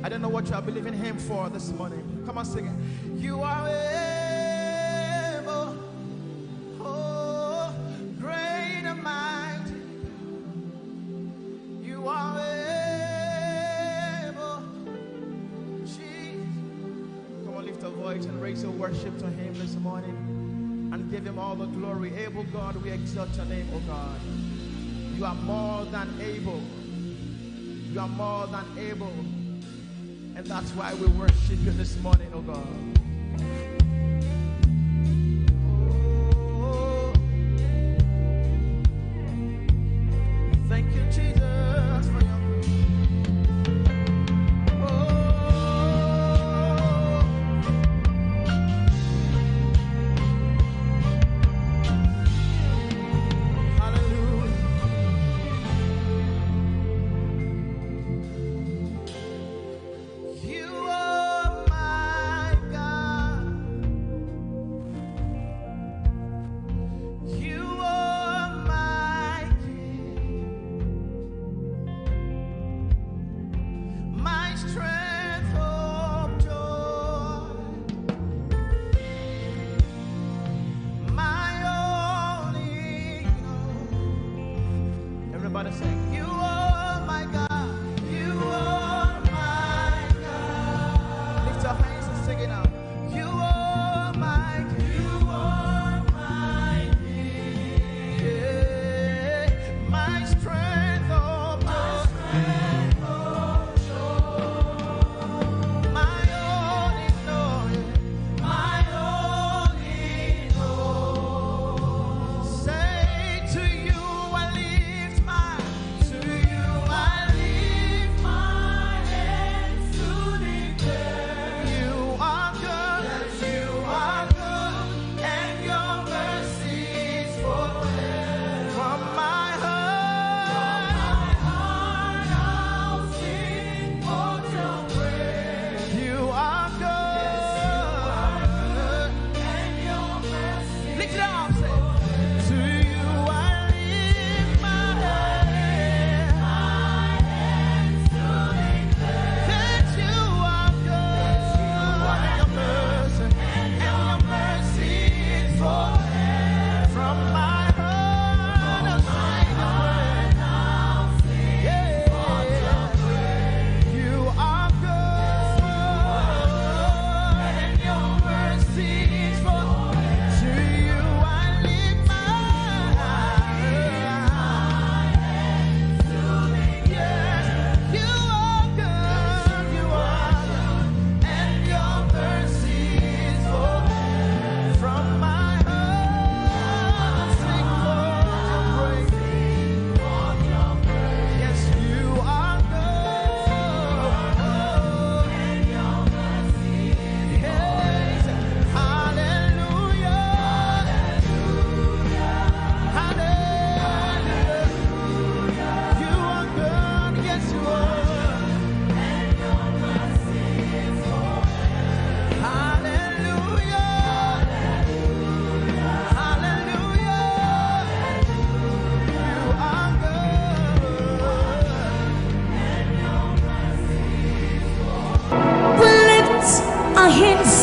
I don't know what you are believing him for this morning. Come on, sing it. You are able, oh, great and mighty. You are able, Jesus. Come on, lift a voice and raise your worship to him this morning and give him all the glory. Able God, we exalt your name, oh God. You are more than able. You are more than able. And that's why we worship you this morning, oh God. Oh, thank you, Jesus, for your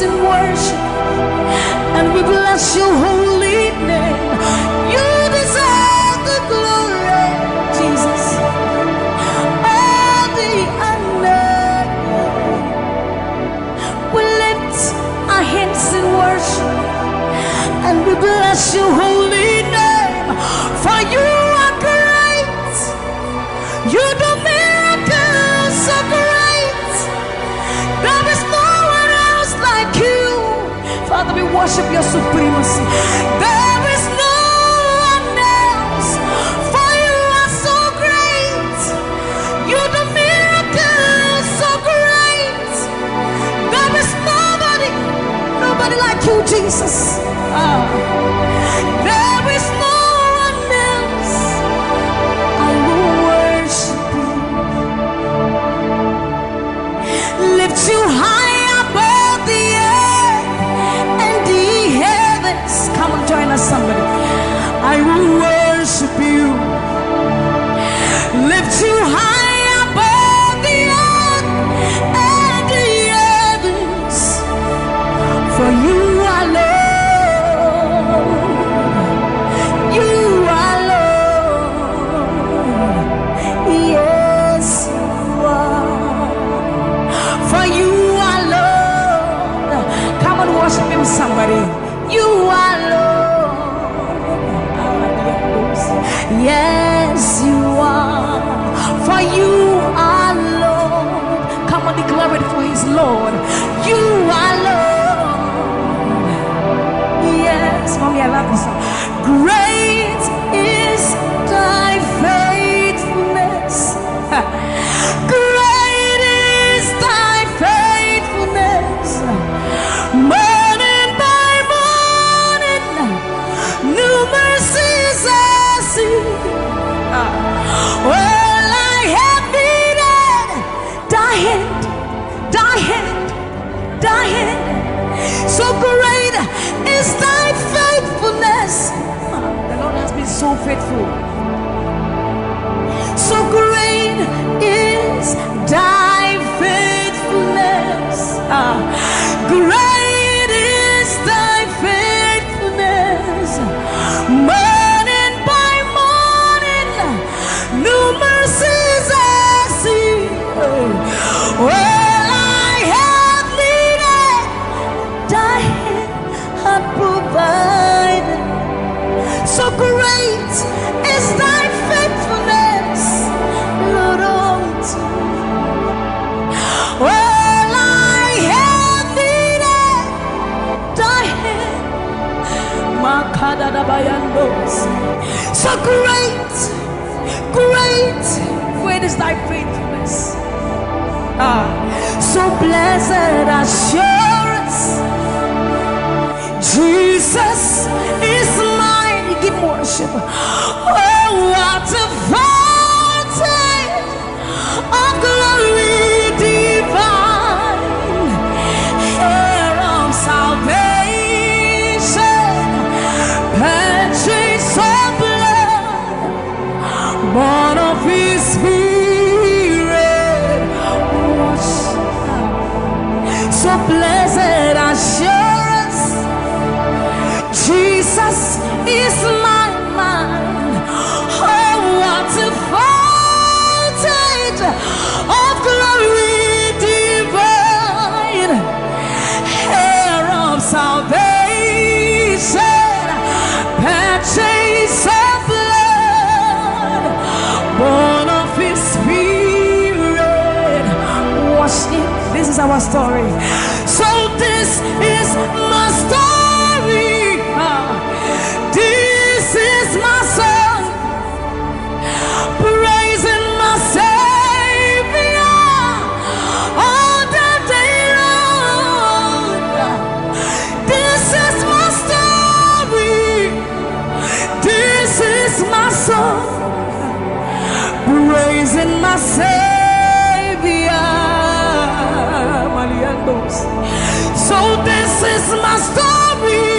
in worship, and we bless your holy name. You deserve the glory, Jesus, all the honor. worship your supremacy. There is no one else, for you are so great. You do miracles so great. There is nobody like you, Jesus. There is no one else. I will worship you. Lift you high above the earth and the heavens. Come and join us, somebody. I will worship you. Lift you high above the earth and the heavens. For you are Lord. You are Lord. Yes, you are. For you are Lord. Come and worship him, somebody. You are Lord. Yes, you are. For you are Lord. Come and declare it, for his Lord. You are Lord. Yes, mommy, I love this song. Great is thy faithfulness. Great is thy faithfulness. Morning by morning, new mercies I see. All I have needed, thy hand, thy hand, thy hand. So great is thy faithfulness. The Lord has been so faithful. So great is thy faithfulness. Great is thy faithfulness. Morning by morning, new mercies I see. All I have needed, thy hand hath provided. So great is thy faithfulness, Lord, unto me. All I have needed, thy hand. So great, great, great is thy faithfulness. So blessed assurance, Jesus is mine. Give worship. Oh, what a fountain of glory divine, heir of salvation, purchase of blood, born of his spirit. So blessed assurance, Jesus is my mind. Oh, what a fountain of glory divine, heir of salvation, purchase of blood, born of his spirit. Wash it. This is our story. So this is my story. This is my song, praising my Savior all the day long. This is my story. This is my song, praising my Savior. So this is my story.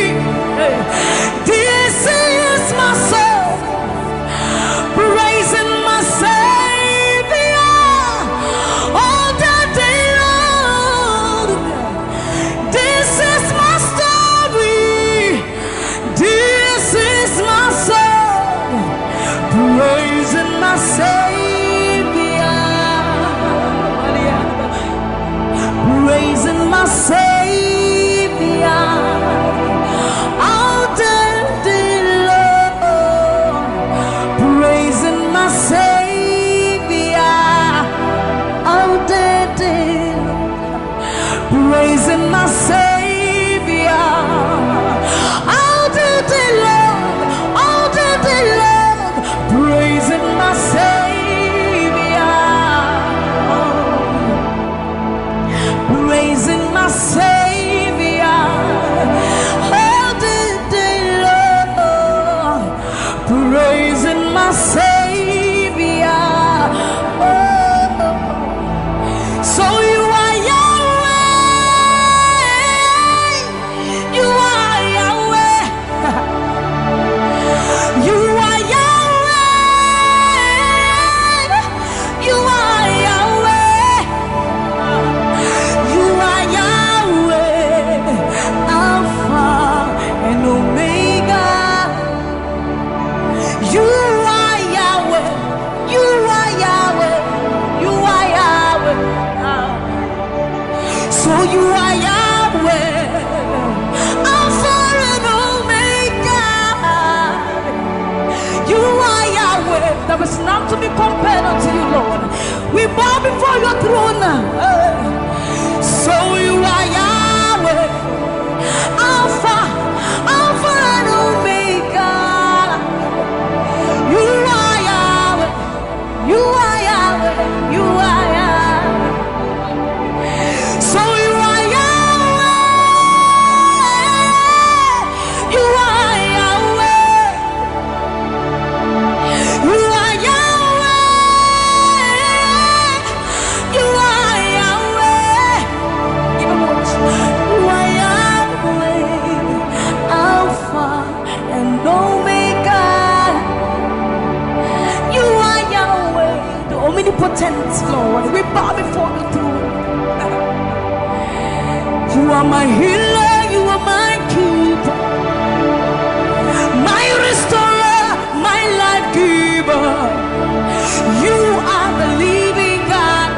This is my song, praising my Savior all the day long. This is my story. This is my song, praising my Savior, praising my Savior all the day long, praising my Savior all the day long, praising my Savior. There is none to be compared unto you, Lord. We bow before your throne. So you are Yahweh, Alpha, Alpha and Omega. You are Yahweh, you are Yahweh, you are Yahweh. So you are Yahweh, you are Yahweh, you are Yahweh, you are Yahweh. Give him one. You are Yahweh, Alpha and Omega. You are Yahweh, the omnipotent Lord. We bow before the throne. You are my healer, you are my keeper, my restorer, my life giver. You are the living God.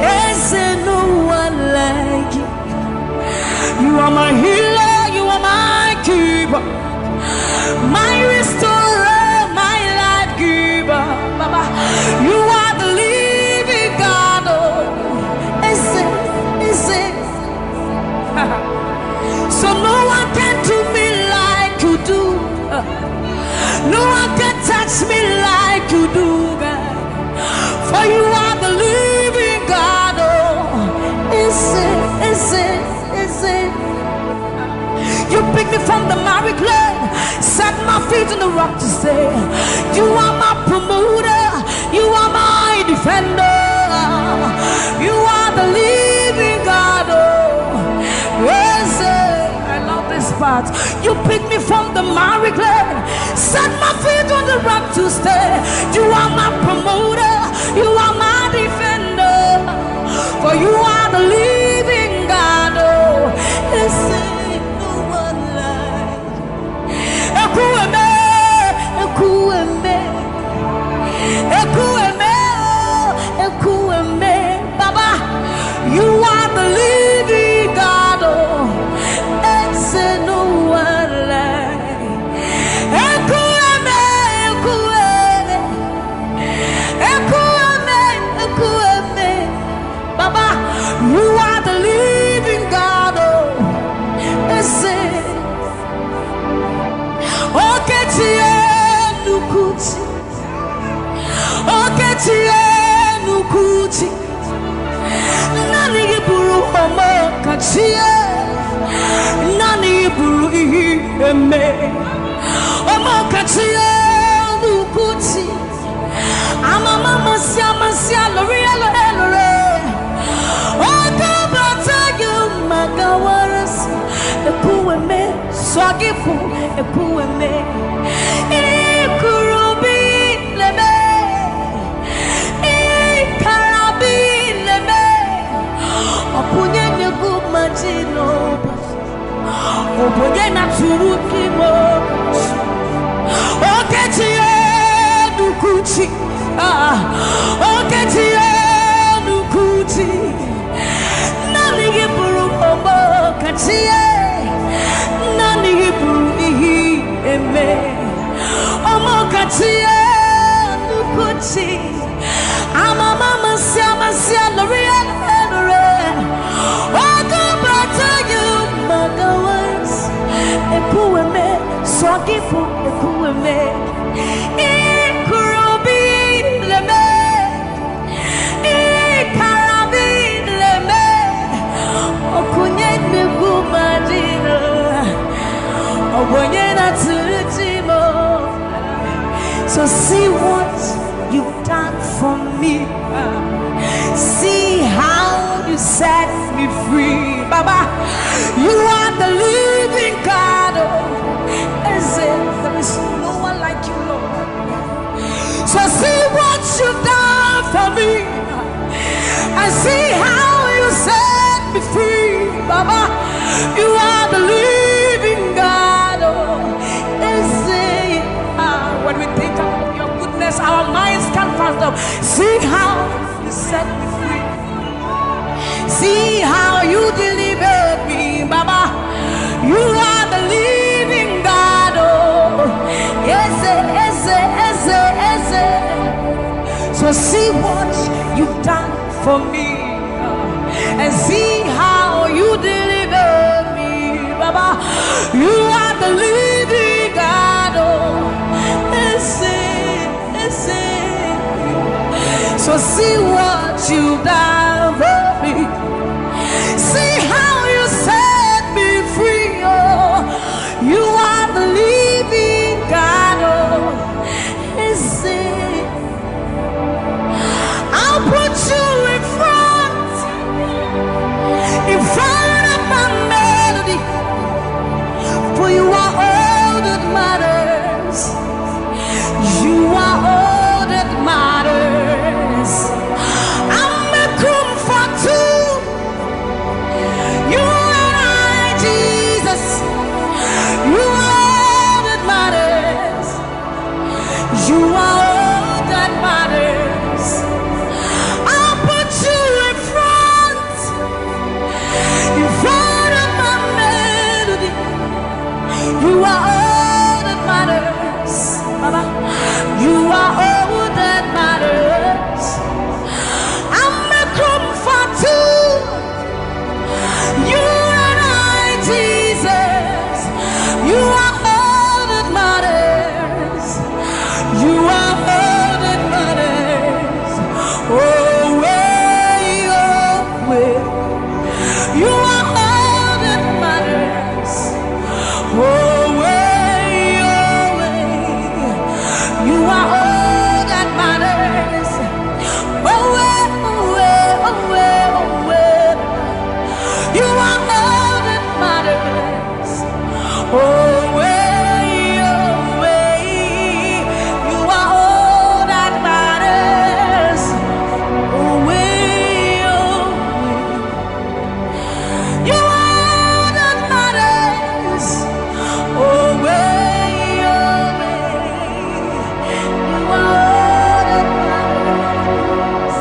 Is there no one like you? You are my healer, you are my keeper, my restorer, my life giver. Baba, you are the living God. Oh, is it? So no one can do me like you do. No one can touch me like you do, God. For you are the living God. Oh, is it? You picked me from the miry clay, set my feet on the rock to stay. You are my promoter, you are my defender. You are the living God. Oh, yes, I love this part. You picked me from the miry clay, set my feet on the rock to stay. You are my promoter, you are my defender. For you are the living God. Oh, yes, no one like Ekueme, Ekueme, Ekueme, Ekueme. Baba, you are the living God. Oh, it's no one like Ekueme, Ekueme, Ekueme, Ekueme. Baba, you are the living God. Oh, it's Nukuti, Nukuti, Nani Buru Homo Kachie, Nani Buru Eme, Homo Kachie, Nukuti, Amama Sia, L'Oreal, Okabata, you Magawaras, Ekueme, Swagifu, Ekueme, Ekurubi, Leme, Ekarabi, Leme, Opunye Gumajino, Opunye Naturukimo, Oketie, Nukuchi, Oketie, Nukuchi, Nani Buru Omo Katie, Nani Buru Eme, Omo Katie, Nukuchi, Amama Sia, L'Oreal, Okabata, you Magawas, Ekueme, Swagifu, Ekueme, Ekurubi, Leme, Ekarabi, Leme, Okunye Gumadino, Okunye Natutimo. So see what you've done for me. See how you set me free. Baba, you are the living God. There is no one like you, Lord. So see what you've done for me. And see how you set me free. Baba, you are the living God. When we think of your goodness, our minds can't fathom. See how you set me free. See how you delivered me, Baba. You are the living God. Oh, yes, yes, yes, yes. for me and see how you deliver me, Baba. You are the living God. Oh, so see what you've done for me. See how you set me free. Oh, you are the living God. Oh, I'll put you in front of my melody, for you are all that matters. You are all that matters. I'm a comfort too. You and I, Jesus. You are all that matters. You are all that matters. I'll put you in front of my melody. You are all that matters, Baba. You are all that matters. I'm a comfort too. You and I, Jesus. You are all that matters. You are all that matters. Oh, way, oh, way. You are all that matters. Oh, way, oh, way. You are all that matters. Oh, way, oh, way, oh, way, oh, way. You are all that matters. Oh, way, oh, way. You are all that matters. Oh, way, oh, way. You are all that matters. Oh, way, oh, way. You are all that matters.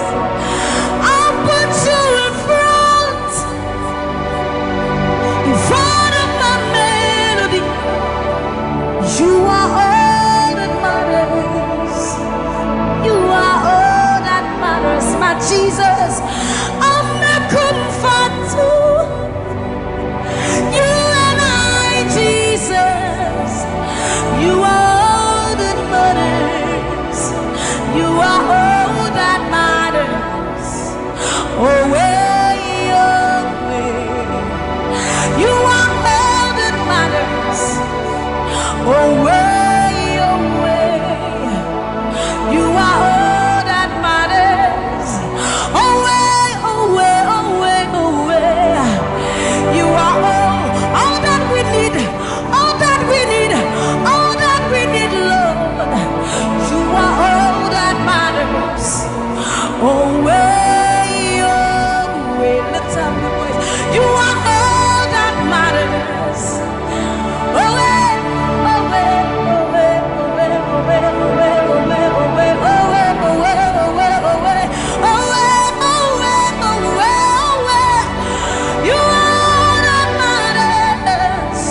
I'll put you in front of my melody. You are all that matters. You are all that matters, my Jesus. I'm the comfort too. You and I, Jesus. You are all that matters. You are all that matters. Oh, way, oh, way. You are all that matters. Oh, way, oh, way. You are all that matters. Oh, way, oh, way, oh, way, oh, way. You are all that we need, all that we need, all that we need, Lord. You are all that matters. Oh, way, oh, way. Let's have the voice. You are all that matters. Oh, way, oh, way, oh, way, oh, way, oh, way, oh, way, oh, way, oh, way, oh, way, oh, way, oh, way, oh, way, oh, way, oh, way, oh, way, oh, way. You are all that matters.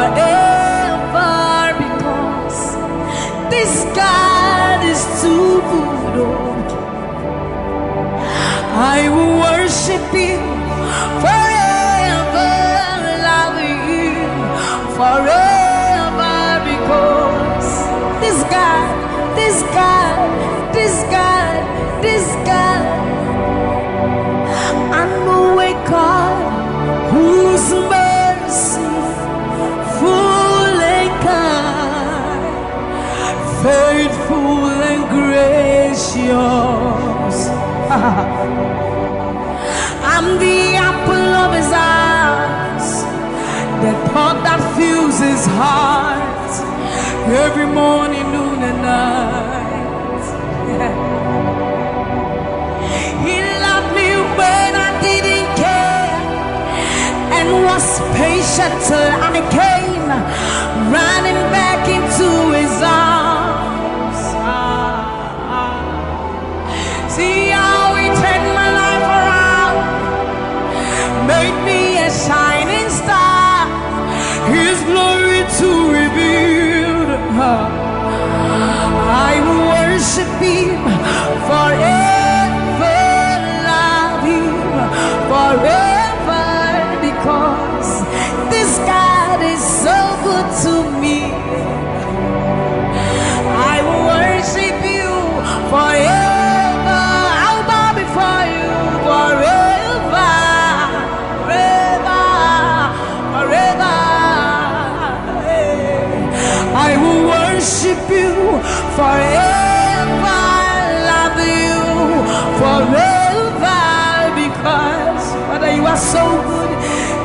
Forever, because this God is too good. I will worship you forever, love you forever, because this God, this God, this God, this God, I know a God heart every morning, noon, and night. He loved me when I didn't care and was patient till I came running back into his arms. See how he turned my life around, made me a shining star, his glory to reveal. I will worship him forever, love him forever, because this God is so good to me. I will worship you forever. I'll bow before you forever, forever, forever. I will worship you forever, love you forever, because Father, you are so good.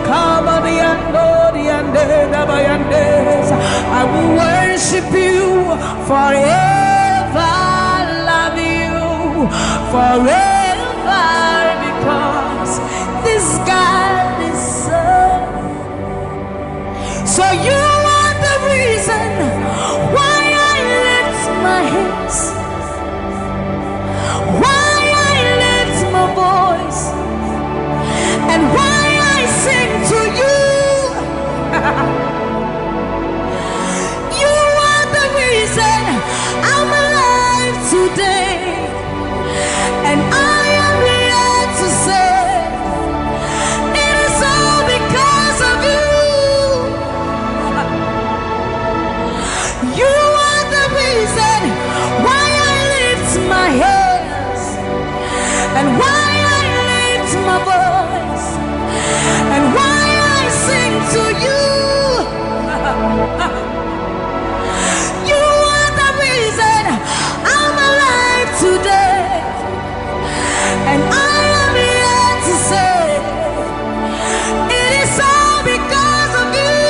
Come on, I will worship you forever, love you forever, because this God is so you are the reason why I lift my hands, why I lift my voice, and why I sing to you. You are the reason I'm alive today, and I am here to say it is all because of you. You are the reason why I lift my hands, and why I lift my voice, and why I sing to you. You are the reason I'm alive today, and I am here to say it is all because of you.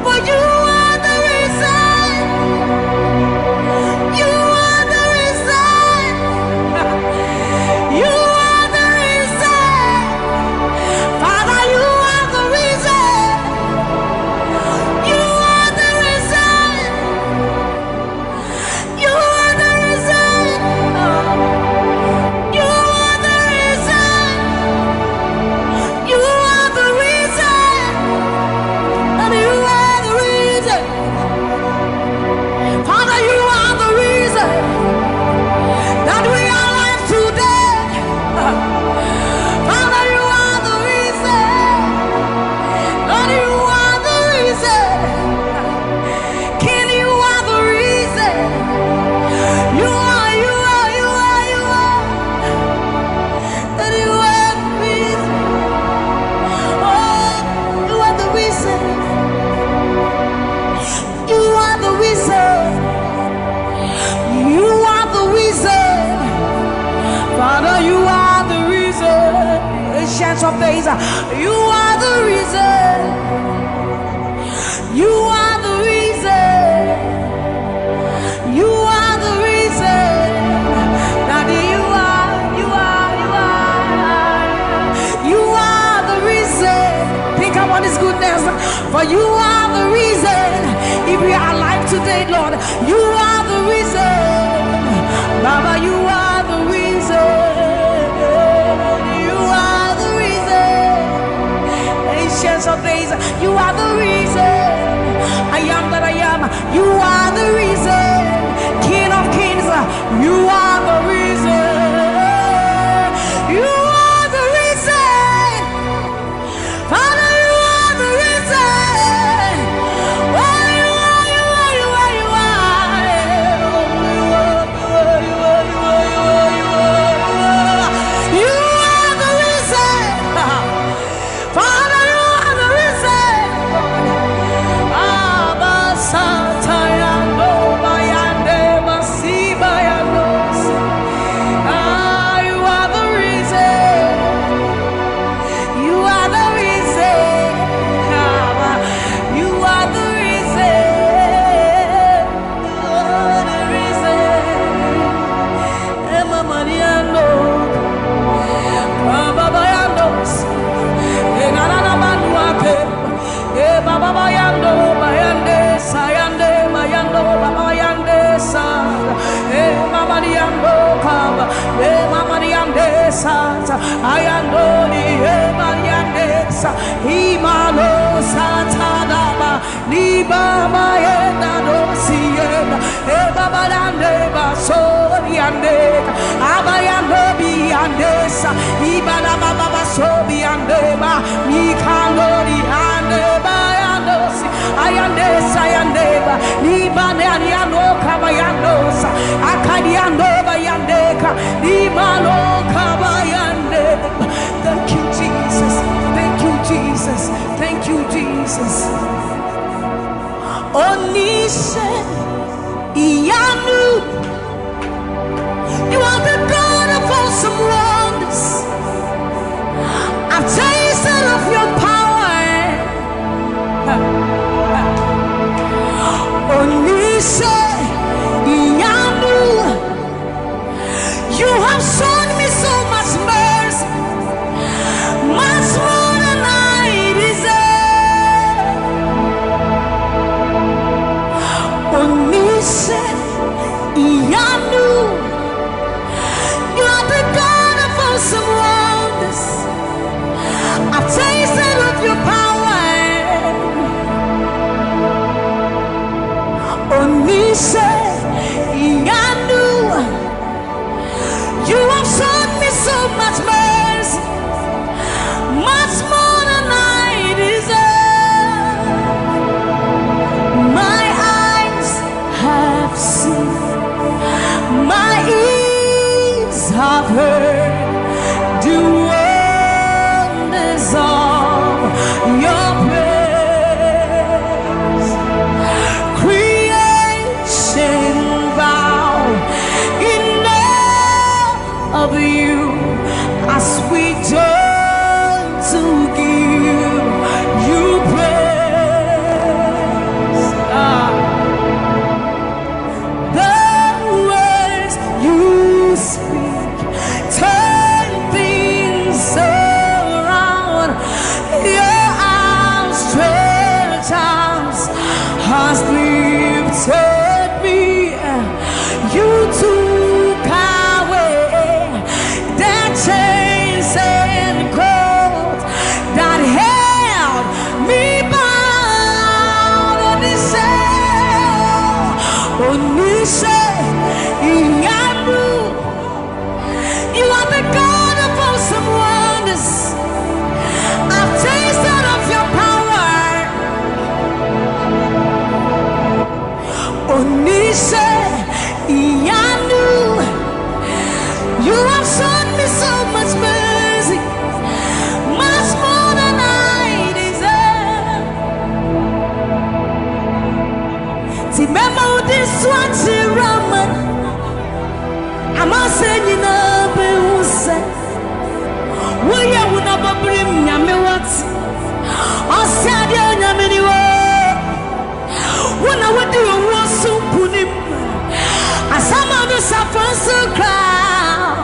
For you are the reason. You are the reason. You are the reason. Father, you are the reason. You are the reason. You are the reason. You are the reason. You are the reason. And you are the reason. Father, you are the reason that we are alive today. Father, you are the reason. Lord, you are the reason. King, you are the reason. You are, you are, you are, you are. That you are the reason. Oh, you are the reason. You are the reason. You are the reason. Father, you are the reason. Ancients of days, you are the reason. You are the reason. You are the reason. Daddy, you are, you are, you are. You are the reason. Think about his goodness. For you are the reason. If we are alive today, Lord, you are the reason. Baba, you are the reason. You are the reason. Ancients of days, you are the reason. I am that I am. You are the reason. King of kings, you are the reason. You are the reason. Father, you are the reason. Oh, you are, you are, you are, you are. Oh, you are, you are, you are, you are, you are. ayandoli emayandesa imalo satadaba libama yenda dosienda ebaba yande basori yande abayando biyandesa ibana baba basobi yandeba mikandoli andeba yandosi ayandesa yandeba libane anyano kabayandosa akadiandoba yandeka limano kabayandeba. Thank you, Jesus. Thank you, Jesus. Thank you, Jesus. Onise Iyanu, you are the God of awesome wonders. I've tasted of your power. Onise Iyanu, you have shown me so much mercy, much more than I deserve. Onise Iyanu, you are the God of awesome wonders. I've tasted of your power. Onise Iyanu, you have shown me so much mercy, much more than I deserve. My eyes have seen, my ears have heard the wonders of your praise. Creation bow in awe of you as we turn to give you praise. The words you speak turn things around. Your outstretched arms has lifted me. You took away the chains and cords that held me bound. Onise Iyanu, you are the God of awesome wonders. I've tasted of your power. Onise Iyanu, you have shown me so much mercy, much more than I deserve. Remember this one, Raman. I'm not saying you know, but who said, will you not bring me what? I said, you're many words. When I would do a war so put him. As some of us are first to cry.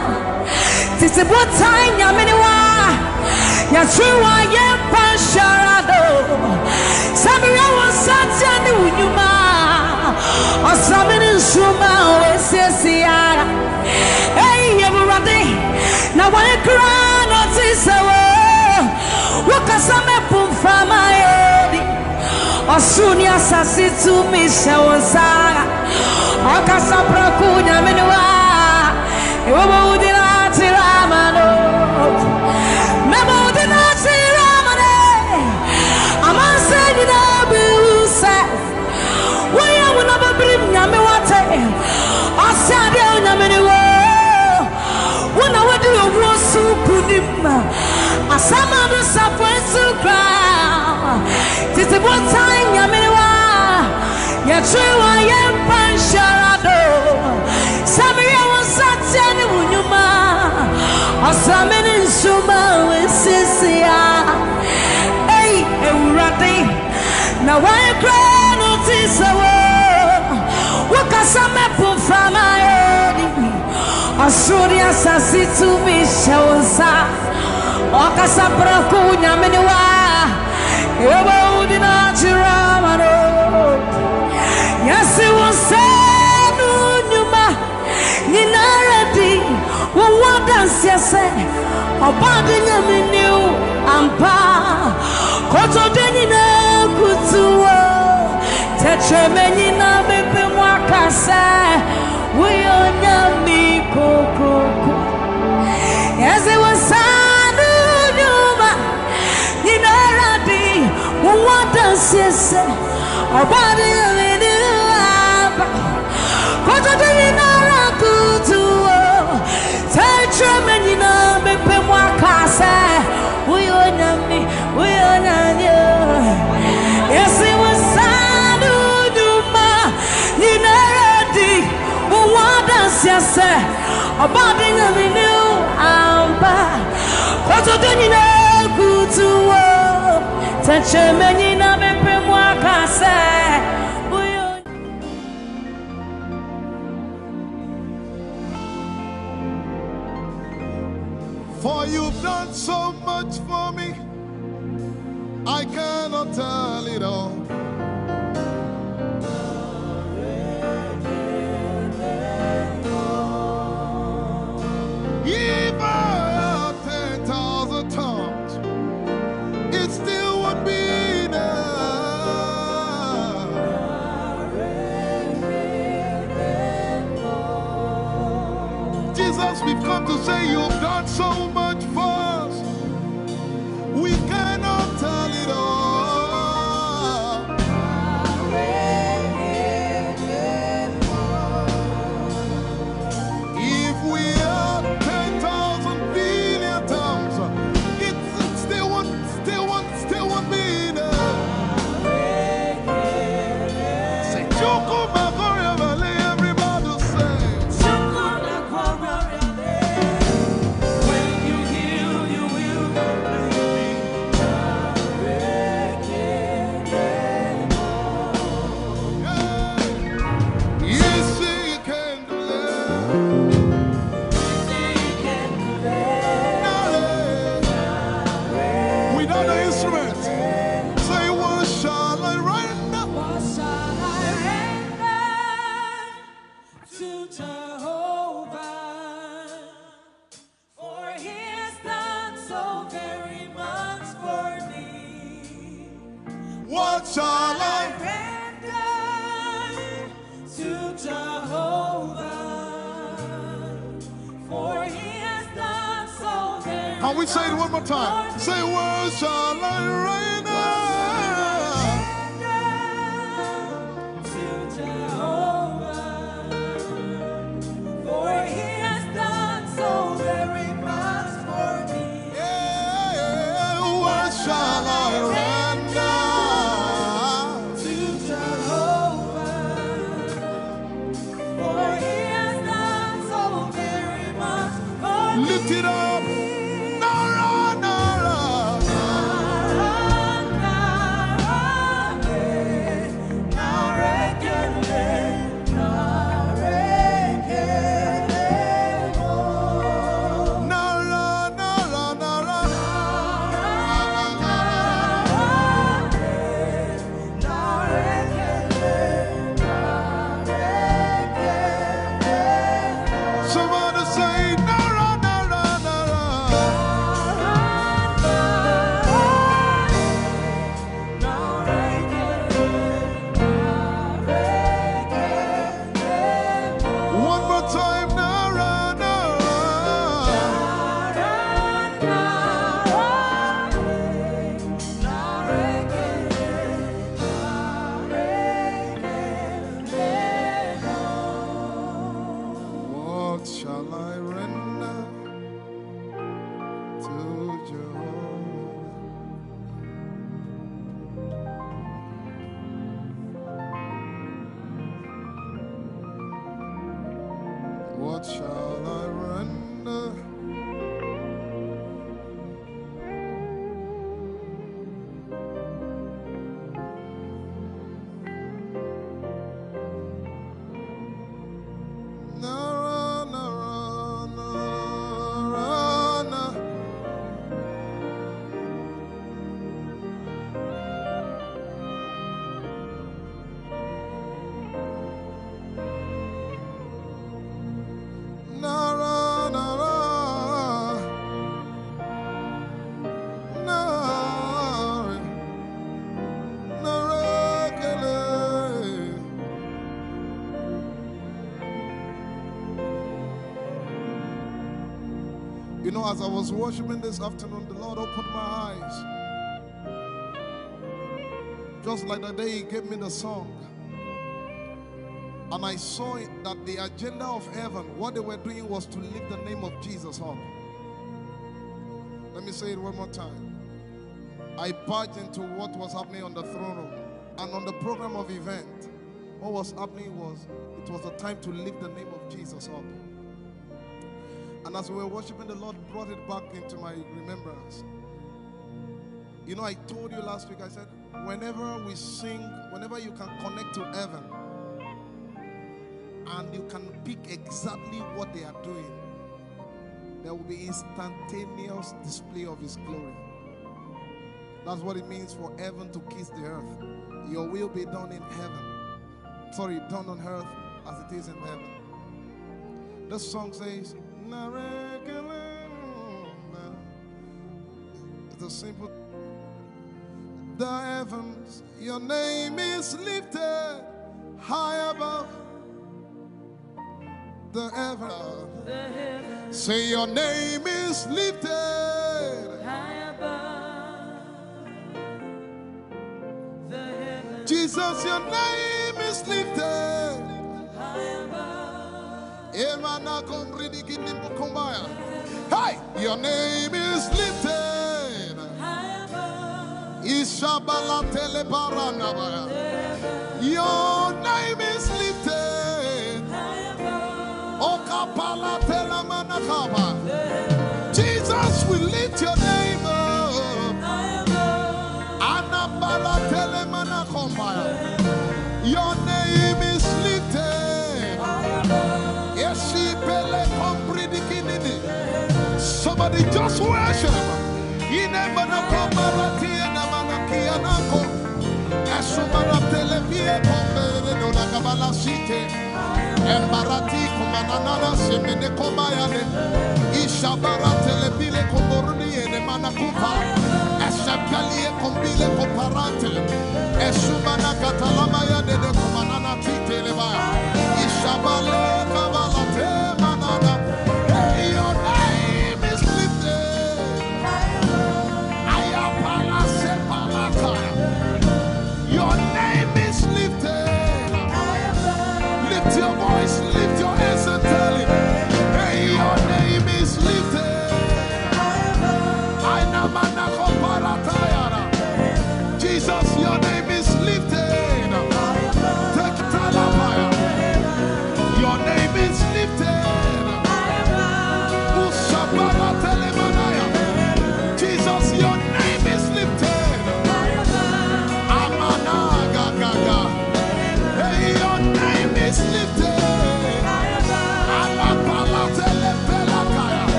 This is what time you're many one. You're true, I am Pasharado. Samira was such a new man. Or something in Shuma, always says, hey, everybody. Now, when you cry, not this hour. What can some people from my head? Or soon, yes, I see to me, Shawazara. Akasapra kunya menua Ewa udina tiramano Memo udina tiramane Amanse nina biuse Waya unababrim nyame wate Asade unyamenewa Wana wadi uwosu punima Asama dusa fwensu kra Titi bota nyamenewa Yatrewa yempansharado Samira wasateni unyuma Asameni nsuma wesisia Hey, eurati Na wae kre notisa wo Wakasame pufama edi Asuri asasi tumisha wosa Wakasapra kunya meniwa Ewa udina chiramano Yes, it was said, Numa, Ninaradi, what dance, yes, Obadinya minu ampa koto denina kutuwa tetremeni na bepe mwakasa uyonya mikoko eze wasanu nyuma ninaradi uwada sese Obadinya minu ampa koto denina kutuwa tetremeni na bepe mwakasa uyonya yes it was sanu nyuma ninaradi uwada sese Obadinya minu ampa koto denina kutuwa tetremeni na bepe mwakasa. For you've done so much for me, I cannot tell it all. If I had 10,000 tongues, it still would be enough. Jesus, we've come to say you've done so much for us. We cannot tell it all. If we had 10,000 billion tongues, it still won't be enough. Say, Choco Magoria Valley, everybody say. When you heal, you will complete me. Yes, you can do that. Without the instrument, say, what shall I render? What shall I render to Jehovah? For he has done so very much for me. What shall I Render to Jehovah. For he has done so very Can we say it one more time? Say, what shall I render? to Jehovah. For he has done so very much for me. Yeah, what shall I render? To Jehovah. For he has done so very much for me. Lift it up. Nara, Nara. Nara, Nara, Nara. Somebody say, Nara, Nara, Nara. One more time, Nara, Nara. What shall I render to Jehovah? What shall I render? Nara, Nara, Nara, Nara. As I was worshiping this afternoon, the Lord opened my eyes. Just like the day He gave me the song. And I saw it that the agenda of heaven, what they were doing was to lift the name of Jesus up. Let me say it one more time. I barged into what was happening on the throne room. And on the program of event, what was happening was, it was a time to lift the name of Jesus up. And as we were worshiping, the Lord brought it back into my remembrance. You know, I told you last week, I said, whenever we sing, whenever you can connect to heaven, and you can pick exactly what they are doing, there will be instantaneous display of His glory. That's what it means for heaven to kiss the earth. Your will be done in heaven. Sorry, done on earth as it is in heaven. This song says, it's a simple. The heavens, your name is lifted high above. The heavens, say your name is lifted high above. The heavens, Jesus, your name is lifted high above. Hey, your name is lifted high above. Ishabala telebaranabaya. Your name is lifted. Jesus, we lift your name up. Your name is lifted. Somebody just worship. Embarati kumanana semene kobayane ishabara telebile komboruni ene manakupa eshapalie kombile komparante esumana katala